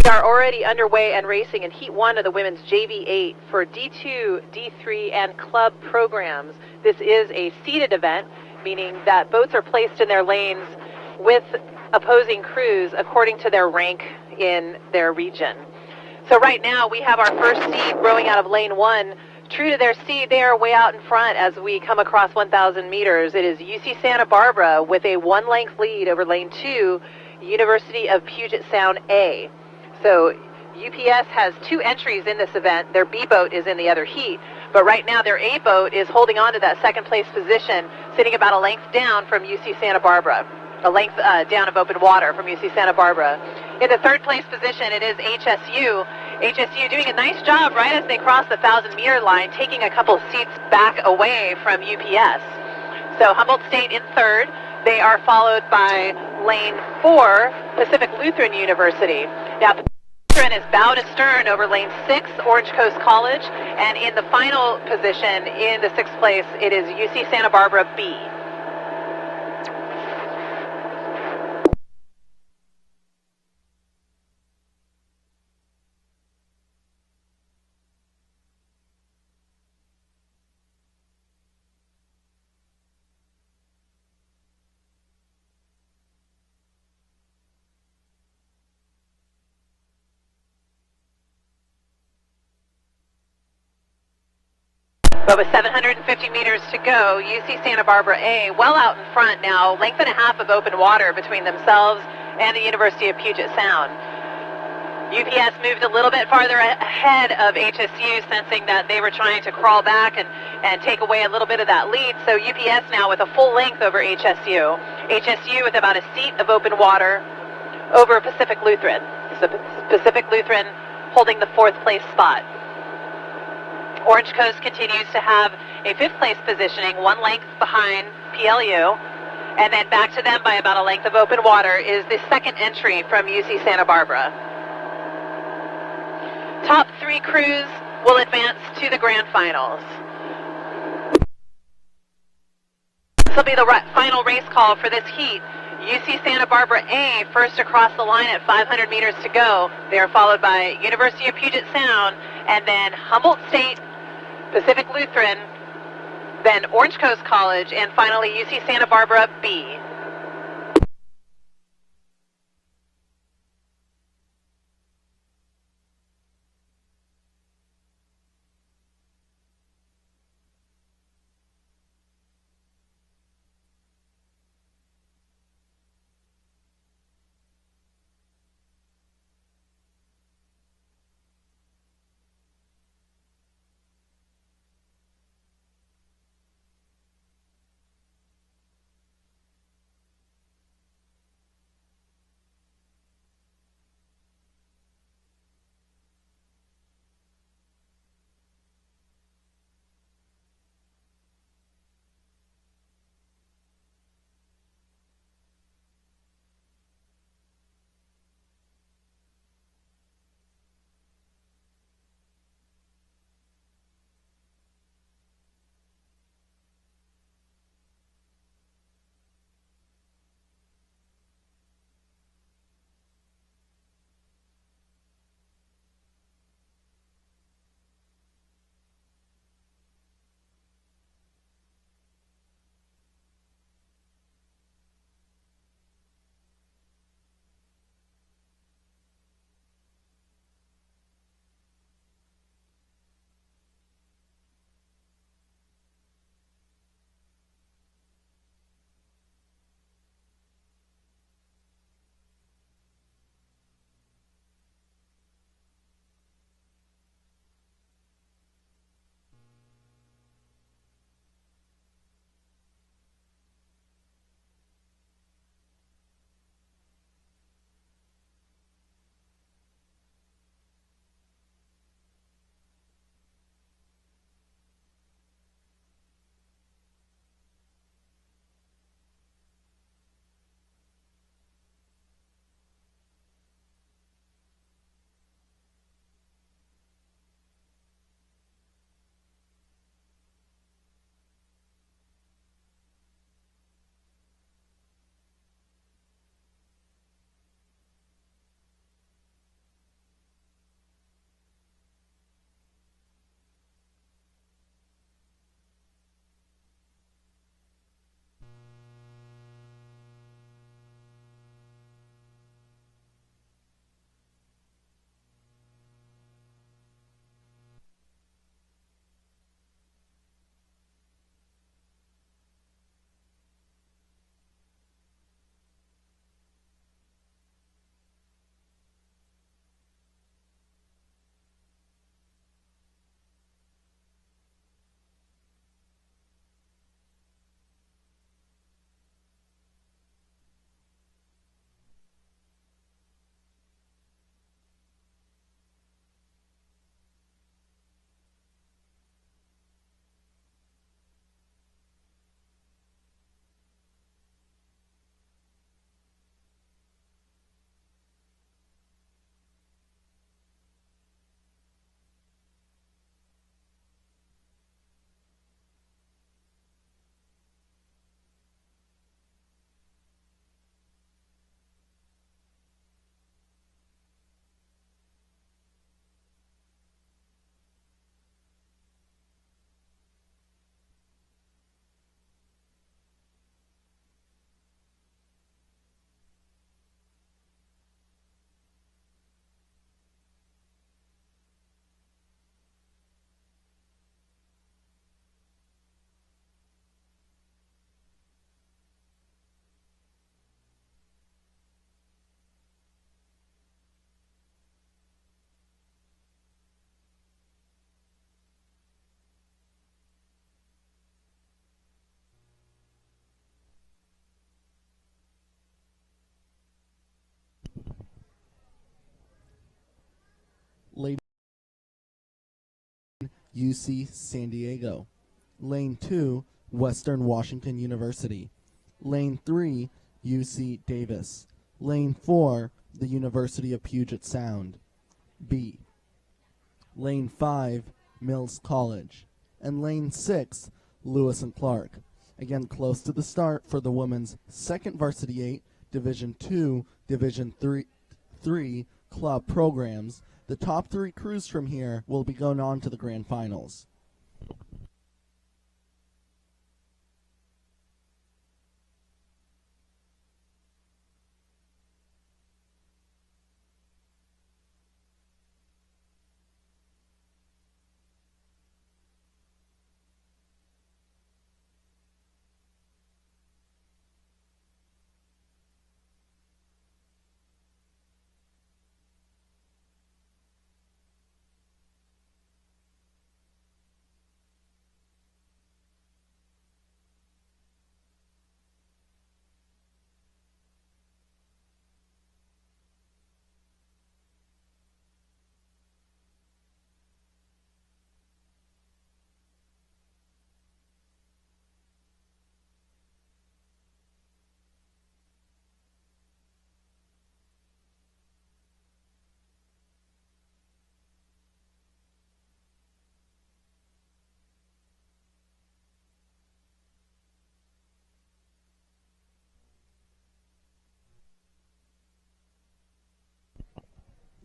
We are already underway and racing in Heat 1 of the women's JV8 for D2, D3, and club programs. This is a seated event, meaning that boats are placed in their lanes with opposing crews according to their rank in their region. So right now we have our first seed rowing out of lane 1. True to their seed, they are way out in front as we come across 1,000 meters. It is UC Santa Barbara with a 1-length lead over lane 2, University of Puget Sound A. So UPS has 2 entries in this event. Their B boat is in the other heat, but right now their A boat is holding on to that second place position, sitting about a length down from UC Santa Barbara, a length down of open water from UC Santa Barbara. In the third place position, it is HSU. HSU doing a nice job right as they cross the 1,000-meter line, taking a couple seats back away from UPS. So Humboldt State in third. They are followed by lane 4, Pacific Lutheran University. Now, Lutheran is bow to stern over lane 6, Orange Coast College, and in the final position in the 6th place, it is UC Santa Barbara B. But with 750 meters to go, UC Santa Barbara A well out in front now, length and a half of open water between themselves and the University of Puget Sound. UPS moved a little bit farther ahead of HSU, sensing that they were trying to crawl back and take away a little bit of that lead. So UPS now with a full length over HSU. HSU with about a seat of open water over Pacific Lutheran. So Pacific Lutheran holding the 4th place spot. Orange Coast continues to have a 5th place positioning, 1 length behind PLU, and then back to them by about a length of open water is the second entry from UC Santa Barbara. Top 3 crews will advance to the grand finals. This will be the final race call for this heat. UC Santa Barbara A first across the line at 500 meters to go. They are followed by University of Puget Sound, and then Humboldt State, Pacific Lutheran, then Orange Coast College, and finally UC Santa Barbara B. UC San Diego. Lane 2, Western Washington University. Lane 3, UC Davis. Lane 4, the University of Puget Sound. B. Lane 5, Mills College. And Lane 6, Lewis and Clark. Again, close to the start for the women's second Varsity 8, Division 2, Division 3 club programs. The top 3 crews from here will be going on to the grand finals.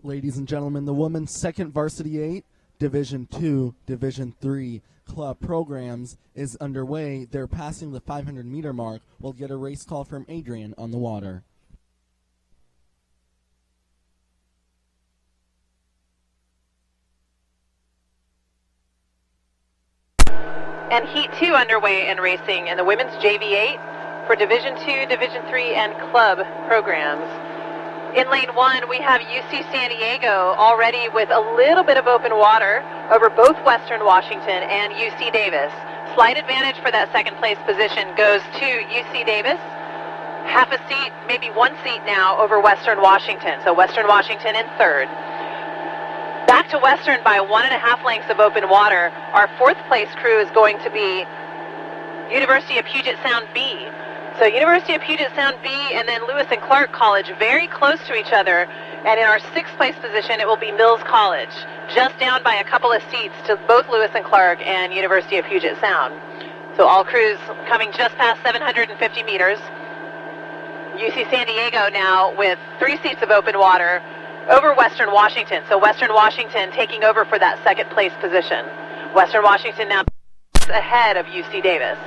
Ladies and gentlemen, the women's second Varsity 8, Division 2, Division 3 club programs is underway. They're passing the 500-meter mark. We'll get a race call from Adrian on the water. And Heat 2 underway and racing in the women's JV8 for Division 2, Division 3, and club programs. In lane 1, we have UC San Diego already with a little bit of open water over both Western Washington and UC Davis. Slight advantage for that second place position goes to UC Davis. Half a seat, maybe 1 seat now over Western Washington. So Western Washington in third. Back to Western by 1.5 lengths of open water. Our 4th place crew is going to be University of Puget Sound B. So University of Puget Sound B and then Lewis and Clark College very close to each other. And in our 6th place position, it will be Mills College, just down by a couple of seats to both Lewis and Clark and University of Puget Sound. So all crews coming just past 750 meters. UC San Diego now with 3 seats of open water over Western Washington. So Western Washington taking over for that 2nd place position. Western Washington now ahead of UC Davis.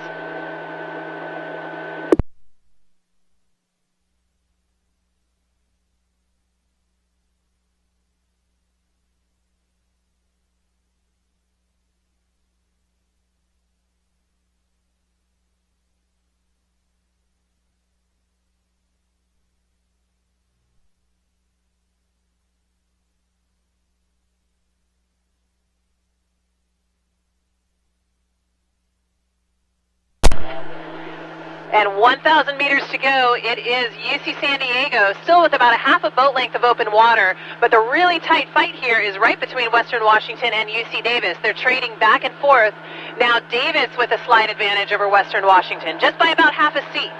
And 1,000 meters to go. It is UC San Diego, still with about a half a boat length of open water. But the really tight fight here is right between Western Washington and UC Davis. They're trading back and forth. Now Davis with a slight advantage over Western Washington, just by about half a seat.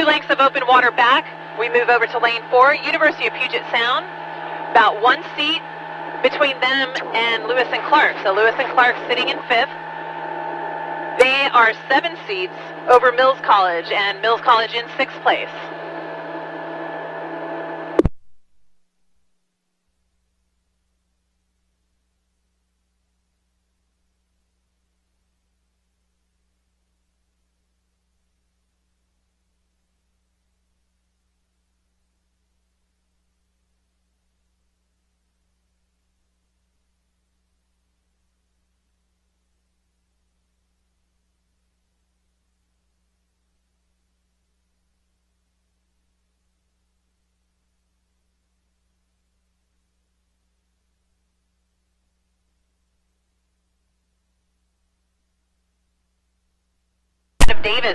2 lengths of open water back. We move over to lane 4, University of Puget Sound. About 1 seat between them and Lewis and Clark. So Lewis and Clark sitting in 5th. They are 7 seats over Mills College, and Mills College in 6th place.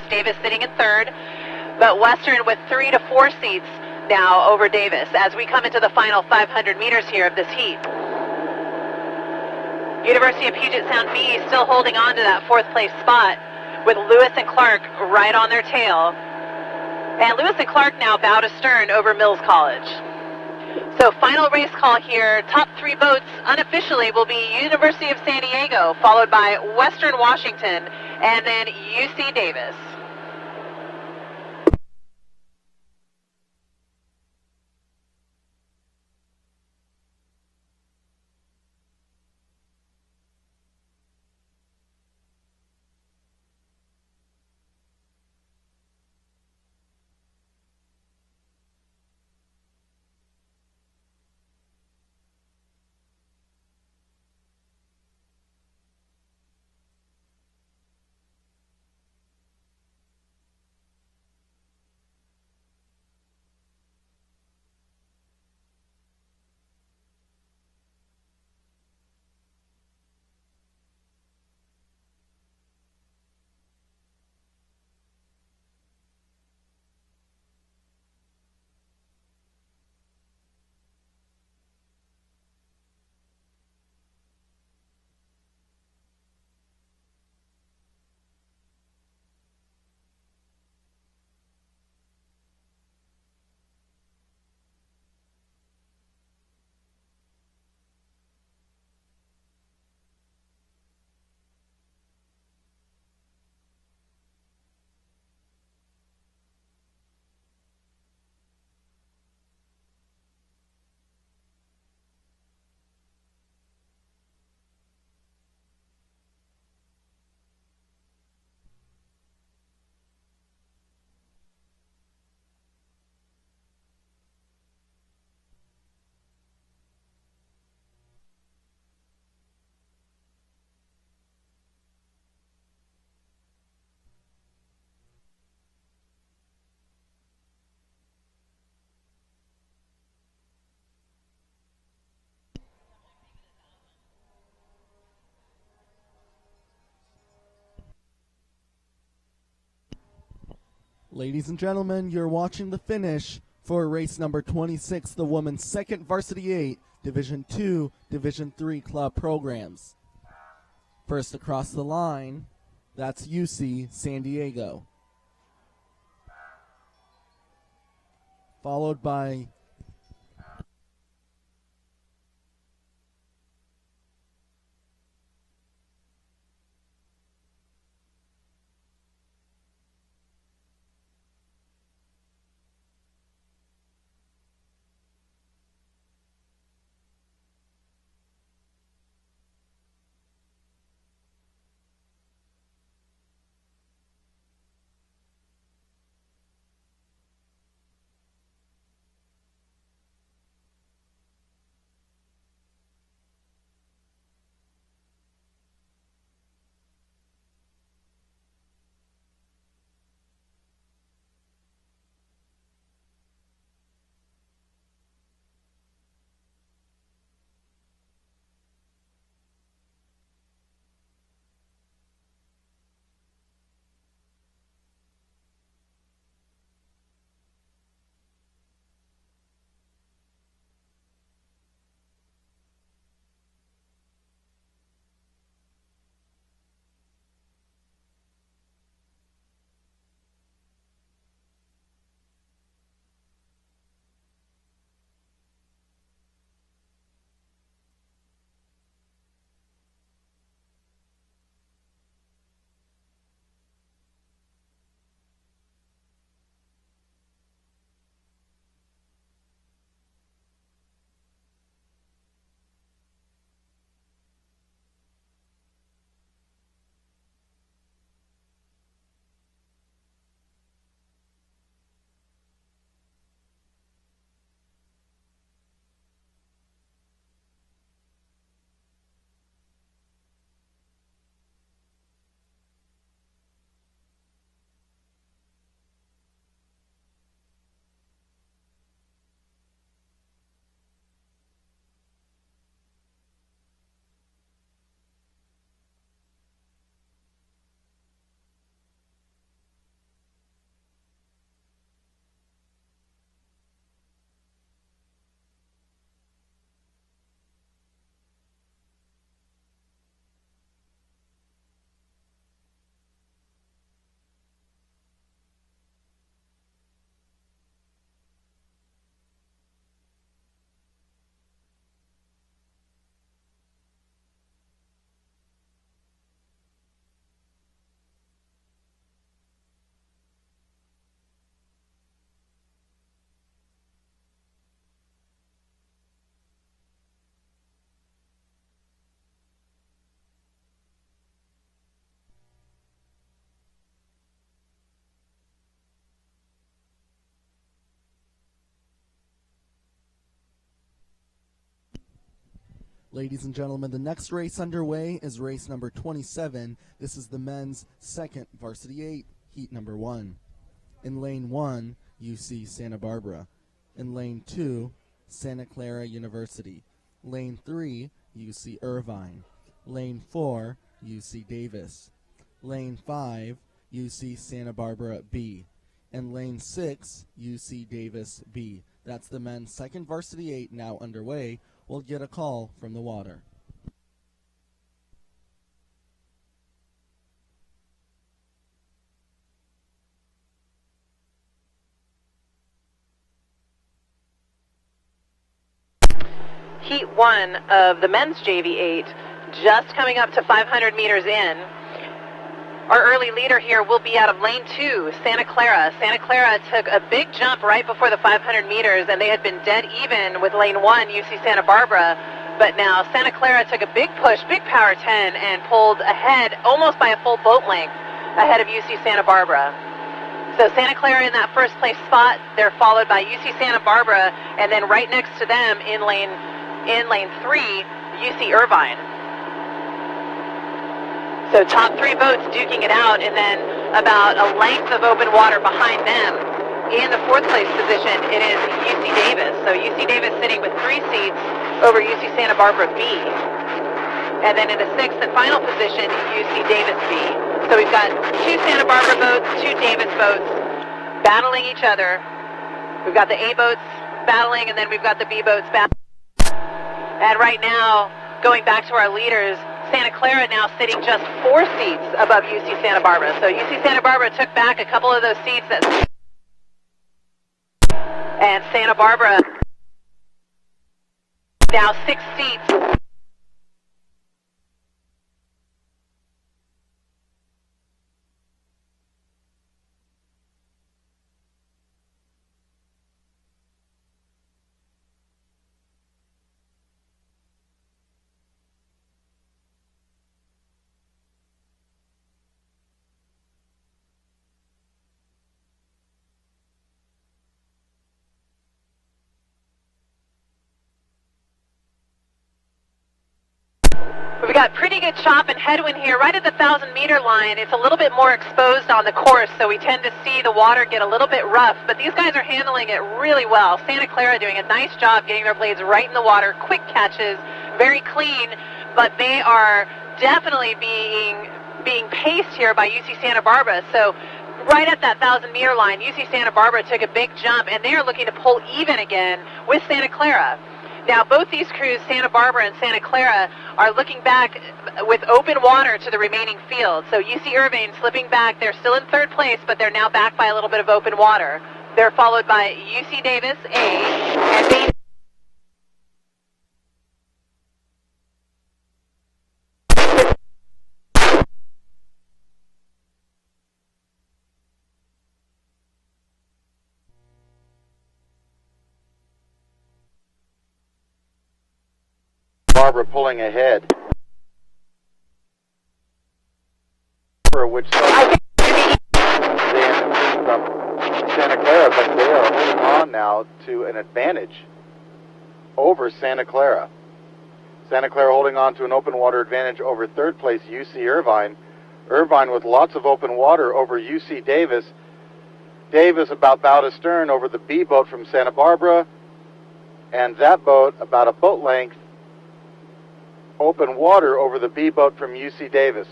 Davis sitting in 3rd, but Western with 3 to 4 seats now over Davis as we come into the final 500 meters here of this heat. University of Puget Sound B still holding on to that fourth place spot with Lewis and Clark right on their tail. And Lewis and Clark now bow to stern over Mills College. So final race call here. Top three boats unofficially will be University of San Diego, followed by Western Washington, and then UC Davis. Ladies and gentlemen, you're watching the finish for race number 26, the women's second varsity 8, Division 2, Division 3 club programs. First across the line, that's UC San Diego. Followed by Ladies and gentlemen, the next race underway is race number 27. This is the men's second varsity 8, heat number 1. In lane 1, UC Santa Barbara. In lane 2, Santa Clara University. Lane 3, UC Irvine. Lane 4, UC Davis. Lane 5, UC Santa Barbara B. And lane 6, UC Davis B. That's the men's second varsity 8 now underway. We'll get a call from the water. Heat 1 of the men's JV 8, just coming up to 500 meters in. Our early leader here will be out of lane 2, Santa Clara. Santa Clara took a big jump right before the 500 meters, and they had been dead even with lane 1, UC Santa Barbara. But now Santa Clara took a big push, big power 10, and pulled ahead almost by a full boat length ahead of UC Santa Barbara. So Santa Clara in that first place spot. They're followed by UC Santa Barbara, and then right next to them in lane 3, UC Irvine. So top 3 boats duking it out, and then about a length of open water behind them. In the 4th place position, it is UC Davis. So UC Davis sitting with 3 seats over UC Santa Barbara B. And then in the 6th and final position, UC Davis B. So we've got 2 Santa Barbara boats, 2 Davis boats battling each other. We've got the A boats battling, and then we've got the B boats battling. And right now, going back to our leaders, Santa Clara now sitting just 4 seats above UC Santa Barbara. So UC Santa Barbara took back a couple of those seats. And Santa Barbara now 6 seats. We've got pretty good chop and headwind here right at the 1,000-meter line. It's a little bit more exposed on the course, so we tend to see the water get a little bit rough, but these guys are handling it really well. Santa Clara doing a nice job getting their blades right in the water, quick catches, very clean, but they are definitely being paced here by UC Santa Barbara. So right at that 1,000-meter line, UC Santa Barbara took a big jump, and they are looking to pull even again with Santa Clara. Now, both these crews, Santa Barbara and Santa Clara, are looking back with open water to the remaining field. So UC Irvine slipping back. They're still in 3rd place, but they're now back by a little bit of open water. They're followed by UC Davis, A, and B. Barbara pulling ahead. Which from Santa Clara, but they are holding on now to an advantage over Santa Clara. Santa Clara holding on to an open water advantage over 3rd place UC Irvine. Irvine with lots of open water over UC Davis. Davis about bow to stern over the B boat from Santa Barbara, and that boat about a boat length open water over the B boat from UC Davis.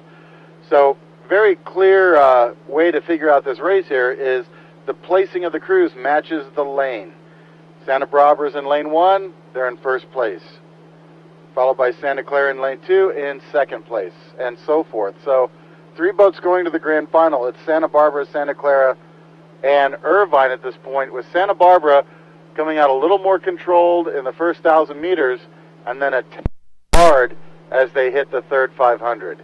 So very clear way to figure out this race here is the placing of the crews matches the lane. Santa Barbara's in lane 1, they're in 1st place. Followed by Santa Clara in lane 2 in 2nd place, and so forth. So 3 boats going to the grand final. It's Santa Barbara, Santa Clara, and Irvine at this point, with Santa Barbara coming out a little more controlled in the first 1,000 meters, and then a hard as they hit the 3rd 500.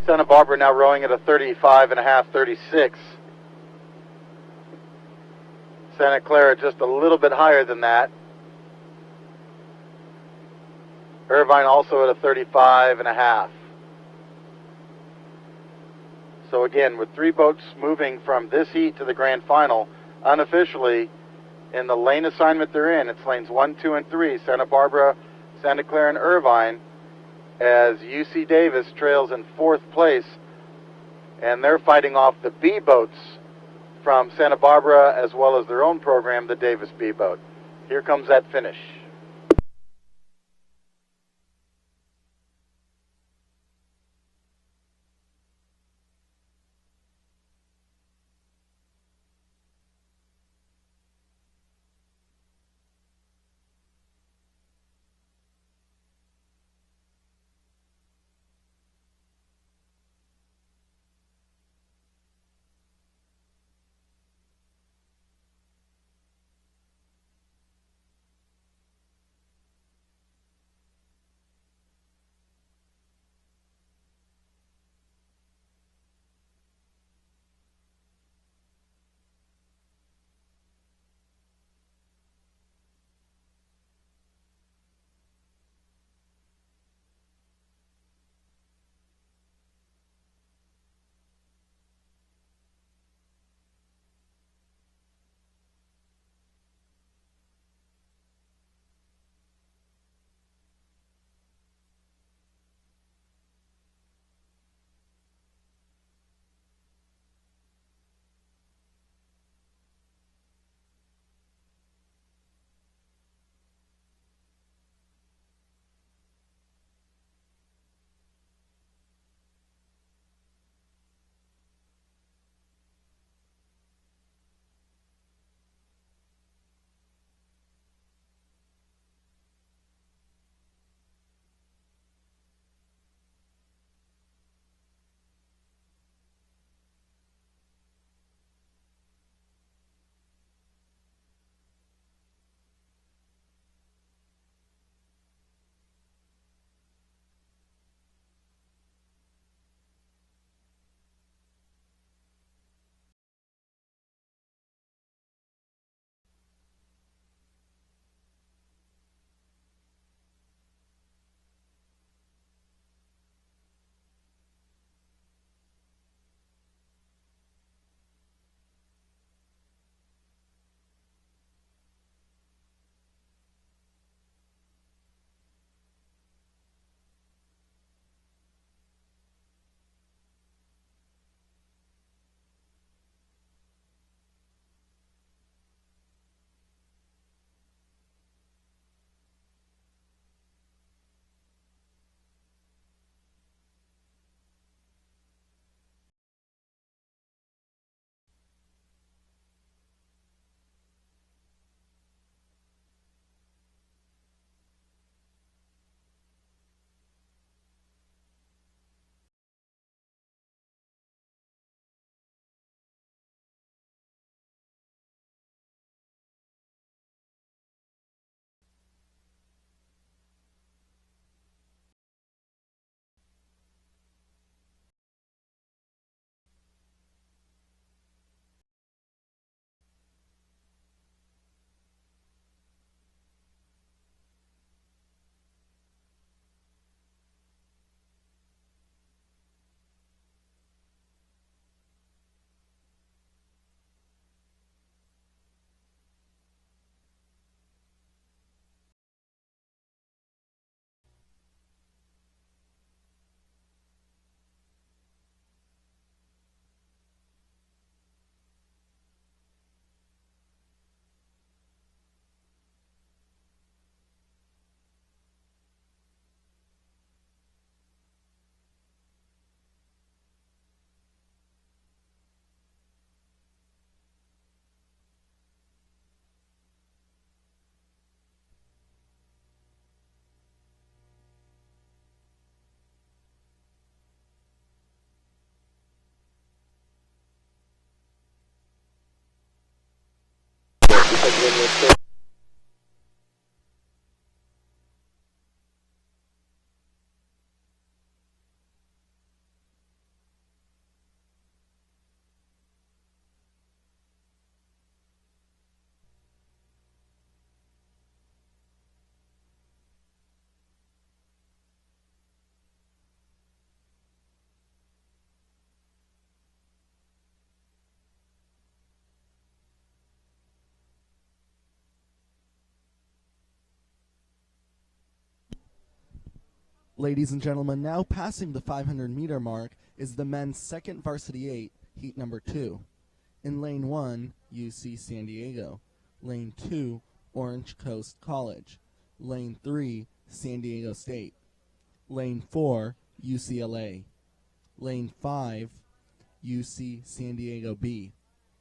Santa Barbara now rowing at a 35.5, 36. Santa Clara just a little bit higher than that. Irvine also at a 35.5. So again, with 3 boats moving from this heat to the grand final, unofficially, in the lane assignment they're in, it's lanes 1, 2, and 3, Santa Barbara, Santa Clara, and Irvine, as UC Davis trails in 4th place, and they're fighting off the B boats from Santa Barbara, as well as their own program, the Davis B boat. Here comes that finish. Ladies and gentlemen, now passing the 500-meter mark is the men's second varsity 8, heat number 2. In lane 1, UC San Diego. Lane 2, Orange Coast College. Lane 3, San Diego State. Lane 4, UCLA. Lane 5, UC San Diego B.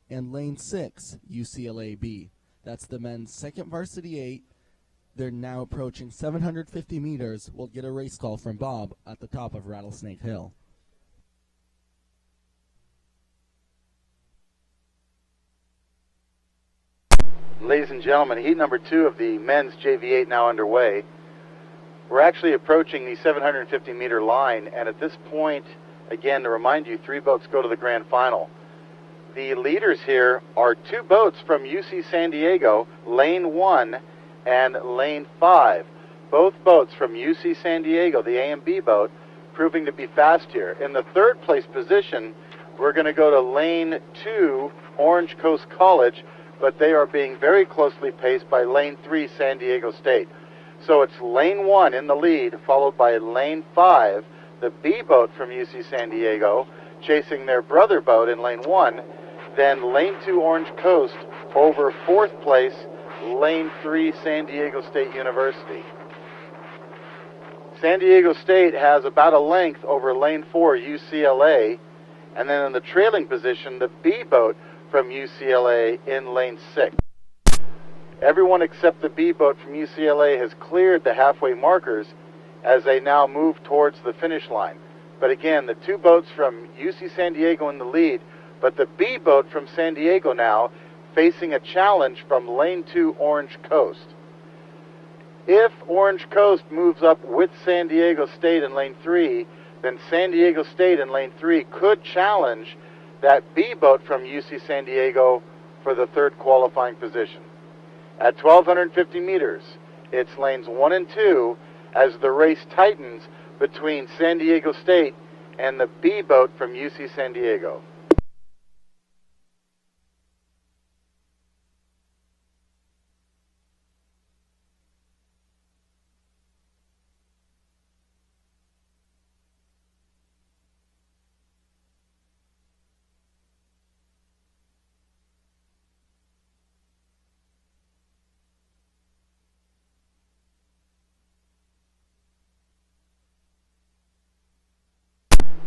And lane 6, UCLA B. That's the men's second varsity 8. They're now approaching 750 meters. We'll get a race call from Bob at the top of Rattlesnake Hill. Ladies and gentlemen, heat number 2 of the men's JV8 now underway. We're actually approaching the 750-meter line, and at this point, again, to remind you, 3 boats go to the grand final. The leaders here are 2 boats from UC San Diego, lane 1 and lane 5. Both boats from UC San Diego, the A and B boat, proving to be fast here. In the 3rd place position, we're going to go to lane 2, Orange Coast College, but they are being very closely paced by lane 3, San Diego State. So it's lane 1 in the lead, followed by lane 5, the B boat from UC San Diego, chasing their brother boat in lane 1, then lane 2, Orange Coast, over 4th place, lane 3, San Diego State University. San Diego State has about a length over lane 4, UCLA, and then in the trailing position, the B boat from UCLA in lane 6. Everyone except the B boat from UCLA has cleared the halfway markers as they now move towards the finish line. But again, the 2 boats from UC San Diego in the lead, but the B boat from San Diego now facing a challenge from lane 2, Orange Coast. If Orange Coast moves up with San Diego State in lane 3, then San Diego State in lane 3 could challenge that B boat from UC San Diego for the 3rd qualifying position. At 1,250 meters, it's lanes 1 and 2 as the race tightens between San Diego State and the B boat from UC San Diego.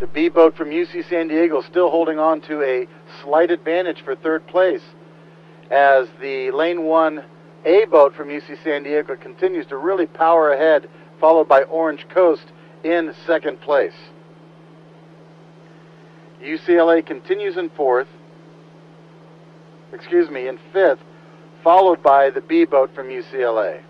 The B boat from UC San Diego still holding on to a slight advantage for 3rd place as the lane 1 A boat from UC San Diego continues to really power ahead, followed by Orange Coast in 2nd place. UCLA continues in 5th, followed by the B boat from UCLA.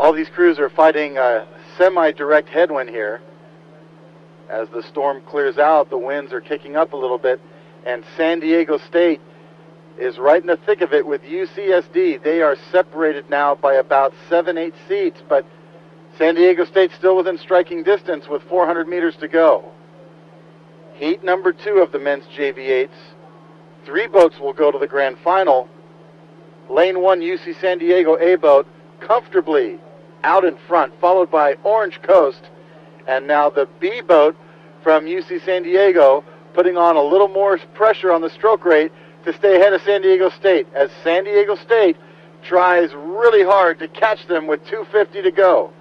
All these crews are fighting a semi-direct headwind here. As the storm clears out, the winds are kicking up a little bit, and San Diego State is right in the thick of it with UCSD. They are separated now by about 7-8 seats, but San Diego State still within striking distance with 400 meters to go. Heat number 2 of the men's JV8s. 3 boats will go to the grand final. Lane 1 UC San Diego A boat comfortably out in front, followed by Orange Coast, and now the B boat from UC San Diego putting on a little more pressure on the stroke rate to stay ahead of San Diego State, as San Diego State tries really hard to catch them with 2:50 to go.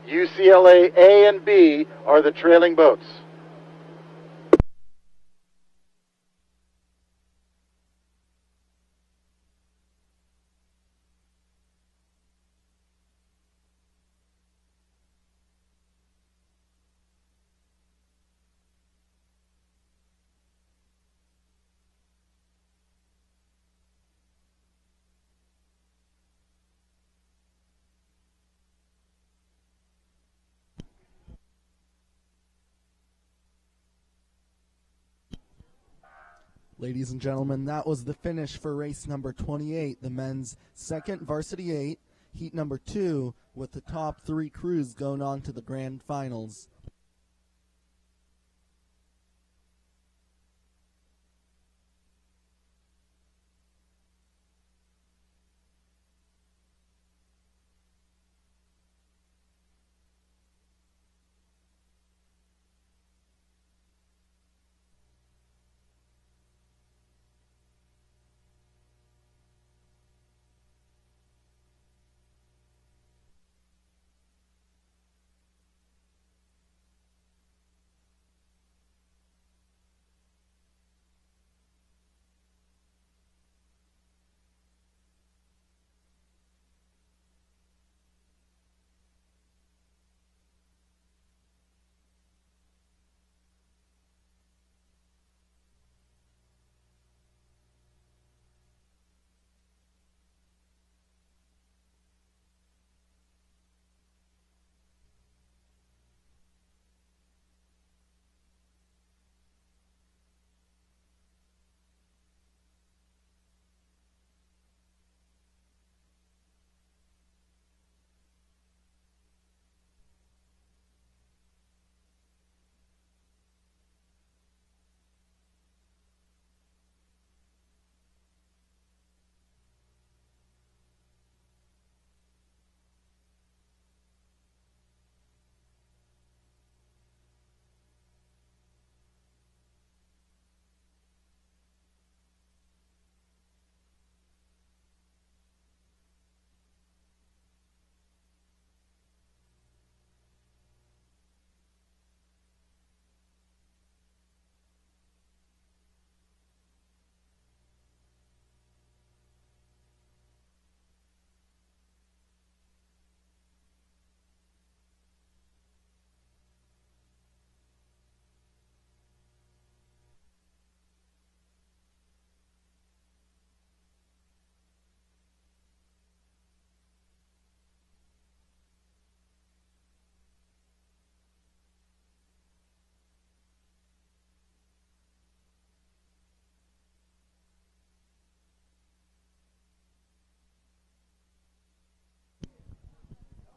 UCLA A and B are the trailing boats. Ladies and gentlemen, that was the finish for race number 28, the men's second varsity 8, heat number 2, with the top 3 crews going on to the grand finals.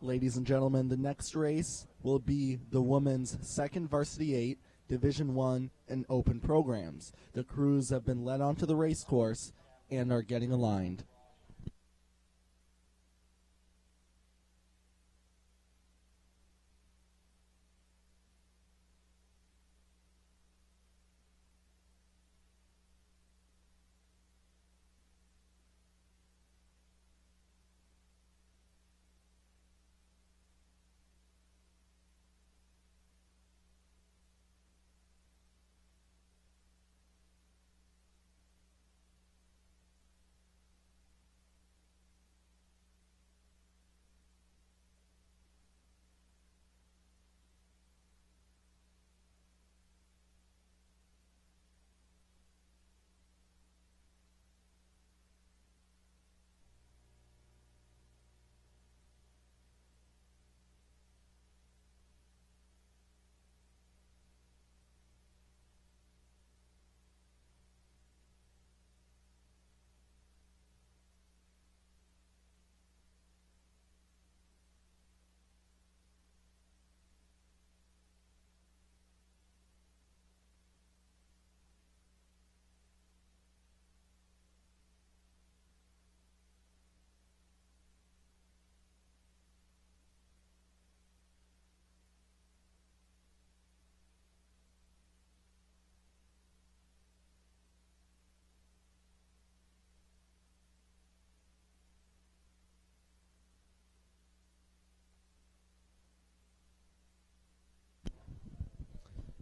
Ladies and gentlemen, the next race will be the women's second Varsity 8 Division 1 and Open programs. The crews have been led onto the race course and are getting aligned.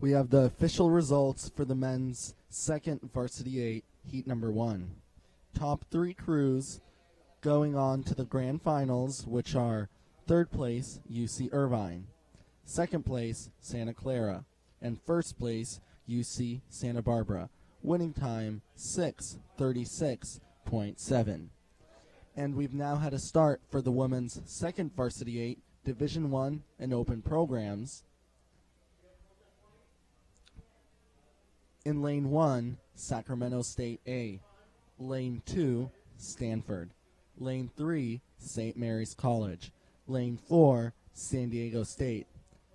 We have the official results for the men's second Varsity 8 heat number 1. Top 3 crews going on to the grand finals, which are third place UC Irvine, second place Santa Clara, and first place UC Santa Barbara. Winning time 6:36.7. And we've now had a start for the women's second Varsity 8 Division 1 and Open programs. In Lane 1, Sacramento State A. Lane 2, Stanford. Lane 3, St. Mary's College. Lane 4, San Diego State.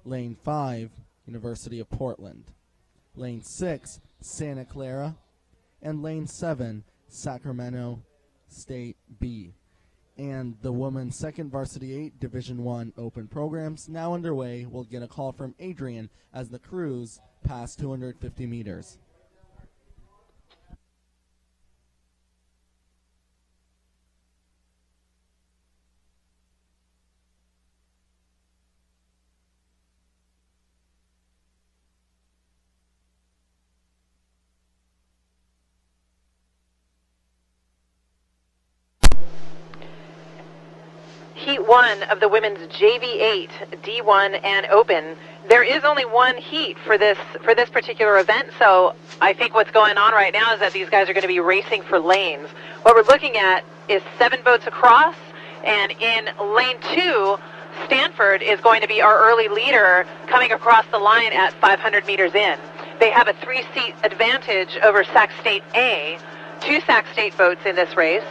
Lane 5, University of Portland. Lane 6, Santa Clara. And Lane 7, Sacramento State B. And the women's second Varsity 8 Division 1 Open programs now underway. We'll get a call from Adrian as the crews pass 250 meters. Heat 1 of the women's JV8, D1, and Open. There is only one heat for this particular event, so I think what's going on right now is that these guys are going to be racing for lanes. What we're looking at is 7 boats across, and in lane 2, Stanford is going to be our early leader coming across the line at 500 meters in. They have a 3-seat advantage over Sac State A, 2 Sac State boats in this race.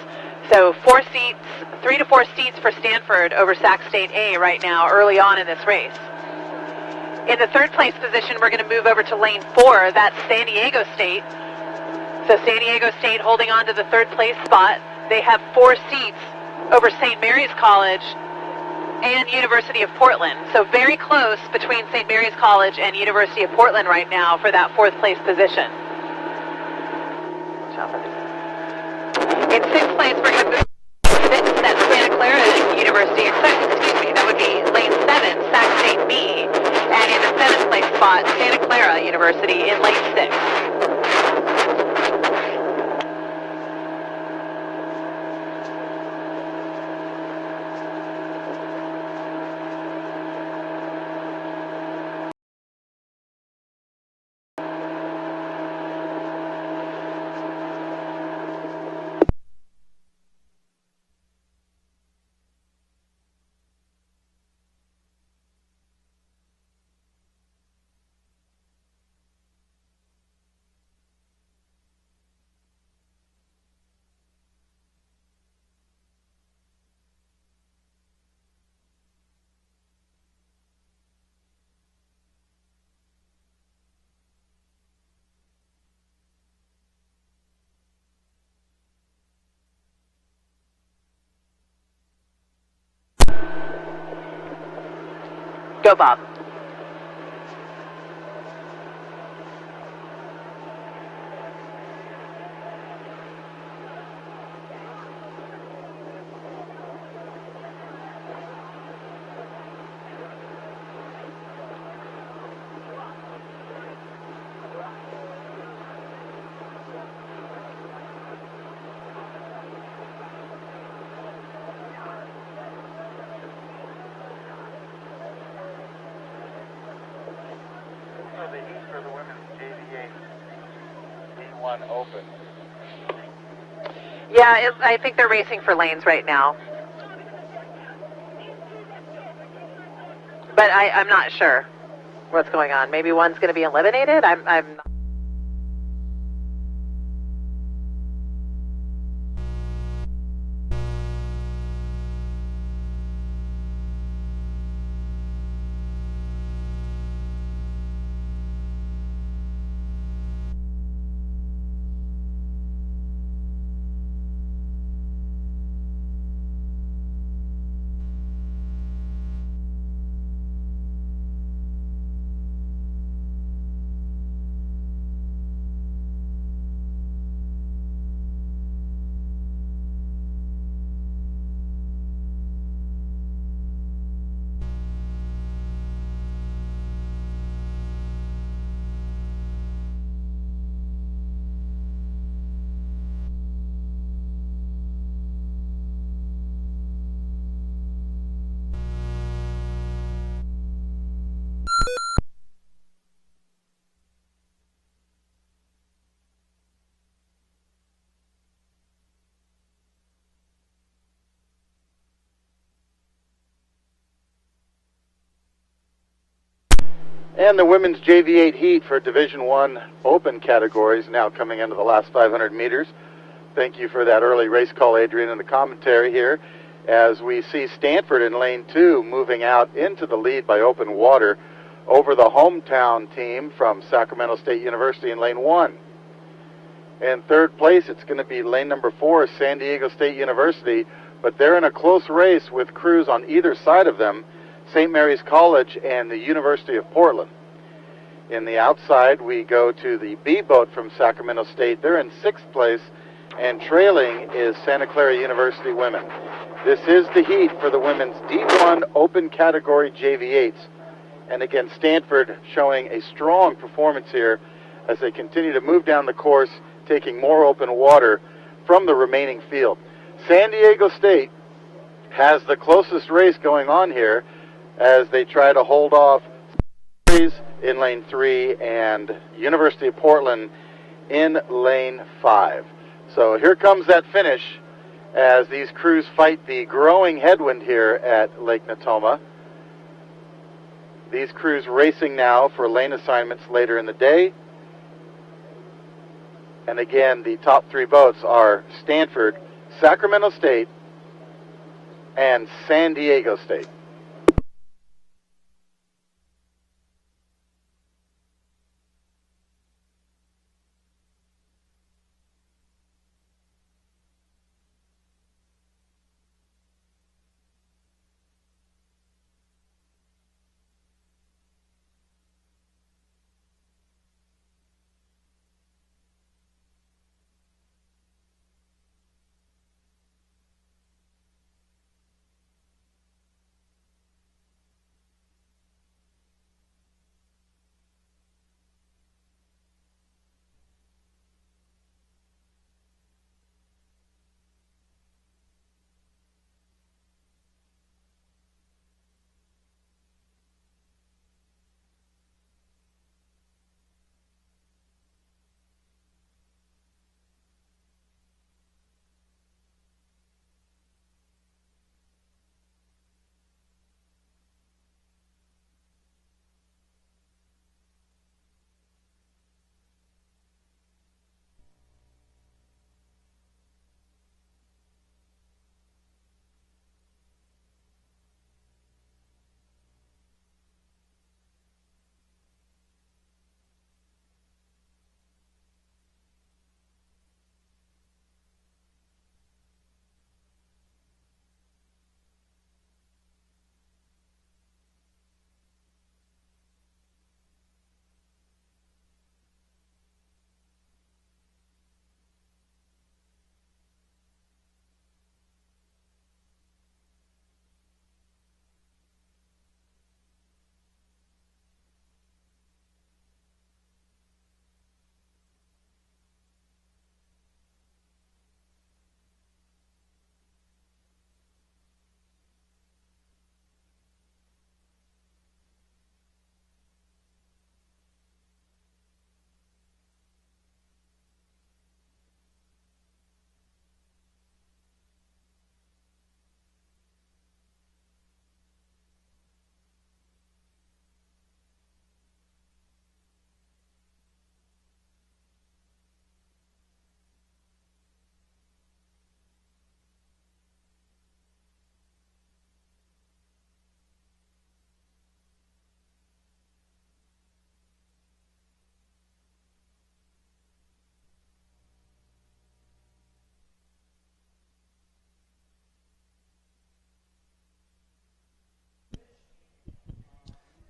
So 4 seats, 3 to 4 seats for Stanford over Sac State A right now, early on in this race. In the third place position, we're going to move over to lane 4. That's San Diego State. So San Diego State holding on to the third place spot. They have 4 seats over St. Mary's College and University of Portland. So very close between St. Mary's College and University of Portland right now for that 4th place position. In 6th place, we're going to move to Santa Clara University. That would be lane 7, Sac State B. And in the 7th place spot, Santa Clara University in lane 6. Go, Bob. So the heat for the women's JV8 D1 Open. Yeah, I think they're racing for lanes right now. But I'm not sure what's going on. Maybe one's going to be eliminated? I'm not. And the women's JV8 heat for Division 1 Open categories now coming into the last 500 meters. Thank you for that early race call, Adrian, and the commentary here as we see Stanford in lane 2 moving out into the lead by open water over the hometown team from Sacramento State University in lane 1. In third place, it's going to be lane number 4, San Diego State University, but they're in a close race with crews on either side of them, St. Mary's College and the University of Portland. In the outside, we go to the B boat from Sacramento State. They're in 6th place, and trailing is Santa Clara University women. This is the heat for the women's D1 Open category JV8s. And again, Stanford showing a strong performance here as they continue to move down the course, taking more open water from the remaining field. San Diego State has the closest race going on here as they try to hold off in lane 3 and University of Portland in lane 5. So here comes that finish as these crews fight the growing headwind here at Lake Natoma. These crews racing now for lane assignments later in the day. And again, the top 3 boats are Stanford, Sacramento State, and San Diego State.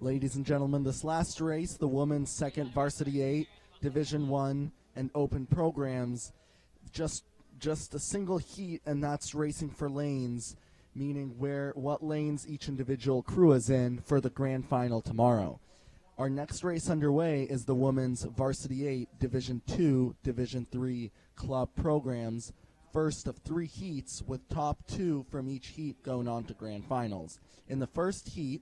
Ladies and gentlemen, this last race, the women's second varsity 8, Division 1, and open programs, just a single heat, and that's racing for lanes, meaning what lanes each individual crew is in for the grand final tomorrow. Our next race underway is the women's varsity 8, Division 2, Division 3 club programs, first of 3 heats with top 2 from each heat going on to grand finals. In the first heat,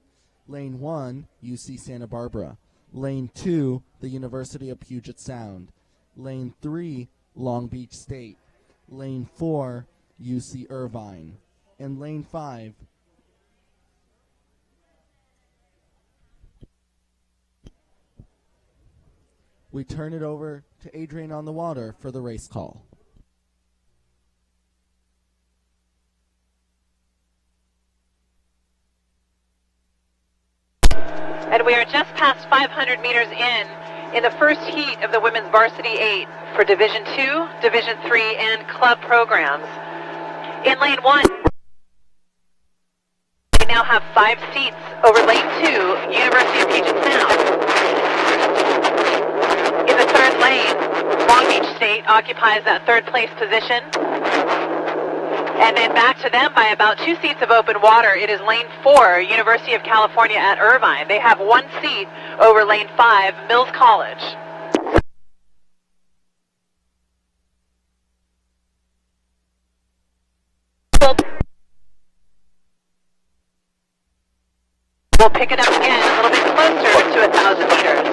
Lane 1, UC Santa Barbara. Lane 2, the University of Puget Sound. Lane 3, Long Beach State. Lane 4, UC Irvine. And Lane 5, we turn it over to Adrian on the water for the race call. And we are just past 500 meters in the first heat of the women's varsity 8 for Division 2, Division 3, and club programs. In lane 1, we now have 5 seats over lane 2, University of Puget Sound. In the third lane, Long Beach State occupies that third place position. And then back to them by about 2 seats of open water. It is lane 4, University of California at Irvine. They have 1 seat over lane 5, Mills College. We'll pick it up again a little bit closer to 1,000 meters.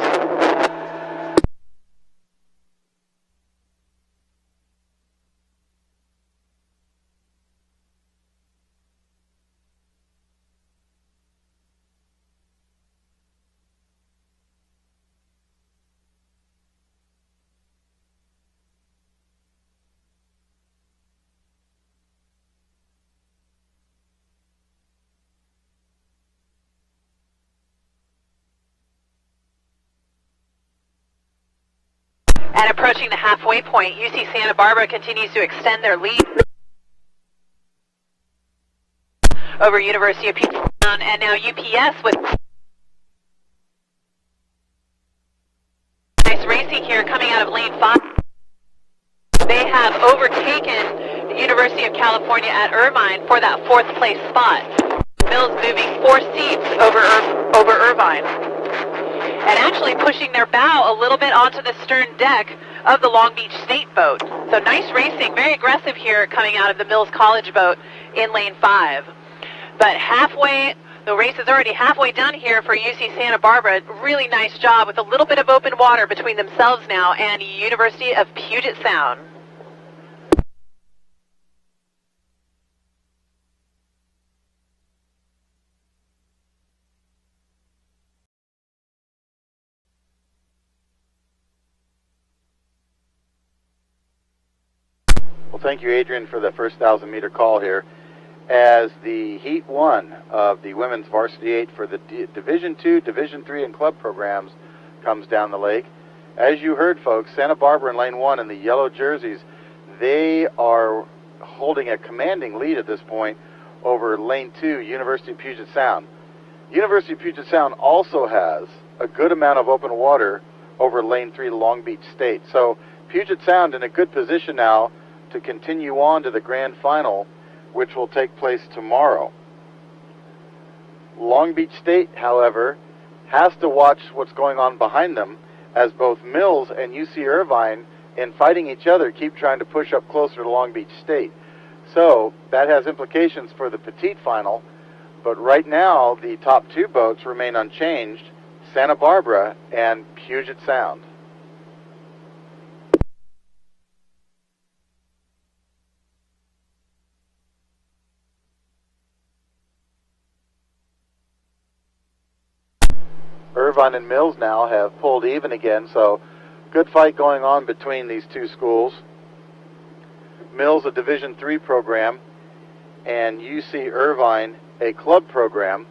And approaching the halfway point, UC Santa Barbara continues to extend their lead over University of Puget Sound, and now UPS with nice racing here coming out of lane 5. They have overtaken the University of California at Irvine for that 4th place spot. Mills moving 4 seats over Irvine, and actually pushing their bow a little bit onto the stern deck of the Long Beach State boat. So nice racing, very aggressive here coming out of the Mills College boat in lane 5. But the race is already halfway done here for UC Santa Barbara. Really nice job with a little bit of open water between themselves now and University of Puget Sound. Well, thank you, Adrian, for the first 1,000-meter call here. As the Heat 1 of the women's varsity 8 for the Division 2, Division 3, and club programs comes down the lake. As you heard, folks, Santa Barbara in lane 1 in the yellow jerseys, they are holding a commanding lead at this point over lane 2, University of Puget Sound. University of Puget Sound also has a good amount of open water over lane 3, Long Beach State. So Puget Sound in a good position now to continue on to the grand final, which will take place tomorrow. Long Beach State, however, has to watch what's going on behind them, as both Mills and UC Irvine, in fighting each other, keep trying to push up closer to Long Beach State. So that has implications for the petite final, but right now the top 2 boats remain unchanged, Santa Barbara and Puget Sound. Irvine and Mills now have pulled even again, so good fight going on between these 2 schools. Mills, a Division 3 program, and UC Irvine, a club program,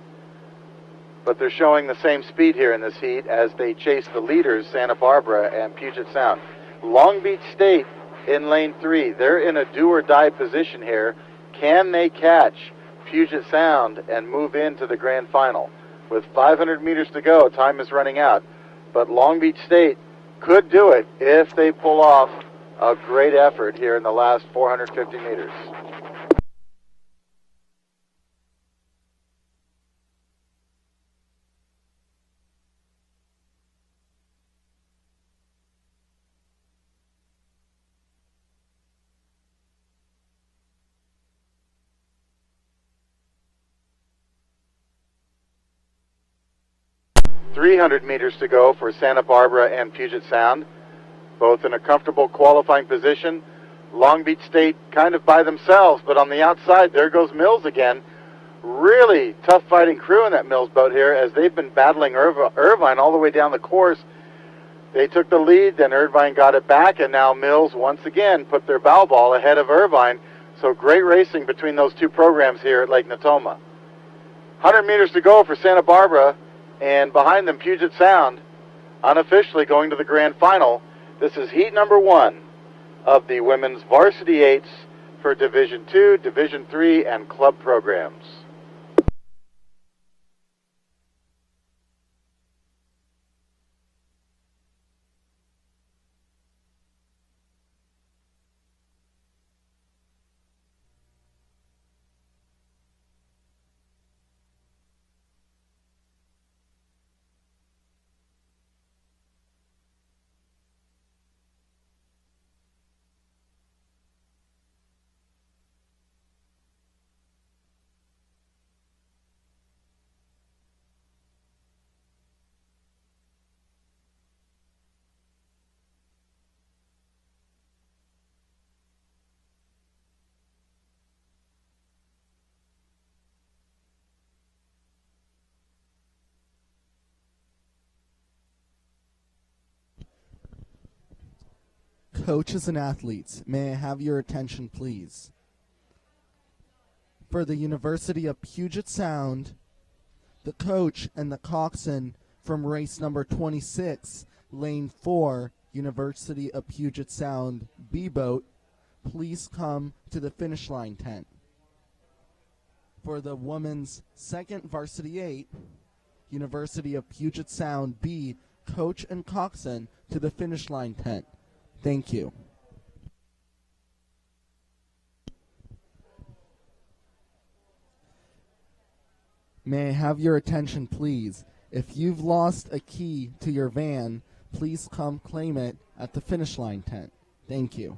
but they're showing the same speed here in this heat as they chase the leaders, Santa Barbara and Puget Sound. Long Beach State in lane 3, they're in a do-or-die position here. Can they catch Puget Sound and move into the grand final? with 500 meters to go. Time is running out. But Long Beach State could do it if they pull off a great effort here in the last 450 meters. .300 meters to go for Santa Barbara and Puget Sound, both in a comfortable qualifying position. Long Beach State kind of by themselves, but on the outside, there goes Mills again. Really tough fighting crew in that Mills boat here as they've been battling Irvine all the way down the course. They took the lead, then Irvine got it back, and now Mills once again put their bow ball ahead of Irvine. So great racing between those two programs here at Lake Natoma. 100 meters to go for Santa Barbara, and behind them Puget Sound, unofficially going to the grand final. This is heat number 1 of the women's varsity 8s for Division 2, Division 3, and club programs. Coaches and athletes, may I have your attention, please? For the University of Puget Sound, the coach and the coxswain from race number 26, lane 4, University of Puget Sound B boat, please come to the finish line tent. For the women's second varsity 8, University of Puget Sound B, coach and coxswain to the finish line tent. Thank you. May I have your attention, please? If you've lost a key to your van, please come claim it at the finish line tent. Thank you.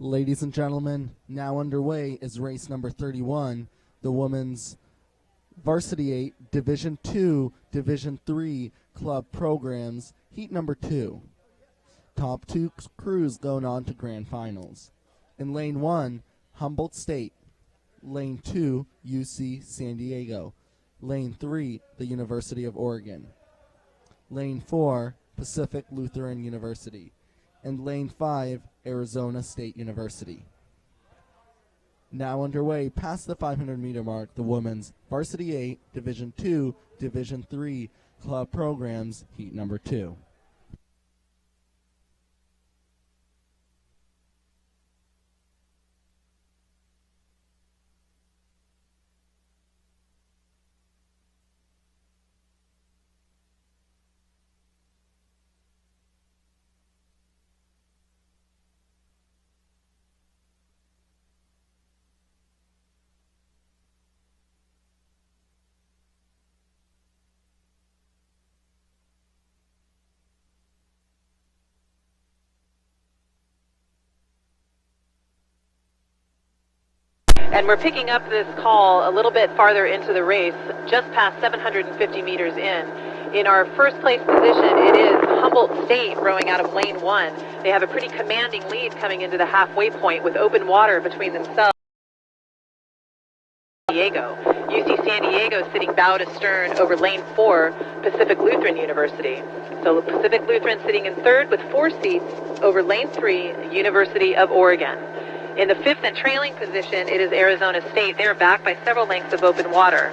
Ladies and gentlemen, now underway is race number 31, the women's Varsity 8, Division 2, Division 3 club programs, heat number 2. Top 2 crews going on to grand finals. In lane 1, Humboldt State. Lane 2, UC San Diego. Lane 3, the University of Oregon. Lane 4, Pacific Lutheran University. And Lane 5, Arizona State University. Now underway past the 500-meter mark, the women's Varsity 8, Division 2, Division 3 club programs, heat number 2. And we're picking up this call a little bit farther into the race, just past 750 meters in. In our first place position, it is Humboldt State rowing out of lane 1. They have a pretty commanding lead coming into the halfway point with open water between themselves. Diego. UC San Diego sitting bow to stern over lane 4, Pacific Lutheran University. So Pacific Lutheran sitting in third with 4 seats over lane 3, University of Oregon. In the 5th and trailing position, it is Arizona State. They're back by several lengths of open water.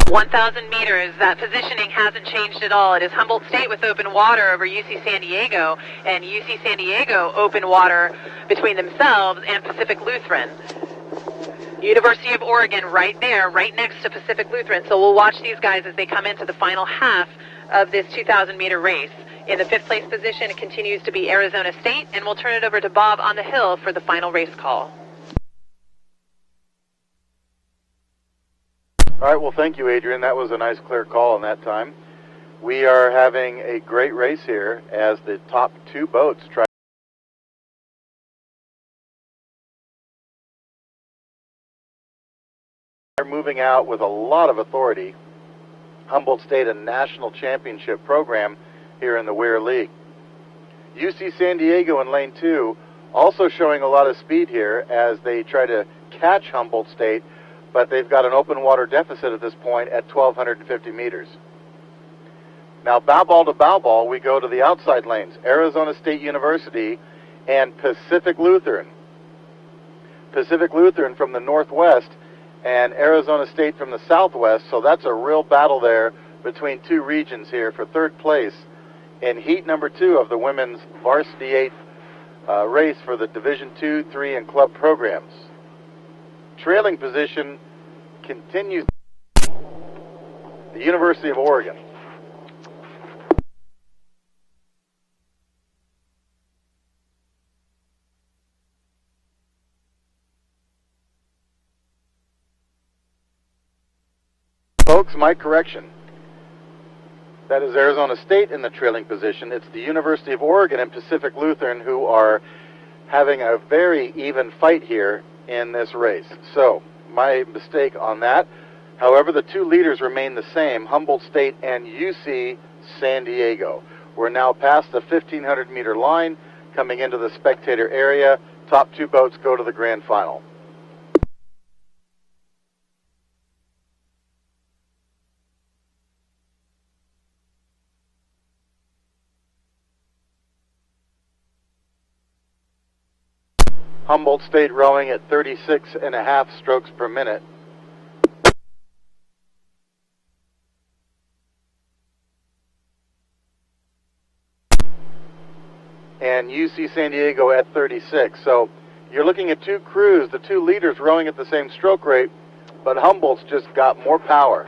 (1,000 meters), that positioning hasn't changed at all. It is Humboldt State with open water over UC San Diego, and UC San Diego open water between themselves and Pacific Lutheran. University of Oregon right there, right next to Pacific Lutheran. So we'll watch these guys as they come into the final half of this 2,000-meter race. In the 5th place position, it continues to be Arizona State, and we'll turn it over to Bob on the hill for the final race call. All right, well, thank you, Adrian. That was a nice, clear call on that time. We are having a great race here as the top 2 boats try. They're moving out with a lot of authority. Humboldt State, a national championship program here in the WIRA League. UC San Diego in lane 2 also showing a lot of speed here as they try to catch Humboldt State, but they've got an open water deficit at this point at 1,250 meters. Now, bow ball to bow ball, we go to the outside lanes. Arizona State University and Pacific Lutheran. Pacific Lutheran from the northwest and Arizona State from the southwest, so that's a real battle there between 2 regions here for 3rd place in heat number 2 of the women's Varsity 8 race for the Division 2, 3, and club programs. Trailing position continues the University of Oregon. Folks, my correction. That is Arizona State in the trailing position. It's the University of Oregon and Pacific Lutheran who are having a very even fight here in this race. So, my mistake on that. However, the 2 leaders remain the same, Humboldt State and UC San Diego. We're now past the 1,500-meter line, coming into the spectator area. Top 2 boats go to the grand final. Humboldt State rowing at 36.5 strokes per minute. And UC San Diego at 36. So you're looking at 2 crews, the 2 leaders rowing at the same stroke rate, but Humboldt's just got more power.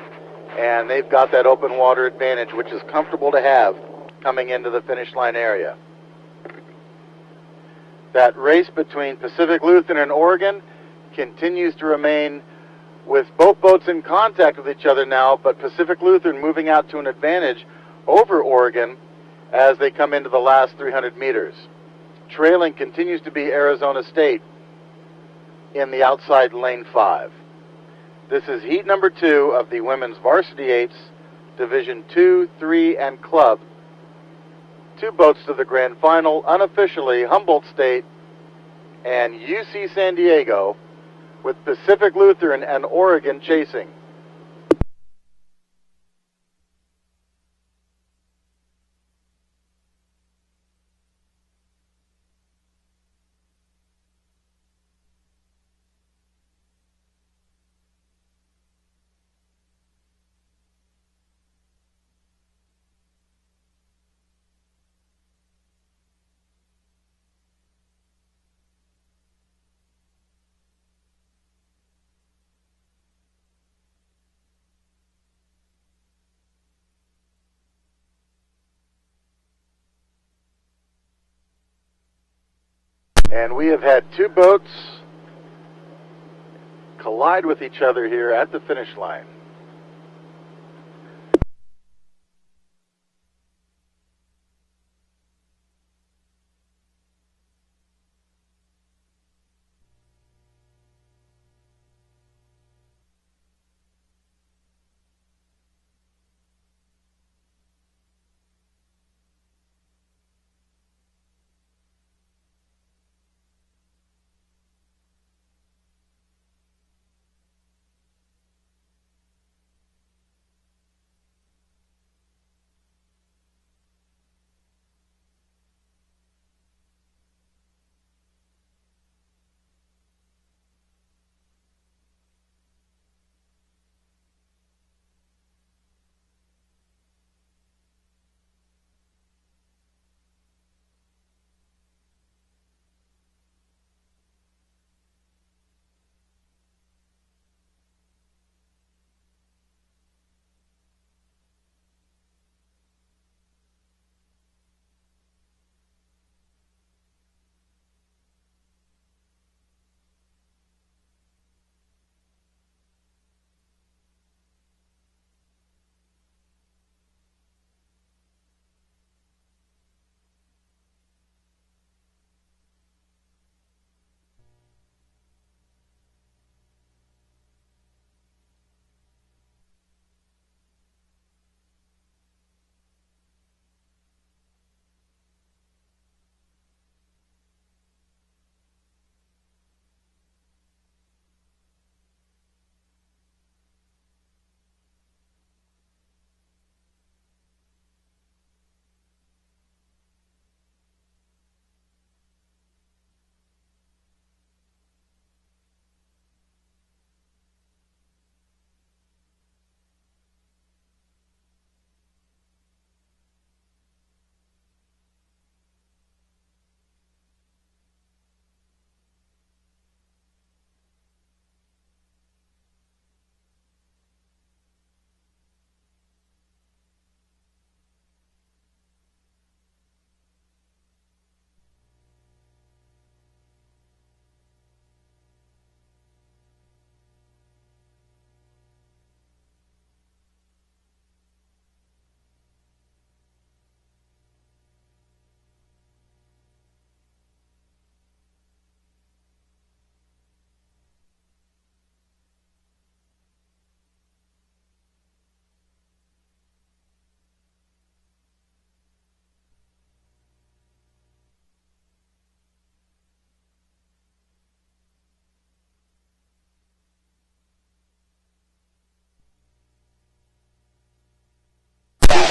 And they've got that open water advantage, which is comfortable to have coming into the finish line area. That race between Pacific Lutheran and Oregon continues to remain with both boats in contact with each other now, but Pacific Lutheran moving out to an advantage over Oregon as they come into the last 300 meters. Trailing continues to be Arizona State in the outside lane 5. This is heat number 2 of the women's varsity 8s, Division 2, 3, and Club. 2 boats to the grand final, unofficially Humboldt State and UC San Diego, with Pacific Lutheran and Oregon chasing. And we have had 2 boats collide with each other here at the finish line.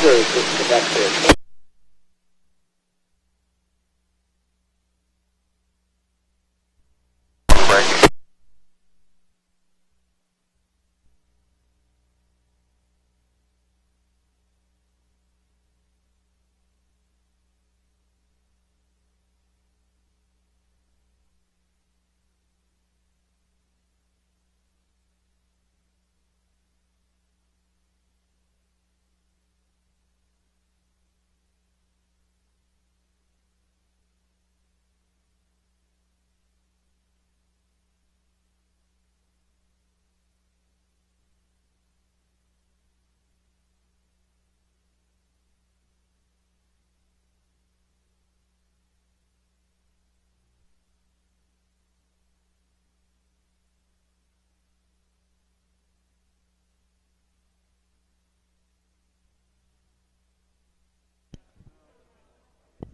Disconnected.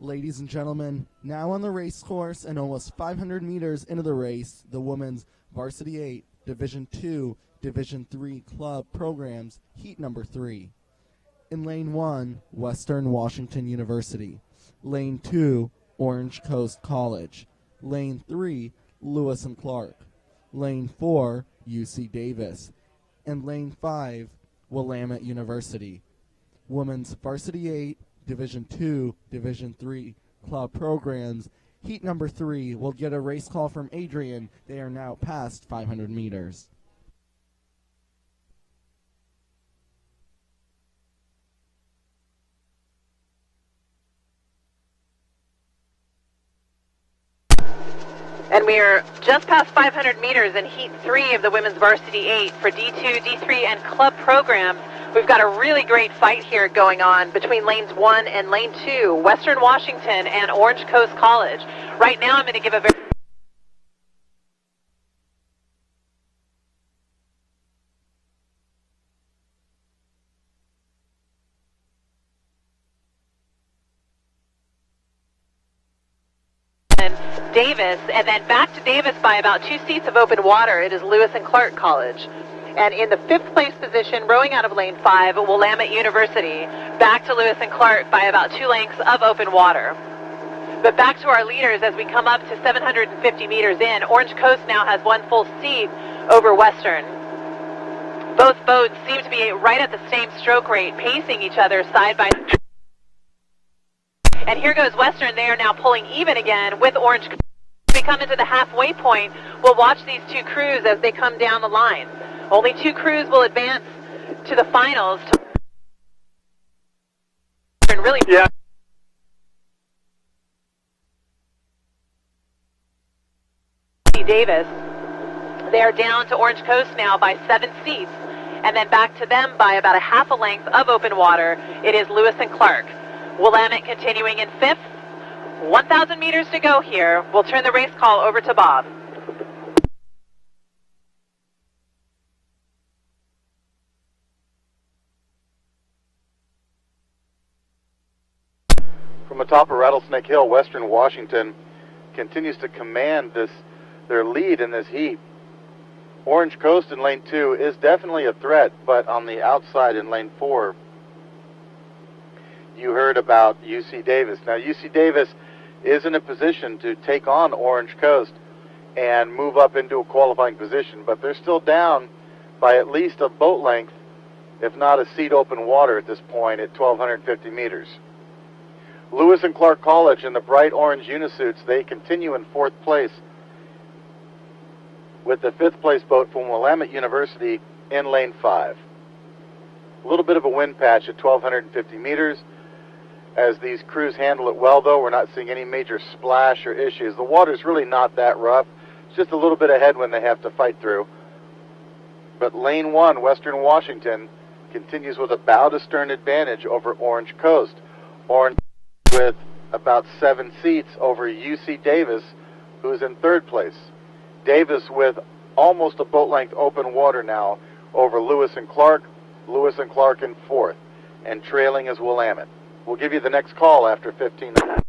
Ladies and gentlemen, now on the race course and almost 500 meters into the race, the women's Varsity 8, Division 2, Division 3 club programs, heat number 3. In lane 1, Western Washington University. Lane 2, Orange Coast College. Lane 3, Lewis and Clark. Lane 4, UC Davis. And lane 5, Willamette University. Women's Varsity 8, Division 2, Division 3 club programs. Heat number 3 will get a race call from Adrian. They are now past 500 meters. And we are just past 500 meters in Heat 3 of the Women's Varsity 8 for D2, D3, and club programs. We've got a really great fight here going on between lanes 1 and lane 2, Western Washington and Orange Coast College. Right now I'm going to give a very... Davis, and then back to Davis by about 2 seats of open water. It is Lewis and Clark College. And in the 5th place position, rowing out of lane 5, Willamette University. Back to Lewis and Clark by about 2 lengths of open water. But back to our leaders as we come up to 750 meters in. Orange Coast now has 1 full seat over Western. Both boats seem to be right at the same stroke rate, pacing each other side by side. And here goes Western. They are now pulling even again with Orange Coast. As we come into the halfway point, we'll watch these 2 crews as they come down the line. Only 2 crews will advance to the finals. Really, yeah. Davis. They are down to Orange Coast now by 7 seats, and then back to them by about a half a length of open water. It is Lewis and Clark. Willamette continuing in 5th. 1,000 meters to go here. We'll turn the race call over to Bob. From atop of Rattlesnake Hill, Western Washington continues to command their lead in this heat. Orange Coast in lane 2 is definitely a threat, but on the outside in lane 4, you heard about UC Davis. Now, UC Davis is in a position to take on Orange Coast and move up into a qualifying position, but they're still down by at least a boat length, if not a seat open water at this point at 1,250 meters. Lewis and Clark College in the bright orange unisuits, they continue in 4th place with the 5th place boat from Willamette University in lane 5. A little bit of a wind patch at 1,250 meters. As these crews handle it well, though, we're not seeing any major splash or issues. The water's really not that rough. It's just a little bit of headwind they have to fight through. But lane 1, Western Washington, continues with a bow to stern advantage over Orange Coast. Orange with about 7 seats over UC Davis, who's in 3rd place. Davis with almost a boat length open water now over Lewis and Clark in 4th, and trailing is Willamette. We'll give you the next call after 15 minutes.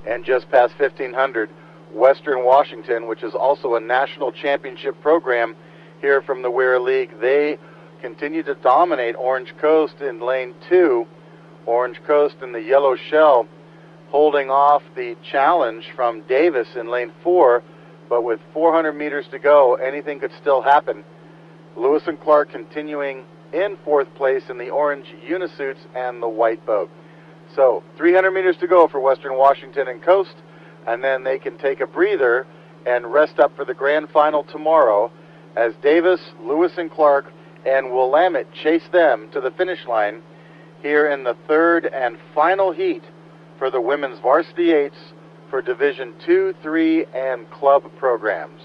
And just past 1,500, Western Washington, which is also a national championship program here from the WIRA League, they continue to dominate Orange Coast in lane 2. Orange Coast in the yellow shell holding off the challenge from Davis in lane 4, but with 400 meters to go, anything could still happen. Lewis and Clark continuing in 4th place in the orange unisuits and the white boat. So 300 meters to go for Western Washington and Coast, and then they can take a breather and rest up for the grand final tomorrow as Davis, Lewis and Clark, and Willamette chase them to the finish line here in the third and final heat for the women's varsity eights for Division 2, 3, and club programs.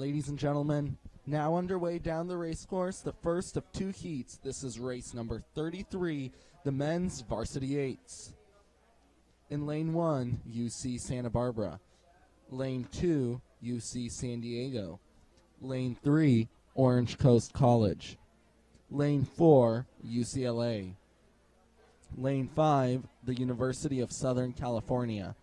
Ladies and gentlemen, now underway down the race course, the first of 2 heats. This is race number 33, the men's varsity 8s. In lane 1, UC Santa Barbara. Lane 2, UC San Diego. Lane 3, Orange Coast College. Lane 4, UCLA. Lane 5, the University of Southern California.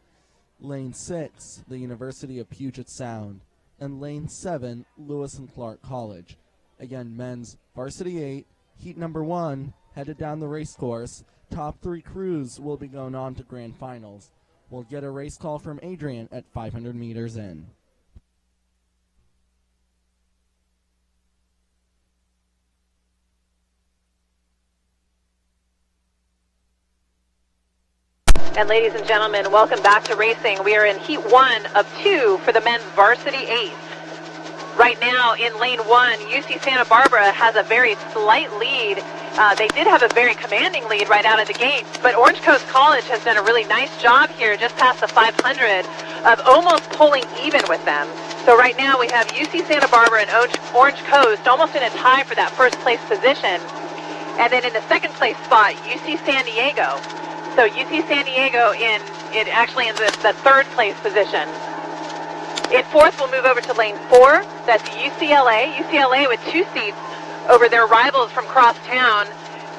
Lane 6, the University of Puget Sound. And Lane 7, Lewis and Clark College. Again, men's varsity 8, heat number 1, headed down the race course. Top 3 crews will be going on to grand finals. We'll get a race call from Adrian at 500 meters in. And ladies and gentlemen, welcome back to racing. We are in heat 1 of 2 for the men's varsity 8. Right now in lane 1, UC Santa Barbara has a very slight lead. They did have a very commanding lead right out of the gate, but Orange Coast College has done a really nice job here just past the 500 of almost pulling even with them. So right now we have UC Santa Barbara and Orange Coast almost in a tie for that first place position. And then in the second place spot, UC San Diego. So UC San Diego in the third place position. In fourth, we'll move over to lane 4. That's UCLA. UCLA with 2 seats over their rivals from crosstown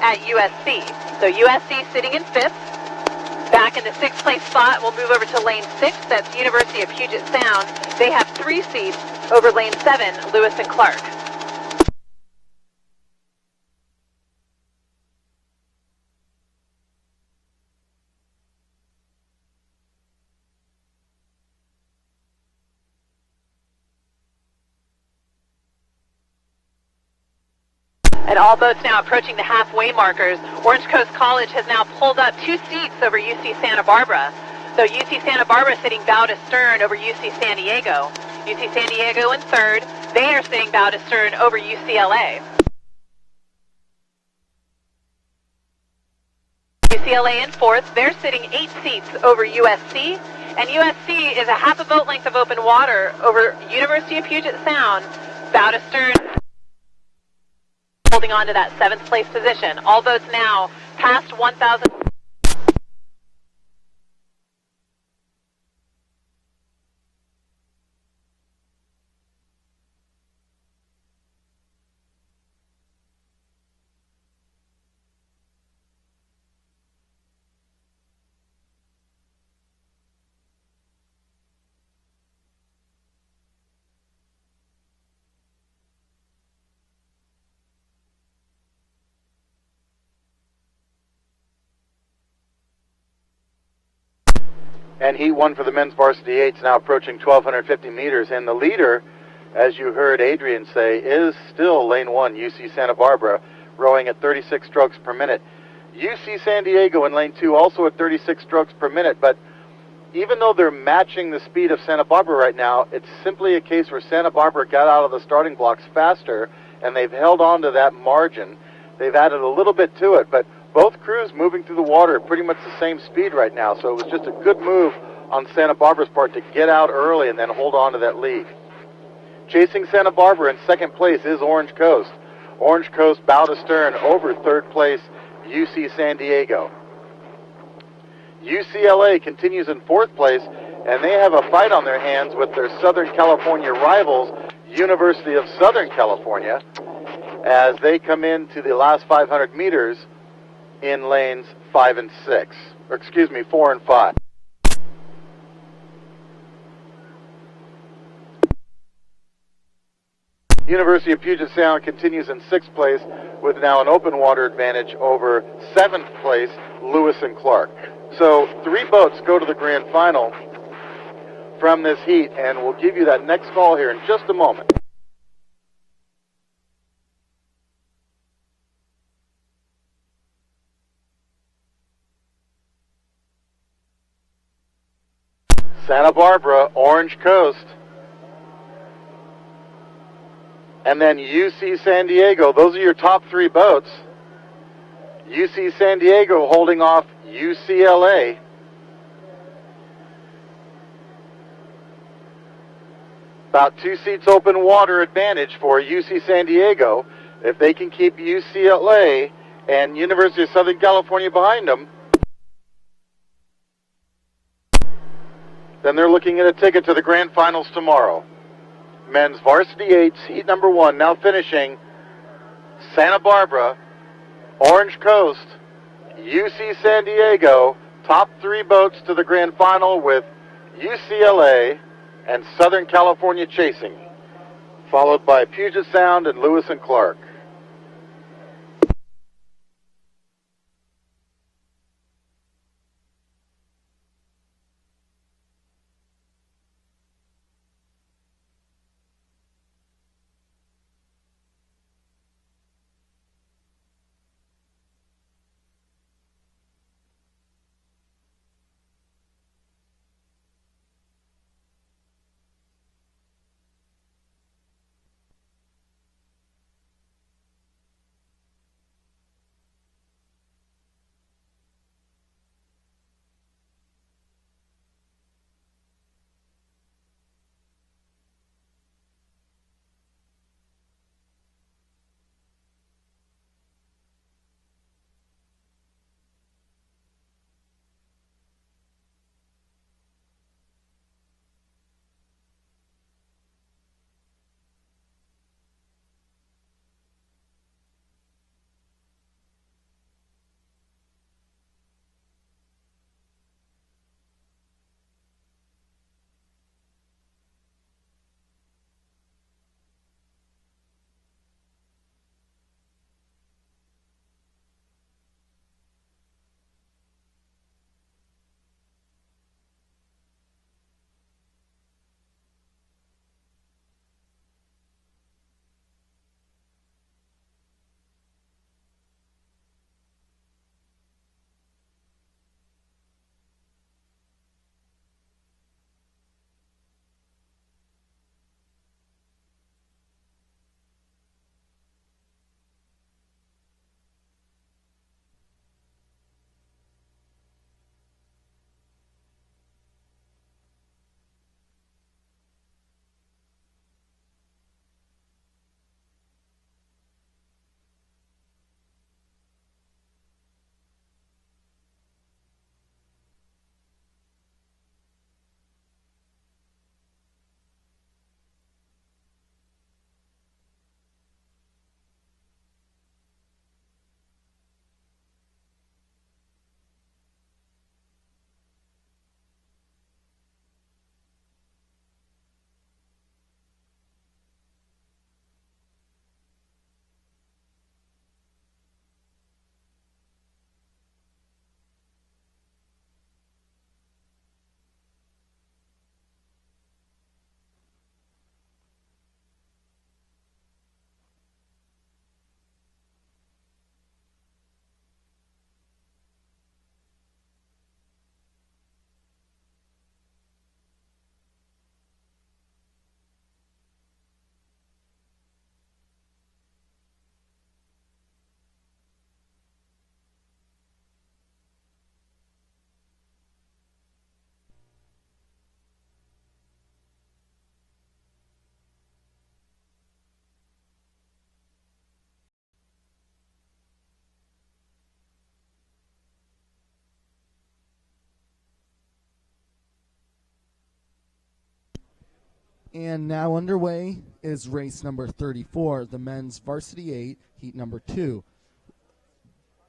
at USC. So USC sitting in 5th. Back in the 6th place spot, we'll move over to lane 6. That's University of Puget Sound. They have 3 seats over lane 7, Lewis and Clark. And all boats now approaching the halfway markers. Orange Coast College has now pulled up 2 seats over UC Santa Barbara. So UC Santa Barbara sitting bow to stern over UC San Diego. UC San Diego in 3rd. They are sitting bow to stern over UCLA. UCLA in 4th. They're sitting 8 seats over USC. And USC is a half a boat length of open water over University of Puget Sound, bow to stern, holding on to that 7th place position. All boats now past 1,000. And heat 1 for the men's varsity 8s now approaching 1,250 meters. And the leader, as you heard Adrian say, is still lane 1, UC Santa Barbara, rowing at 36 strokes per minute. UC San Diego in lane 2 also at 36 strokes per minute. But even though they're matching the speed of Santa Barbara right now, it's simply a case where Santa Barbara got out of the starting blocks faster, and they've held on to that margin. They've added a little bit to it, but both crews moving through the water at pretty much the same speed right now, so it was just a good move on Santa Barbara's part to get out early and then hold on to that lead. Chasing Santa Barbara in 2nd place is Orange Coast. Orange Coast bow to stern over 3rd place, UC San Diego. UCLA continues in 4th place, and they have a fight on their hands with their Southern California rivals, University of Southern California, as they come into the last 500 meters in lanes 4 and 5. University of Puget Sound continues in 6th place with now an open water advantage over 7th place, Lewis and Clark. So 3 boats go to the grand final from this heat, and we'll give you that next call here in just a moment. Santa Barbara, Orange Coast, and then UC San Diego. Those are your top 3 boats. UC San Diego holding off UCLA. About 2 seats open water advantage for UC San Diego. If they can keep UCLA and University of Southern California behind them, then they're looking at a ticket to the grand finals tomorrow. Men's varsity 8s, heat number 1, now finishing Santa Barbara, Orange Coast, UC San Diego, top 3 boats to the grand final with UCLA and Southern California chasing, followed by Puget Sound and Lewis and Clark. And now underway is race number 34, the men's varsity 8, heat number 2.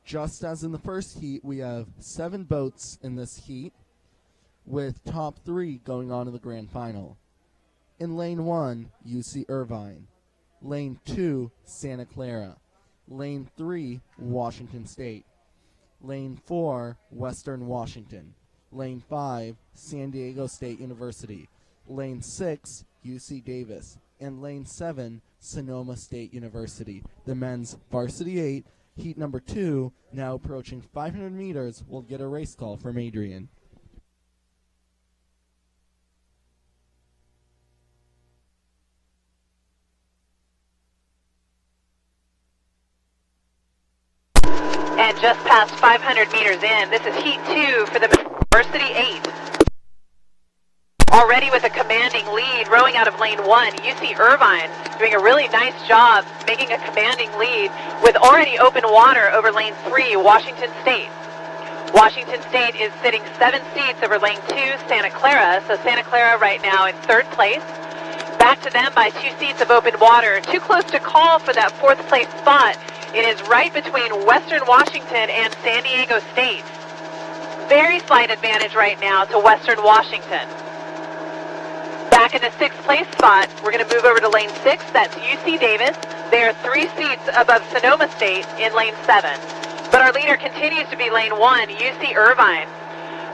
Just as in the first heat, we have 7 boats in this heat, with top 3 going on to the grand final. In lane 1, UC Irvine. Lane 2, Santa Clara. Lane 3, Washington State. Lane 4, Western Washington. Lane 5, San Diego State University. Lane 6, UC Davis. And Lane 7, Sonoma State University. The men's varsity 8, heat number 2, now approaching 500 meters, will get a race call from Adrian. And just past 500 meters in, this is heat 2 for the varsity 8. Already with a commanding lead, rowing out of lane 1. UC Irvine doing a really nice job making a commanding lead with already open water over lane 3, Washington State. Washington State is sitting 7 seats over lane 2, Santa Clara. So Santa Clara right now in 3rd place. Back to them by 2 seats of open water. Too close to call for that 4th place spot. It is right between Western Washington and San Diego State. Very slight advantage right now to Western Washington. Back in the 6th place spot, we're going to move over to lane 6. That's UC Davis. They are 3 seats above Sonoma State in lane 7. But our leader continues to be lane 1, UC Irvine,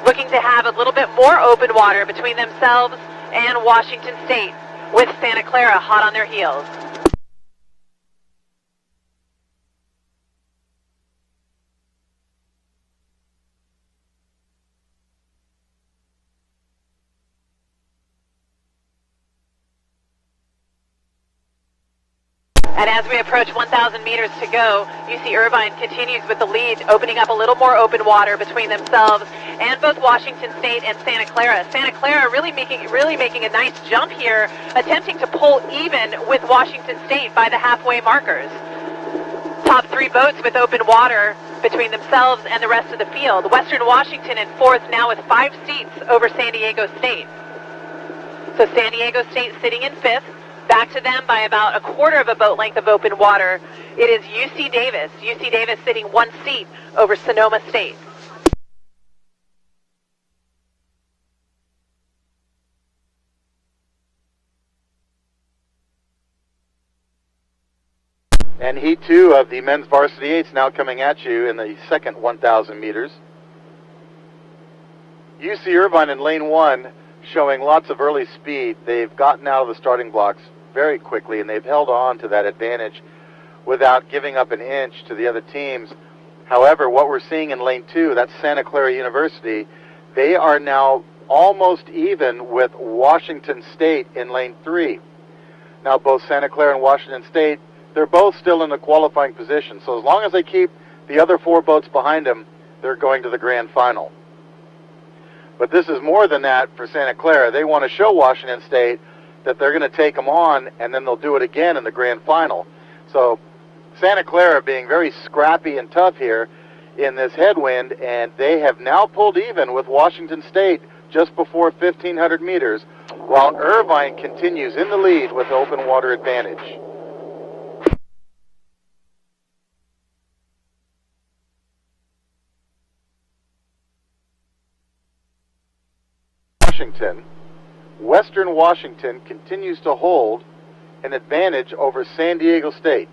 looking to have a little bit more open water between themselves and Washington State, with Santa Clara hot on their heels. And as we approach 1,000 meters to go, UC Irvine continues with the lead, opening up a little more open water between themselves and both Washington State and Santa Clara. Santa Clara really making a nice jump here, attempting to pull even with Washington State by the halfway markers. Top 3 boats with open water between themselves and the rest of the field. Western Washington in 4th now with 5 seats over San Diego State. So San Diego State sitting in 5th. Back to them by about a quarter of a boat length of open water. It is UC Davis. UC Davis sitting 1 seat over Sonoma State. And heat 2 of the men's varsity 8s now coming at you in the second 1,000 meters. UC Irvine in lane 1 showing lots of early speed. They've gotten out of the starting blocks very quickly, and they've held on to that advantage without giving up an inch to the other teams. However, what we're seeing in lane 2, that's Santa Clara University, they are now almost even with Washington State in lane 3. Now both Santa Clara and Washington State, they're both still in the qualifying position. So as long as they keep the other 4 boats behind them, they're going to the grand final. But this is more than that for Santa Clara. They want to show Washington State that they're going to take them on, and then they'll do it again in the grand final. So Santa Clara being very scrappy and tough here in this headwind, and they have now pulled even with Washington State just before 1,500 meters, while Irvine continues in the lead with open water advantage. Western Washington continues to hold an advantage over San Diego State.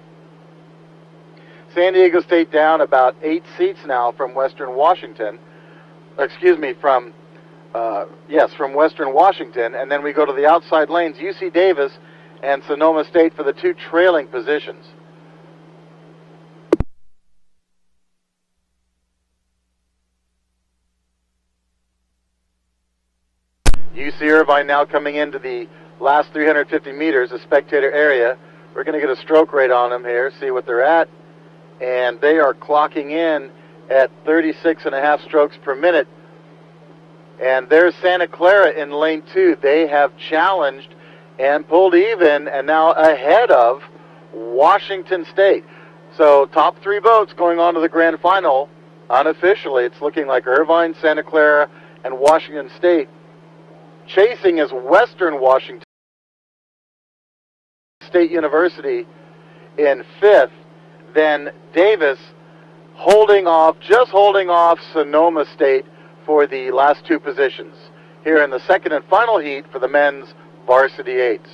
San Diego State down about 8 seats now from Western Washington. From Western Washington, and then we go to the outside lanes, UC Davis and Sonoma State for the 2 trailing positions. UC Irvine now coming into the last 350 meters, the spectator area. We're going to get a stroke rate on them here, see what they're at. And they are clocking in at 36.5 strokes per minute. And there's Santa Clara in lane 2. They have challenged and pulled even and now ahead of Washington State. So top 3 boats going on to the grand final. Unofficially, it's looking like Irvine, Santa Clara, and Washington State. Chasing is Western Washington State University in 5th. Then Davis just holding off Sonoma State for the last 2 positions here in the second and final heat for the men's varsity 8s.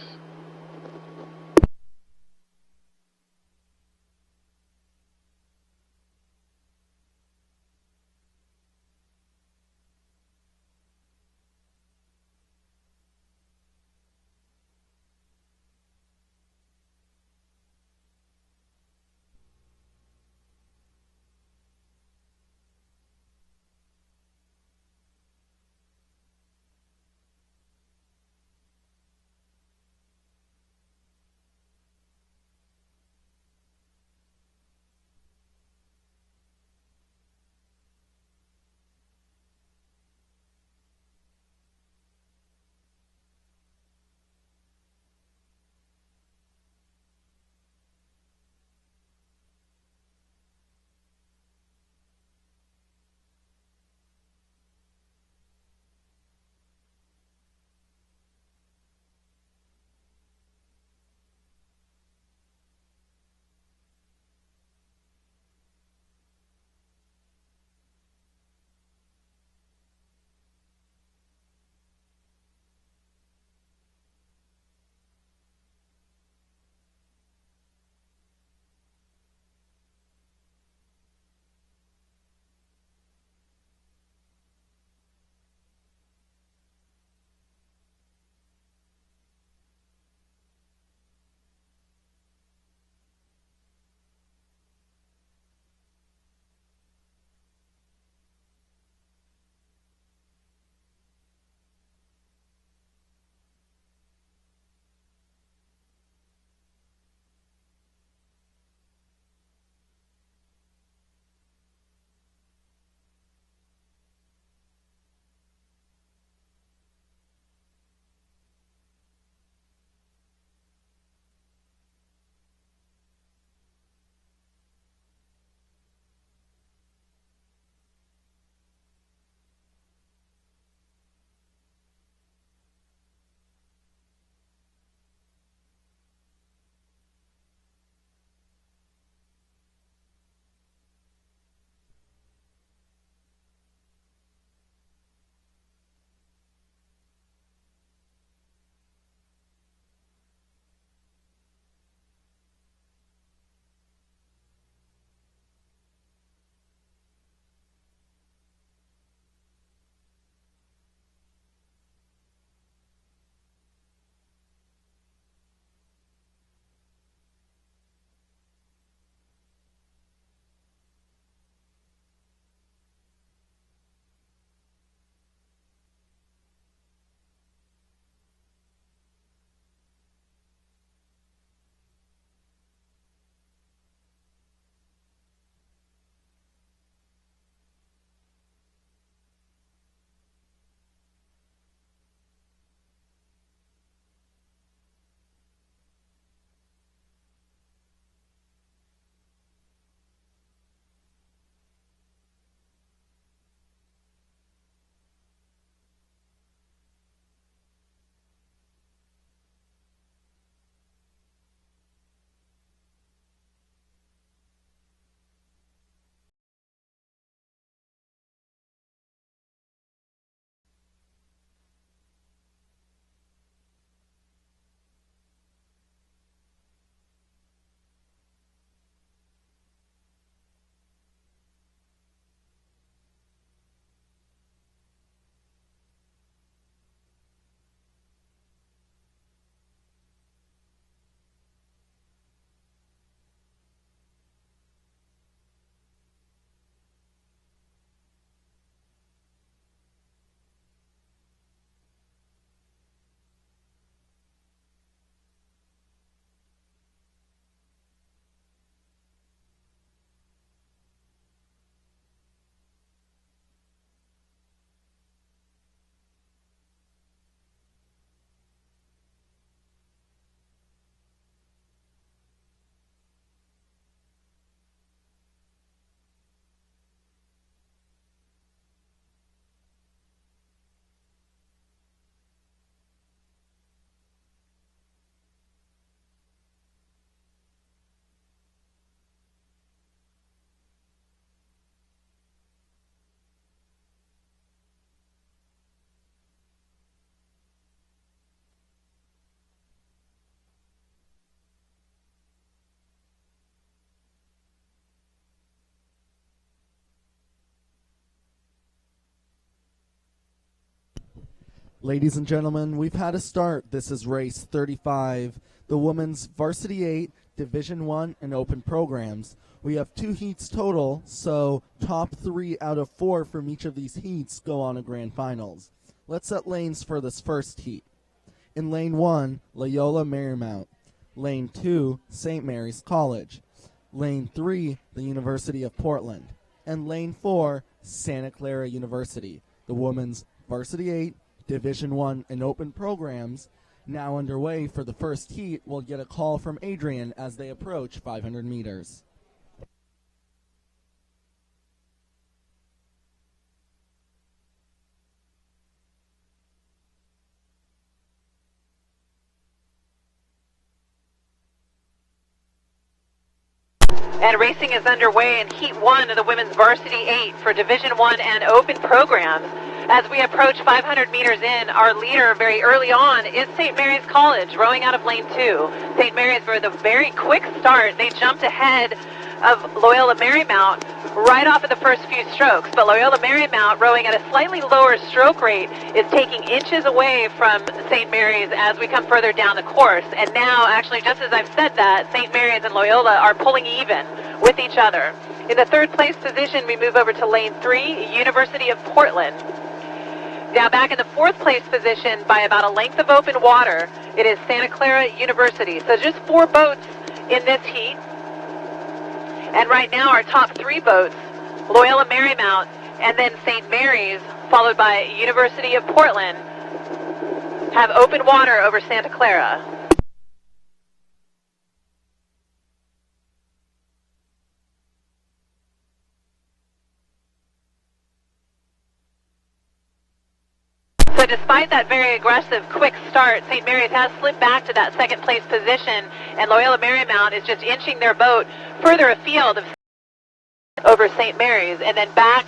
Ladies and gentlemen, we've had a start. This is race 35, the women's varsity 8, Division 1 and open programs. We have 2 heats total, so top 3 out of 4 from each of these heats go on to grand finals. Let's set lanes for this first heat. In lane 1, Loyola Marymount. Lane 2, St. Mary's College. Lane 3, the University of Portland. And lane 4, Santa Clara University. The women's varsity 8, Division 1 and open programs now underway for the first heat. We'll get a call from Adrian as they approach 500 meters. And racing is underway in Heat 1 of the women's varsity 8 for Division 1 and open programs. As we approach 500 meters in, our leader very early on is St. Mary's College, rowing out of lane 2. St. Mary's, with a very quick start, they jumped ahead of Loyola Marymount right off of the first few strokes. But Loyola Marymount, rowing at a slightly lower stroke rate, is taking inches away from St. Mary's as we come further down the course. And now, actually, just as I've said that, St. Mary's and Loyola are pulling even with each other. In the third place position, we move over to lane 3, University of Portland. Now back in the fourth place position by about a length of open water, it is Santa Clara University. So just 4 boats in this heat. And right now our top 3 boats, Loyola Marymount and then St. Mary's, followed by University of Portland, have open water over Santa Clara. So despite that very aggressive, quick start, St. Mary's has slipped back to that second place position, and Loyola Marymount is just inching their boat further afield of over St. Mary's, and then back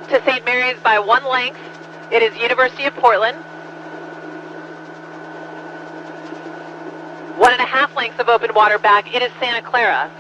to St. Mary's by 1 length. It is University of Portland. 1.5 lengths of open water back. It is Santa Clara.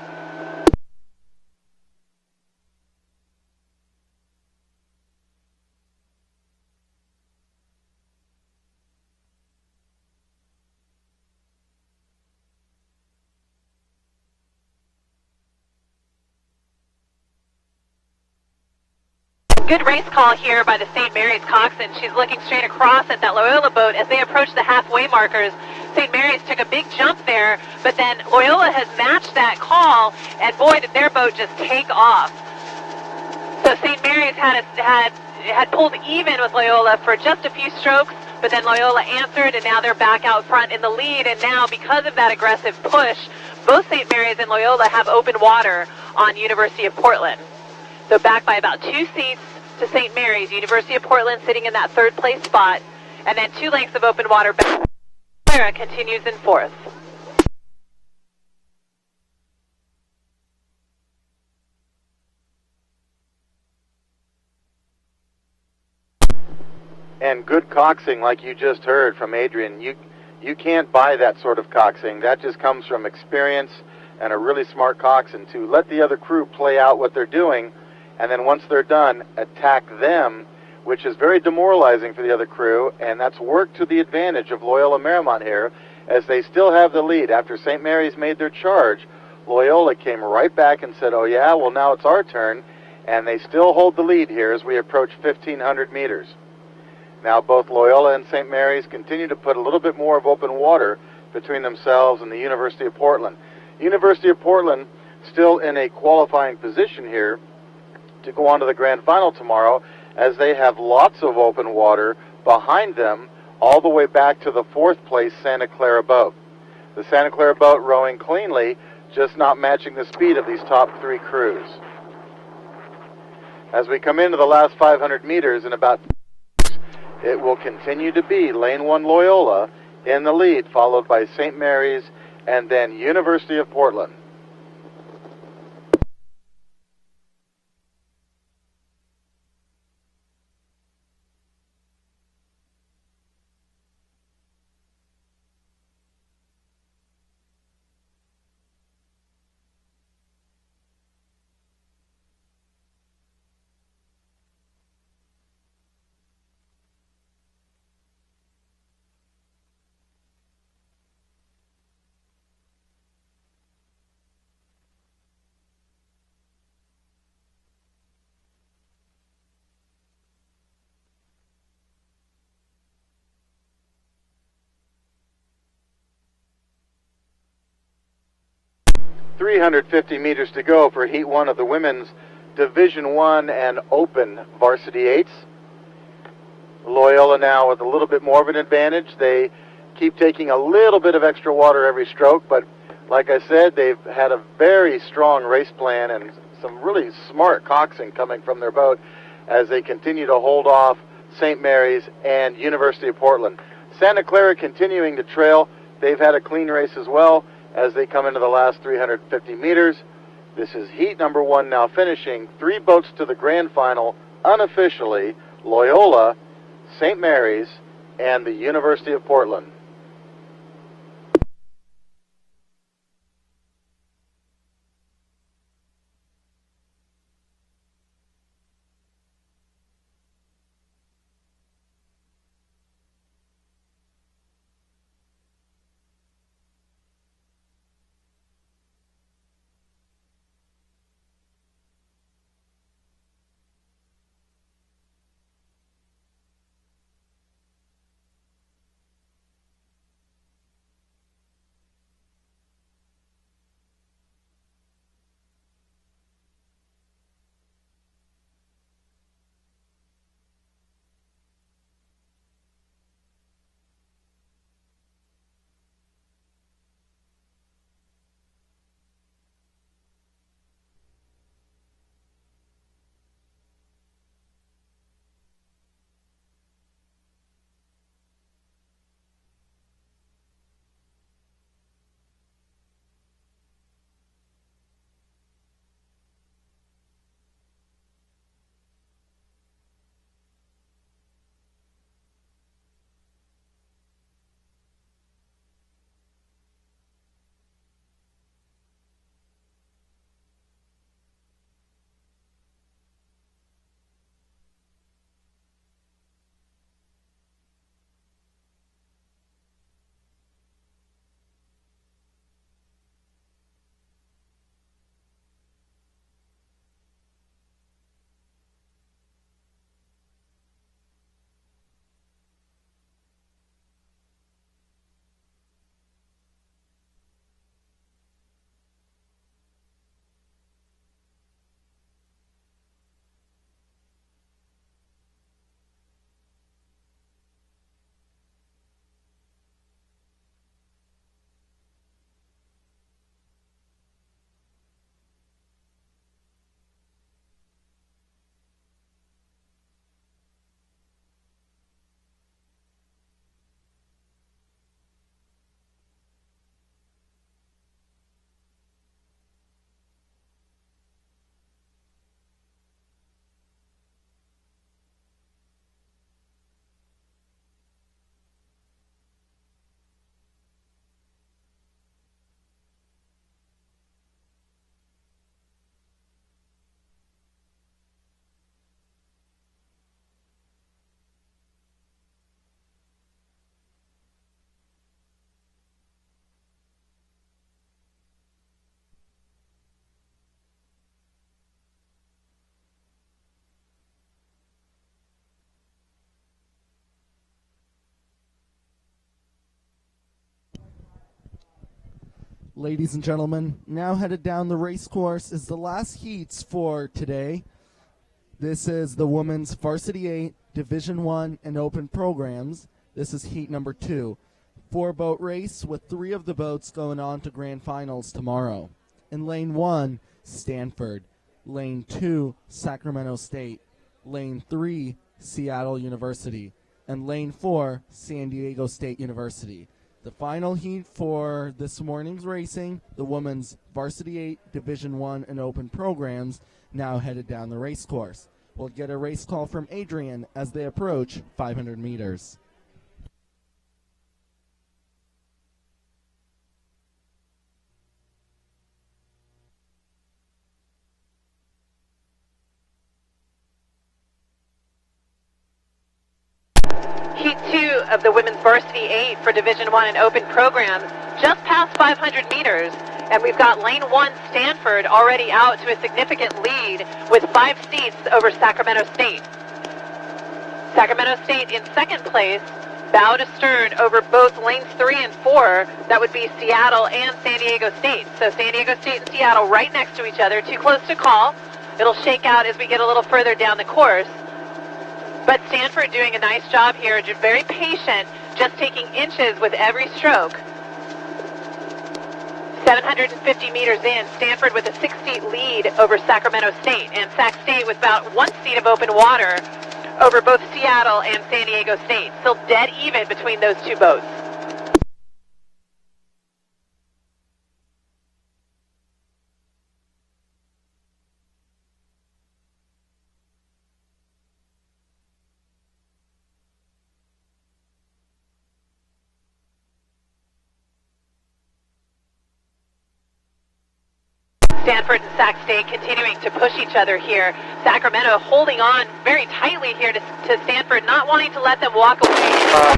Good race call here by the St. Mary's coxswain. She's looking straight across at that Loyola boat as they approach the halfway markers. St. Mary's took a big jump there, but then Loyola has matched that call, and boy, did their boat just take off. So St. Mary's had pulled even with Loyola for just a few strokes, but then Loyola answered, and now they're back out front in the lead. And now, because of that aggressive push, both St. Mary's and Loyola have open water on University of Portland. So back by about 2 seats to St. Mary's. University of Portland sitting in that third place spot, and then 2 lengths of open water back. WIRA continues in 4th. And good coxing, like you just heard from Adrian, you can't buy that sort of coxing. That just comes from experience and a really smart coxswain to let the other crew play out what they're doing, and then once they're done, attack them, which is very demoralizing for the other crew, and that's worked to the advantage of Loyola Marymount here, as they still have the lead. After St. Mary's made their charge, Loyola came right back and said, oh yeah, well now it's our turn, and they still hold the lead here as we approach 1,500 meters. Now both Loyola and St. Mary's continue to put a little bit more of open water between themselves and the University of Portland. University of Portland still in a qualifying position here to go on to the grand final tomorrow, as they have lots of open water behind them all the way back to the 4th place Santa Clara boat. The Santa Clara boat rowing cleanly, just not matching the speed of these top 3 crews. As we come into the last 500 meters in about, it will continue to be lane 1 Loyola in the lead, followed by St. Mary's and then University of Portland. 350 meters to go for Heat 1 of the women's Division 1 and Open Varsity 8s. Loyola now with a little bit more of an advantage. They keep taking a little bit of extra water every stroke, but like I said, they've had a very strong race plan and some really smart coxing coming from their boat as they continue to hold off St. Mary's and University of Portland. Santa Clara continuing to trail. They've had a clean race as well as they come into the last 350 meters. This is Heat number 1 now finishing. 3 boats to the grand final unofficially. Loyola, St. Mary's, and the University of Portland. Ladies and gentlemen, now headed down the race course is the last heats for today. This is the women's Varsity 8, Division 1, and Open programs. This is heat number 2. 4-boat race with 3 of the boats going on to grand finals tomorrow. In lane 1, Stanford. Lane 2, Sacramento State. Lane 3, Seattle University. And lane 4, San Diego State University. The final heat for this morning's racing, the women's Varsity 8, Division 1, and Open programs, now headed down the race course. We'll get a race call from Adrian as they approach 500 meters. Heat 2 of the women's Varsity 8 for Division 1 and Open programs, just past 500 meters. And we've got lane 1 Stanford already out to a significant lead with 5 seats over Sacramento State. Sacramento State in second place bow to stern over both lanes 3 and 4. That would be Seattle and San Diego State. So San Diego State and Seattle right next to each other, too close to call. It'll shake out as we get a little further down the course. But Stanford doing a nice job here, just very patient, just taking inches with every stroke. 750 meters in, Stanford with a 6-seat lead over Sacramento State, and Sac State with about 1 seat of open water over both Seattle and San Diego State. Still dead even between those two boats. Stanford and Sac State continuing to push each other here. Sacramento holding on very tightly here to Stanford, not wanting to let them walk away.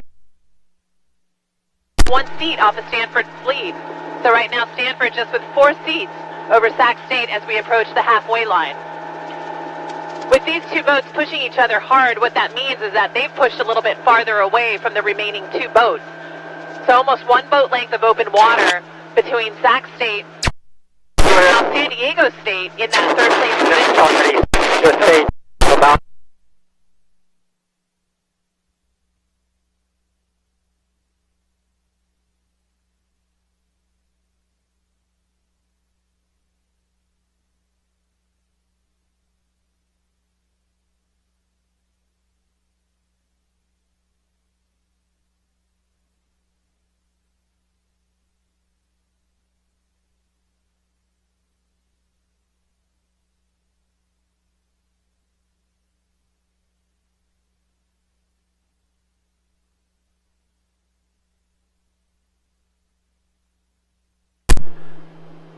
1 seat off of Stanford's lead. So right now Stanford just with 4 seats over Sac State as we approach the halfway line. With these two boats pushing each other hard, what that means is that they've pushed a little bit farther away from the remaining 2 boats. So almost 1 boat length of open water between Sac State and San Diego State in that 3rd place position.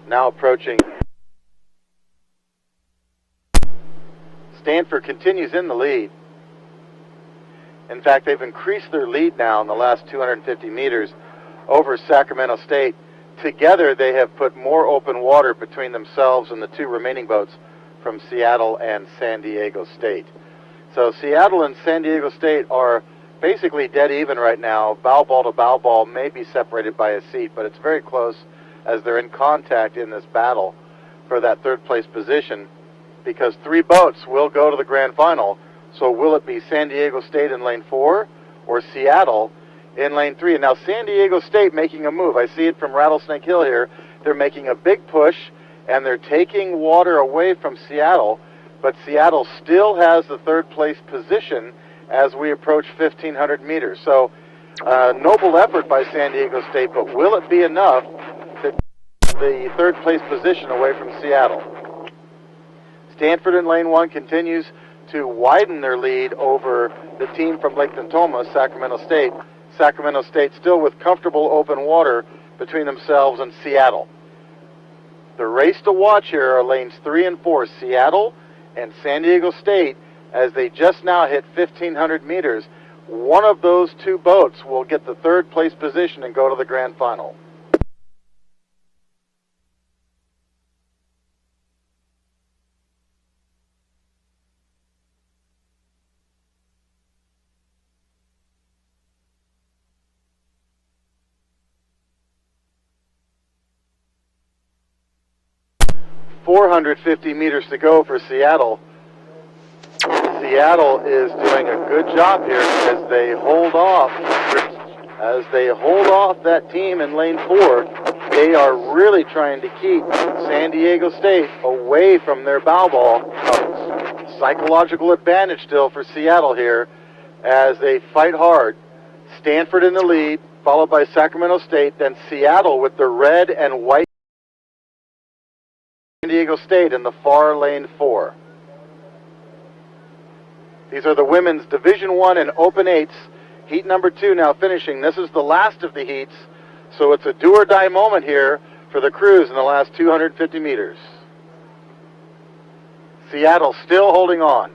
Now approaching. Stanford continues in the lead. In fact, they've increased their lead now in the last 250 meters over Sacramento State. Together, they have put more open water between themselves and the 2 remaining boats from Seattle and San Diego State. So Seattle and San Diego State are basically dead even right now. Bow ball to bow ball may be separated by a seat, but it's very close as they're in contact in this battle for that 3rd place position, because 3 boats will go to the grand final. So will it be San Diego State in lane 4 or Seattle in lane 3? And now San Diego State making a move. I see it from Rattlesnake Hill here. They're making a big push, and they're taking water away from Seattle, but Seattle still has the 3rd place position as we approach 1,500 meters. So noble effort by San Diego State, but will it be enough to take the 3rd place position away from Seattle? Stanford in lane 1 continues to widen their lead over the team from Lake Tantoma, Sacramento State. Sacramento State still with comfortable open water between themselves and Seattle. The race to watch here are lanes 3 and 4, Seattle and San Diego State, as they just now hit 1,500 meters. One of those 2 boats will get the 3rd place position and go to the grand final. .450 meters to go for Seattle. Seattle is doing a good job here as they hold off. As they hold off that team in lane 4, they are really trying to keep San Diego State away from their bow ball. Psychological advantage still for Seattle here as they fight hard. Stanford in the lead, followed by Sacramento State, then Seattle with the red and white. San Diego State in the far lane 4. These are the women's Division I and Open 8s. Heat number 2 now finishing. This is the last of the heats, so it's a do or die moment here for the crews in the last 250 meters. Seattle still holding on.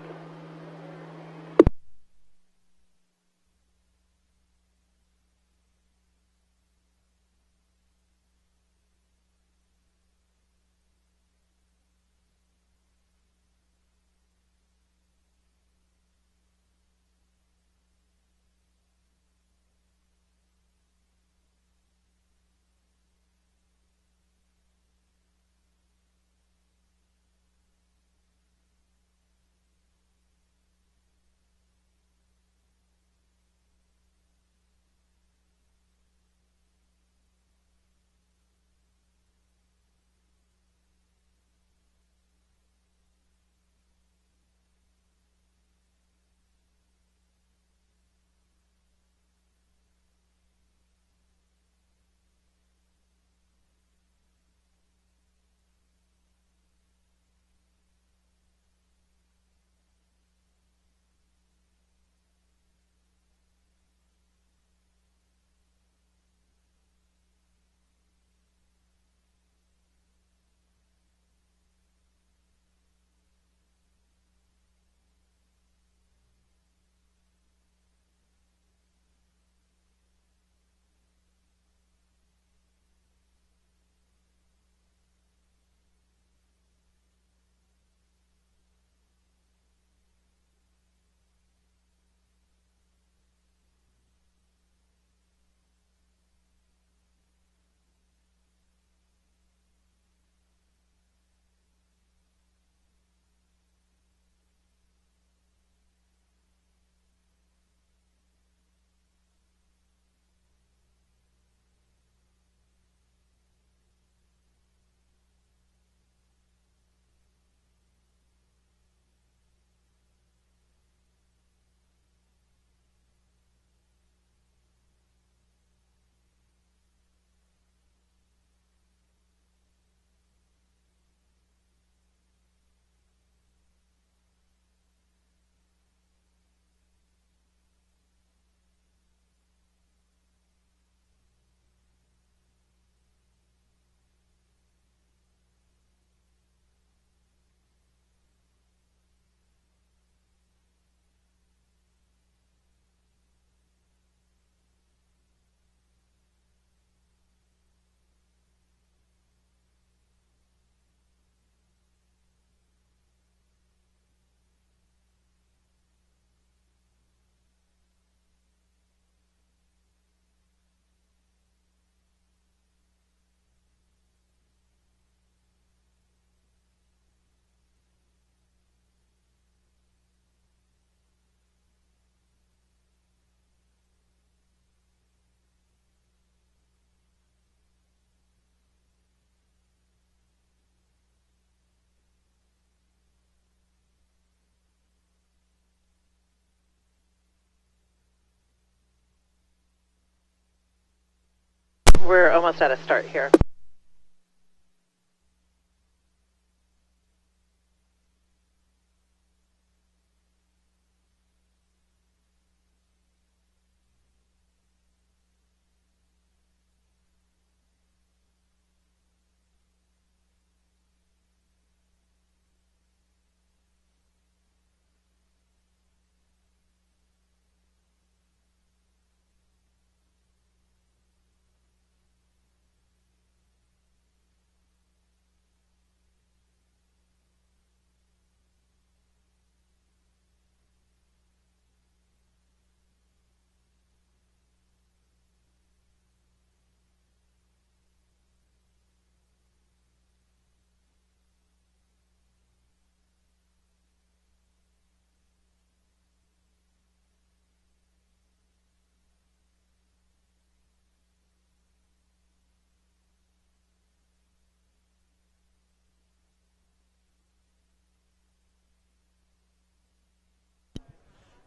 We're almost at a start here.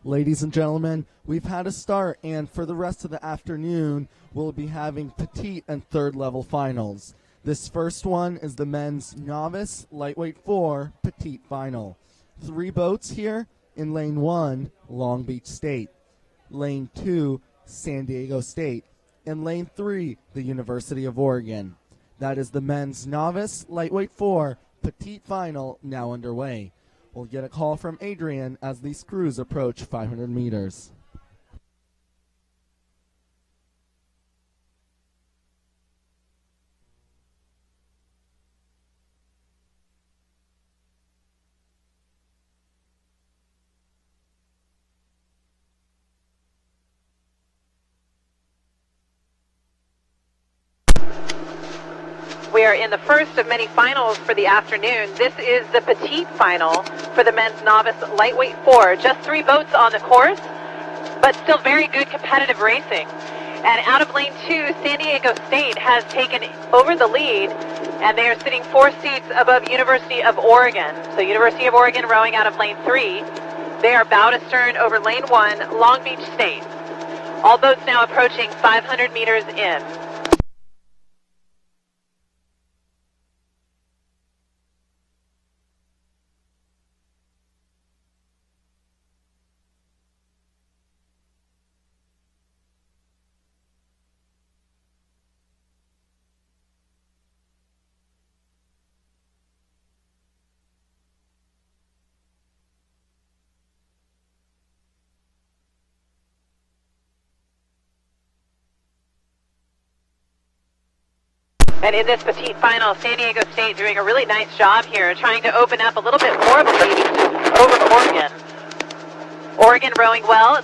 Ladies and gentlemen, we've had a start, and for the rest of the afternoon, we'll be having petite and third level finals. This first one is the men's novice lightweight 4 petite final. 3 boats here in lane 1, Long Beach State. Lane 2, San Diego State. And lane 3, the University of Oregon. That is the men's novice lightweight 4 petite final now underway. We'll get a call from Adrian as these crews approach 500 meters. We are in the first of many finals for the afternoon. This is the petite final for the men's novice lightweight 4. Just 3 boats on the course, but still very good competitive racing. And out of lane 2, San Diego State has taken over the lead, and they are sitting 4 seats above University of Oregon. So University of Oregon rowing out of lane 3. They are bow to stern over lane 1, Long Beach State. All boats now approaching 500 meters in. And in this petite final, San Diego State doing a really nice job here, trying to open up a little bit more of a lead over Oregon. Oregon rowing well.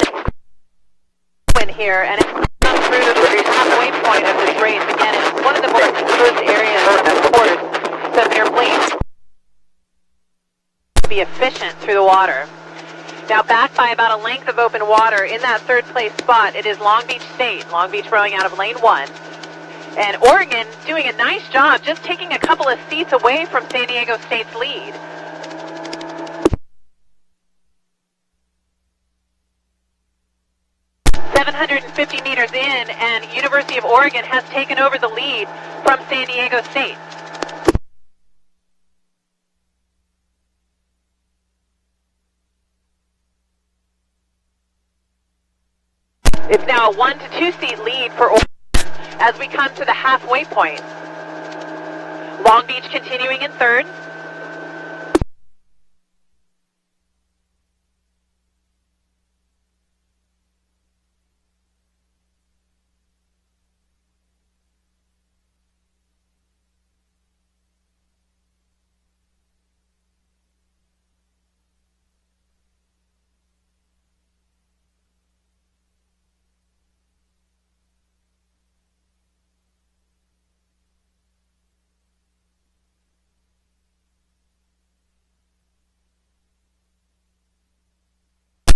Win here, and it's come through the halfway point of this race. Again, it's one of the more exposed areas of the course, so they're playing to be efficient through the water. Now back by about a length of open water in that third place spot, it is Long Beach State. Long Beach rowing out of lane 1. And Oregon doing a nice job, just taking a couple of seats away from San Diego State's lead. .750 meters in, and University of Oregon has taken over the lead from San Diego State. It's now a 1 to 2 seat lead for Oregon as we come to the halfway point. Long Beach continuing in third.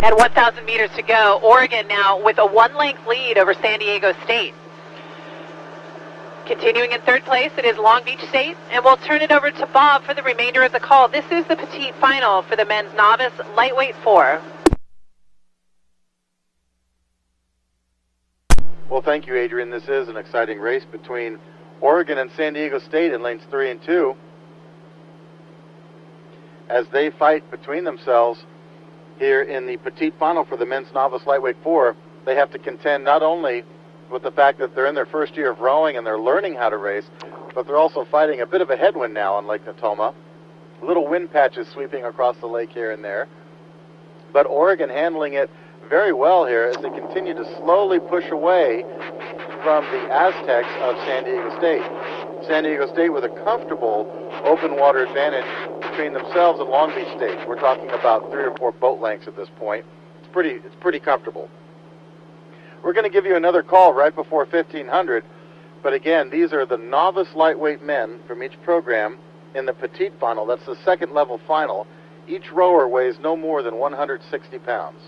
At 1,000 meters to go, Oregon now with a 1-length lead over San Diego State. Continuing in third place, it is Long Beach State, and we'll turn it over to Bob for the remainder of the call. This is the petite final for the men's novice lightweight 4. Well, thank you, Adrian. This is an exciting race between Oregon and San Diego State in lanes 3 and 2. As they fight between themselves here in the petite final for the men's novice lightweight 4, they have to contend not only with the fact that they're in their first year of rowing and they're learning how to race, but they're also fighting a bit of a headwind now on Lake Natoma. Little wind patches sweeping across the lake here and there. But Oregon handling it very well here as they continue to slowly push away from the Aztecs of San Diego State. San Diego State with a comfortable open water advantage between themselves and Long Beach State. We're talking about 3 or 4 boat lengths at this point. It's pretty comfortable. We're going to give you another call right before 1500, but again, these are the novice lightweight men from each program in the petite final. That's the second level final. Each rower weighs no more than 160 pounds.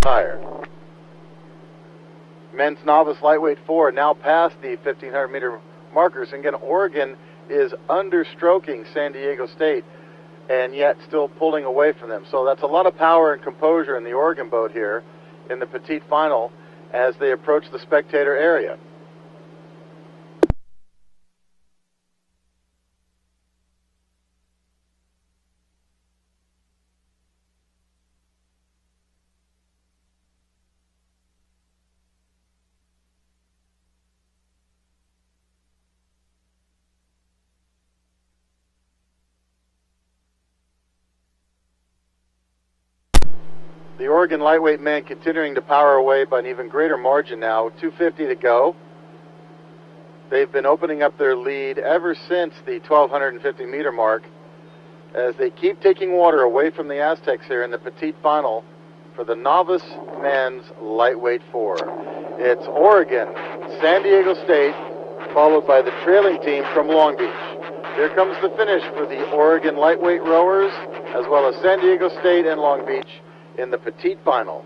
Higher. Men's novice lightweight 4 now past the 1500 meter markers, and again Oregon is understroking San Diego State and yet still pulling away from them. So that's a lot of power and composure in the Oregon boat here in the petite final as they approach the spectator area. The Oregon lightweight men continuing to power away by an even greater margin now, 2:50 to go. They've been opening up their lead ever since the 1250 meter mark as they keep taking water away from the Aztecs here in the petite final for the novice men's lightweight 4. It's Oregon, San Diego State, followed by the trailing team from Long Beach. Here comes the finish for the Oregon lightweight rowers, as well as San Diego State and Long Beach in the petite final.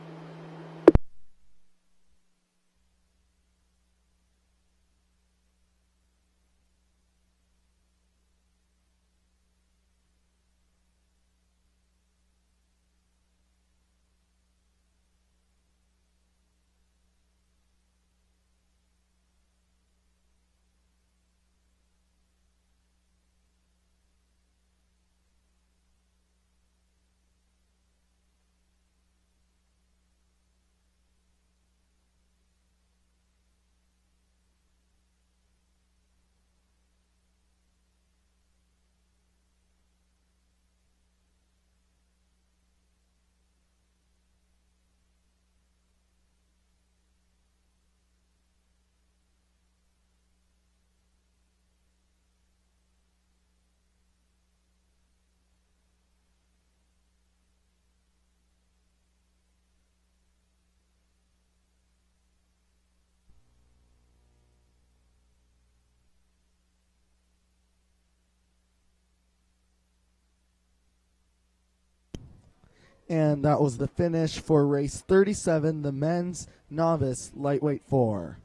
And that was the finish for race 37, the men's novice lightweight 4.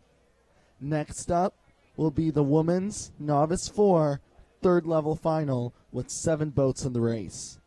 Next up will be the women's novice 4 third level final with 7 boats in the race.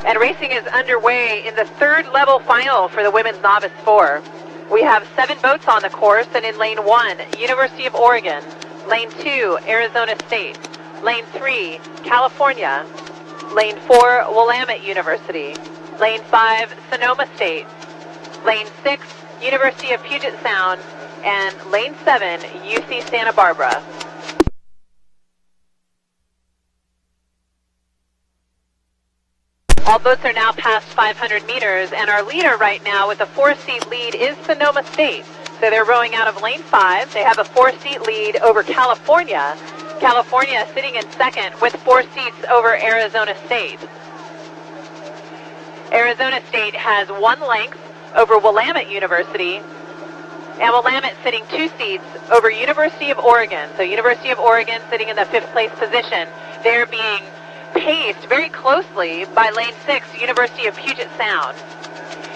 And racing is underway in the third level final for the women's novice 4. We have 7 boats on the course, and in lane 1, University of Oregon, lane 2, Arizona State, lane 3, California, lane 4, Willamette University, lane 5, Sonoma State, lane 6, University of Puget Sound, and lane 7, UC Santa Barbara. All boats are now past 500 meters, and our leader right now with a 4-seat lead is Sonoma State. So they're rowing out of lane 5. They have a 4-seat lead over California. California sitting in second with 4 seats over Arizona State. Arizona State has 1 length over Willamette University, and Willamette sitting 2 seats over University of Oregon. So University of Oregon sitting in the 5th place position. They're being paced very closely by lane 6, University of Puget Sound.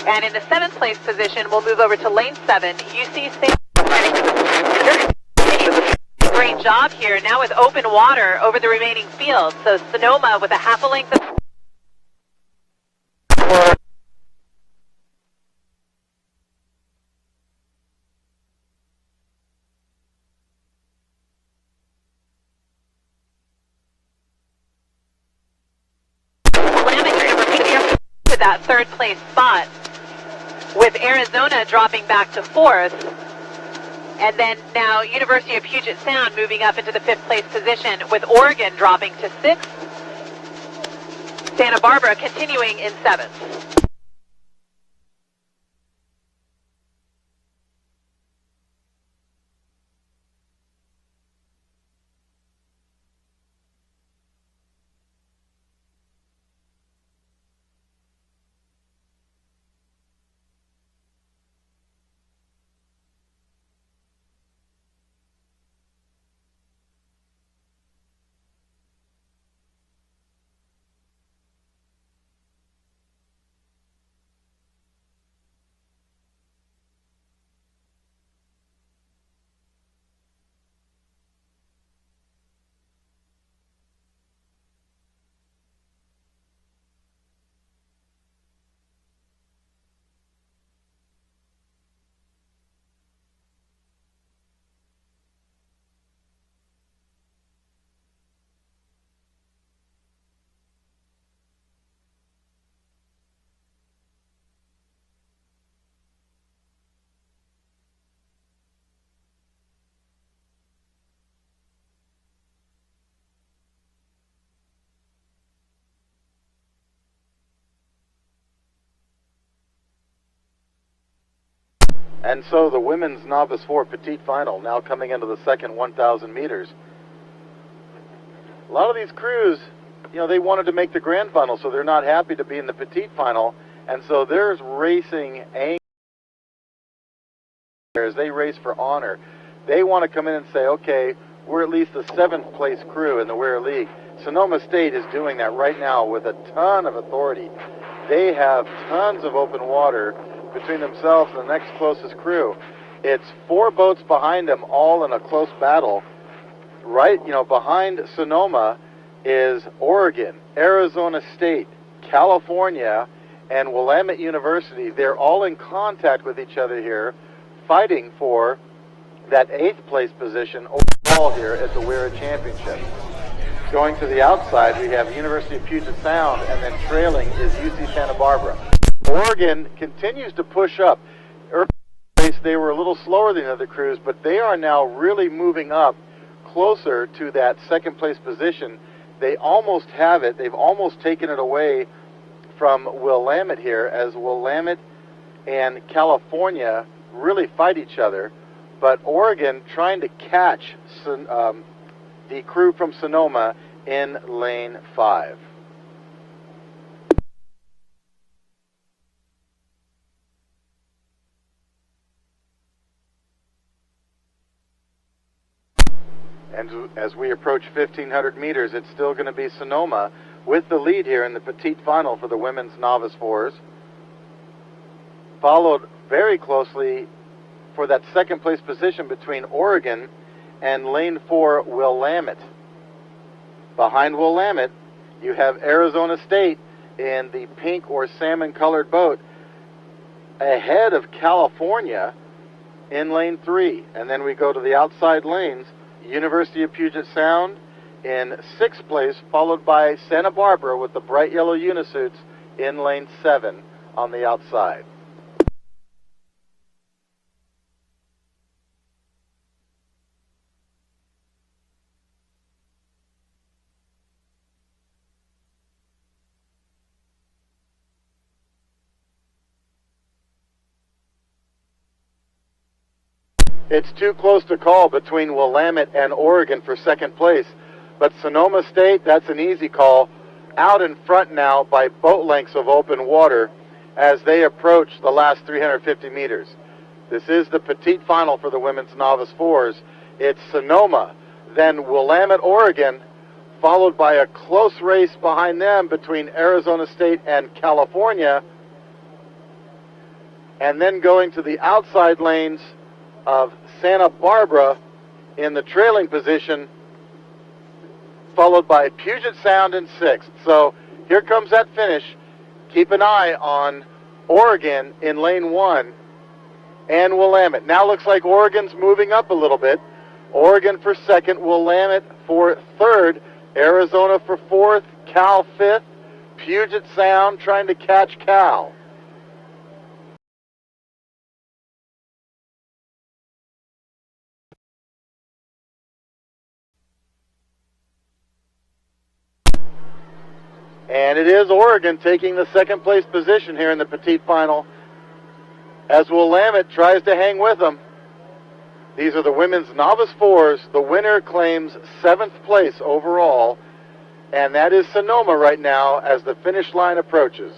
And in the 7th place position, we'll move over to lane 7, UC Santa. Great job here, now with open water over the remaining field. So Sonoma with a half a length of... that 3rd place spot, with Arizona dropping back to 4th, and then now University of Puget Sound moving up into the 5th place position, with Oregon dropping to 6th, Santa Barbara continuing in 7th. And so the women's novice 4 petite final now coming into the second 1,000 meters. A lot of these crews, you know, they wanted to make the grand final, so they're not happy to be in the petite final, and so there's racing anger as they race for honor. They want to come in and say, okay, we're at least the 7th place crew in the WIRA League. Sonoma State is doing that right now with a ton of authority. They have tons of open water between themselves and the next closest crew. It's 4 boats behind them, all in a close battle. Right, you know, behind Sonoma is Oregon, Arizona State, California, and Willamette University. They're all in contact with each other here, fighting for that 8th place position overall here at the WIRA Championship. Going to the outside, we have University of Puget Sound, and then trailing is UC Santa Barbara. Oregon continues to push up. Early race, they were a little slower than the other crews, but they are now really moving up closer to that 2nd place position. They almost have it. They've almost taken it away from Willamette here, as Willamette and California really fight each other. But Oregon trying to catch the crew from Sonoma in lane 5. And as we approach 1,500 meters, it's still going to be Sonoma with the lead here in the petite final for the women's novice 4s. Followed very closely for that 2nd place position between Oregon and lane 4 Willamette. Behind Willamette, you have Arizona State, in the pink or salmon colored boat ahead of California in lane 3. And then we go to the outside lanes, University of Puget Sound in 6th place, followed by Santa Barbara with the bright yellow unisuits in lane 7 on the outside. It's too close to call between Willamette and Oregon for 2nd place, but Sonoma State, that's an easy call, out in front now by boat lengths of open water as they approach the last 350 meters. This is the petite final for the women's novice fours. It's Sonoma, then Willamette, Oregon, followed by a close race behind them between Arizona State and California, and then going to the outside lanes of Santa Barbara in the trailing position, followed by Puget Sound in 6th. So here comes that finish. Keep an eye on Oregon in lane 1 and Willamette. Now looks like Oregon's moving up a little bit. Oregon for 2nd, Willamette for 3rd, Arizona for 4th, Cal 5th, Puget Sound trying to catch Cal. And it is Oregon taking the 2nd place position here in the petite final as Willamette tries to hang with them. These are the women's novice fours. The winner claims 7th place overall, and that is Sonoma right now as the finish line approaches.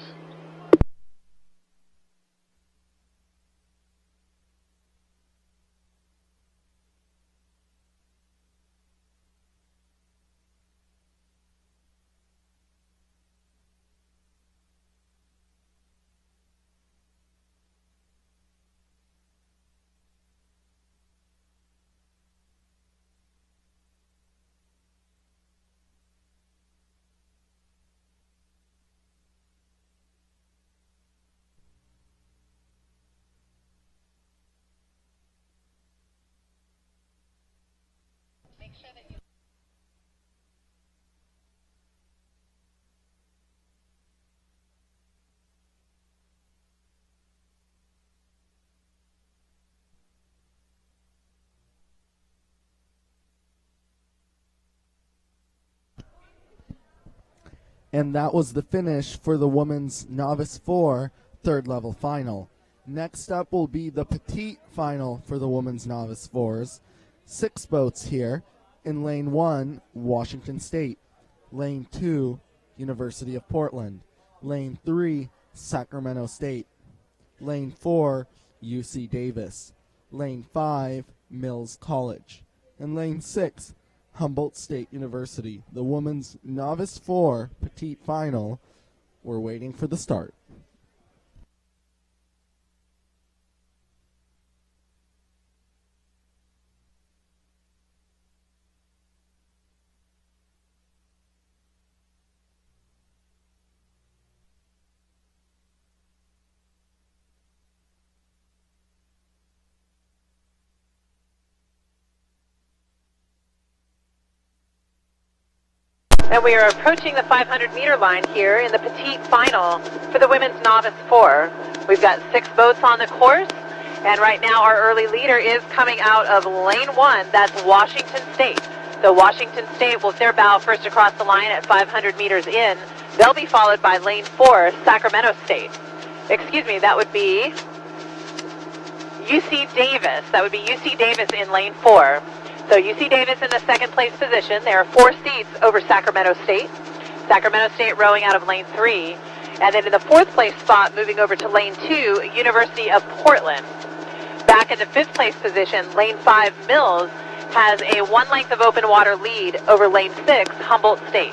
And that was the finish for the women's novice 4 third level final. Next up will be the petite final for the women's novice 4s. 6 boats here. In lane 1, Washington State. Lane 2, University of Portland. Lane 3, Sacramento State. Lane 4, UC Davis. Lane 5, Mills College. And lane 6, Humboldt State University. The women's novice 4 petite final. We're waiting for the start. And we are approaching the 500-meter line here in the petite final for the women's novice 4. We've got 6 boats on the course, and right now our early leader is coming out of lane 1. That's Washington State. So Washington State will their bow first across the line at 500 meters in. They'll be followed by lane 4, Sacramento State. Excuse me, that would be UC Davis. That would be UC Davis in lane 4. So UC Davis in the 2nd place position. There are 4 seats over Sacramento State. Sacramento State rowing out of lane 3. And then in the 4th place spot, moving over to lane 2, University of Portland. Back in the 5th place position, lane 5, Mills, has a 1 length of open water lead over lane 6, Humboldt State.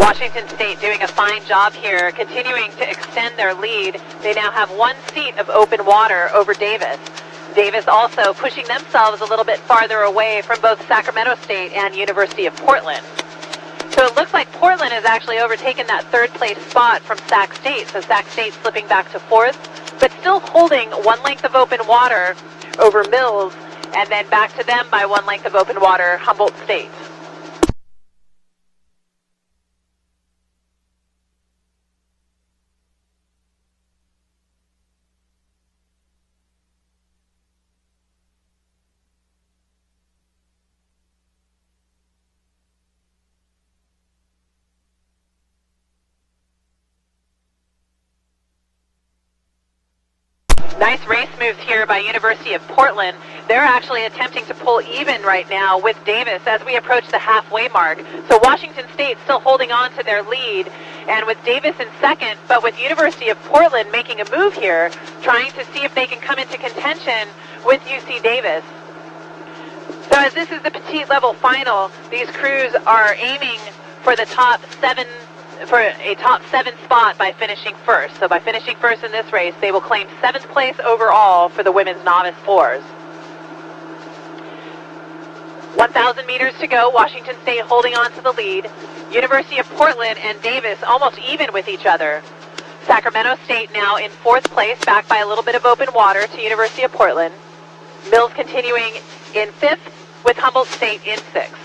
Washington State doing a fine job here, continuing to extend their lead. They now have 1 seat of open water over Davis. Davis also pushing themselves a little bit farther away from both Sacramento State and University of Portland. So it looks like Portland has actually overtaken that 3rd place spot from Sac State. So Sac State slipping back to 4th, but still holding 1 length of open water over Mills, and then back to them by 1 length of open water, Humboldt State. Nice race moves here by University of Portland. They're actually attempting to pull even right now with Davis as we approach the halfway mark. So Washington State still holding on to their lead, and with Davis in second, but with University of Portland making a move here, trying to see if they can come into contention with UC Davis. So as this is the petite level final, these crews are aiming for the top 7, for a top 7 spot by finishing first. So by finishing first in this race, they will claim 7th place overall for the women's novice 4s. 1,000 meters to go. Washington State holding on to the lead. University of Portland and Davis almost even with each other. Sacramento State now in 4th place, back by a little bit of open water to University of Portland. Mills continuing in 5th with Humboldt State in 6th.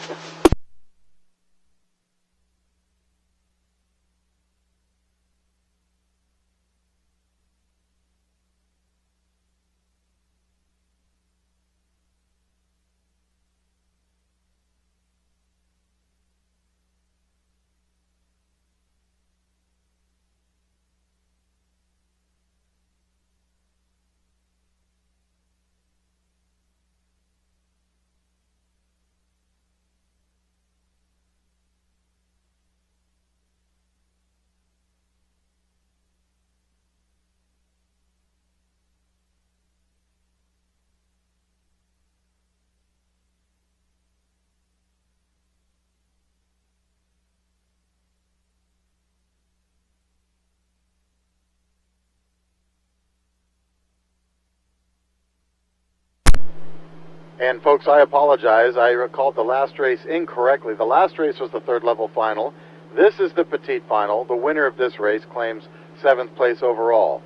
And folks, I apologize. I recalled the last race incorrectly. The last race was the 3rd level final. This is the petite final. The winner of this race claims 7th place overall.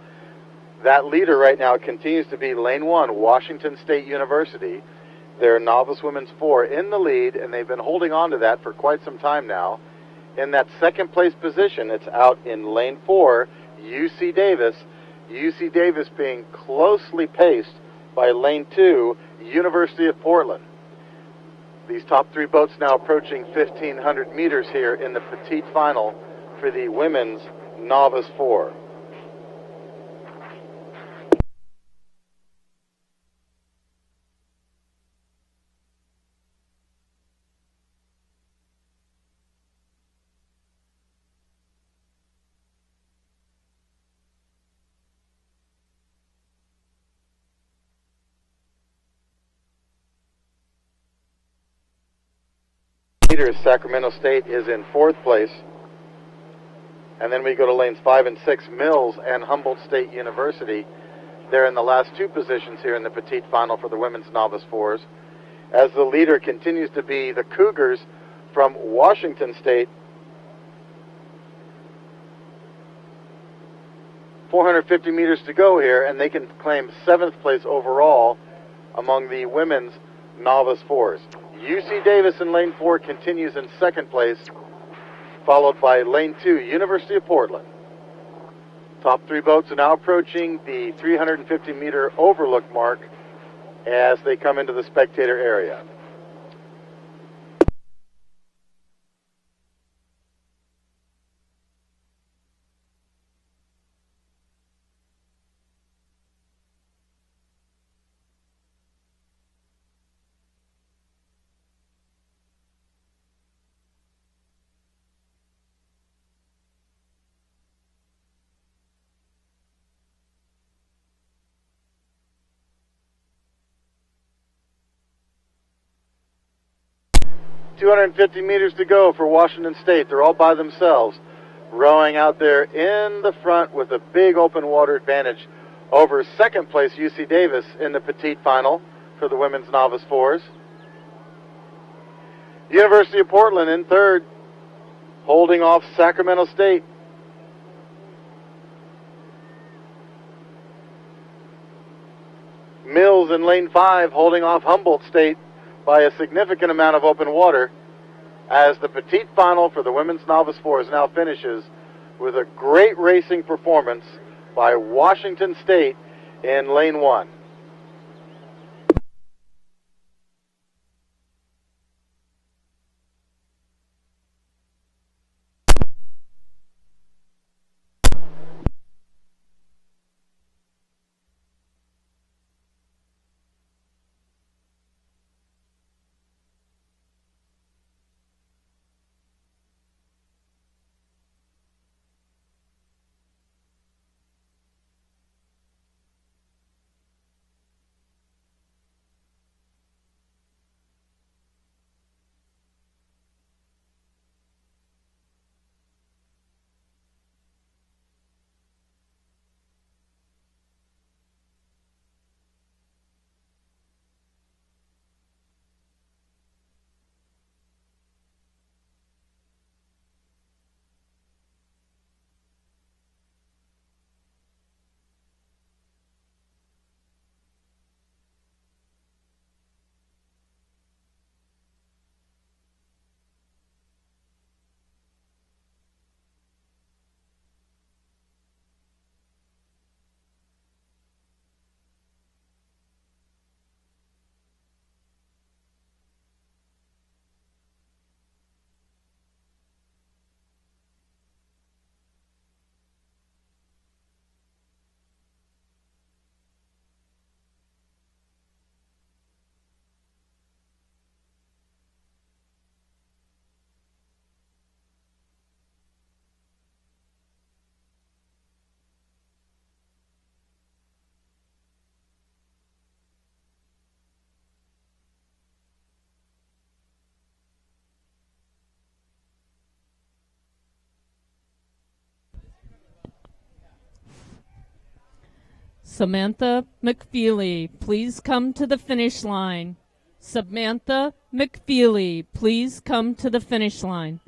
That leader right now continues to be lane 1, Washington State University. They're novice women's 4 in the lead, and they've been holding on to that for quite some time now. In that 2nd place position, it's out in lane 4, UC Davis. UC Davis being closely paced by lane 2, University of Portland. These top 3 boats now approaching 1,500 meters here in the petite final for the women's novice 4. Leaders, Sacramento State is in 4th place. And then we go to lanes 5 and 6, Mills and Humboldt State University. They're in the last 2 positions here in the petite final for the women's novice 4s. As the leader continues to be the Cougars from Washington State. 450 meters to go here, and they can claim 7th place overall among the women's novice 4s. UC Davis in lane 4 continues in 2nd place, followed by lane 2, University of Portland. Top 3 boats are now approaching the 350-meter overlook mark as they come into the spectator area. 250 meters to go for Washington State. They're all by themselves, rowing out there in the front with a big open water advantage over second place UC Davis in the petite final for the women's novice fours. University of Portland in third, holding off Sacramento State. Mills in lane 5 holding off Humboldt State by a significant amount of open water, as the petite final for the women's novice fours now finishes with a great racing performance by Washington State in lane 1. Samantha McFeely, please come to the finish line. Samantha McFeely, please come to the finish line.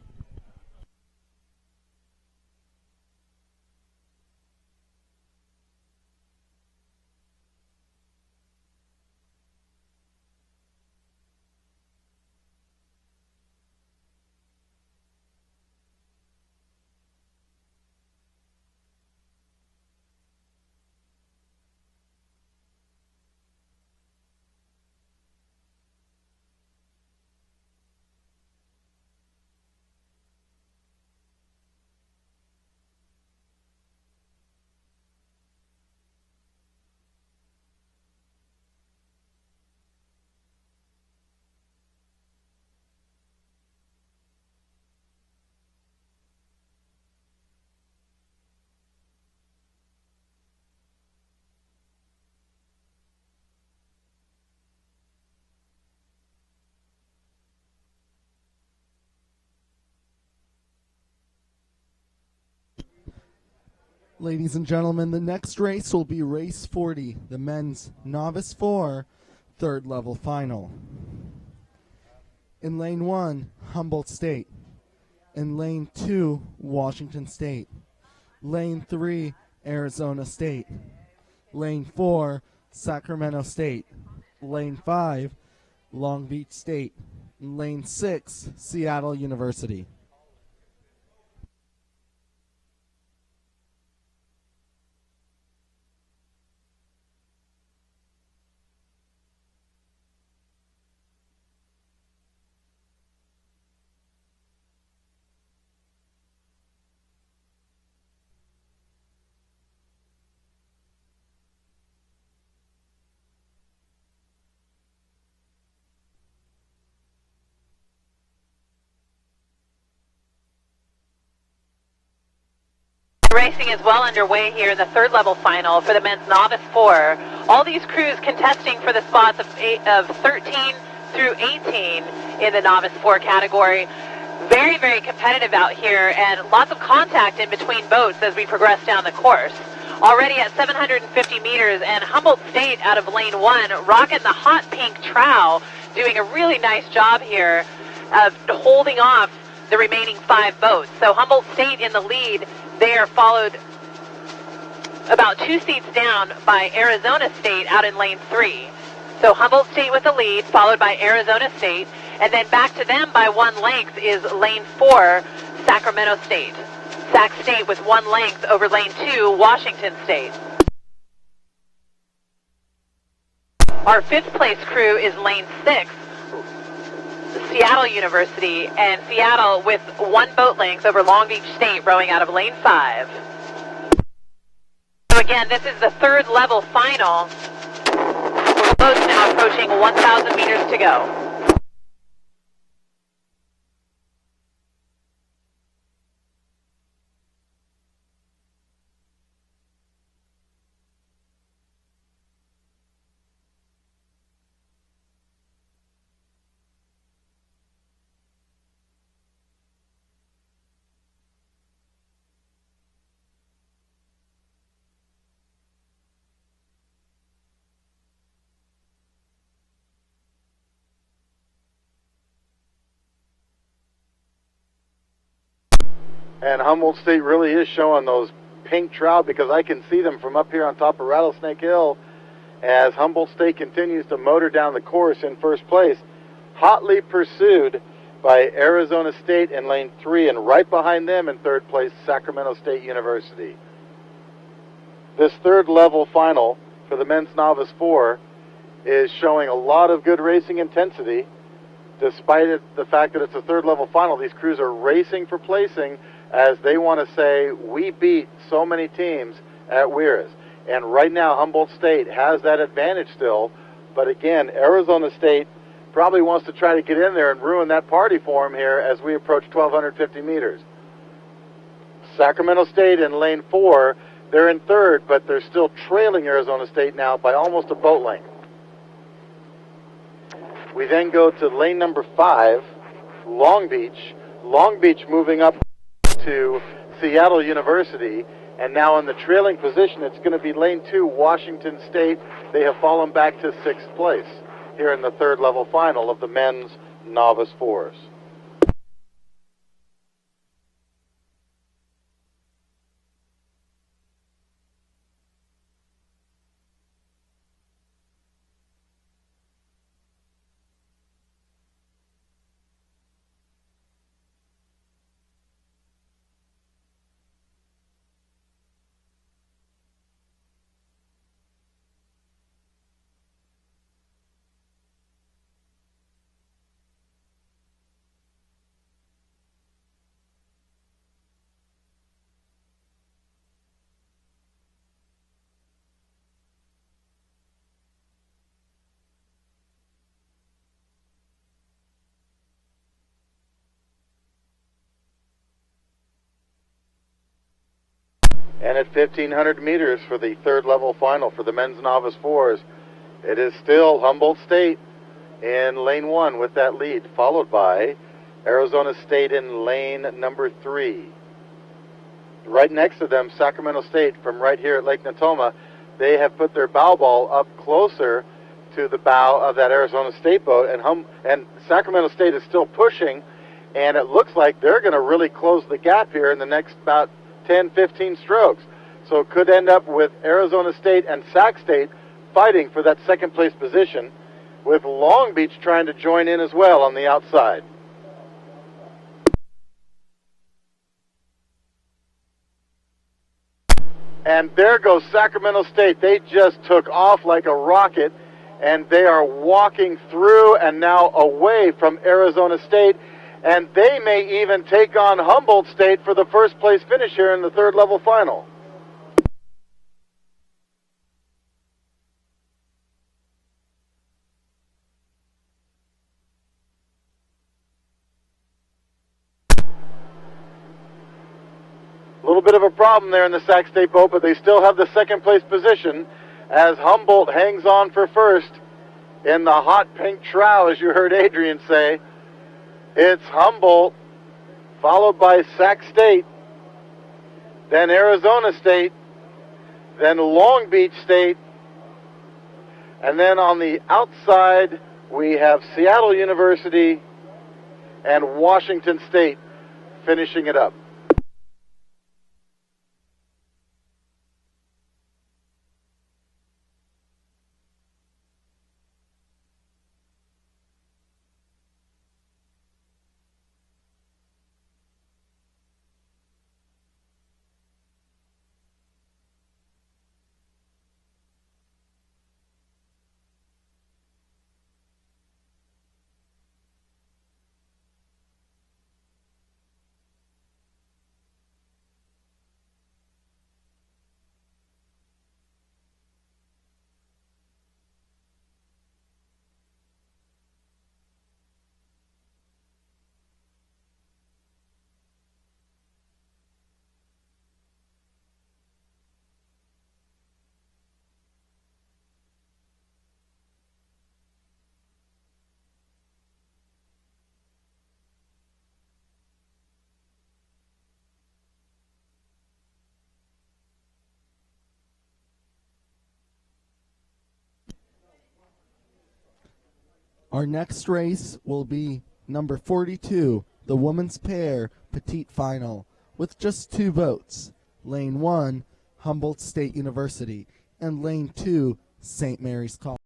Ladies and gentlemen, the next race will be race 40, the men's novice 4 third level final. In lane 1, Humboldt State. In lane 2, Washington State. Lane 3, Arizona State. Lane 4, Sacramento State. Lane 5, Long Beach State. And lane 6, Seattle University. Racing is well underway here in the third level final for the men's novice 4. All these crews contesting for the spots of 13, through 18 in the Novice 4 category. Very, very competitive out here, and lots of contact in between boats as we progress down the course. Already at 750 meters, and Humboldt State out of lane 1, rocking the hot pink trow, doing a really nice job here of holding off the remaining 5 boats. So Humboldt State in the lead. They are followed about 2 seats down by Arizona State out in lane 3. So Humboldt State with the lead, followed by Arizona State, and then back to them by 1 length is lane 4, Sacramento State. Sac State with 1 length over lane 2, Washington State. Our 5th place crew is lane 6, Seattle University, and Seattle with 1 boat length over Long Beach State, rowing out of lane 5. So again, this is the 3rd level final. With boats now approaching 1,000 meters to go. And Humboldt State really is showing those pink trout, because I can see them from up here on top of Rattlesnake Hill as Humboldt State continues to motor down the course in first place, hotly pursued by Arizona State in lane 3, and right behind them in 3rd place, Sacramento State University. This 3rd level final for the men's novice 4 is showing a lot of good racing intensity. Despite the fact that it's a 3rd level final, these crews are racing for placing, as they want to say, we beat so many teams at WIRA's. And right now, Humboldt State has that advantage still. But again, Arizona State probably wants to try to get in there and ruin that party for them here as we approach 1,250 meters. Sacramento State in lane 4, they're in 3rd, but they're still trailing Arizona State now by almost a boat length. We then go to lane number 5, Long Beach. Long Beach moving up to Seattle University, and now in the trailing position, it's going to be lane 2, Washington State. They have fallen back to 6th place here in the 3rd level final of the men's novice 4s. And at 1,500 meters for the 3rd level final for the men's novice 4s, it is still Humboldt State in lane 1 with that lead, followed by Arizona State in lane number 3. Right next to them, Sacramento State from right here at Lake Natoma. They have put their bow ball up closer to the bow of that Arizona State boat, and Sacramento State is still pushing, and it looks like they're going to really close the gap here in the next about 10-15 strokes. So it could end up with Arizona State and Sac State fighting for that 2nd place position, with Long Beach trying to join in as well on the outside. And there goes Sacramento State. They just took off like a rocket, and they are walking through and now away from Arizona State, and they may even take on Humboldt State for the 1st place finish here in the 3rd level final. A little bit of a problem there in the Sac State boat, but they still have the 2nd place position as Humboldt hangs on for 1st in the hot pink trowel, as you heard Adrian say. It's Humboldt, followed by Sac State, then Arizona State, then Long Beach State, and then on the outside we have Seattle University and Washington State finishing it up. Our next race will be number 42, the women's pair petite final, with just 2 votes. Lane 1, Humboldt State University, and Lane 2, St. Mary's College.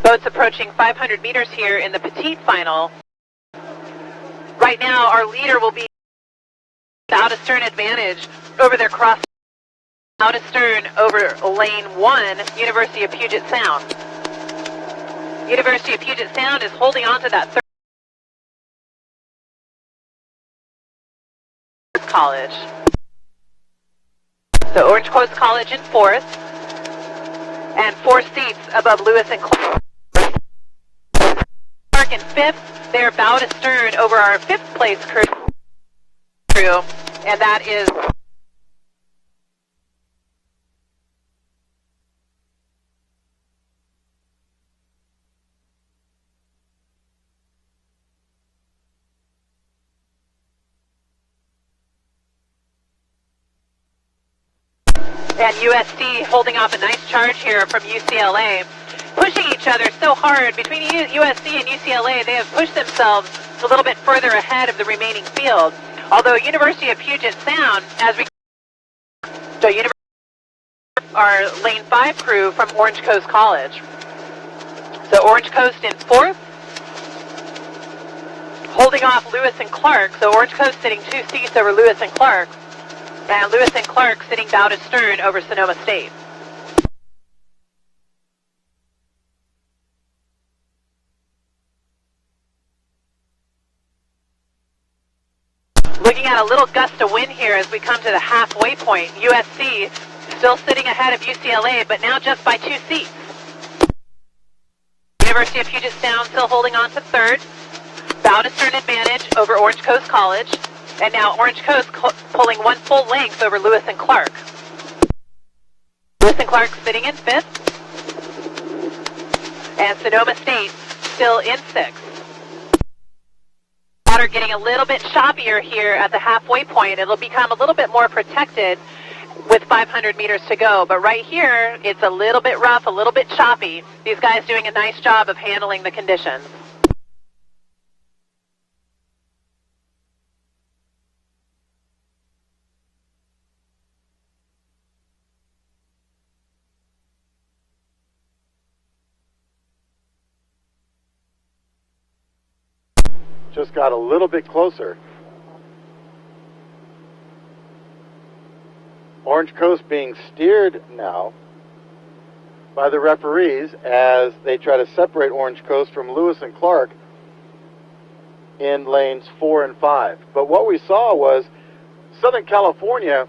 Boats approaching 500 meters here in the petite final. Right now, our leader will be out astern advantage over their cross. Out astern over lane 1, University of Puget Sound. University of Puget Sound is holding on to that third college. So Orange Coast College in 4th, and 4 seats above Lewis and Clark in 5th. They're bowed astern over our 5th place crew, and that is and USC holding off a nice charge here from UCLA. Pushing each other so hard between USC and UCLA, they have pushed themselves a little bit further ahead of the remaining field. Although University of Puget Sound, as we so our lane 5 crew from Orange Coast College. So Orange Coast in 4th, holding off Lewis and Clark. So Orange Coast sitting 2 seats over Lewis and Clark, and Lewis and Clark sitting bow to stern over Sonoma State. Looking at a little gust of wind here as we come to the halfway point. USC still sitting ahead of UCLA, but now just by 2 seats. University of Puget Sound still holding on to 3rd. Bow to stern advantage over Orange Coast College. And now Orange Coast pulling 1 full length over Lewis and Clark. Lewis and Clark sitting in 5th. And Sonoma State still in 6th. Water getting a little bit choppier here at the halfway point. It'll become a little bit more protected with 500 meters to go. But right here, it's a little bit rough, a little bit choppy. These guys doing a nice job of handling the conditions. Just got a little bit closer. Orange Coast being steered now by the referees as they try to separate Orange Coast from Lewis and Clark in lanes 4 and 5. But what we saw was Southern California,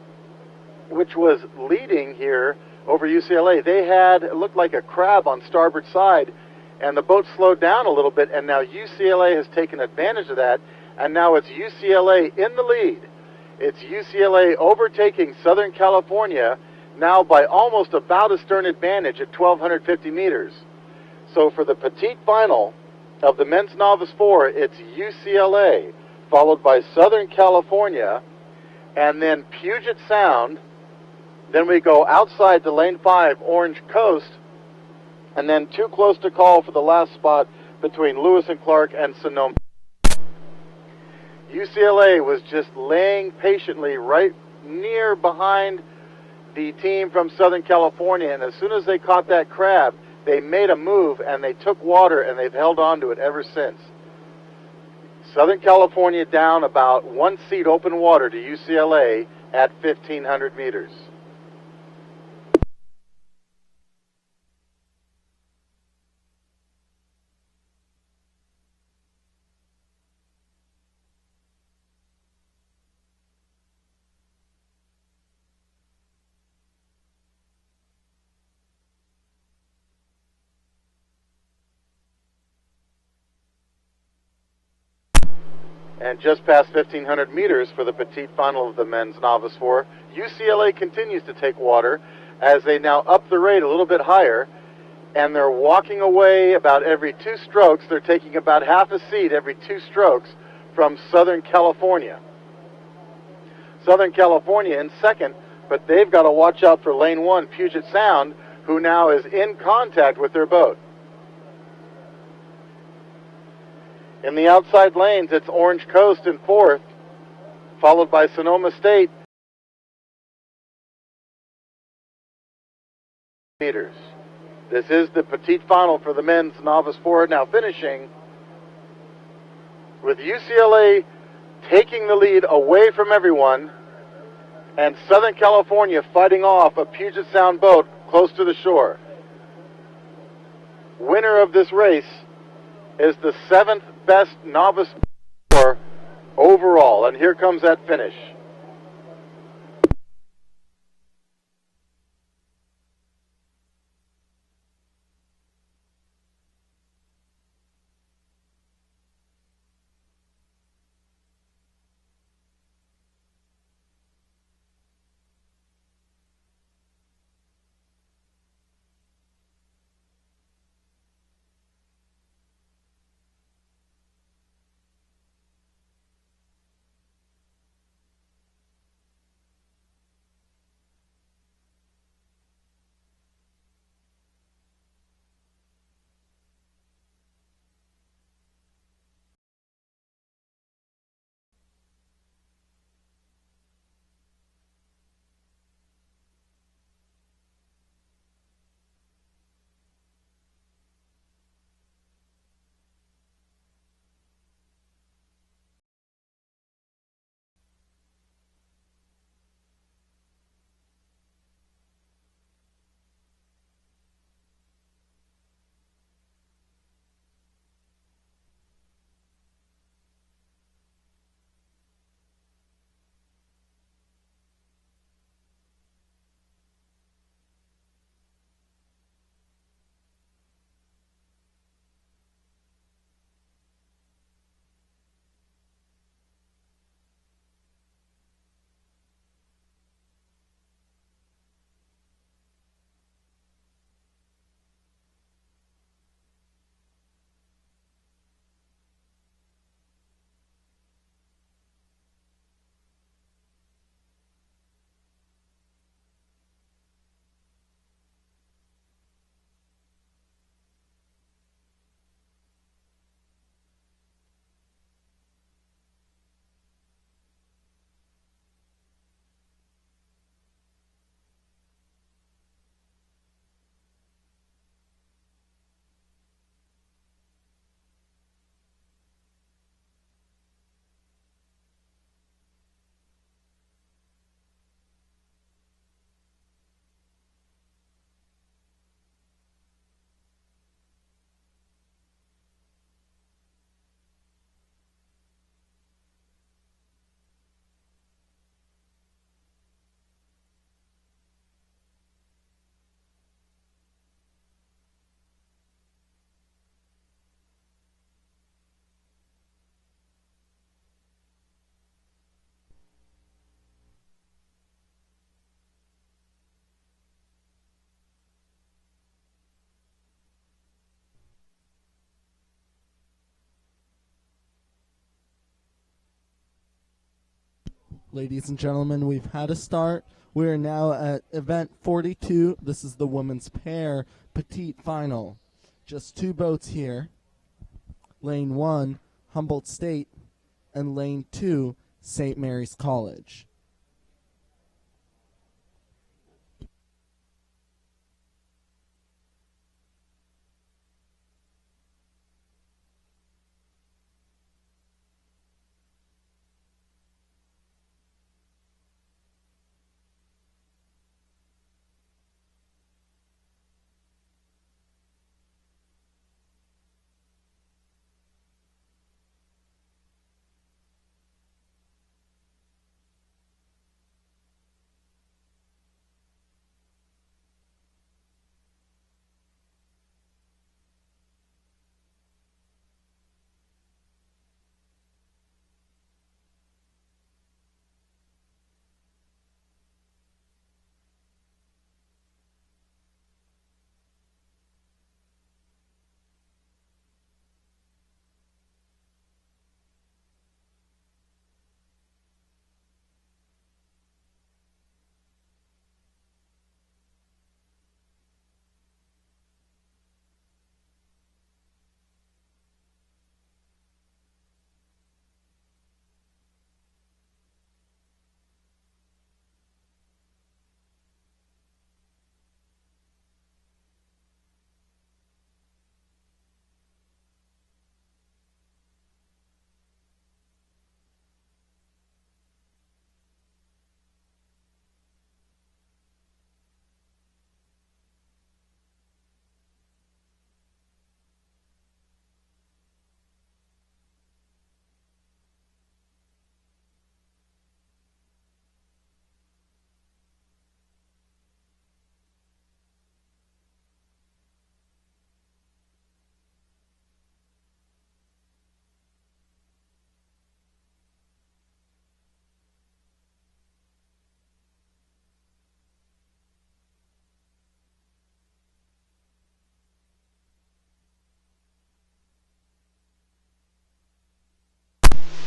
which was leading here over UCLA, they had, it looked like a crab on starboard side, and the boat slowed down a little bit, and now UCLA has taken advantage of that, and now it's UCLA in the lead. It's UCLA overtaking Southern California now by almost a bow to stern advantage at 1,250 meters. So for the petite final of the men's novice 4, it's UCLA, followed by Southern California, and then Puget Sound. Then we go outside to lane 5, Orange Coast, and then too close to call for the last spot between Lewis and Clark and Sonoma. UCLA was just laying patiently right near behind the team from Southern California, and as soon as they caught that crab, they made a move and they took water, and they've held on to it ever since. Southern California down about 1 seat open water to UCLA at 1,500 meters. And just past 1,500 meters for the petite final of the men's novice 4, UCLA continues to take water as they now up the rate a little bit higher, and they're walking away about every 2 strokes. They're taking about half a seat every 2 strokes from Southern California. Southern California in second, but they've got to watch out for lane 1, Puget Sound, who now is in contact with their boat. In the outside lanes, it's Orange Coast in 4th, followed by Sonoma State. Meters. This is the petite final for the men's novice 4, now finishing with UCLA taking the lead away from everyone, and Southern California fighting off a Puget Sound boat close to the shore. Winner of this race is the 7th best novice 4 overall, and here comes that finish. Ladies and gentlemen, we've had a start. We are now at event 42. This is the women's pair petite final. Just 2 boats here. Lane 1, Humboldt State, and lane 2, St. Mary's College.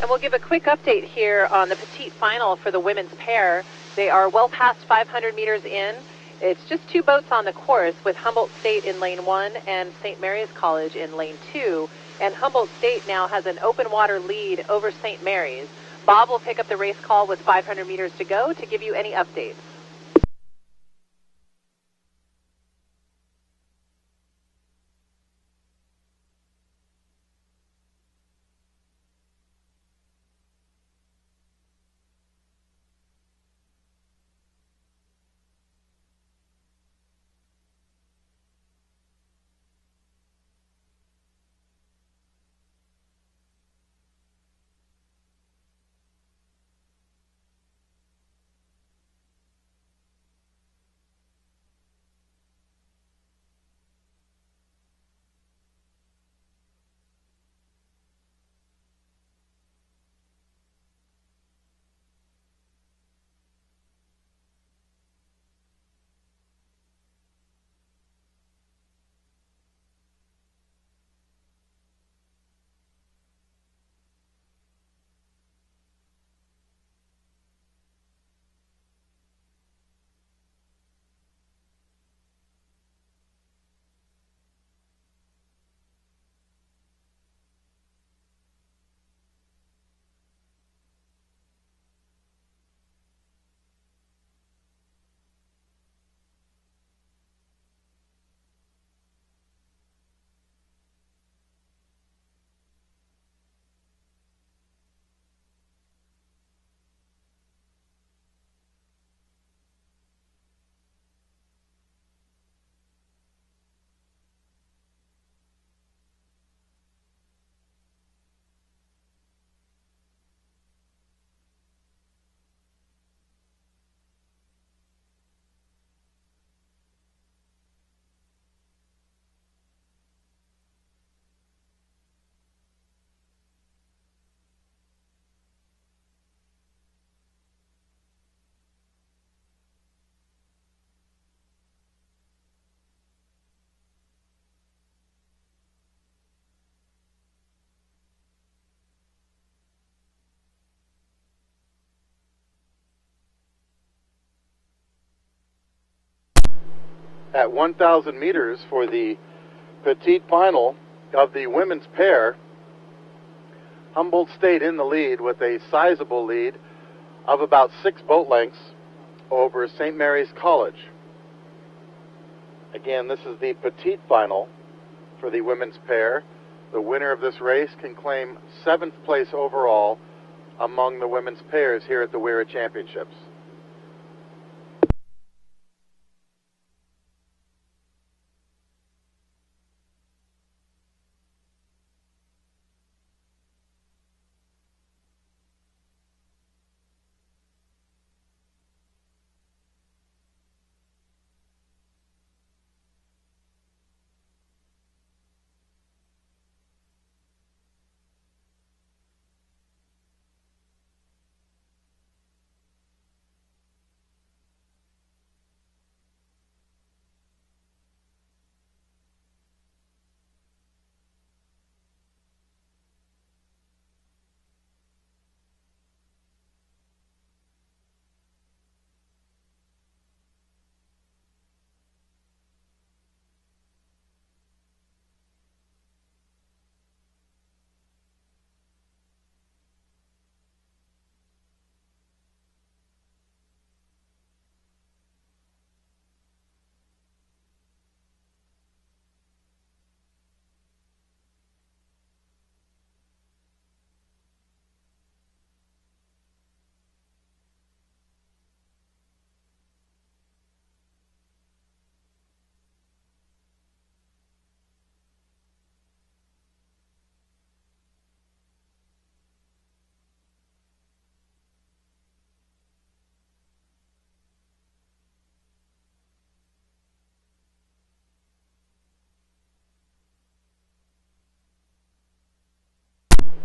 And we'll give a quick update here on the petite final for the women's pair. They are well past 500 meters in. It's just 2 boats on the course, with Humboldt State in lane 1 and St. Mary's College in lane 2. And Humboldt State now has an open water lead over St. Mary's. Bob will pick up the race call with 500 meters to go to give you any updates. At 1,000 meters for the petite final of the women's pair, Humboldt State in the lead with a sizable lead of about 6 boat lengths over St. Mary's College. Again, this is the petite final for the women's pair. The winner of this race can claim 7th place overall among the women's pairs here at the WIRA Championships.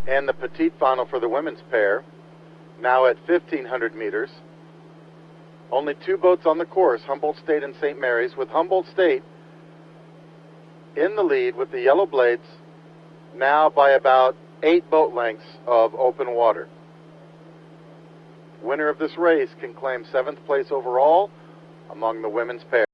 And the petite final for the women's pair, now at 1,500 meters. Only 2 boats on the course, Humboldt State and St. Mary's, with Humboldt State in the lead with the yellow blades, now by about 8 boat lengths of open water. Winner of this race can claim 7th place overall among the women's pair.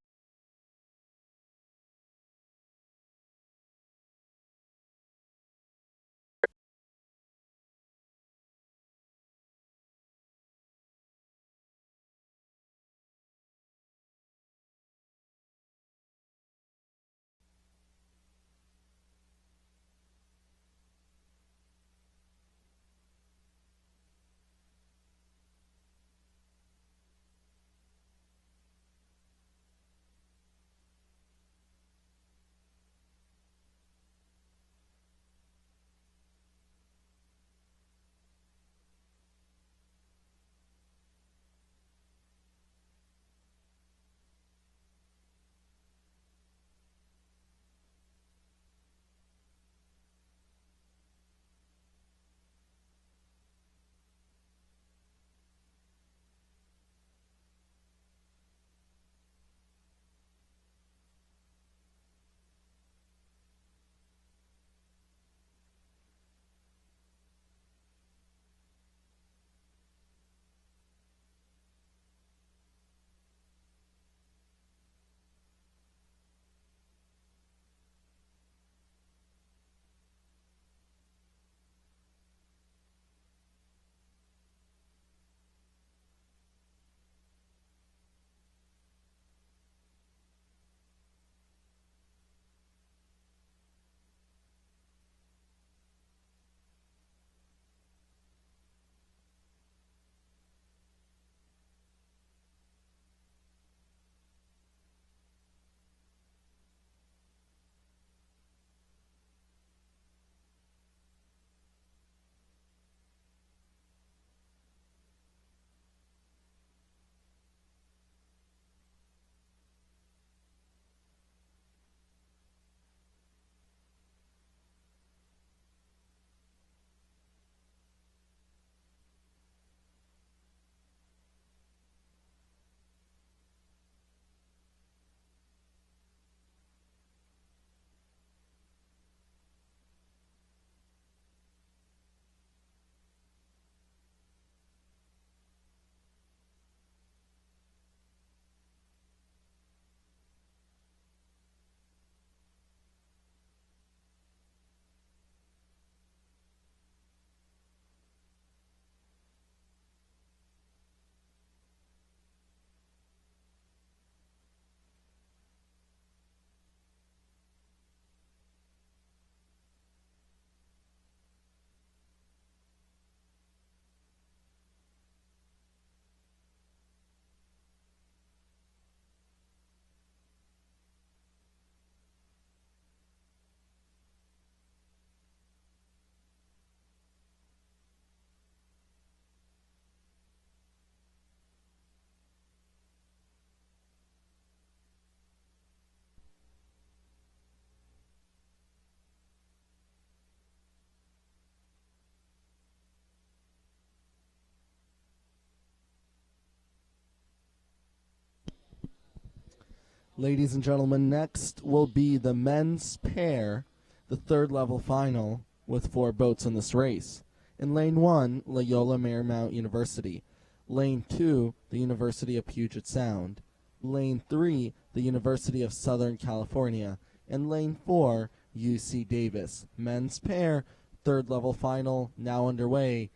Ladies and gentlemen, next will be the men's pair, the third level final, with 4 boats in this race. In Lane 1, Loyola Marymount University. Lane 2, the University of Puget Sound. Lane 3, the University of Southern California. And Lane 4, UC Davis. Men's pair, third level final, now underway.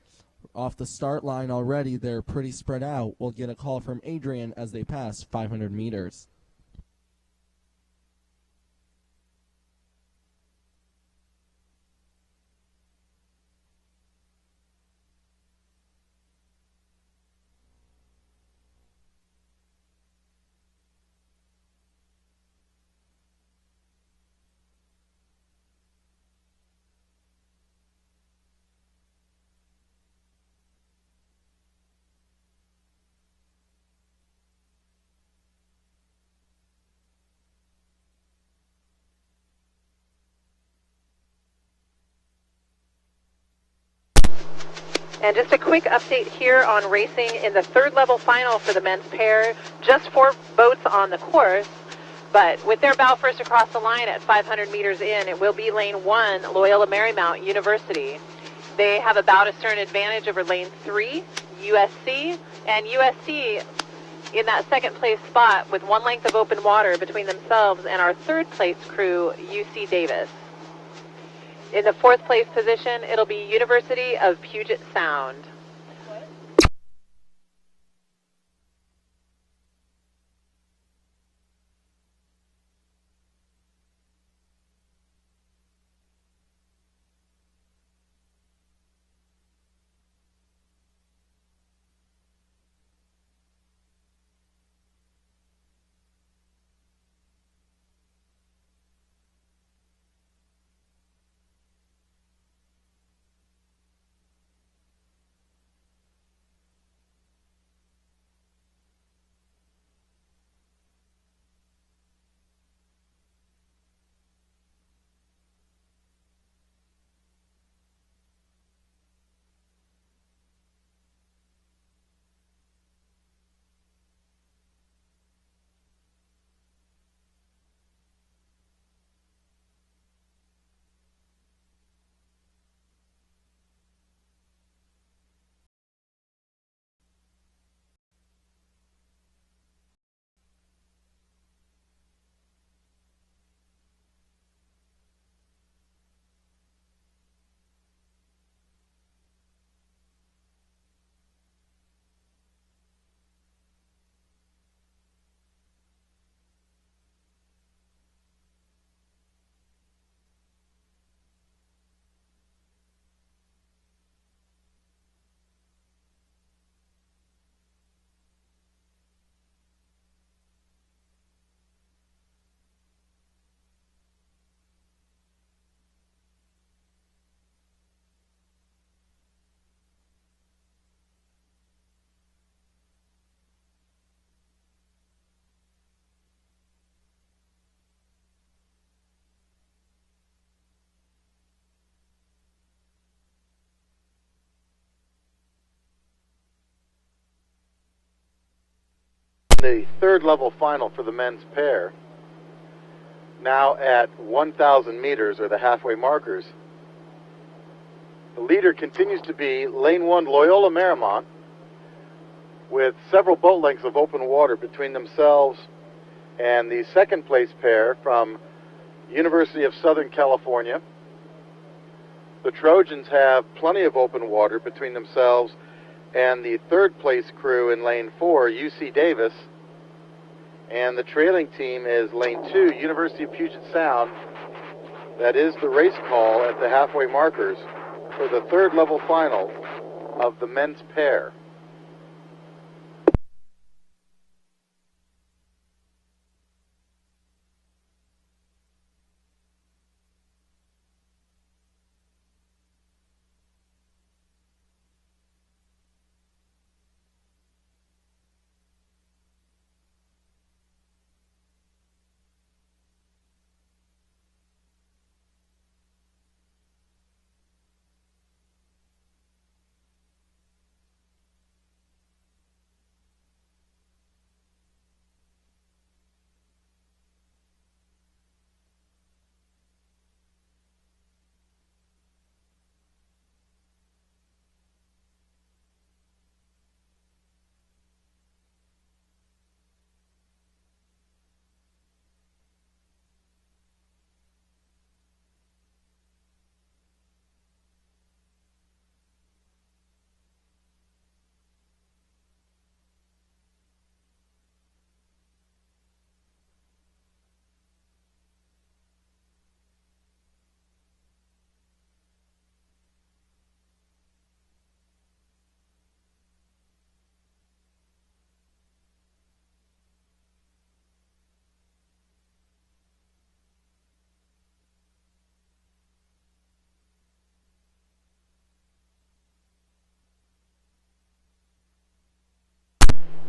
Off the start line already, they're pretty spread out. We'll get a call from Adrian as they pass 500 meters. And just a quick update here on racing in the third level final for the men's pair. Just 4 boats on the course, but with their bow first across the line at 500 meters in, it will be lane 1, Loyola Marymount University. They have a bow to stern advantage over lane 3, USC, and USC in that second place spot with 1 length of open water between themselves and our third place crew, UC Davis. In the 4th place position, it'll be University of Puget Sound. The third level final for the men's pair, now at 1,000 meters, or the halfway markers. The leader continues to be lane 1 Loyola Marymount, with several boat lengths of open water between themselves and the second place pair from University of Southern California. The Trojans have plenty of open water between themselves and the third place crew in lane 4, UC Davis. And the trailing team is lane 2, University of Puget Sound. That is the race call at the halfway markers for the third level final of the men's pair.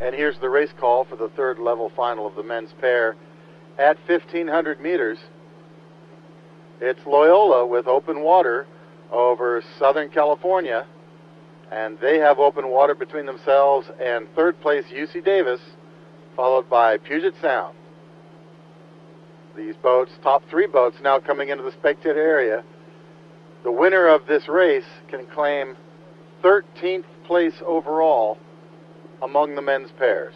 And here's the race call for the third level final of the men's pair. At 1,500 meters, it's Loyola with open water over Southern California, and they have open water between themselves and third place UC Davis, followed by Puget Sound. These boats, top three boats now coming into the spectator area. The winner of this race can claim 13th place overall among the men's pairs.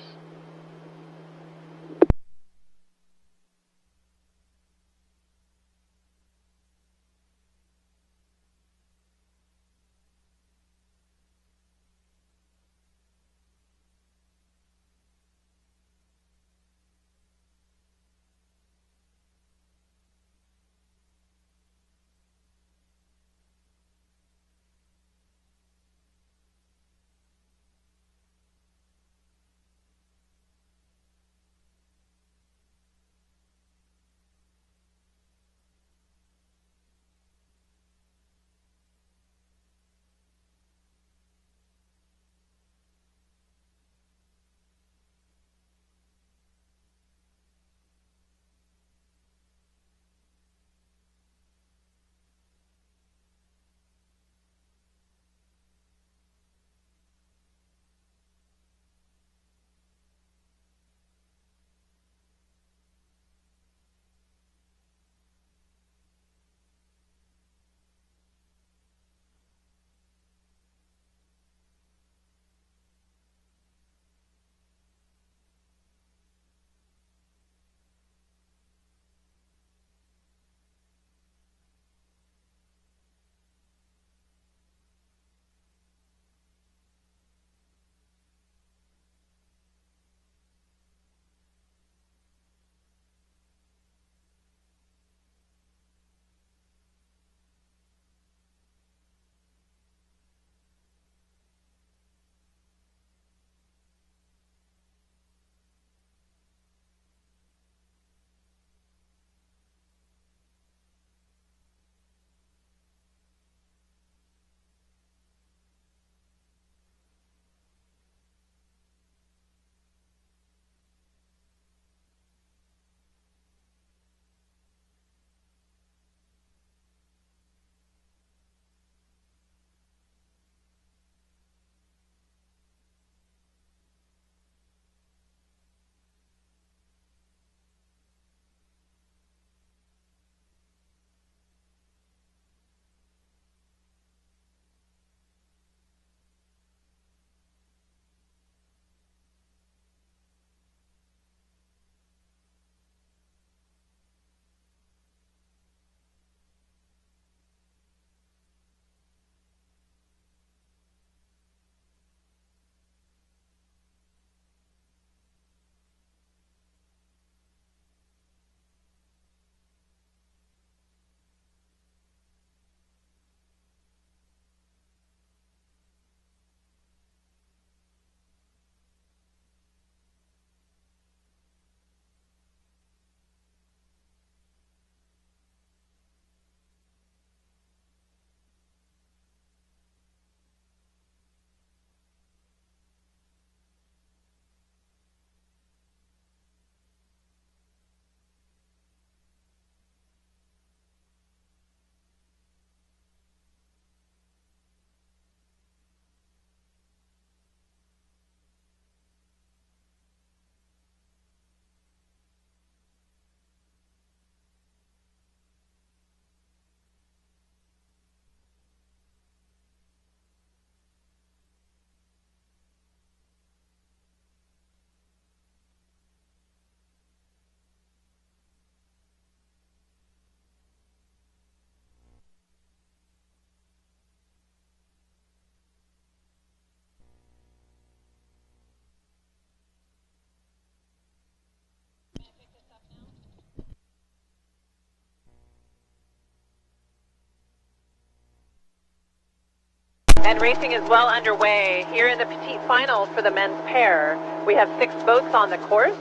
And racing is well underway. Here in the petite final for the men's pair, we have 6 boats on the course.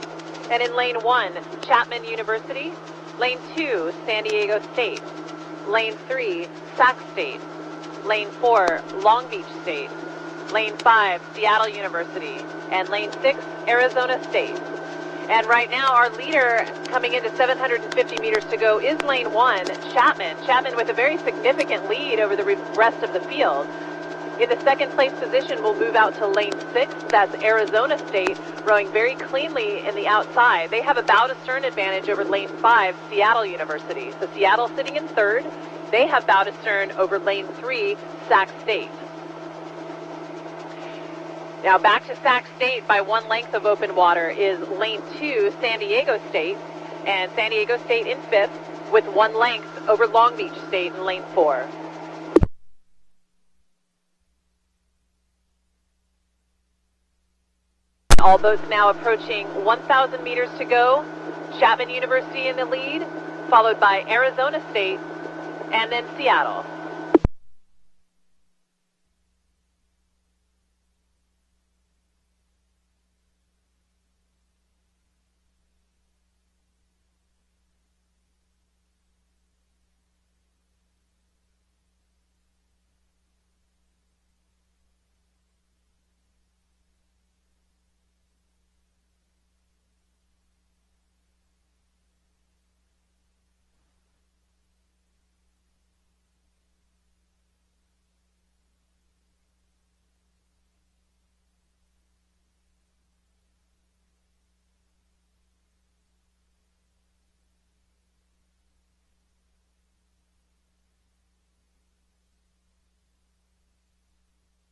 And in lane 1, Chapman University. Lane 2, San Diego State. Lane 3, Sac State. Lane 4, Long Beach State. Lane 5, Seattle University, and Lane 6, Arizona State. And right now, our leader coming into 750 meters to go is Lane 1, Chapman. Chapman with a very significant lead over the rest of the field. In the second place position, we'll move out to Lane 6. That's Arizona State, rowing very cleanly in the outside. They have a bow to stern advantage over Lane 5, Seattle University. So Seattle sitting in third. They have bow to stern over Lane 3, Sac State. Now back to Sac State by 1 length of open water is Lane 2, San Diego State, and San Diego State in 5th with 1 length over Long Beach State in Lane 4. All boats now approaching 1,000 meters to go. Chapman University in the lead, followed by Arizona State, and then Seattle.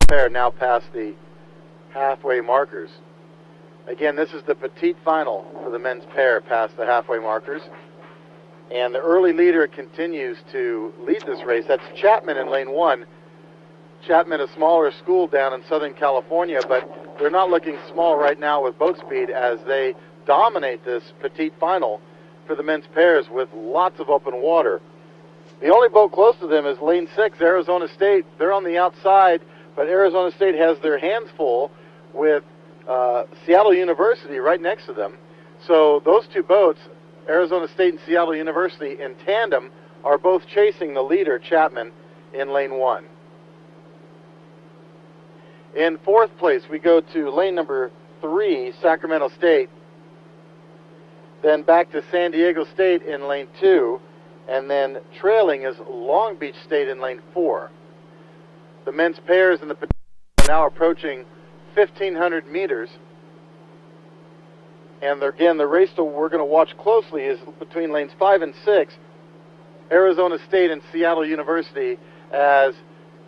Pair now past the halfway markers. Again, this is the petite final for the men's pair past the halfway markers. And the early leader continues to lead this race. That's Chapman in lane 1. Chapman, a smaller school down in Southern California, but they're not looking small right now with boat speed as they dominate this petite final for the men's pairs with lots of open water. The only boat close to them is lane 6, Arizona State. They're on the outside, but Arizona State has their hands full with Seattle University right next to them. So those two boats, Arizona State and Seattle University in tandem, are both chasing the leader, Chapman, in lane 1. In 4th place, we go to lane number 3, Sacramento State. Then back to San Diego State in lane 2. And then trailing is Long Beach State in lane 4. The men's pairs in the petite are now approaching 1,500 meters. And again, the race that we're going to watch closely is between lanes 5 and 6, Arizona State and Seattle University, as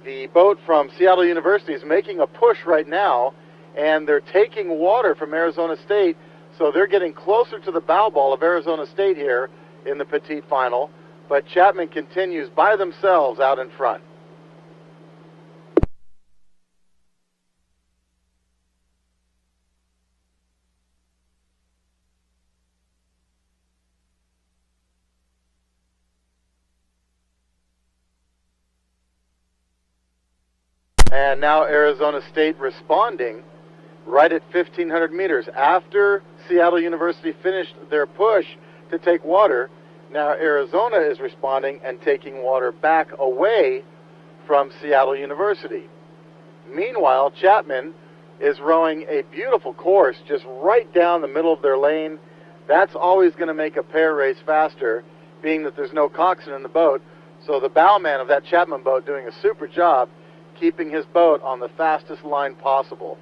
the boat from Seattle University is making a push right now, and they're taking water from Arizona State, so they're getting closer to the bow ball of Arizona State here in the petite final, but Chapman continues by themselves out in front. And now Arizona State responding right at 1,500 meters. After Seattle University finished their push to take water, now Arizona is responding and taking water back away from Seattle University. Meanwhile, Chapman is rowing a beautiful course just right down the middle of their lane. That's always going to make a pair race faster, being that there's no coxswain in the boat. So the bowman of that Chapman boat doing a super job keeping his boat on the fastest line possible.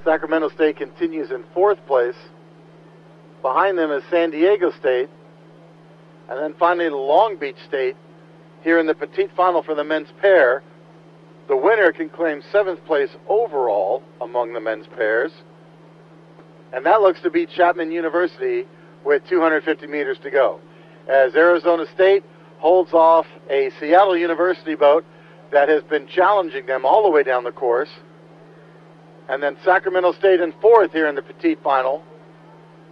Sacramento State continues in 4th place. Behind them is San Diego State. And then finally Long Beach State here in the petite final for the men's pair. The winner can claim 7th place overall among the men's pairs. And that looks to be Chapman University with 250 meters to go, as Arizona State holds off a Seattle University boat that has been challenging them all the way down the course. And then Sacramento State in 4th here in the petite final.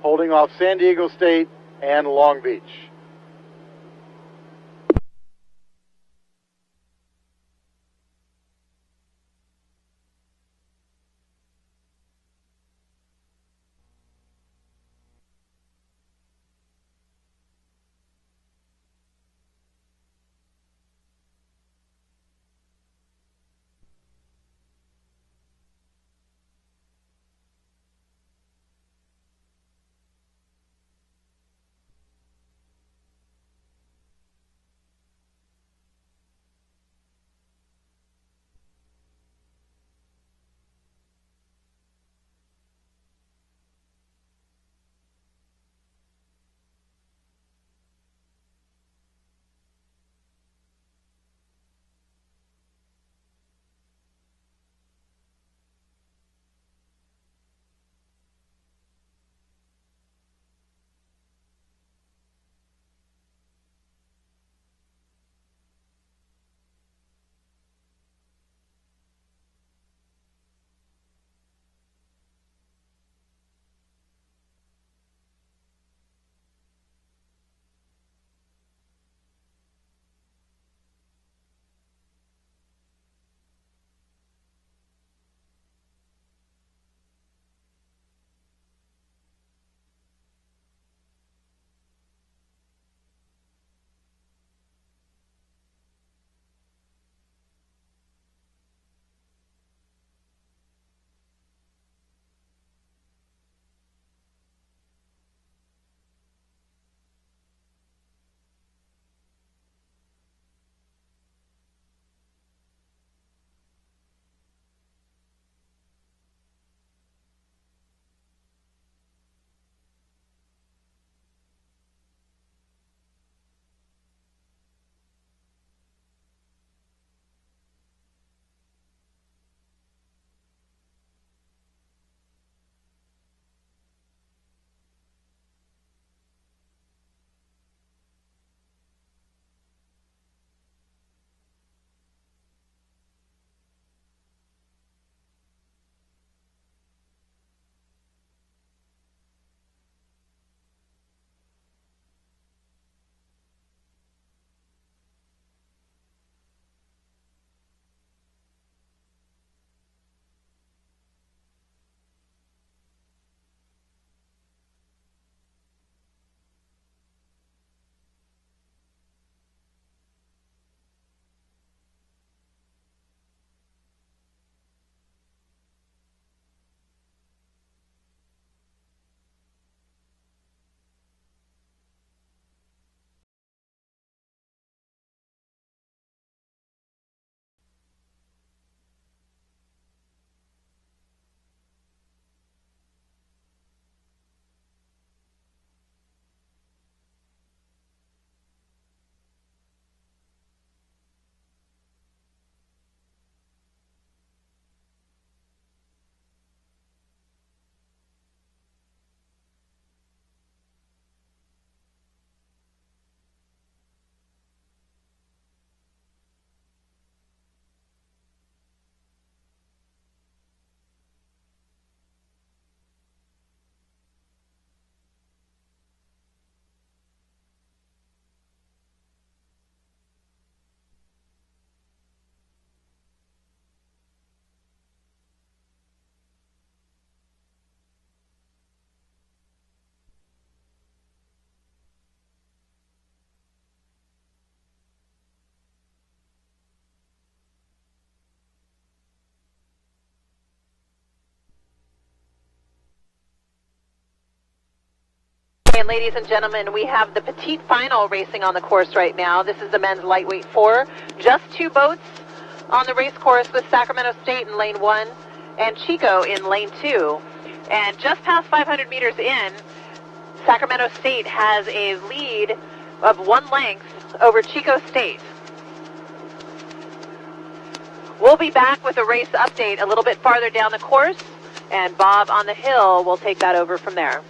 holding off San Diego State and Long Beach. And ladies and gentlemen, we have the petite final racing on the course right now. This is the men's lightweight 4. Just 2 boats on the race course with Sacramento State in lane 1 and Chico in lane 2. And just past 500 meters in, Sacramento State has a lead of 1 length over Chico State. We'll be back with a race update a little bit farther down the course, and Bob on the hill will take that over from there.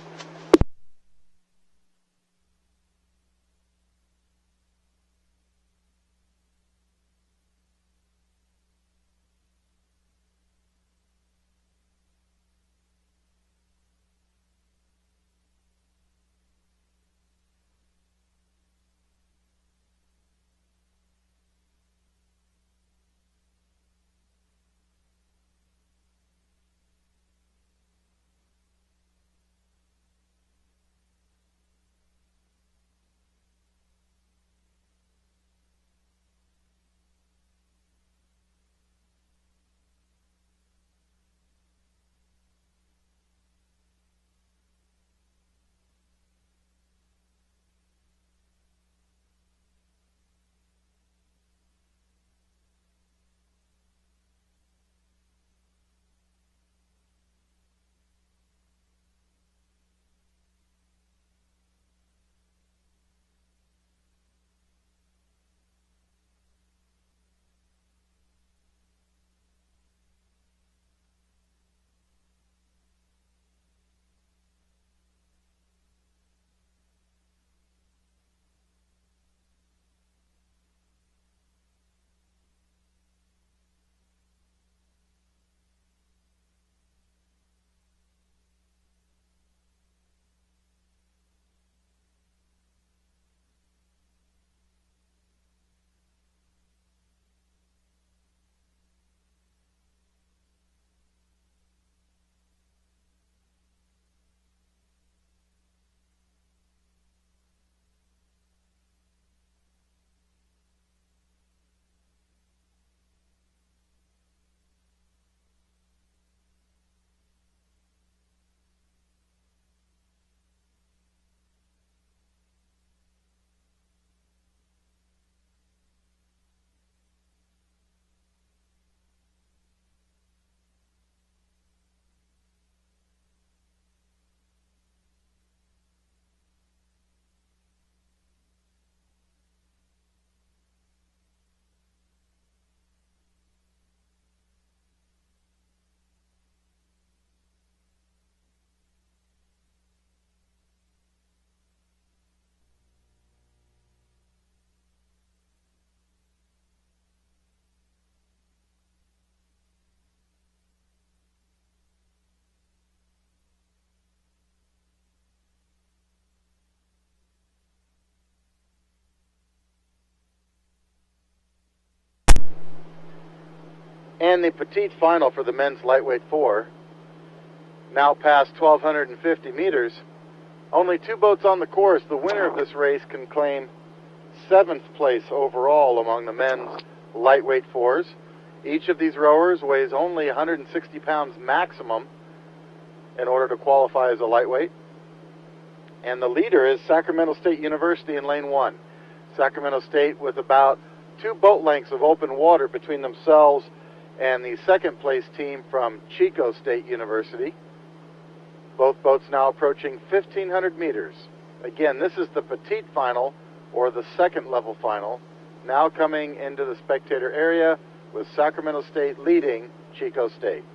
And the petite final for the men's lightweight 4, now past 1,250 meters. Only 2 boats on the course. The winner of this race can claim 7th place overall among the men's lightweight 4s. Each of these rowers weighs only 160 pounds maximum in order to qualify as a lightweight. And the leader is Sacramento State University in lane 1. Sacramento State with about 2 boat lengths of open water between themselves and the 2nd place team from Chico State University. Both boats now approaching 1,500 meters. Again, this is the petite final, or the 2nd level final, now coming into the spectator area with Sacramento State leading Chico State.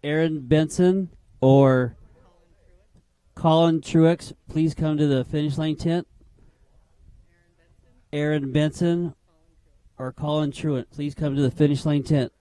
Aaron Benson or Colin Truex, please come to the finish line tent. Aaron Benson or Colin Truex, please come to the finish line tent.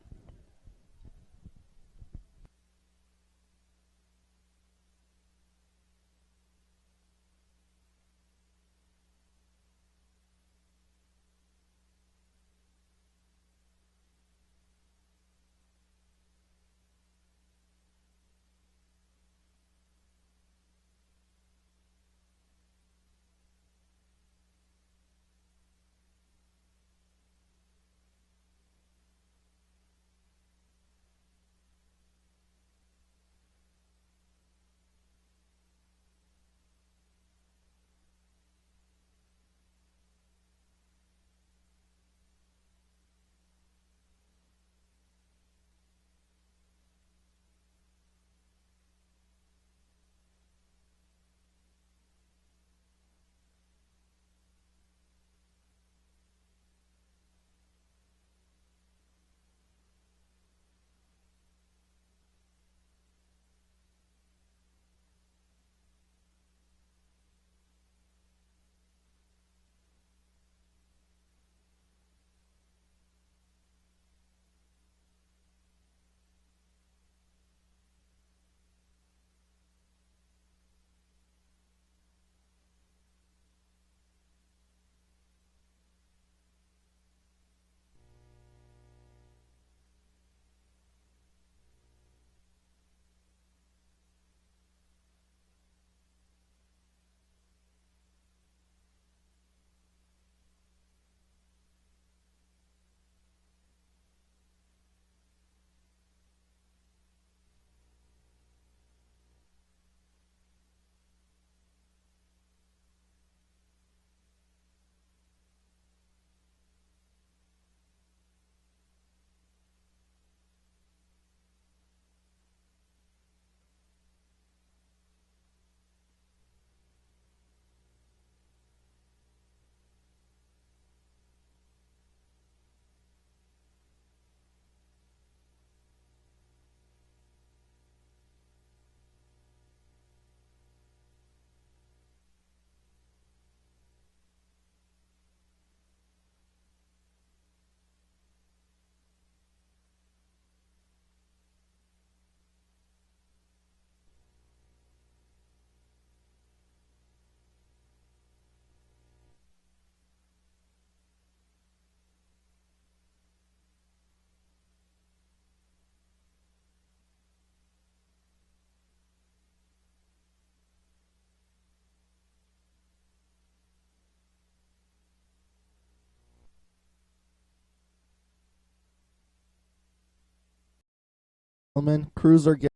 Gentlemen, crews are getting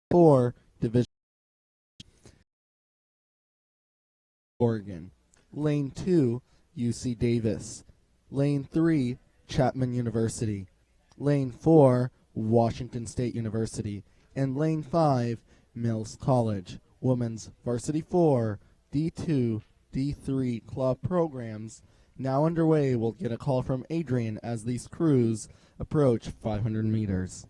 4, Division Oregon. Lane 2, UC Davis. Lane 3, Chapman University. Lane 4, Washington State University. And Lane 5, Mills College. Women's Varsity 4, D2, D3 club programs now underway. We'll get a call from Adrian as these crews approach 500 meters.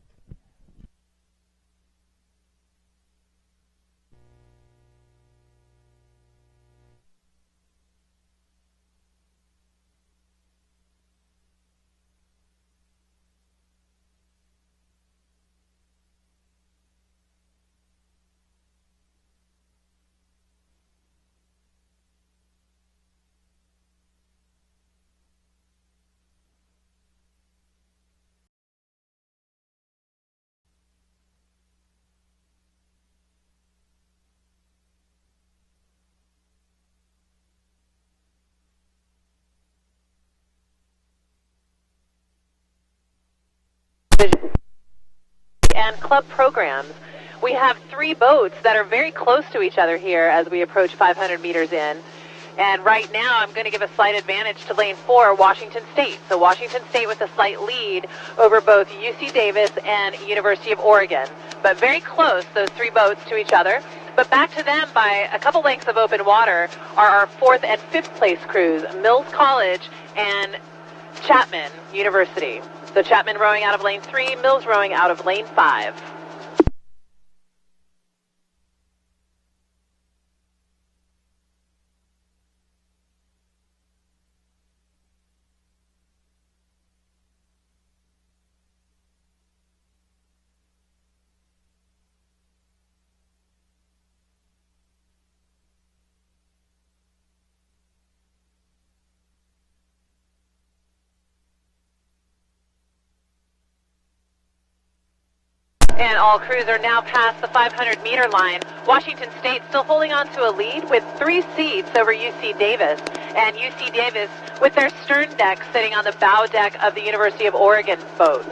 And club programs. We have 3 boats that are very close to each other here as we approach 500 meters in. And right now I'm going to give a slight advantage to lane 4, Washington State. So Washington State with a slight lead over both UC Davis and University of Oregon. But very close, those 3 boats to each other. But back to them by a couple lengths of open water are our 4th and 5th place crews, Mills College and Chapman University. So Chapman rowing out of lane 3, Mills rowing out of lane 5. And all crews are now past the 500-meter line. Washington State still holding on to a lead with 3 seats over UC Davis. And UC Davis with their stern deck sitting on the bow deck of the University of Oregon boat.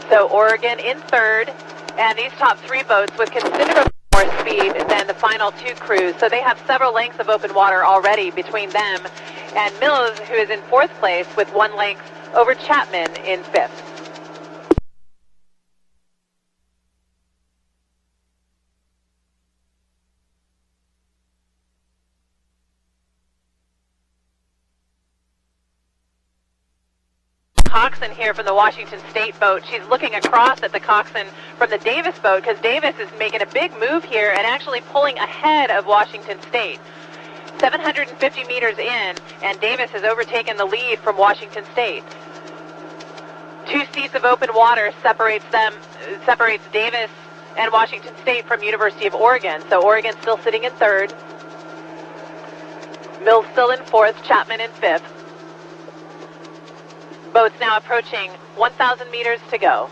So Oregon in 3rd, and these top 3 boats with considerably more speed than the final 2 crews. So they have several lengths of open water already between them and Mills, who is in 4th place with 1 length over Chapman in 5th. Coxswain here from the Washington State boat. She's looking across at the coxswain from the Davis boat because Davis is making a big move here and actually pulling ahead of Washington State. 750 meters in, and Davis has overtaken the lead from Washington State. 2 seats of open water separates Davis and Washington State from University of Oregon. So Oregon still sitting in 3rd. Mills still in 4th, Chapman in 5th. Boats now approaching 1,000 meters to go.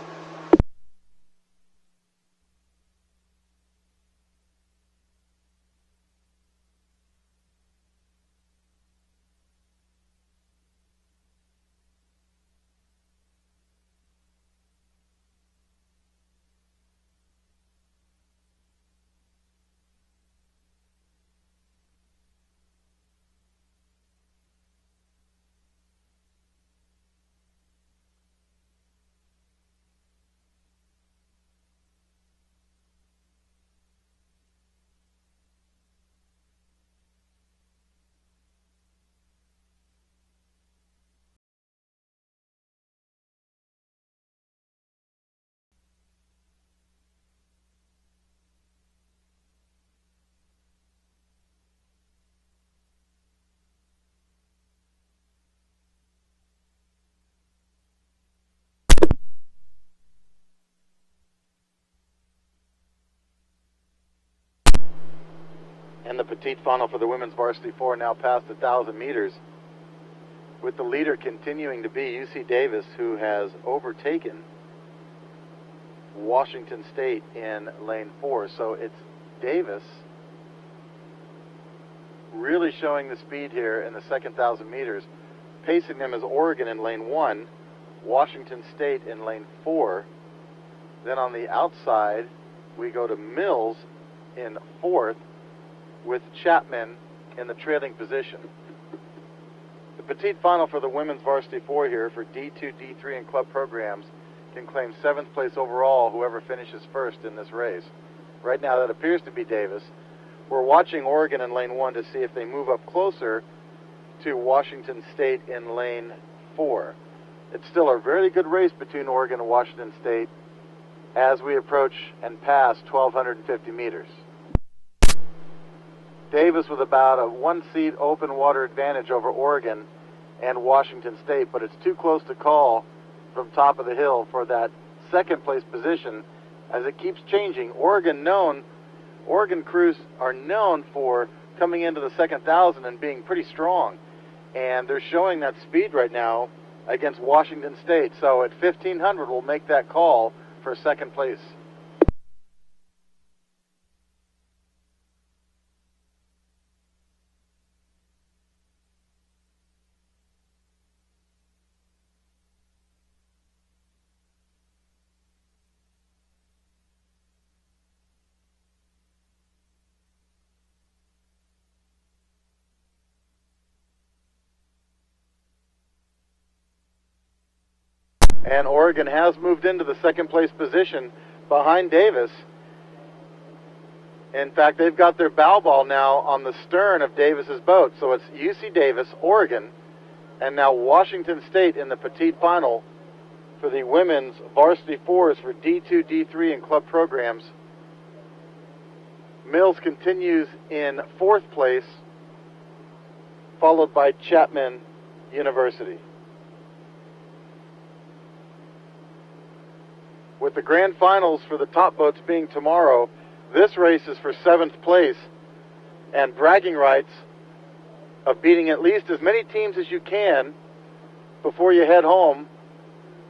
And the petite funnel for the women's varsity 4 now past 1,000 meters, with the leader continuing to be UC Davis, who has overtaken Washington State in lane 4. So it's Davis really showing the speed here in the second 1,000 meters. Pacing them is Oregon in lane 1, Washington State in lane 4. Then on the outside, we go to Mills in 4th, with Chapman in the trailing position. The petite final for the women's varsity 4 here for D2, D3, and club programs can claim 7th place overall, whoever finishes first in this race. Right now that appears to be Davis. We're watching Oregon in lane 1 to see if they move up closer to Washington State in lane 4. It's still a very good race between Oregon and Washington State as we approach and pass 1,250 meters. Davis with about a 1-seat open water advantage over Oregon and Washington State, but it's too close to call from top of the hill for that second place position as it keeps changing. Oregon crews are known for coming into the second 1,000 and being pretty strong, and they're showing that speed right now against Washington State. So at 1,500 we'll make that call for second place. And Oregon has moved into the second place position behind Davis. In fact, they've got their bow ball now on the stern of Davis's boat. So it's UC Davis, Oregon, and now Washington State in the petite final for the women's varsity 4s for D2, D3, and club programs. Mills continues in 4th place, followed by Chapman University. With the grand finals for the top boats being tomorrow, this race is for 7th place and bragging rights of beating at least as many teams as you can before you head home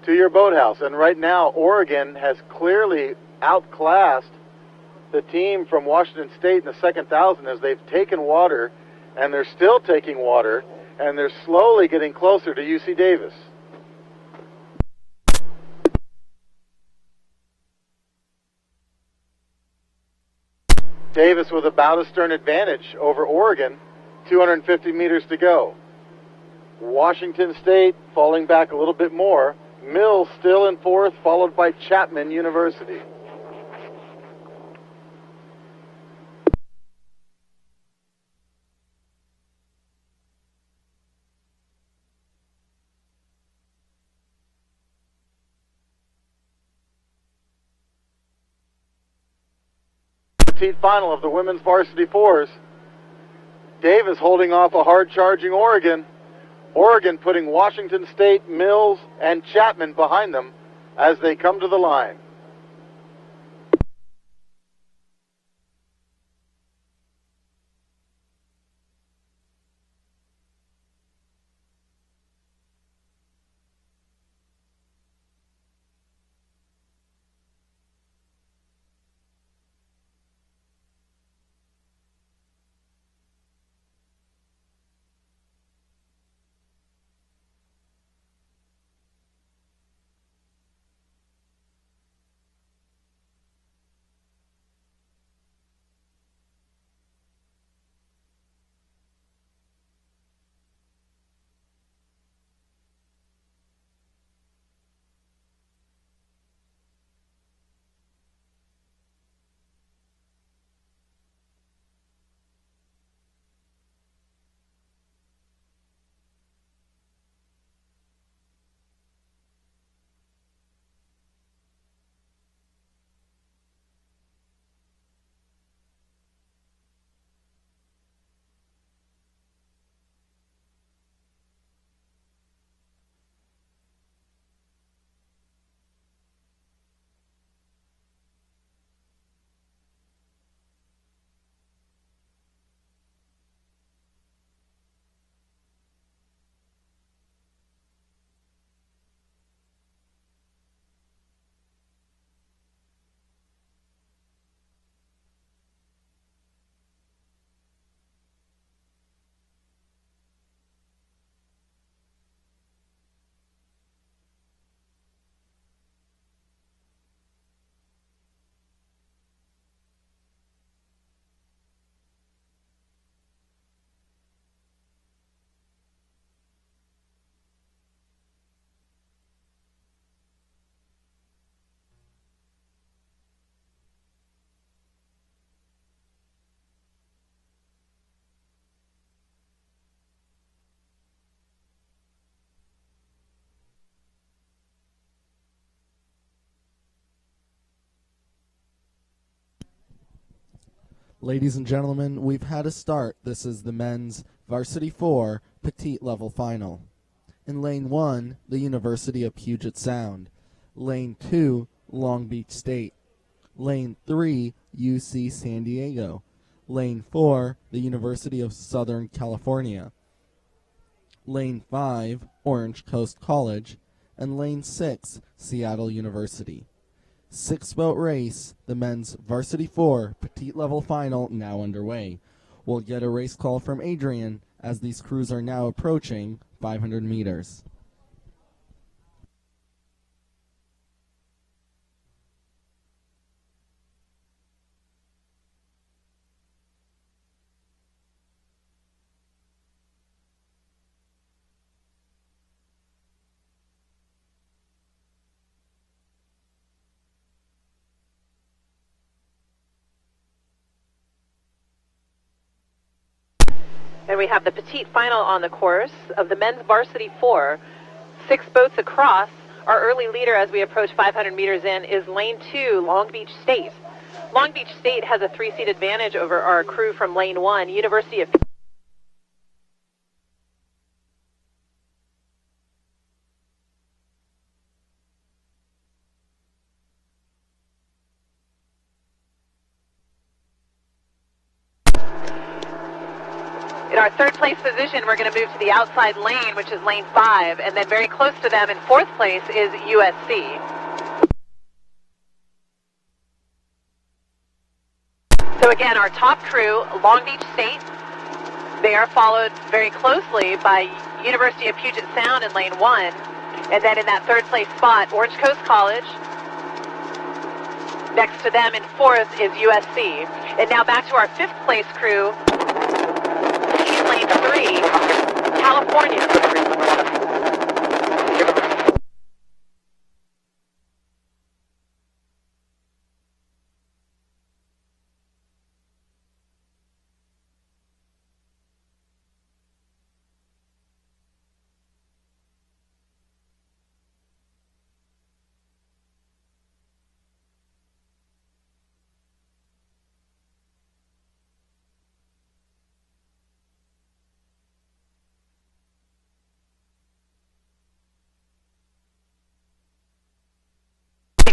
to your boathouse. And right now, Oregon has clearly outclassed the team from Washington State in the second 1,000 as they've taken water, and they're still taking water, and they're slowly getting closer to UC Davis. Davis with about a stern advantage over Oregon, 250 meters to go. Washington State falling back a little bit more. Mills still in 4th, followed by Chapman University. Final of the women's varsity 4s. Davis holding off a hard-charging Oregon. Oregon putting Washington State, Mills, and Chapman behind them as they come to the line. Ladies and gentlemen, we've had a start. This is the men's Varsity 4 Petite Level Final. In Lane 1, the University of Puget Sound. Lane 2, Long Beach State. Lane 3, UC San Diego. Lane 4, the University of Southern California. Lane 5, Orange Coast College. And Lane 6, Seattle University. 6-boat race, the men's Varsity 4 Petite Level Final now underway. We'll get a race call from Adrian as these crews are now approaching 500 meters. And we have the petite final on the course of the men's Varsity 4. 6 boats across. Our early leader as we approach 500 meters in is Lane 2, Long Beach State. Long Beach State has a 3-seat advantage over our crew from Lane 1, University of In our third place position, we're going to move to the outside lane, which is lane 5, and then very close to them in fourth place is USC. So again, our top crew, Long Beach State, they are followed very closely by University of Puget Sound in lane 1, and then in that third place spot, Orange Coast College. Next to them in fourth is USC. And now back to our fifth place crew, lane 3, California.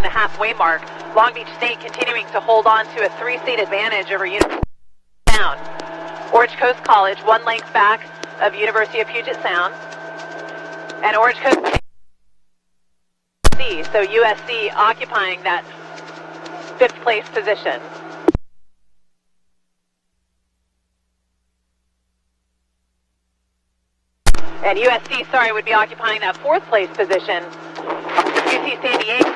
The halfway mark. Long Beach State continuing to hold on to a 3-seat advantage over University of Sound. Orange Coast College 1 length back of University of Puget Sound. And Orange Coast USC, so USC occupying that 5th place position. And USC, sorry, would be occupying that 4th place position. UC San Diego.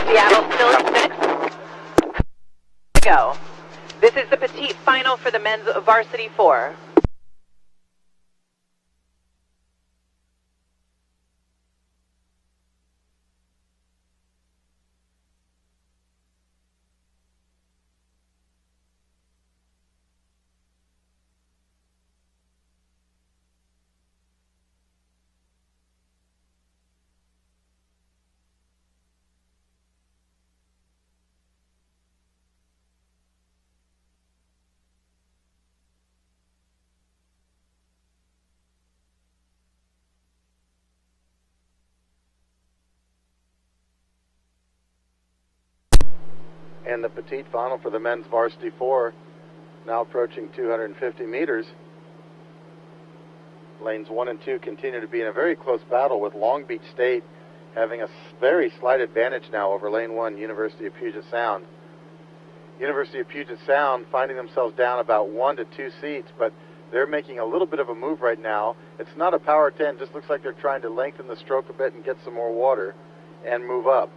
Seattle still in 6th. Go. This is the petite final for the men's Varsity 4. And the petite final for the men's Varsity 4, now approaching 250 meters. Lanes 1 and 2 continue to be in a very close battle, with Long Beach State having a very slight advantage now over Lane 1, University of Puget Sound. University of Puget Sound finding themselves down about 1 to 2 seats, but they're making a little bit of a move right now. It's not a power 10, just looks like they're trying to lengthen the stroke a bit and get some more water and move up.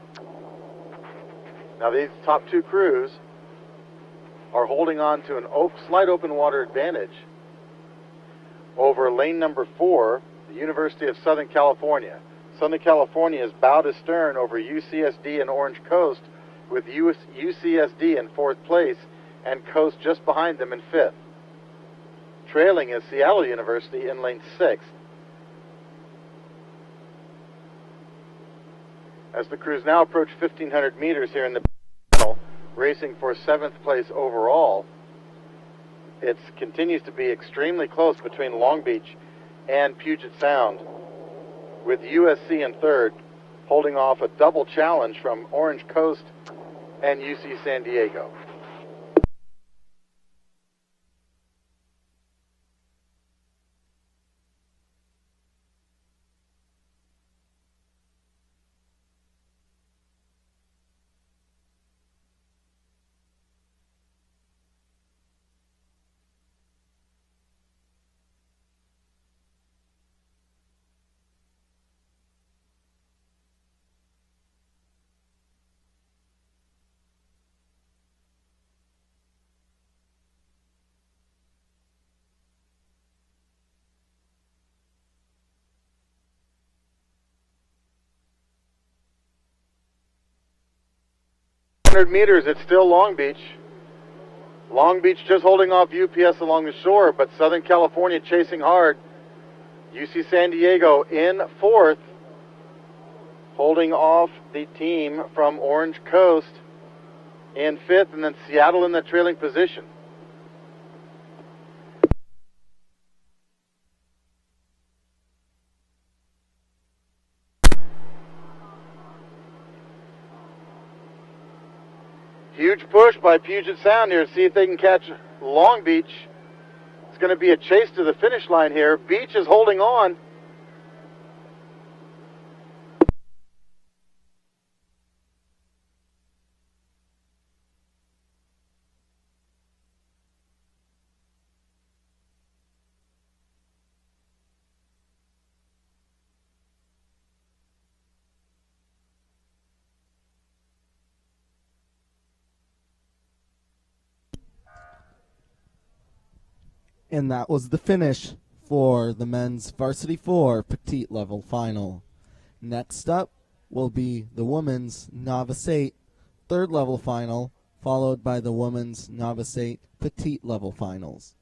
Now these top 2 crews are holding on to an slight open water advantage over lane number 4, the University of Southern California. Southern California is bow to stern over UCSD and Orange Coast, with UCSD in 4th place and Coast just behind them in 5th. Trailing is Seattle University in lane 6th. As the crews now approach 1,500 meters here in the racing for 7th place overall. It continues to be extremely close between Long Beach and Puget Sound, with USC in 3rd, holding off a double challenge from Orange Coast and UC San Diego. Meters, it's still Long Beach. Long Beach just holding off UPS along the shore, but Southern California chasing hard. UC San Diego in 4th, holding off the team from Orange Coast in 5th, and then Seattle in the trailing position. Huge push by Puget Sound here to see if they can catch Long Beach. It's going to be a chase to the finish line here. Beach is holding on. And that was the finish for the men's Varsity 4 Petite Level Final. Next up will be the women's Novice 8 Third Level Final, followed by the women's Novice 8 Petite Level Finals.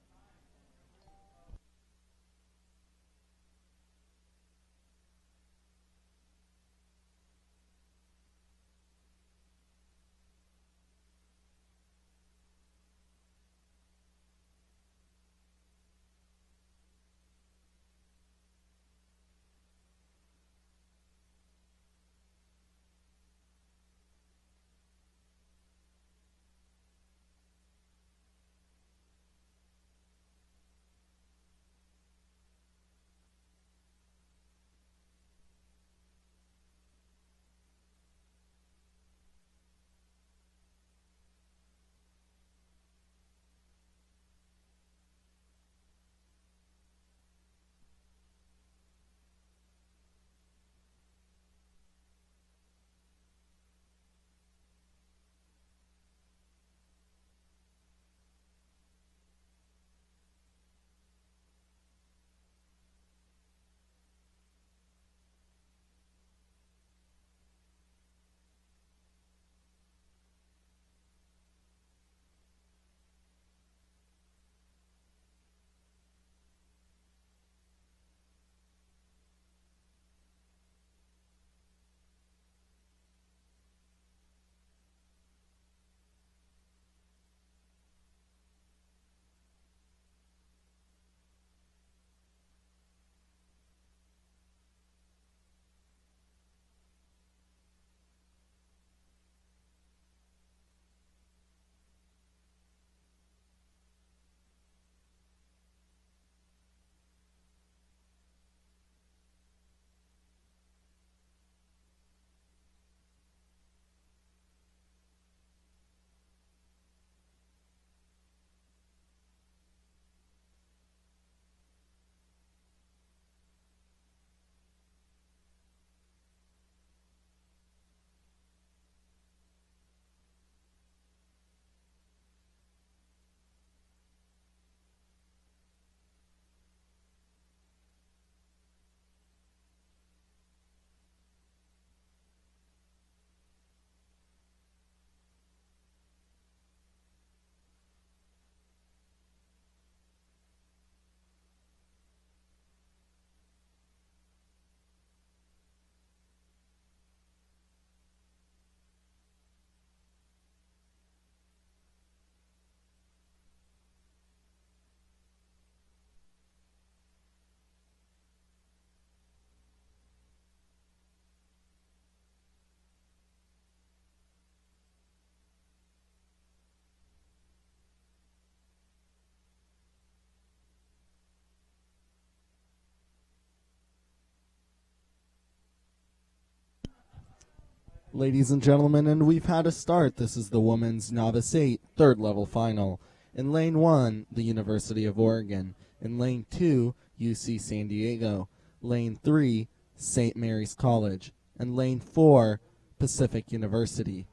Ladies and gentlemen, and we've had a start. This is the Women's Novice 8 third level final. In lane 1, the University of Oregon. In lane 2, UC San Diego. Lane 3, St. Mary's College. And lane 4, Pacific University.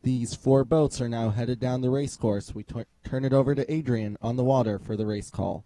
These 4 boats are now headed down the race course. We turn it over to Adrian on the water for the race call.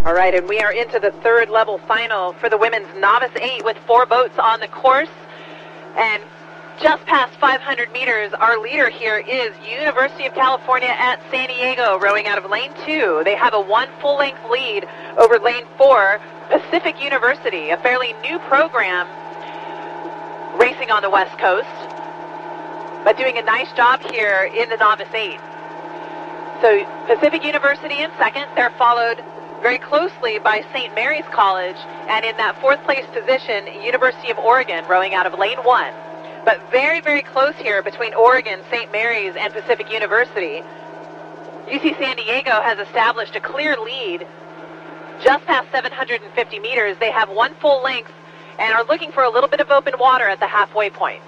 All right, and we are into the third level final for the women's Novice 8 with 4 boats on the course. And just past 500 meters, our leader here is University of California at San Diego, rowing out of lane 2. They have a 1 full-length lead over lane 4, Pacific University, a fairly new program racing on the West Coast, but doing a nice job here in the Novice 8. So Pacific University in second. They're followed very closely by St. Mary's College, and in that 4th place position, University of Oregon, rowing out of lane 1. But very, very close here between Oregon, St. Mary's, and Pacific University. UC San Diego has established a clear lead just past 750 meters. They have 1 full length and are looking for a little bit of open water at the halfway point.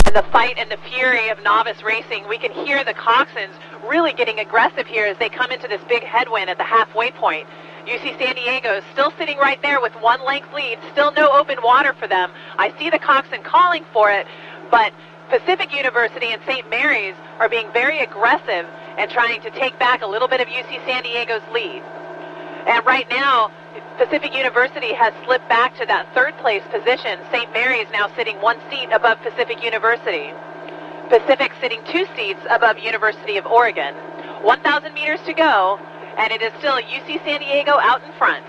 The fight and the fury of novice racing, we can hear the coxswains really getting aggressive here as they come into this big headwind at the halfway point. UC San Diego is still sitting right there with 1 length lead, still no open water for them. I see the coxswain calling for it, but Pacific University and St. Mary's are being very aggressive and trying to take back a little bit of UC San Diego's lead. And right now, Pacific University has slipped back to that 3rd place position. St. Mary's now sitting 1 seat above Pacific University. Pacific sitting 2 seats above University of Oregon. 1,000 meters to go, and it is still UC San Diego out in front.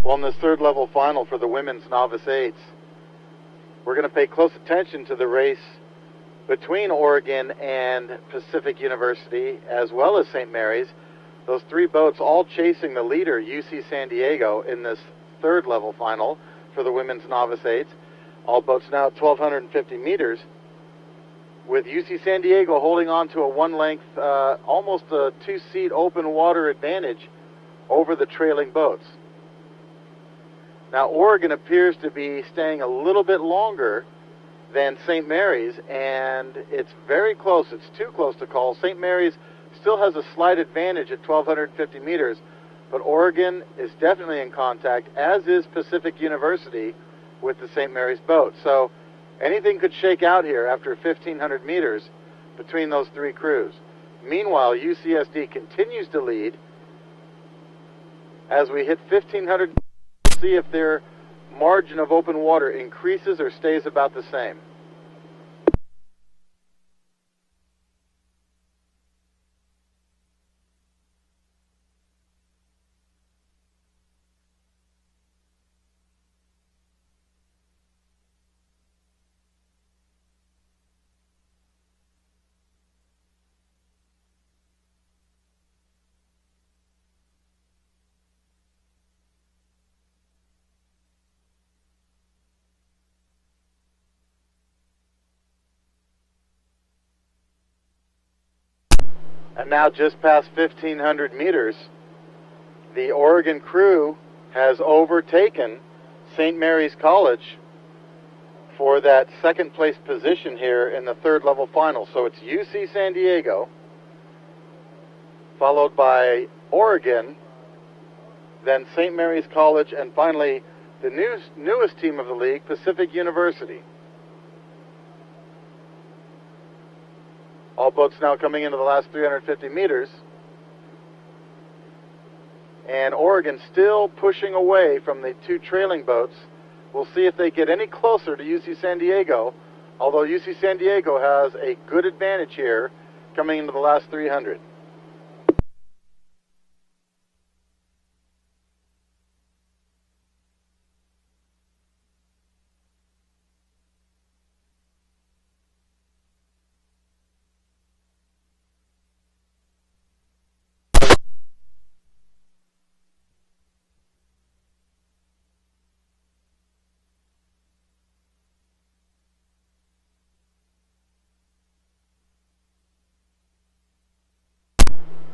Well, in this third level final for the women's Novice 8s, we're going to pay close attention to the race between Oregon and Pacific University, as well as St. Mary's. Those 3 boats all chasing the leader, UC San Diego, in this third level final for the women's Novice 8s. All boats now at 1,250 meters, with UC San Diego holding on to a 1 length, almost a 2-seat open water advantage over the trailing boats. Now, Oregon appears to be staying a little bit longer than St. Mary's, and it's very close. It's too close to call. St. Mary's still has a slight advantage at 1,250 meters, but Oregon is definitely in contact, as is Pacific University with the St. Mary's boat. So anything could shake out here after 1,500 meters between those 3 crews. Meanwhile, UCSD continues to lead as we hit 1,500. See if their margin of open water increases or stays about the same. And now just past 1,500 meters, the Oregon crew has overtaken St. Mary's College for that second place position here in the third level final. So it's UC San Diego, followed by Oregon, then St. Mary's College, and finally the newest team of the league, Pacific University. All boats now coming into the last 350 meters. And Oregon still pushing away from the two trailing boats. We'll see if they get any closer to UC San Diego, although UC San Diego has a good advantage here coming into the last 300.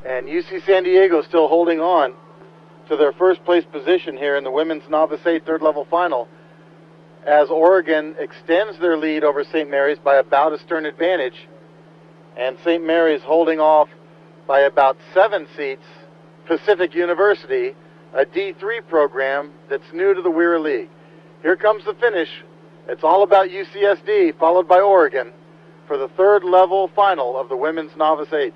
And UC San Diego still holding on to their first place position here in the women's Novice 8 third level final, as Oregon extends their lead over St. Mary's by about a stern advantage, and St. Mary's holding off by about 7 seats Pacific University, a D3 program that's new to the WIRA League. Here comes the finish. It's all about UCSD, followed by Oregon, for the third level final of the women's Novice 8s.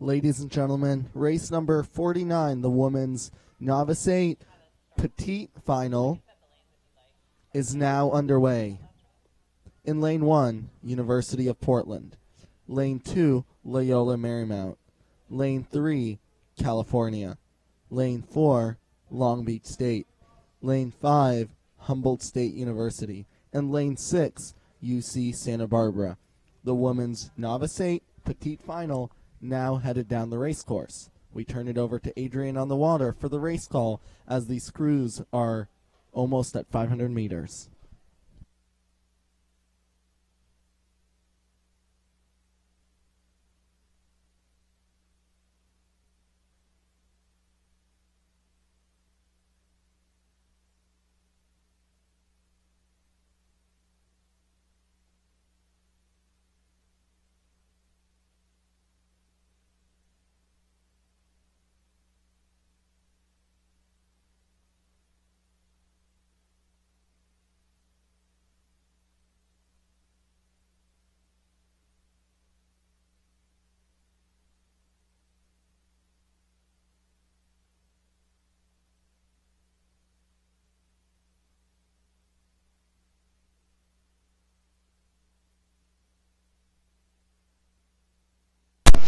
Ladies and gentlemen, race number 49, the women's Novice 8 Petite Final, is now underway. In Lane 1, University of Portland. Lane 2, Loyola Marymount. Lane 3, California. Lane 4, Long Beach State. Lane 5, Humboldt State University. And Lane 6, UC Santa Barbara. The women's Novice 8 Petite Final now headed down the race course. We turn it over to Adrian on the water for the race call as these crews are almost at 500 meters.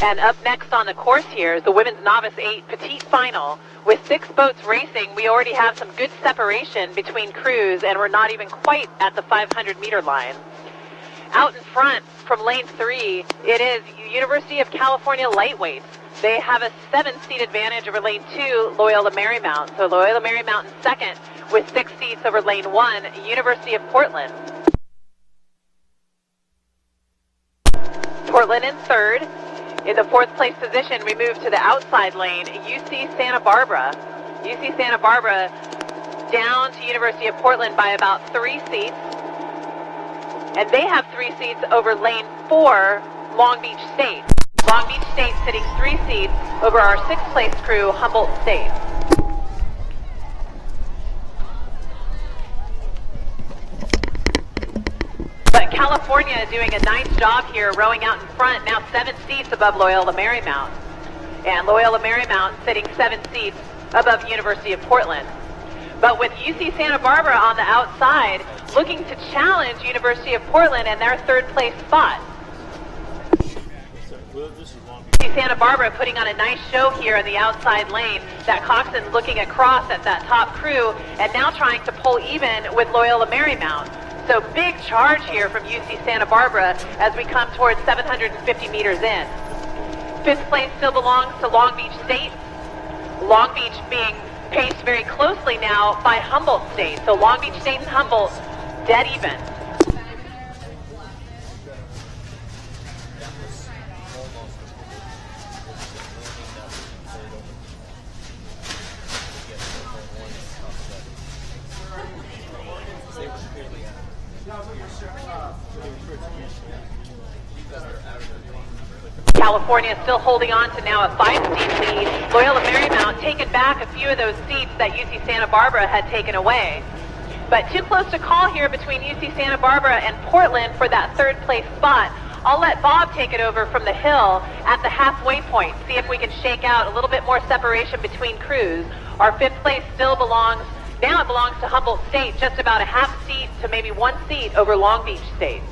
And up next on the course here is the Women's Novice 8 Petite Final. With 6 boats racing, we already have some good separation between crews, and we're not even quite at the 500-meter line. Out in front from lane 3, it is University of California Lightweights. They have a 7-seat advantage over lane 2, Loyola Marymount. So Loyola Marymount in second with 6 seats over lane 1, University of Portland. Portland in third. In the 4th place position, we move to the outside lane, UC Santa Barbara. UC Santa Barbara down to University of Portland by about 3 seats. And they have 3 seats over lane 4, Long Beach State. Long Beach State sitting 3 seats over our 6th place crew, Humboldt State. But California doing a nice job here, rowing out in front, now 7 seats above Loyola Marymount. And Loyola Marymount sitting 7 seats above University of Portland. But with UC Santa Barbara on the outside, looking to challenge University of Portland and their 3rd place spot. UC Santa Barbara putting on a nice show here in the outside lane. That coxswain looking across at that top crew and now trying to pull even with Loyola Marymount. So big charge here from UC Santa Barbara as we come towards 750 meters in. 5th place still belongs to Long Beach State. Long Beach being paced very closely now by Humboldt State. So Long Beach State and Humboldt dead even. California still holding on to now a 5-seat lead. Loyola Marymount taking back a few of those seats that UC Santa Barbara had taken away. But too close to call here between UC Santa Barbara and Portland for that 3rd place spot. I'll let Bob take it over from the hill at the halfway point, see if we can shake out a little bit more separation between crews. Our 5th place still belongs, now it belongs to Humboldt State, just about a half seat to maybe 1 seat over Long Beach State.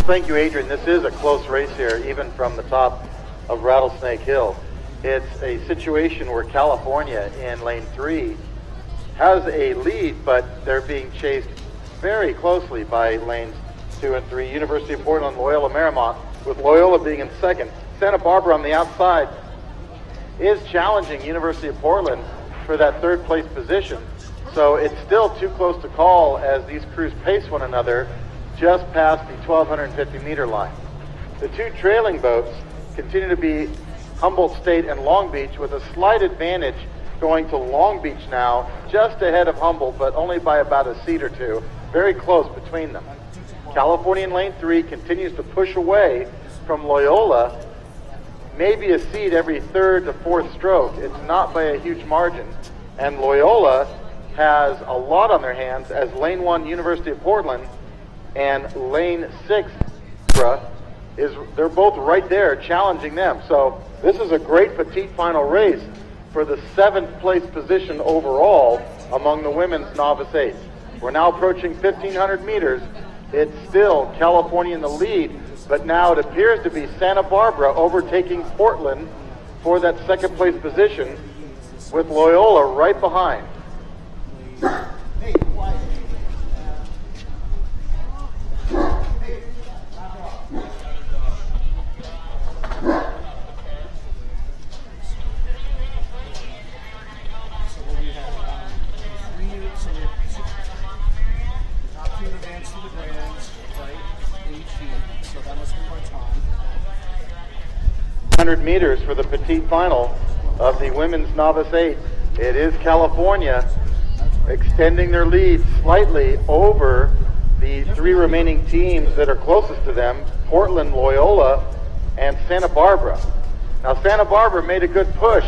Thank you, Adrian. This is a close race here, even from the top of Rattlesnake Hill. It's a situation where California in lane 3 has a lead, but they're being chased very closely by lanes 2 and 3. University of Portland, Loyola Marymount, with Loyola being in second. Santa Barbara on the outside is challenging University of Portland for that 3rd place position. So it's still too close to call as these crews pace one another just past the 1,250 meter line. The 2 trailing boats continue to be Humboldt State and Long Beach, with a slight advantage going to Long Beach now, just ahead of Humboldt, but only by about a seat or 2. Very close between them. California in lane 3 continues to push away from Loyola, maybe a seat every 3rd to 4th stroke. It's not by a huge margin. And Loyola has a lot on their hands as lane 1, University of Portland, and lane 6 they're both right there challenging them. So this is a great petite final race for the 7th place position overall among the women's novice 8s. We're now approaching 1,500 meters. It's still California in the lead, but now it appears to be Santa Barbara overtaking Portland for that 2nd place position, with Loyola right behind. Hey, quiet. Top 2 advance to the grands, right? In each heat, so that must be our time. 100 meters for the petite final of the women's novice 8. It is California extending their lead slightly over the 3 remaining teams that are closest to them, Portland, Loyola, and Santa Barbara. Now Santa Barbara made a good push,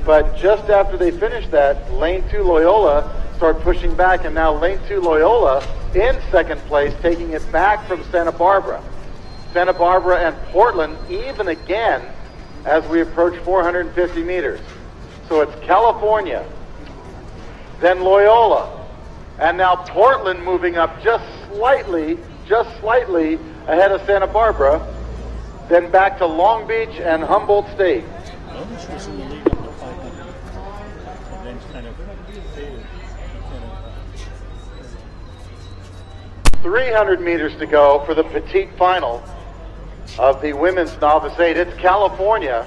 but just after they finished that, lane 2 Loyola started pushing back, and now lane 2 Loyola in 2nd place, taking it back from Santa Barbara. Santa Barbara and Portland even again as we approach 450 meters. So it's California, then Loyola, and now Portland moving up just slightly ahead of Santa Barbara, then back to Long Beach and Humboldt State. Longbeach was in the lead up to 500, and then kind of faded. 300 meters to go for the petite final of the women's novice 8. It's California,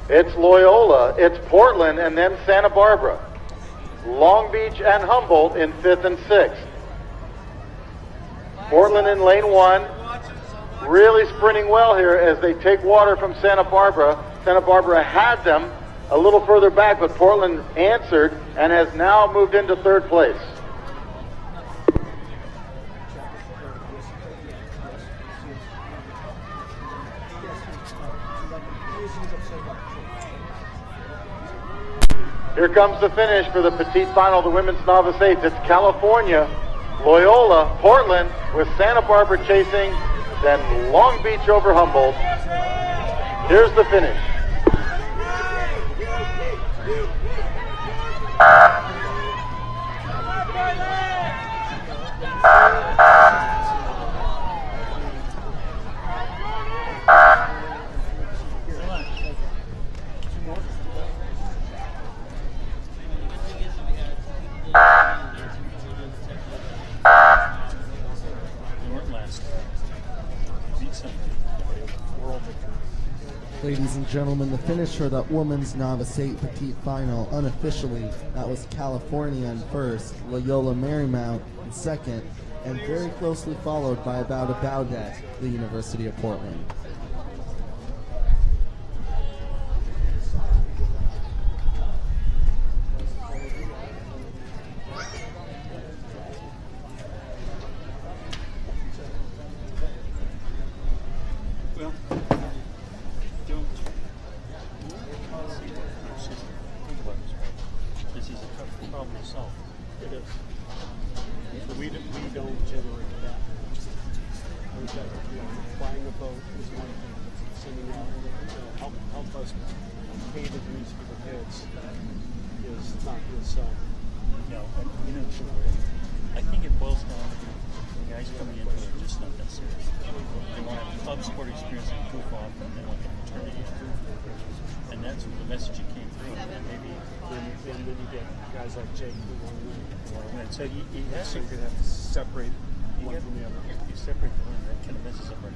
it's Loyola, it's Portland, and then Santa Barbara. Long Beach and Humboldt in 5th and 6th. Portland in lane 1, really sprinting well here as they take water from Santa Barbara. Santa Barbara had them a little further back, but Portland answered and has now moved into 3rd place. Here comes the finish for the petite final, the women's novice 8. It's California, Loyola, Portland, with Santa Barbara chasing, then Long Beach over Humboldt. Here's the finish. Ladies and gentlemen, the finish for the women's novice 8 petite final, unofficially, that was California in 1st, Loyola Marymount in 2nd, and very closely followed by about a Baudet, the University of Portland. I think it boils down to the guys coming into it just not that serious. They want to have club sport experience and goof off, and they want the fraternity to goof. And that's the message that came through. And maybe then you get guys like Jake who want to win. So you have to have to separate one from the other. You separate the one, that kind of messes up our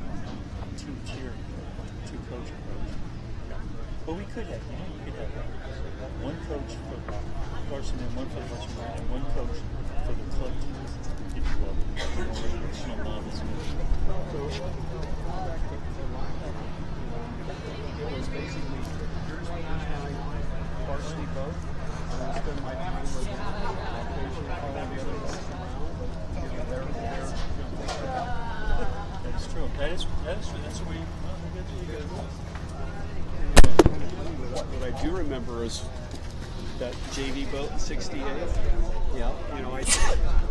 two-tier, two-coach approach. But we could have, you could have one coach for varsity and one for the varsity and one coach for the club team, if you will, original novice. So it was basically here's my time, varsity both. I spend my time with occasionally calling the other guys around, but that is true. That is true. That's where you go. What I do remember is that JV boat in '68. Yeah. You know,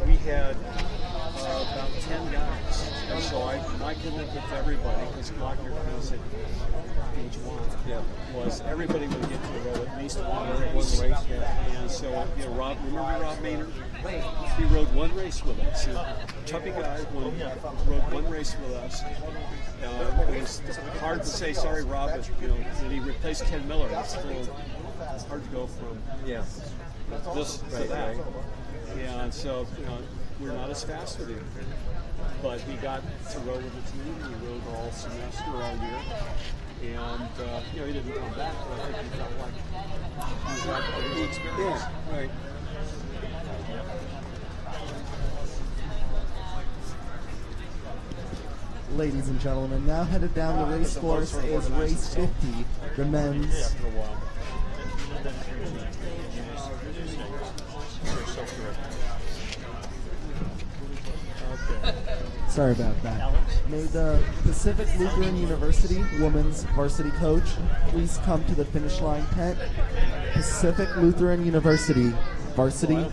we had about 10 guys, and so my commitment to everybody, because Lockyer was at age 1, was everybody would get to row at least one race. And so, Rob, remember Rob Maynard? He rode one race with us. Chubby guy rode one race with us. It was hard to say, sorry, Rob, but that he replaced Ken Miller. It's hard to go from this to that. And so, we're not as fast with him. But he got to row with the team. He rode all semester, all year. And, he didn't come back, but I think he felt like he got a good experience. Yeah, right. Ladies and gentlemen, now headed down the race course is race 50, the men's. Sorry about that. May the Pacific Lutheran University women's varsity coach please come to the finish line tent. Pacific Lutheran University varsity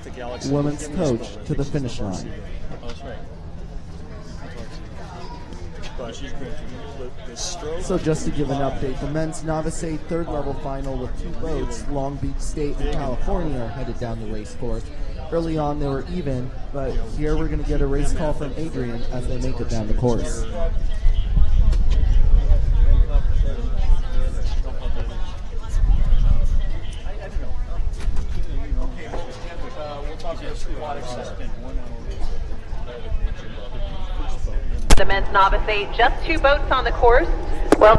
women's coach to the finish line. Oh, that's right. but the stroke. So just to give an update, the men's Novice 8 third level final with 2 boats, Long Beach State and California, are headed down the race course. Early on they were even, but here we're going to get a race call from Adrian as they make it down the course. The men's Novice 8, just 2 boats on the course. Well,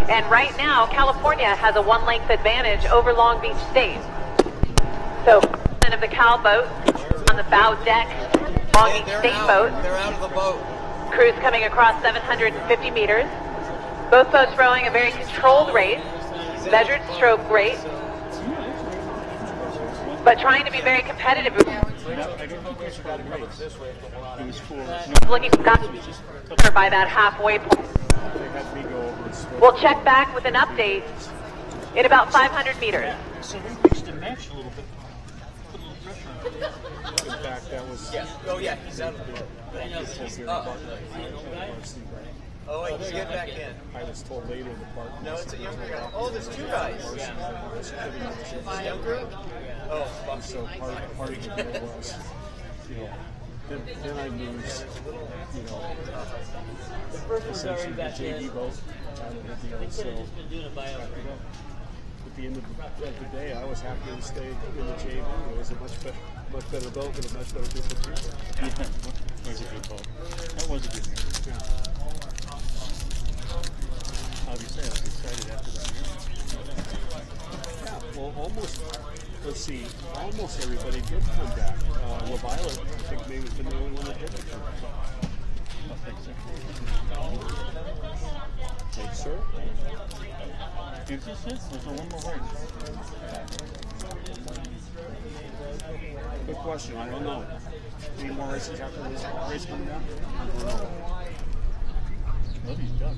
and right now, California has a 1-length advantage over Long Beach State. So, of the Cal boat on the bow deck, Long Beach State boat. They're out of the boat. Crews coming across 750 meters. Both boats rowing a very controlled race, measured stroke rate, but trying to be very competitive. Looking by that halfway point. We'll check back with an update in about 500 meters. So we reached a match a little bit. Put a little pressure on it. In fact, that was. Yeah. Oh yeah, he's out of the boat. He's up. Oh wait, he's getting back in. I was told later in the park. No, it's a younger guy. Oh, there's 2 guys. Yeah. He's younger? Oh, so part of the deal was, then I lose, essentially the JV boat out of the deal. So at the end of the day, I was happy to stay in the JV. It was a much better boat with a much better group of people. Yeah, that was a good boat. That was a good match. Yeah. Obviously, I was excited after that. Yeah, well, let's see, almost everybody did come back. LaViolet, I think, maybe has been the only one that didn't come back. I think so. Think so? Is this it? There's one more race. Good question. I don't know. Any more races after this race coming down? I don't know. Well, he's done.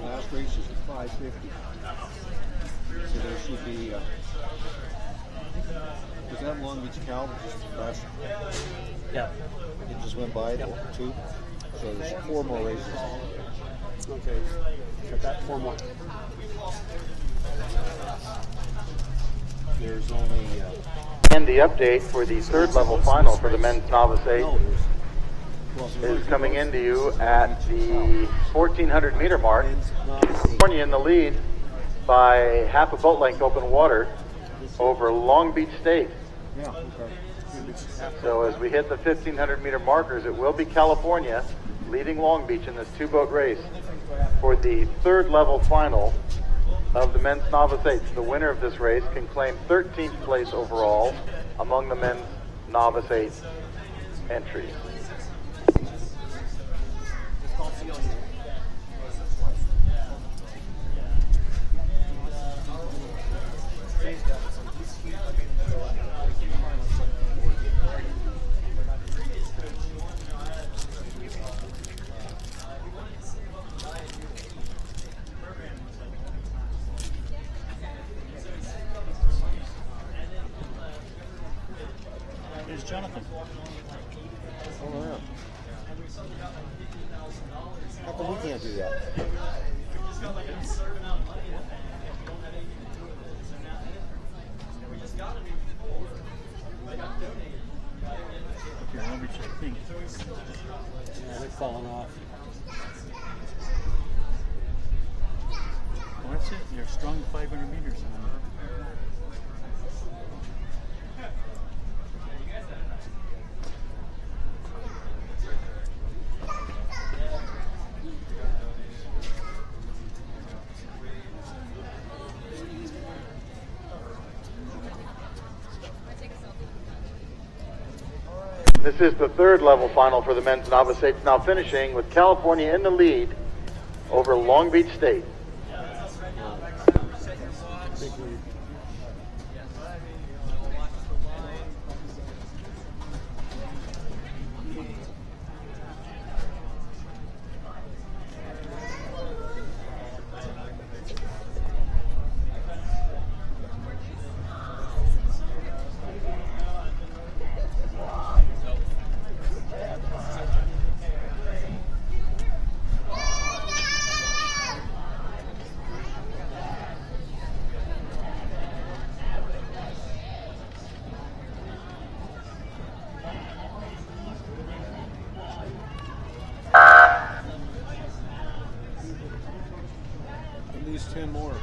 Last race is at 5:50. So there should be. Was that Long Beach Cal just last? Yeah. It just went by 2. So there's 4 more races. Okay. Got that 4 more. There's only. And the update for the 3rd level final for the men's Novice 8 is coming into you at the 1,400 meter mark. California in the lead by half a boat length open water over Long Beach State. Yeah, okay. So as we hit the 1,500 meter markers, it will be California leading Long Beach in this 2-boat race for the 3rd level final of the men's Novice 8. The winner of this race can claim 13th place overall among the men's Novice 8 entries. Here's Jonathan. Oh, yeah. How come we can't do that? Okay, Long Beach, I think. Yeah, they're falling off. Well, that's it. You're strong 500 meters. This is the 3rd level final for the men's Novice 8, now finishing with California in the lead over Long Beach State. in more.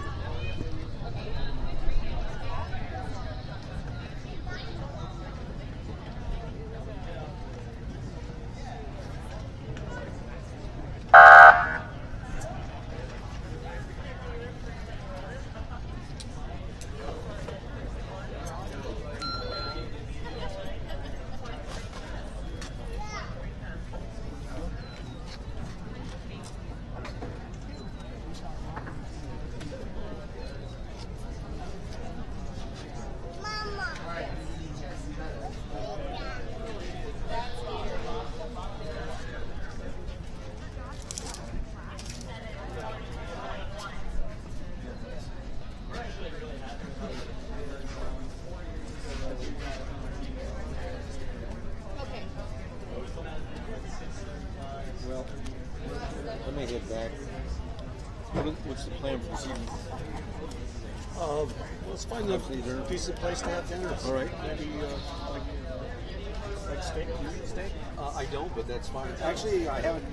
Well, let me head back. What's the plan for this evening? Let's find a decent place to have dinner. All right. Maybe like steak. Do you eat steak? I don't, but that's fine. Actually, I haven't.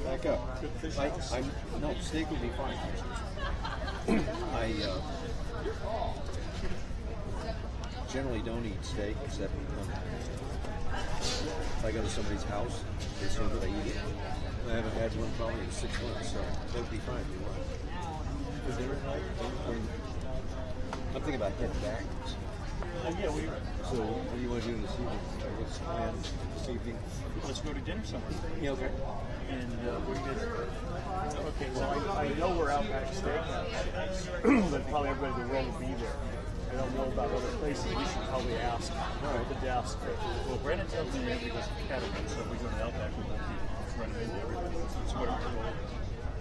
Back up. Good fish I, house? no, steak would be fine. I generally don't eat steak except if I go to somebody's house, they say that I eat it. I haven't had one probably in 6 months, so that would be fine if you want. For dinner tonight? I'm thinking about heading back. Yeah, we. So, what do you want to do this evening? What's the plan this evening? Let's go to dinner somewhere. Yeah, okay. And we're good. Okay, well, I know we're out back Steakhouse, but probably everybody in the world will be there. I don't know about other places. We should probably ask at the desk. Well, Brandon tells me everybody goes to Caterpillar, so if we go to Outback, we won't be running into everybody. It's whatever the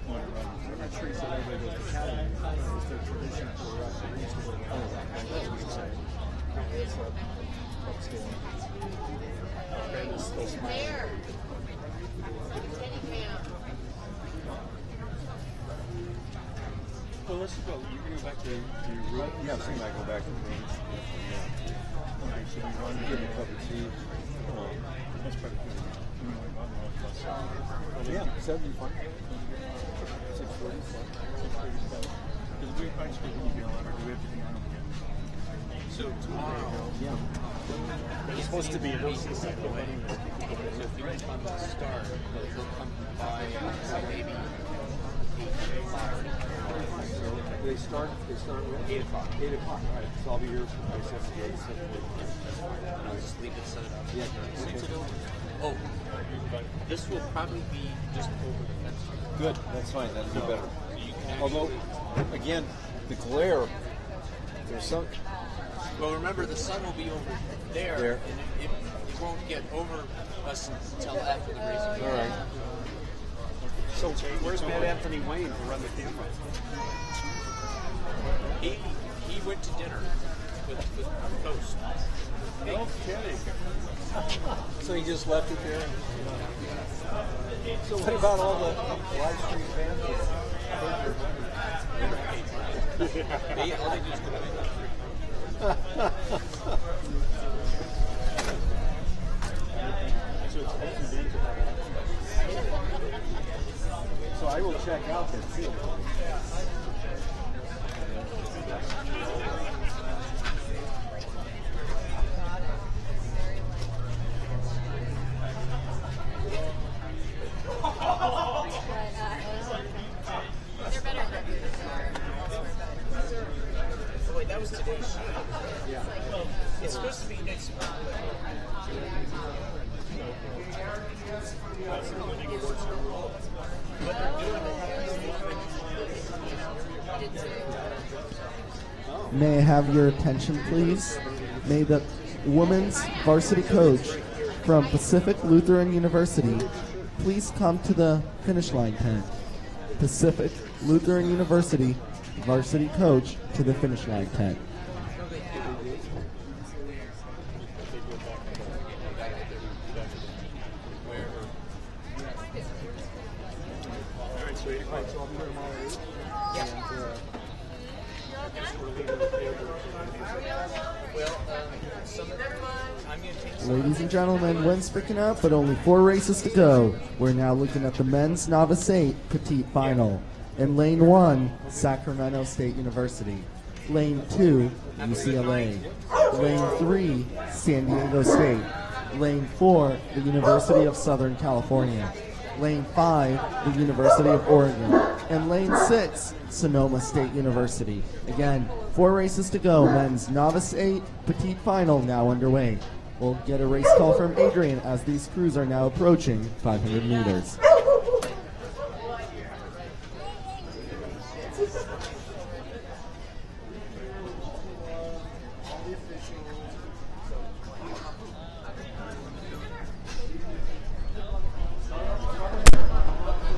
I'm not sure he said everybody goes to Caterpillar. It's their tradition for referees to go to Caterpillar. That's what he said. It's upscale. Brandon's still smiling. Well, let's go. You can go back to your room. Yeah, I think I go back to the room. Okay, should we run? Give me a cup of tea. That's probably good. Yeah, 70 fine. 6:40 fine. 6:37. Because we probably should be here, or do we have to be on again? So tomorrow. Yeah. It's supposed to be an OC cycle anyway. So if you come to start, they'll come by maybe 8:05. They start at 8 o'clock. 8 o'clock, all right. So I'll be here by 7 to 8. And I'll just leave it set it up. Yeah. Okay. Oh, this will probably be just over the fence. Good, that's fine. That'll be better. Although, again, the glare, there's some. Well, remember, the sun will be over there, and it won't get over us until after the race. All right. So where's Matt Anthony Wayne to run the camera? He went to dinner with Coast. No kidding. So he just left it there? So what about all the live stream fans? All they do is come So I will check out that field. Wait, that was today's shoot. Yeah. It's supposed to be next month. What they're doing, May I have your attention, please? May the women's varsity coach from Pacific Lutheran University please come to the finish line tent. Pacific Lutheran University varsity coach to the finish line tent. Ladies and gentlemen, wind's picking up, but only 4 races to go. We're now looking at the men's Novice 8 Petite Final. In lane 1, Sacramento State University. Lane 2, UCLA. Lane 3, San Diego State. Lane 4, the University of Southern California. Lane 5, the University of Oregon. And lane 6, Sonoma State University. Again, 4 races to go. Men's Novice 8, Petite Final now underway. We'll get a race call from Adrian as these crews are now approaching 500 meters.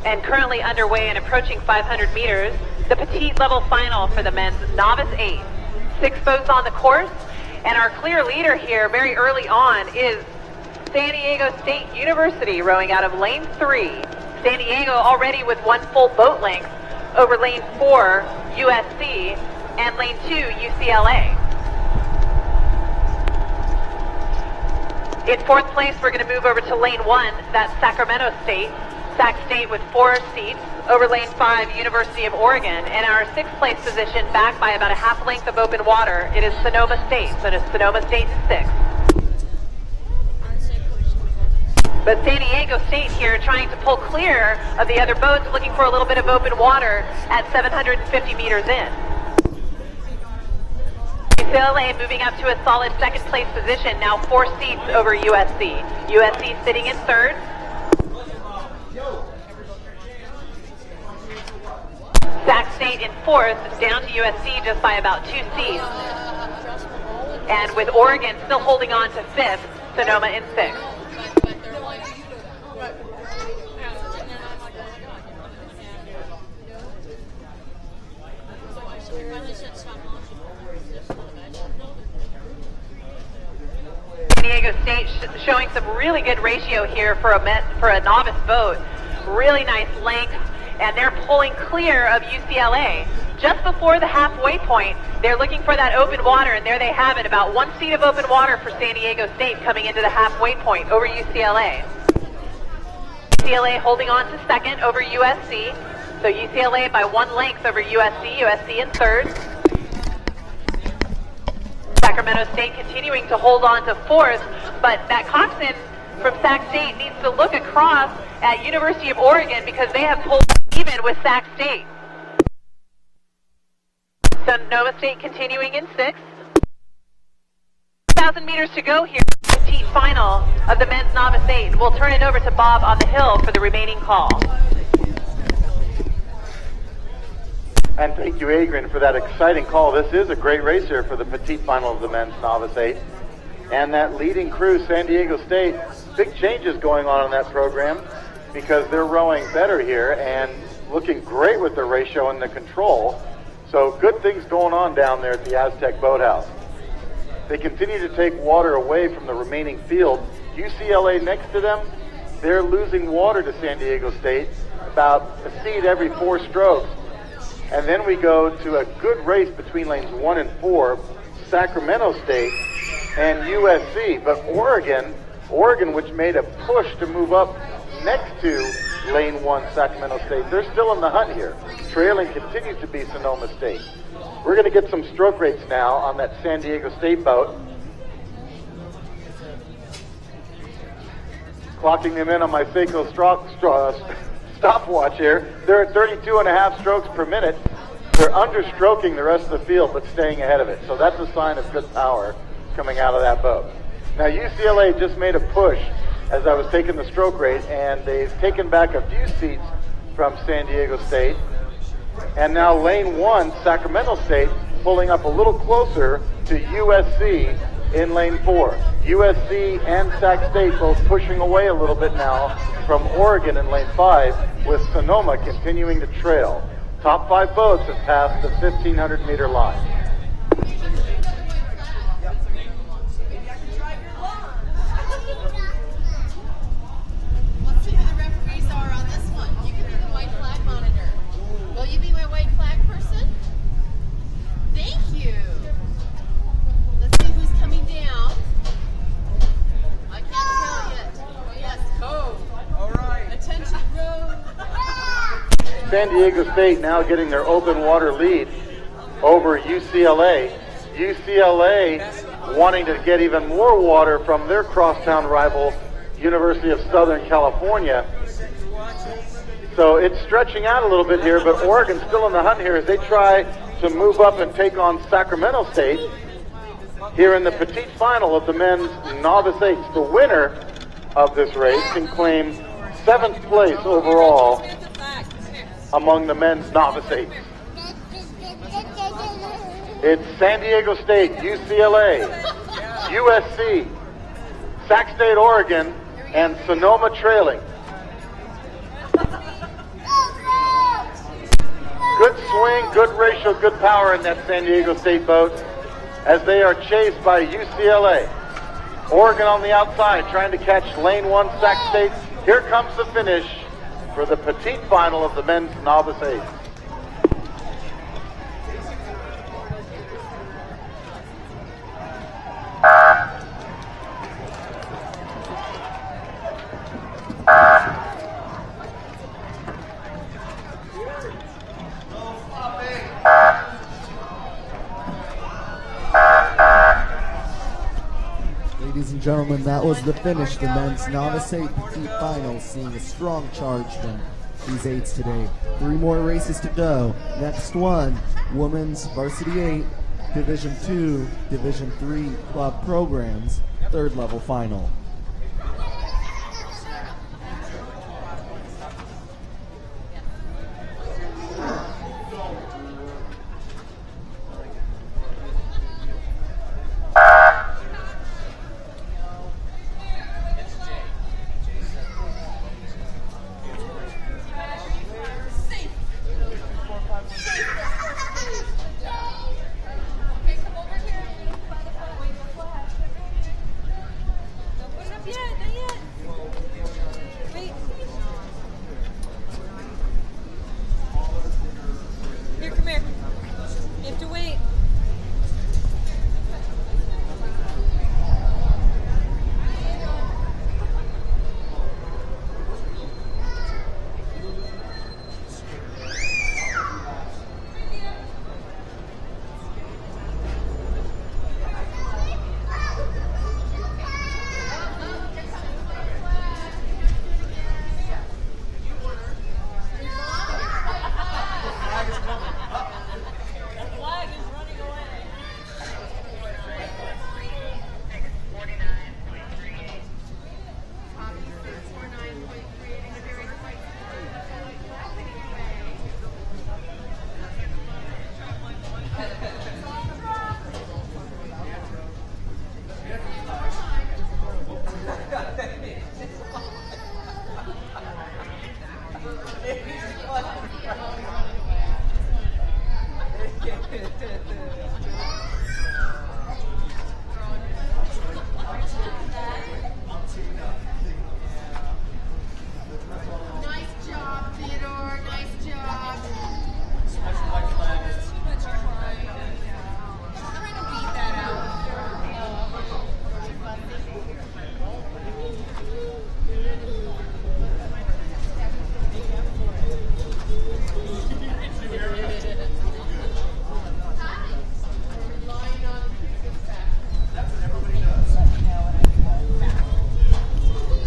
And currently underway and approaching 500 meters, the petite level final for the men's Novice 8. 6 boats on the course, and our clear leader here very early on is San Diego State University, rowing out of lane 3. San Diego already with 1 full boat length over lane 4, USC, and lane 2, UCLA. In 4th place, we're going to move over to lane 1, that's Sacramento State. Sac State with 4 seats over lane 5, University of Oregon. And our 6th place position, back by about a half length of open water, it is Sonoma State. So it is Sonoma State in 6th. But San Diego State here trying to pull clear of the other boats, looking for a little bit of open water at 750 meters in. UCLA moving up to a solid 2nd place position, now 4 seats over USC. USC sitting in 3rd. Sac State in 4th, down to USC just by about 2 seats. And with Oregon still holding on to 5th, Sonoma in 6th. San Diego State showing some really good ratio here for a novice boat. Really nice length. And they're pulling clear of UCLA. Just before the halfway point, they're looking for that open water, and there they have it, about 1 seat of open water for San Diego State coming into the halfway point over UCLA. UCLA holding on to 2nd over USC. So UCLA by 1 length over USC, USC in 3rd. Sacramento State continuing to hold on to 4th, but that coxswain from Sac State needs to look across at University of Oregon because they have pulled even with Sac State. Sonoma State continuing in 6th. 1,000 meters to go here, petite final of the men's Novice 8. We'll turn it over to Bob on the hill for the remaining call. And thank you, Adrian, for that exciting call. This is a great race here for the petite final of the men's Novice 8. And that leading crew, San Diego State, big changes going on in that program because they're rowing better here and looking great with their ratio and the control. So good things going on down there at the Aztec Boathouse. They continue to take water away from the remaining field. UCLA next to them, they're losing water to San Diego State, about a seat every 4 strokes. And then we go to a good race between lanes 1 and 4, Sacramento State and USC. But Oregon, which made a push to move up next to lane 1, Sacramento State, they're still in the hunt here. Trailing continues to be Sonoma State. We're going to get some stroke rates now on that San Diego State boat. Clocking them in on my Seiko stopwatch here. They're at 32.5 strokes per minute. They're understroking the rest of the field, but staying ahead of it. So that's a sign of good power coming out of that boat. Now UCLA just made a push as I was taking the stroke rate, and they've taken back a few seats from San Diego State. And now lane 1, Sacramento State, pulling up a little closer to USC in lane 4. USC and Sac State both pushing away a little bit now from Oregon in lane 5, with Sonoma continuing to trail. Top 5 boats have passed the 1,500 meter line. Let's see who the referees are on this one. You can be the white flag monitor. Will you be my white flag person? Thank you. Let's see who's coming down. I can't tell yet. Yes, go. All right. Attention, row. San Diego State now getting their open water lead over UCLA. UCLA wanting to get even more water from their crosstown rival, University of Southern California. So it's stretching out a little bit here, but Oregon's still in the hunt here as they try to move up and take on Sacramento State here in the petite final of the men's novice eights. The winner of this race can claim 7th place overall among the men's novice eights. It's San Diego State, UCLA, USC, Sac State, Oregon, and Sonoma trailing. Good swing, good ratio, good power in that San Diego State boat as they are chased by UCLA. Oregon on the outside trying to catch lane 1 Sac State. Here comes the finish for the petite final of the men's novice eights. Ladies and gentlemen, that was the finish. The men's novice 8 petite finals, seeing a strong charge from these eights today. 3 more races to go. Next one, women's varsity 8, Division 2, Division 3 club programs, 3rd level final.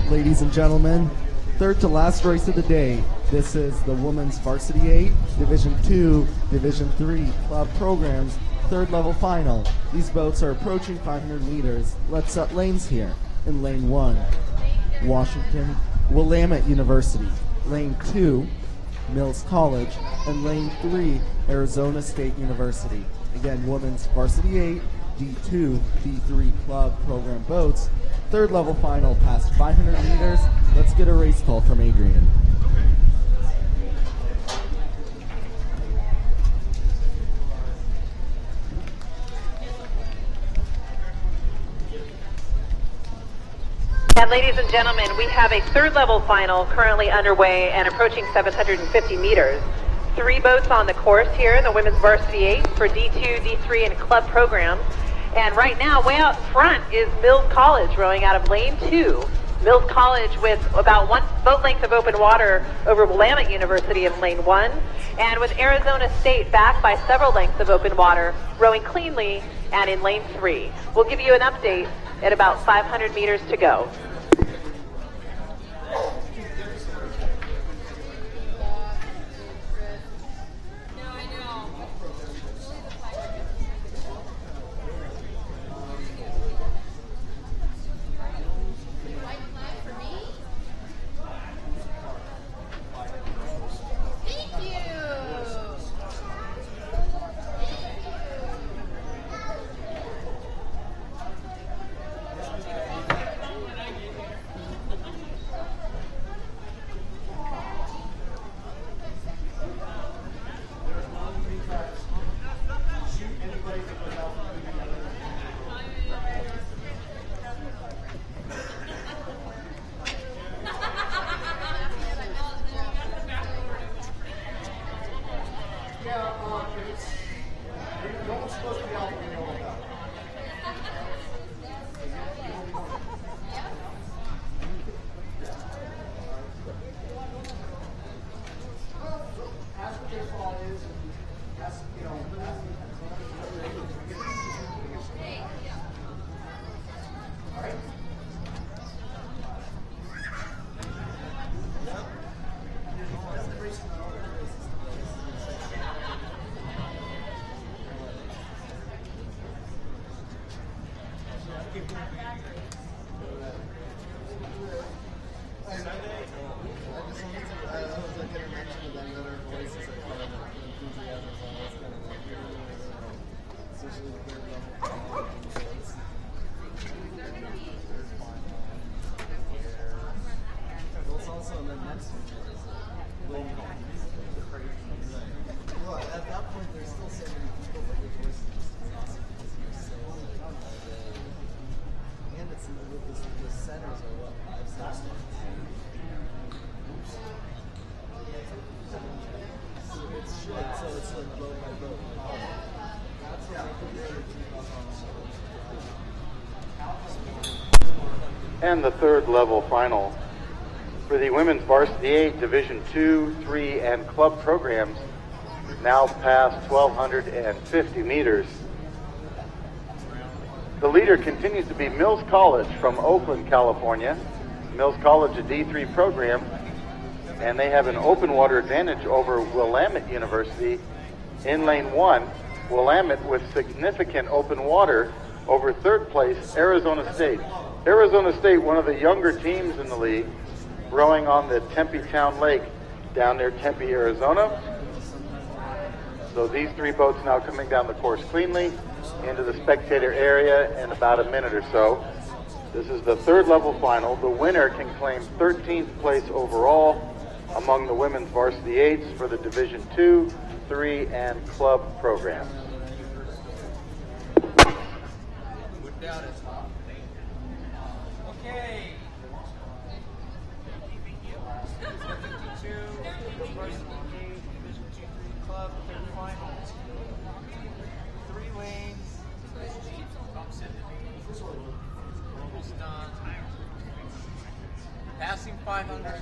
Ladies and gentlemen, 3rd to last race of the day. This is the women's varsity 8, Division 2, Division 3 club programs, 3rd level final. These boats are approaching 500 meters. Let's set lanes here. In lane 1, Washington Willamette University. Lane 2, Mills College. And lane 3, Arizona State University. Again, women's varsity 8, D2, D3 club program boats. 3rd level final past 500 meters. Let's get a race call from Adrian. And ladies and gentlemen, we have a 3rd level final currently underway and approaching 750 meters. 3 boats on the course here in the women's varsity 8 for D2, D3, and club programs. And right now, way out front is Mills College rowing out of lane 2. Mills College with about 1 boat length of open water over Willamette University in lane 1, and with Arizona State back by several lengths of open water, rowing cleanly and in lane 3. We'll give you an update at about 500 meters to go. And the third level final for the women's varsity 8 division 2, 3 and club programs, now past 1,250 meters. The leader continues to be Mills College from Oakland, California. Mills College, a D3 program, and they have an open water advantage over Willamette University in lane 1. Willamette with significant open water over third place, Arizona State. Arizona State, one of the younger teams in the league, rowing on the Tempe Town Lake down near Tempe, Arizona. So these three boats now coming down the course cleanly into the spectator area in about a minute or so. This is the third level final. The winner can claim 13th place overall among the women's varsity 8s for the Division 2, 3, and club programs. Okay. 52, varsity 8, Division 2, 3 club, third final. 3 lanes. Almost done. Passing 500.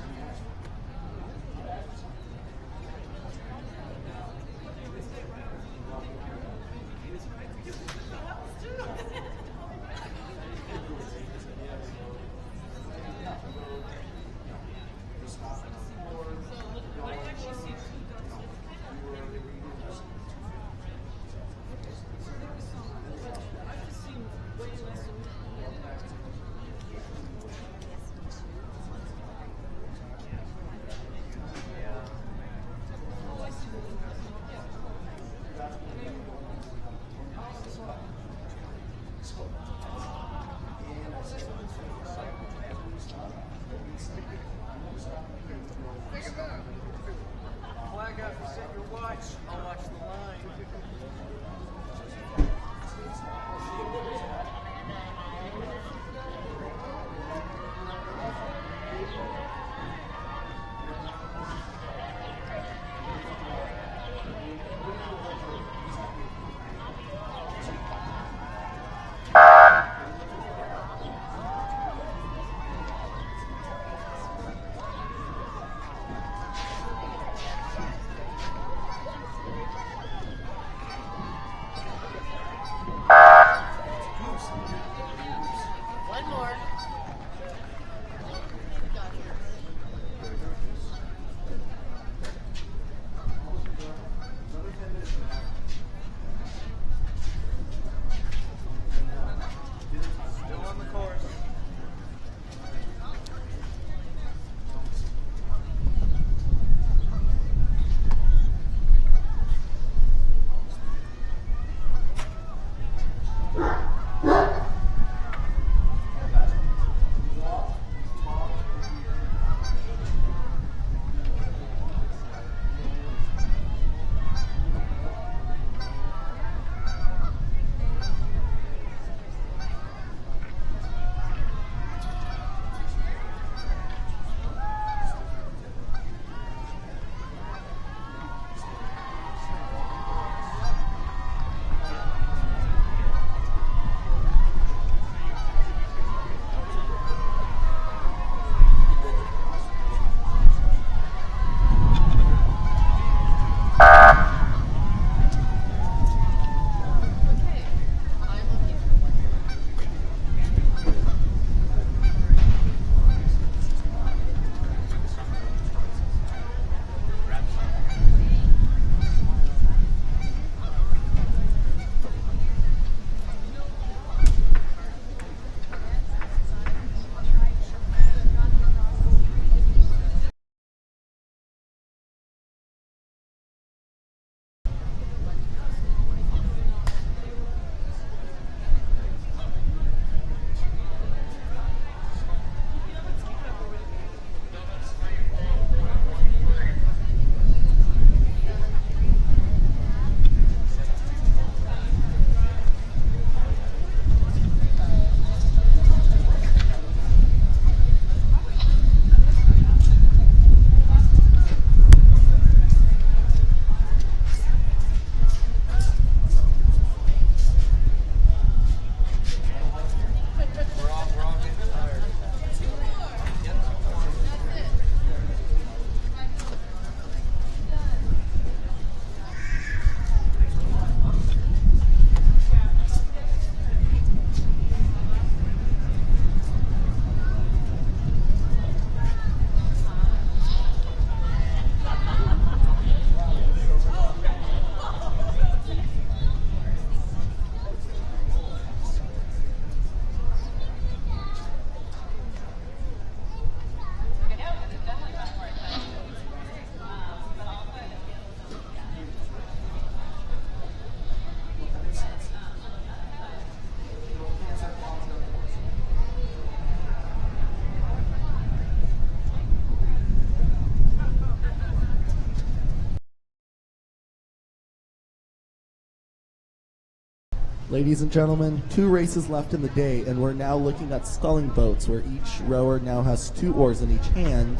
Ladies and gentlemen, 2 races left in the day, and we're now looking at sculling boats where each rower now has 2 oars in each hand,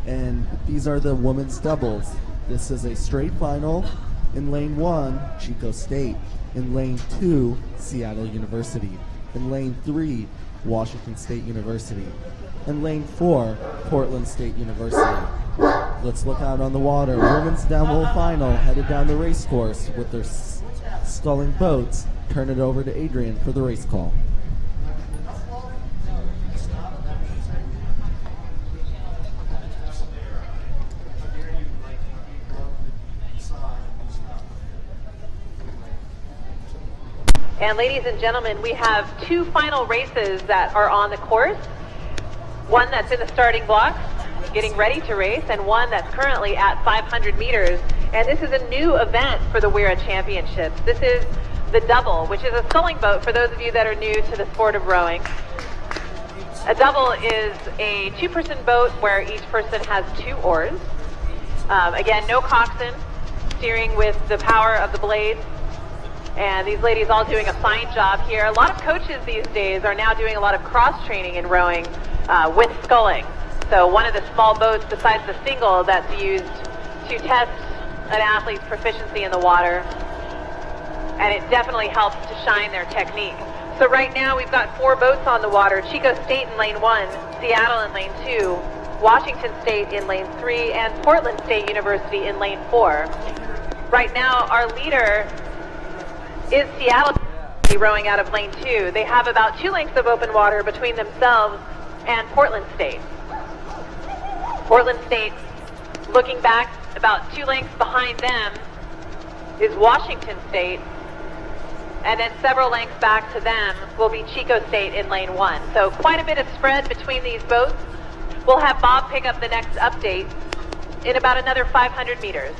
and these are the women's doubles. This is a straight final. In lane 1, Chico State. In lane 2, Seattle University. In lane 3, Washington State University. In lane 4, Portland State University. Let's look out on the water. Women's double final headed down the race course with their sculling boats. Turn it over to Adrian for the race call. And ladies and gentlemen, we have 2 final races that are on the course. One that's in the starting blocks, getting ready to race, and one that's currently at 500 meters. And this is a new event for the WIRA Championships. This is the double, which is a sculling boat for those of you that are new to the sport of rowing. A double is a 2-person boat where each person has 2 oars. Again, no coxswain, steering with the power of the blades. And these ladies all doing a fine job here. A lot of coaches these days are now doing a lot of cross-training in rowing with sculling. So one of the small boats besides the single that's used to test an athlete's proficiency in the water. And it definitely helps to shine their technique. So right now we've got 4 boats on the water. Chico State in lane 1, Seattle in lane 2, Washington State in lane 3, and Portland State University in lane 4. Right now our leader is Seattle rowing out of lane 2. They have about 2 lengths of open water between themselves and Portland State. Portland State looking back about 2 lengths behind them is Washington State. And then several lengths back to them will be Chico State in lane 1. So quite a bit of spread between these boats. We'll have Bob pick up the next update in about another 500 meters.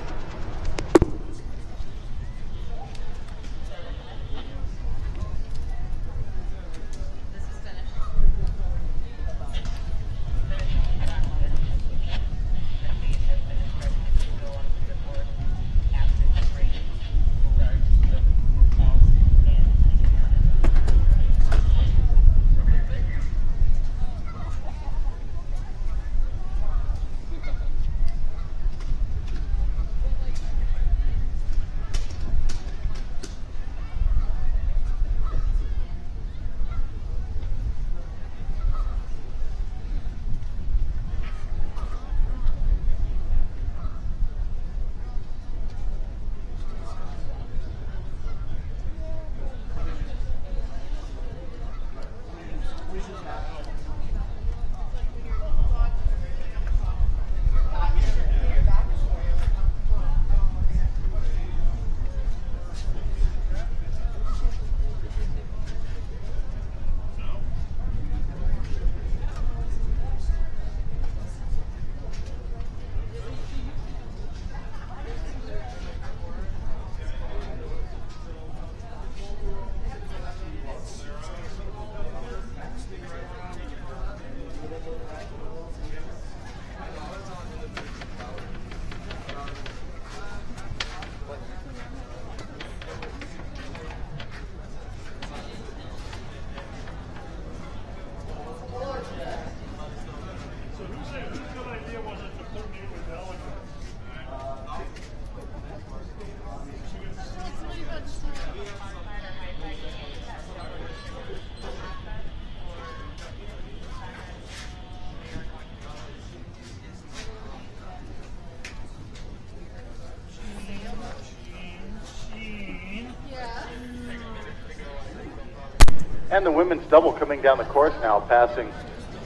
And the women's double coming down the course now, passing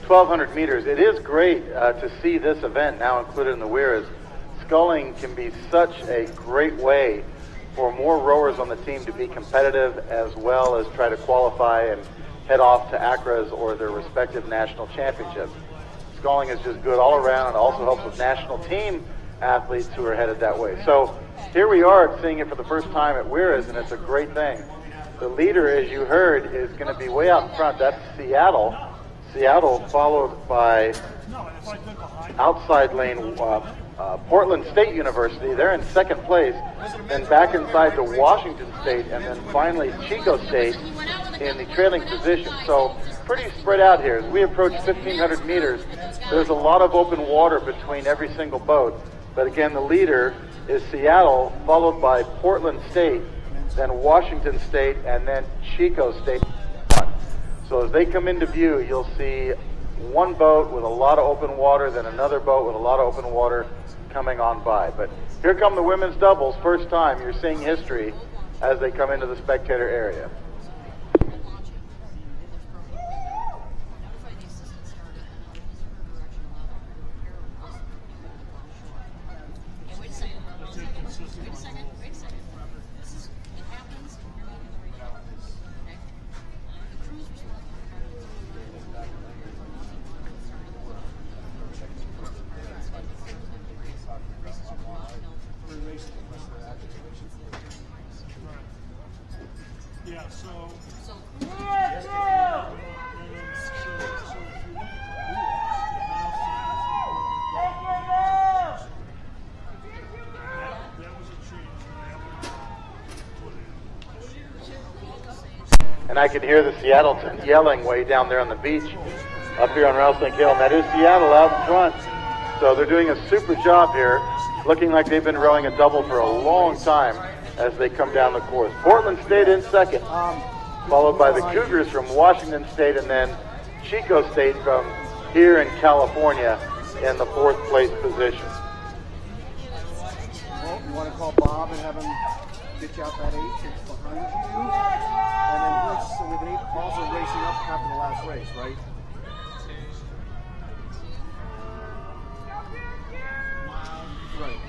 1,200 meters. It is great to see this event now included in the WIRAs. Sculling can be such a great way for more rowers on the team to be competitive, as well as try to qualify and head off to ACRAs or their respective national championships. Sculling is just good all around. It also helps with national team athletes who are headed that way. So here we are seeing it for the first time at WIRAs, and it's a great thing. The leader, as you heard, is going to be way out in front. That's Seattle. Seattle followed by outside lane Portland State University. They're in second place. Then back inside to Washington State, and then finally Chico State in the trailing position. So pretty spread out here. As we approach 1,500 meters, there's a lot of open water between every single boat. But again, the leader is Seattle, followed by Portland State, then Washington State, and then Chico State. So as they come into view, you'll see one boat with a lot of open water, then another boat with a lot of open water coming on by. But here come the women's doubles. First time you're seeing history as they come into the spectator area. Yeah, so And I could hear the Seattleton yelling way down there on the beach up here on Rattlesnake Hill. And that is Seattle out in front. So they're doing a super job here, looking like they've been rowing a double for a long time as they come down the course. Portland State in second, followed by the Cougars from Washington State, and then Chico State from here in California in the fourth place position. Well, you want to call Bob and have him get you out that 8 it's behind you. And then Brooks with 8 also racing up after the last race, right? Right.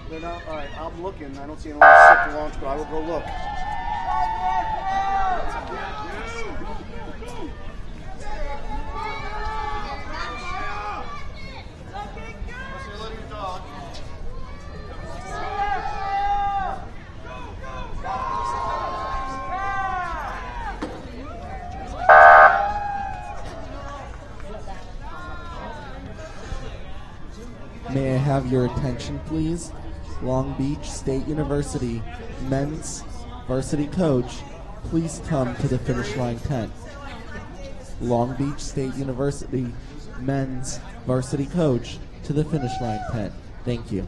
They're not, all right, I'm looking. I don't see anyone set to launch, but I will go look. May I have your attention, please? Long Beach State University men's varsity coach, please come to the finish line tent. Long Beach State University men's varsity coach to the finish line tent. Thank you.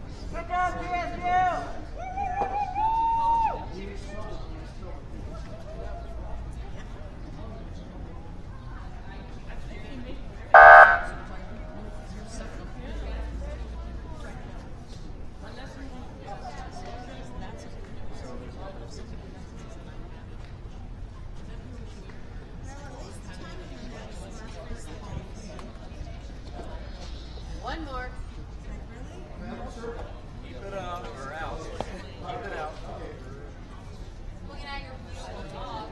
One more. Keep it up or out. Keep it out. Looking at your dog.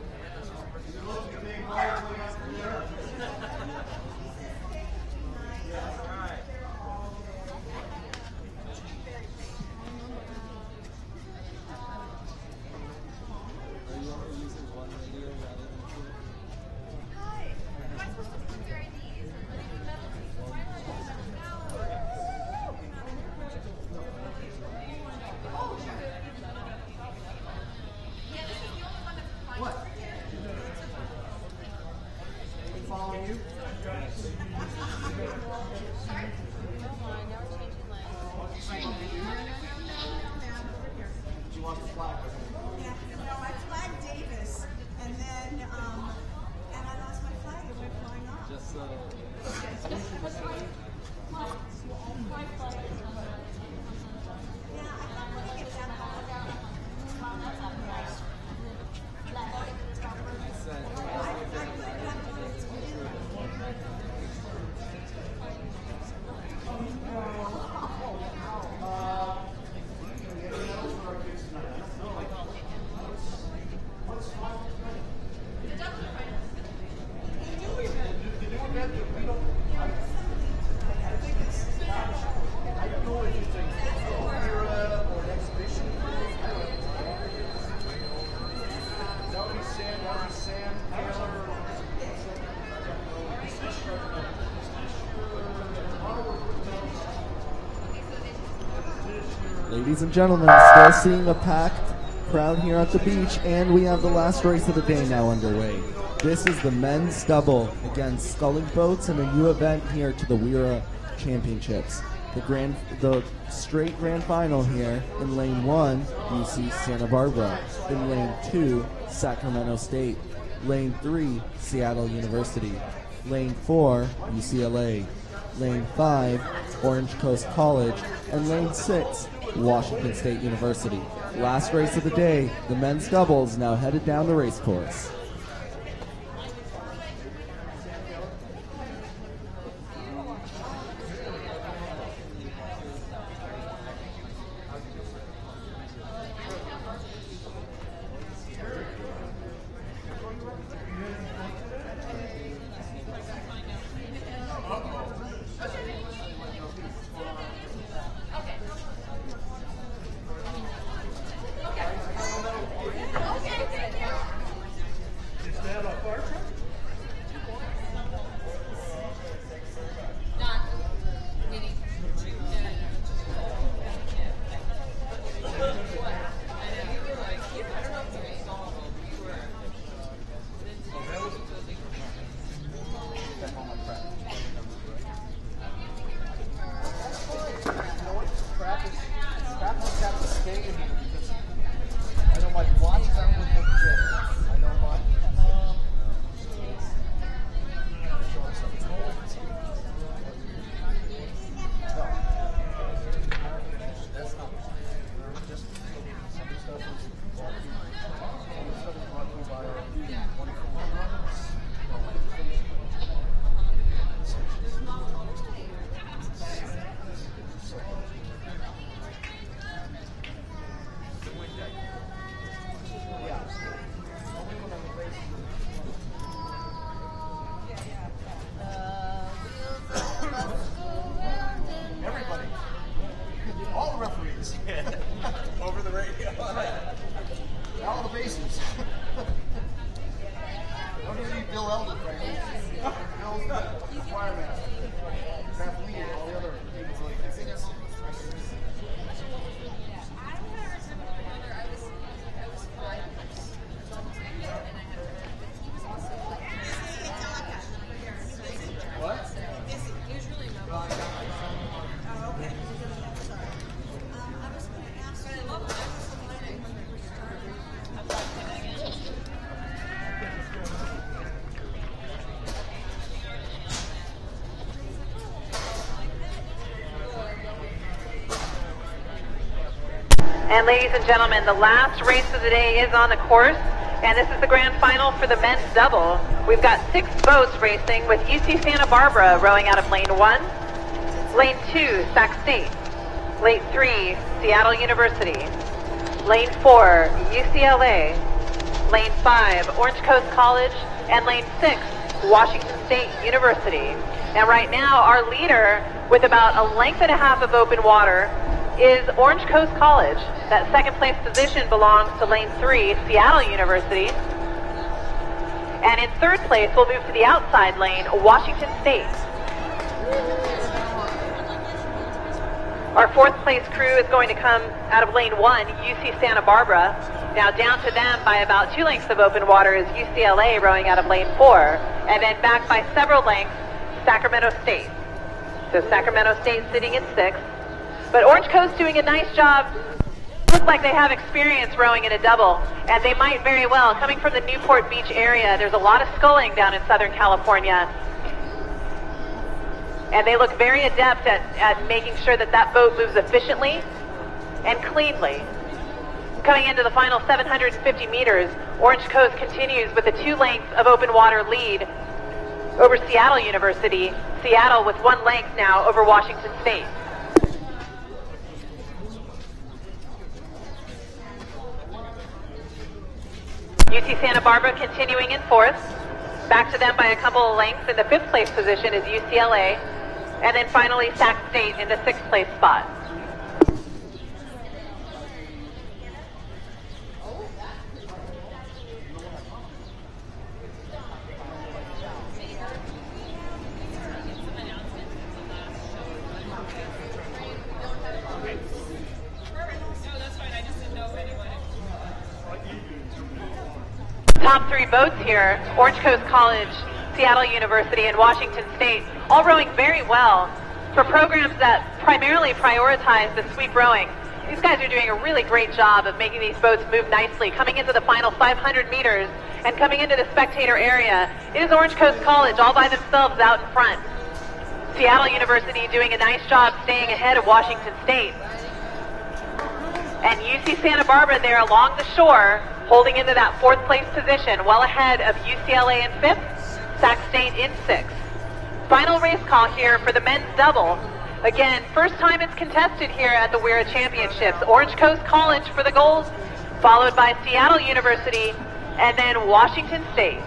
Following you? She wants to fly. Yeah, no, I flagged Davis, and then, and I lost my flag and went flying off. Just Ladies and gentlemen, still seeing a packed crowd here at the beach, and we have the last race of the day now underway. This is the men's double against sculling boats and a new event here to the WIRA Championships. The straight grand final here in lane 1, UC Santa Barbara. In lane 2, Sacramento State. Lane 3, Seattle University. Lane 4, UCLA. Lane 5, Orange Coast College. And lane 6, Washington State University. Last race of the day, the men's doubles now headed down the race course. Over the radio. All the bases. I'm going to need Bill Eldon right now. Bill's the choir master. Beth Lee and all the other people really can sing this. What? And ladies and gentlemen, the last race of the day is on the course, and this is the grand final for the men's double. We've got 6 boats racing with UC Santa Barbara rowing out of lane 1, lane 2, Sac State, lane 3, Seattle University, lane 4, UCLA, lane 5, Orange Coast College, and lane 6, Washington State University. And right now, our leader, with about a length and a half of open water, is Orange Coast College. That second place position belongs to lane 3, Seattle University. And in third place, we'll move to the outside lane, Washington State. Our fourth place crew is going to come out of lane 1, UC Santa Barbara. Now down to them by about 2 lengths of open water is UCLA rowing out of lane 4. And then back by several lengths, Sacramento State. So Sacramento State sitting in 6th. But Orange Coast doing a nice job. Looks like they have experience rowing in a double, and they might very well. Coming from the Newport Beach area, there's a lot of sculling down in Southern California. And they look very adept at making sure that that boat moves efficiently and cleanly. Coming into the final 750 meters, Orange Coast continues with a 2 lengths of open water lead over Seattle University. Seattle with 1 length now over Washington State. UC Santa Barbara continuing in 4th. Back to them by a couple of lengths. In the 5th place position is UCLA. And then finally Sac State in the 6th place spot. top three boats here, Orange Coast College, Seattle University, and Washington State, all rowing very well for programs that primarily prioritize the sweep rowing. These guys are doing a really great job of making these boats move nicely, coming into the final 500 meters and coming into the spectator area. It is Orange Coast College all by themselves out in front. Seattle University doing a nice job staying ahead of Washington State. And UC Santa Barbara there along the shore, holding into that fourth place position, well ahead of UCLA in fifth, Sac State in sixth. Final race call here for the men's double. Again, first time it's contested here at the WIRA Championships. Orange Coast College for the gold, followed by Seattle University, and then Washington State.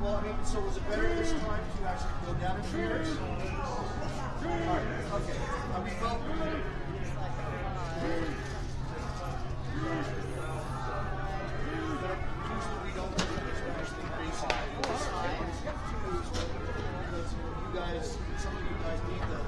Well, I mean, so was it better this time to actually go down in years? All right, okay. I mean, well, usually we don't finish, we actually race you guys, some of you guys need the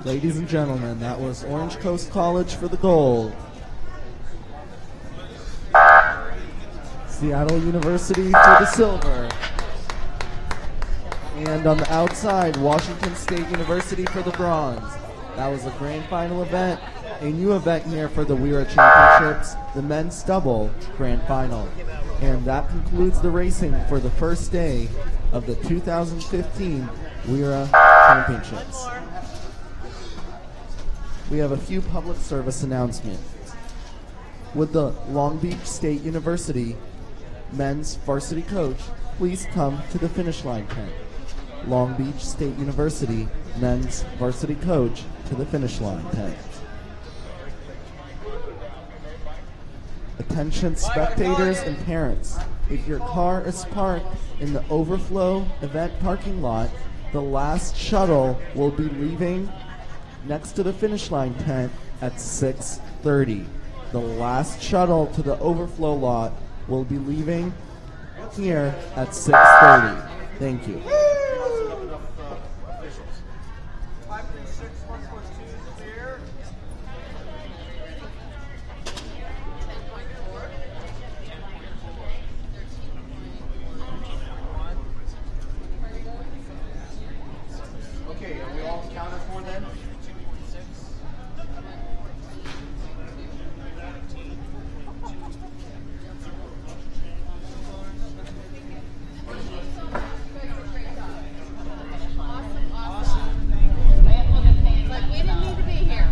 Ladies and gentlemen, that was Orange Coast College for the gold. Seattle University for the silver. And on the outside, Washington State University for the bronze. That was a grand final event, a new event here for the WIRA Championships, the men's double grand final. And that concludes the racing for the first day of the 2015 WIRA Championships. We have a few public service announcements. Would the Long Beach State University men's varsity coach please come to the finish line tent? Long Beach State University men's varsity coach to the finish line tent. Attention spectators and parents. If your car is parked in the overflow event parking lot, the last shuttle will be leaving next to the finish line tent at 6:30. The last shuttle to the overflow lot will be leaving here at 6:30. Thank you. Okay, are we all counted for then? Like, we didn't need to be here.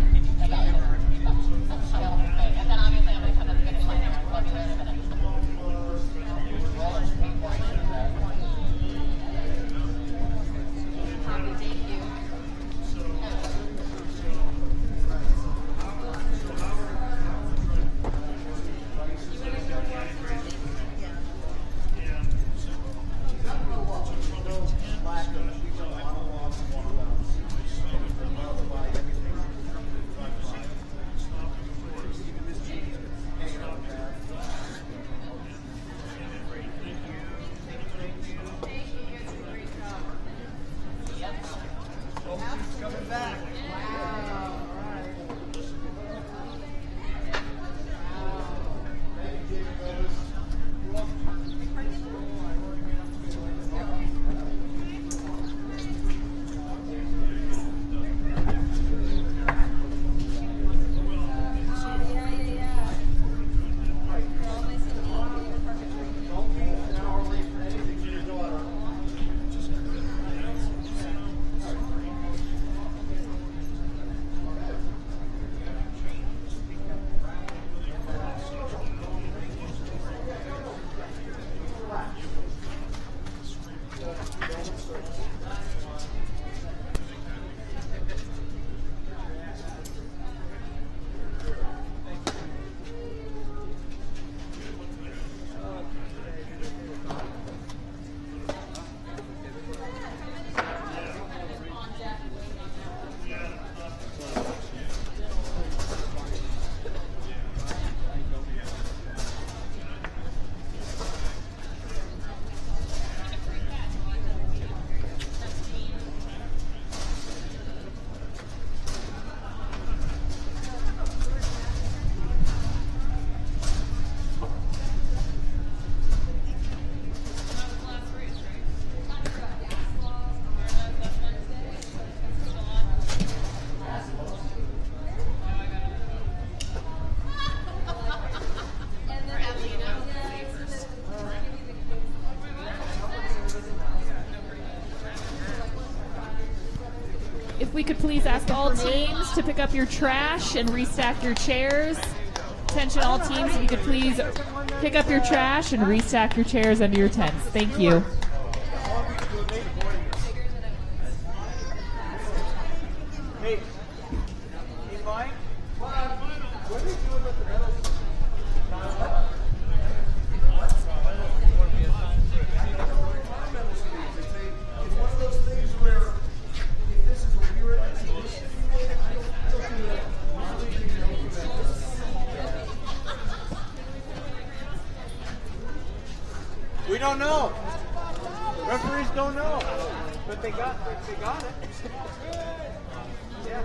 if we could please ask all teams to pick up your trash and restack your chairs. Attention all teams, if you could please pick up your trash and restack your chairs under your tents. Thank you. Hey, Mike? What are you doing with the medals? It's one of those things where if this is a WIRA exhibition, I don't do that. We don't know. Referees don't know, but they got it. Yeah.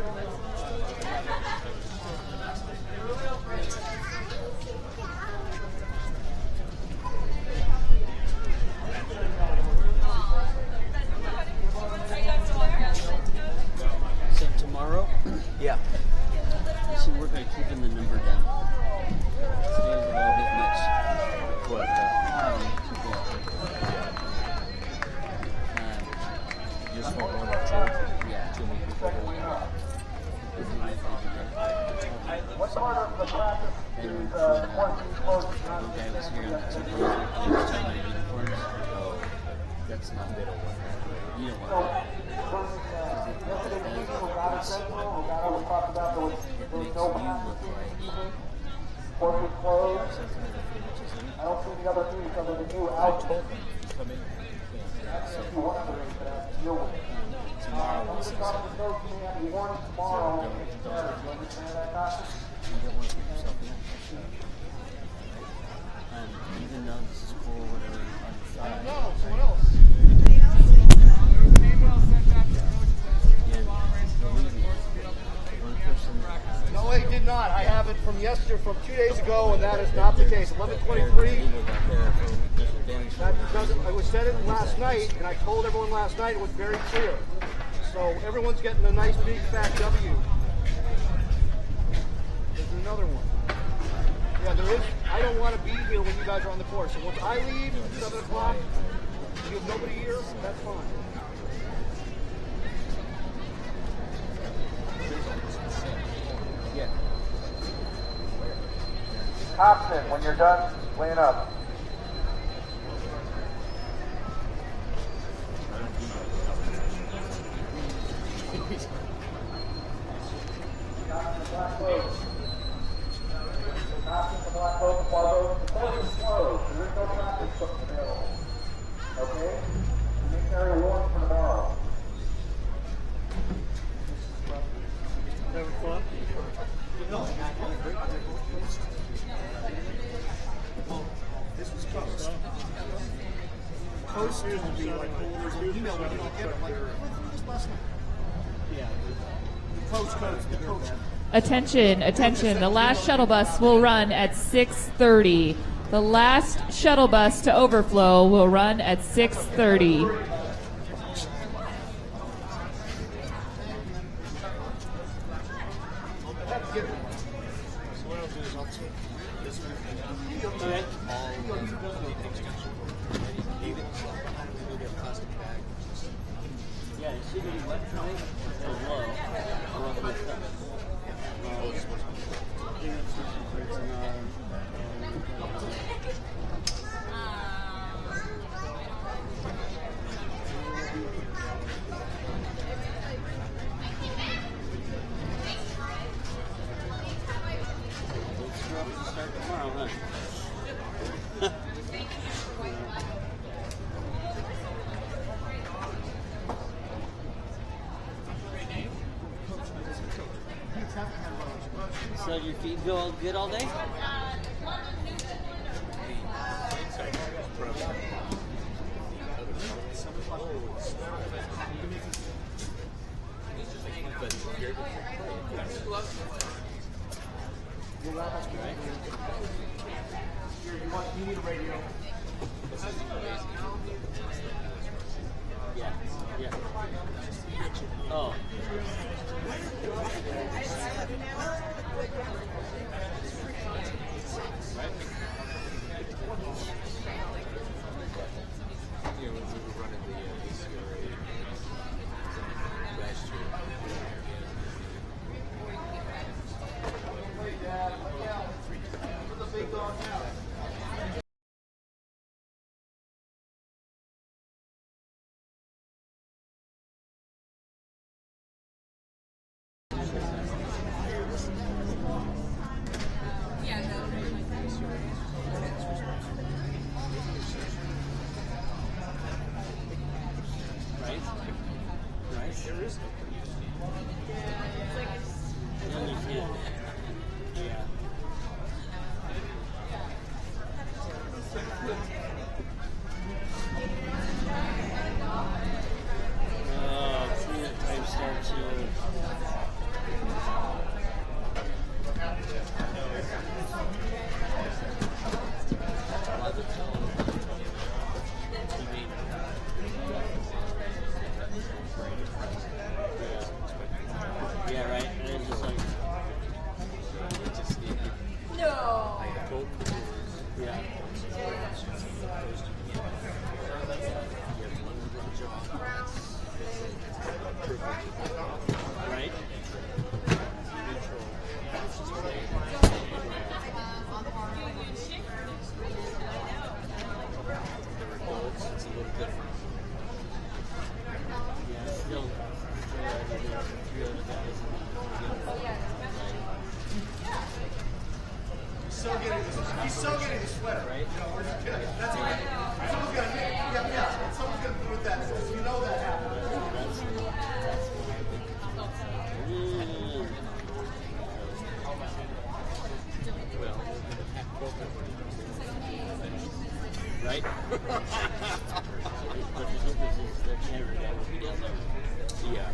So tomorrow? Yeah. So we're going to keeping the number down. Today was a little bit much. What? You just want one or two? Yeah. Too many people. What part of the practice is quarantine closed? One guy was here and two he was talking about uniforms. Oh, that's not middle one. You don't want that. Yesterday, people got it central. We got all talked about there was no practice. Court was closed. I don't see the other teams other than you out. Come in. If you want to raise that, deal with it. Tomorrow When we'll the see top of the coach, you have to be warned tomorrow. You understand that, Doctor? You don't want to put yourself in. Even though this is cool, whatever, on Friday. No, someone else. Yeah, believe me, one person. No, he did not. I have it from 2 days ago, and that is not the case. 11:23. That doesn't. I was said it last night, and I told everyone last night. It was very clear. So everyone's getting a nice big fat W. There's another one. Yeah, there is. I don't want to be here when you guys are on the course. So once I leave, 7 o'clock, you have nobody here. That's fine. Yeah. Thompson, when you're done, clean up. Okay? You may carry a warrant for tomorrow. Having fun? This was post. Post will be like there's an email when you don't get it. Like, this last night. Yeah. Post codes, the coach. Attention, attention. The last shuttle bus will run at 6:30. The last shuttle bus to overflow will run at 6:30. Yeah, it should be electronic or low. Or else my stuff. Start tomorrow, huh? So your feet go good all day? You need a radio. Yeah, yeah. Oh. is no cookies. See that time starts here. Yeah, right. And it's just like No. yeah. Right? It's a little different. Yeah, still. Three other guys. He's so getting the sweater. Right? You know, that's right. Someone's gonna make, yeah. Someone's gonna put that. You know that happens. Right? But the difference is that every guy will be down there. Yeah.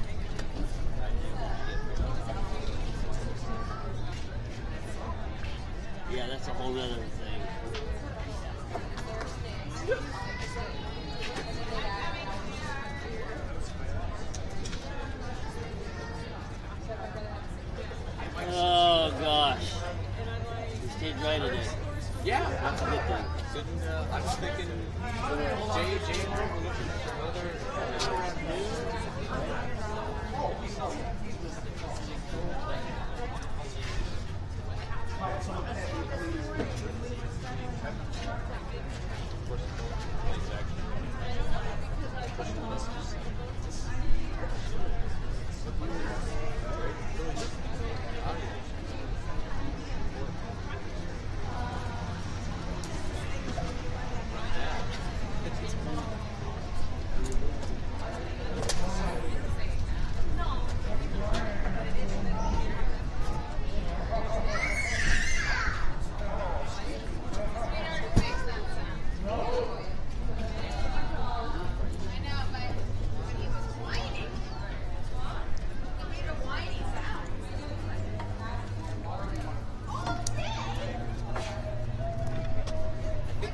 Yeah, that's a whole other thing. Oh gosh. We stayed right in it. Yeah, That's a good thing. Couldn't, I was thinking Jay and Rick were looking for another hour at noon.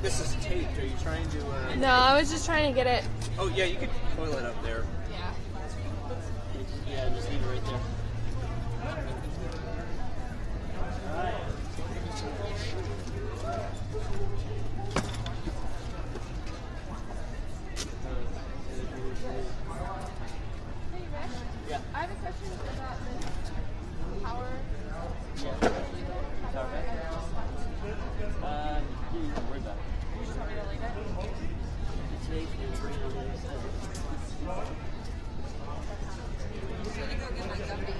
This is taped. Are you trying to? No, I was just trying to get it. Oh yeah, you could coil it up there. Yeah. Yeah, just leave it right there. Hey, Rich. Yeah. I have a question about this power. Yeah. Power back. Don't worry about it. You just want me to leave it? It's safe and bring it on the other side. I'm gonna go get my gummy.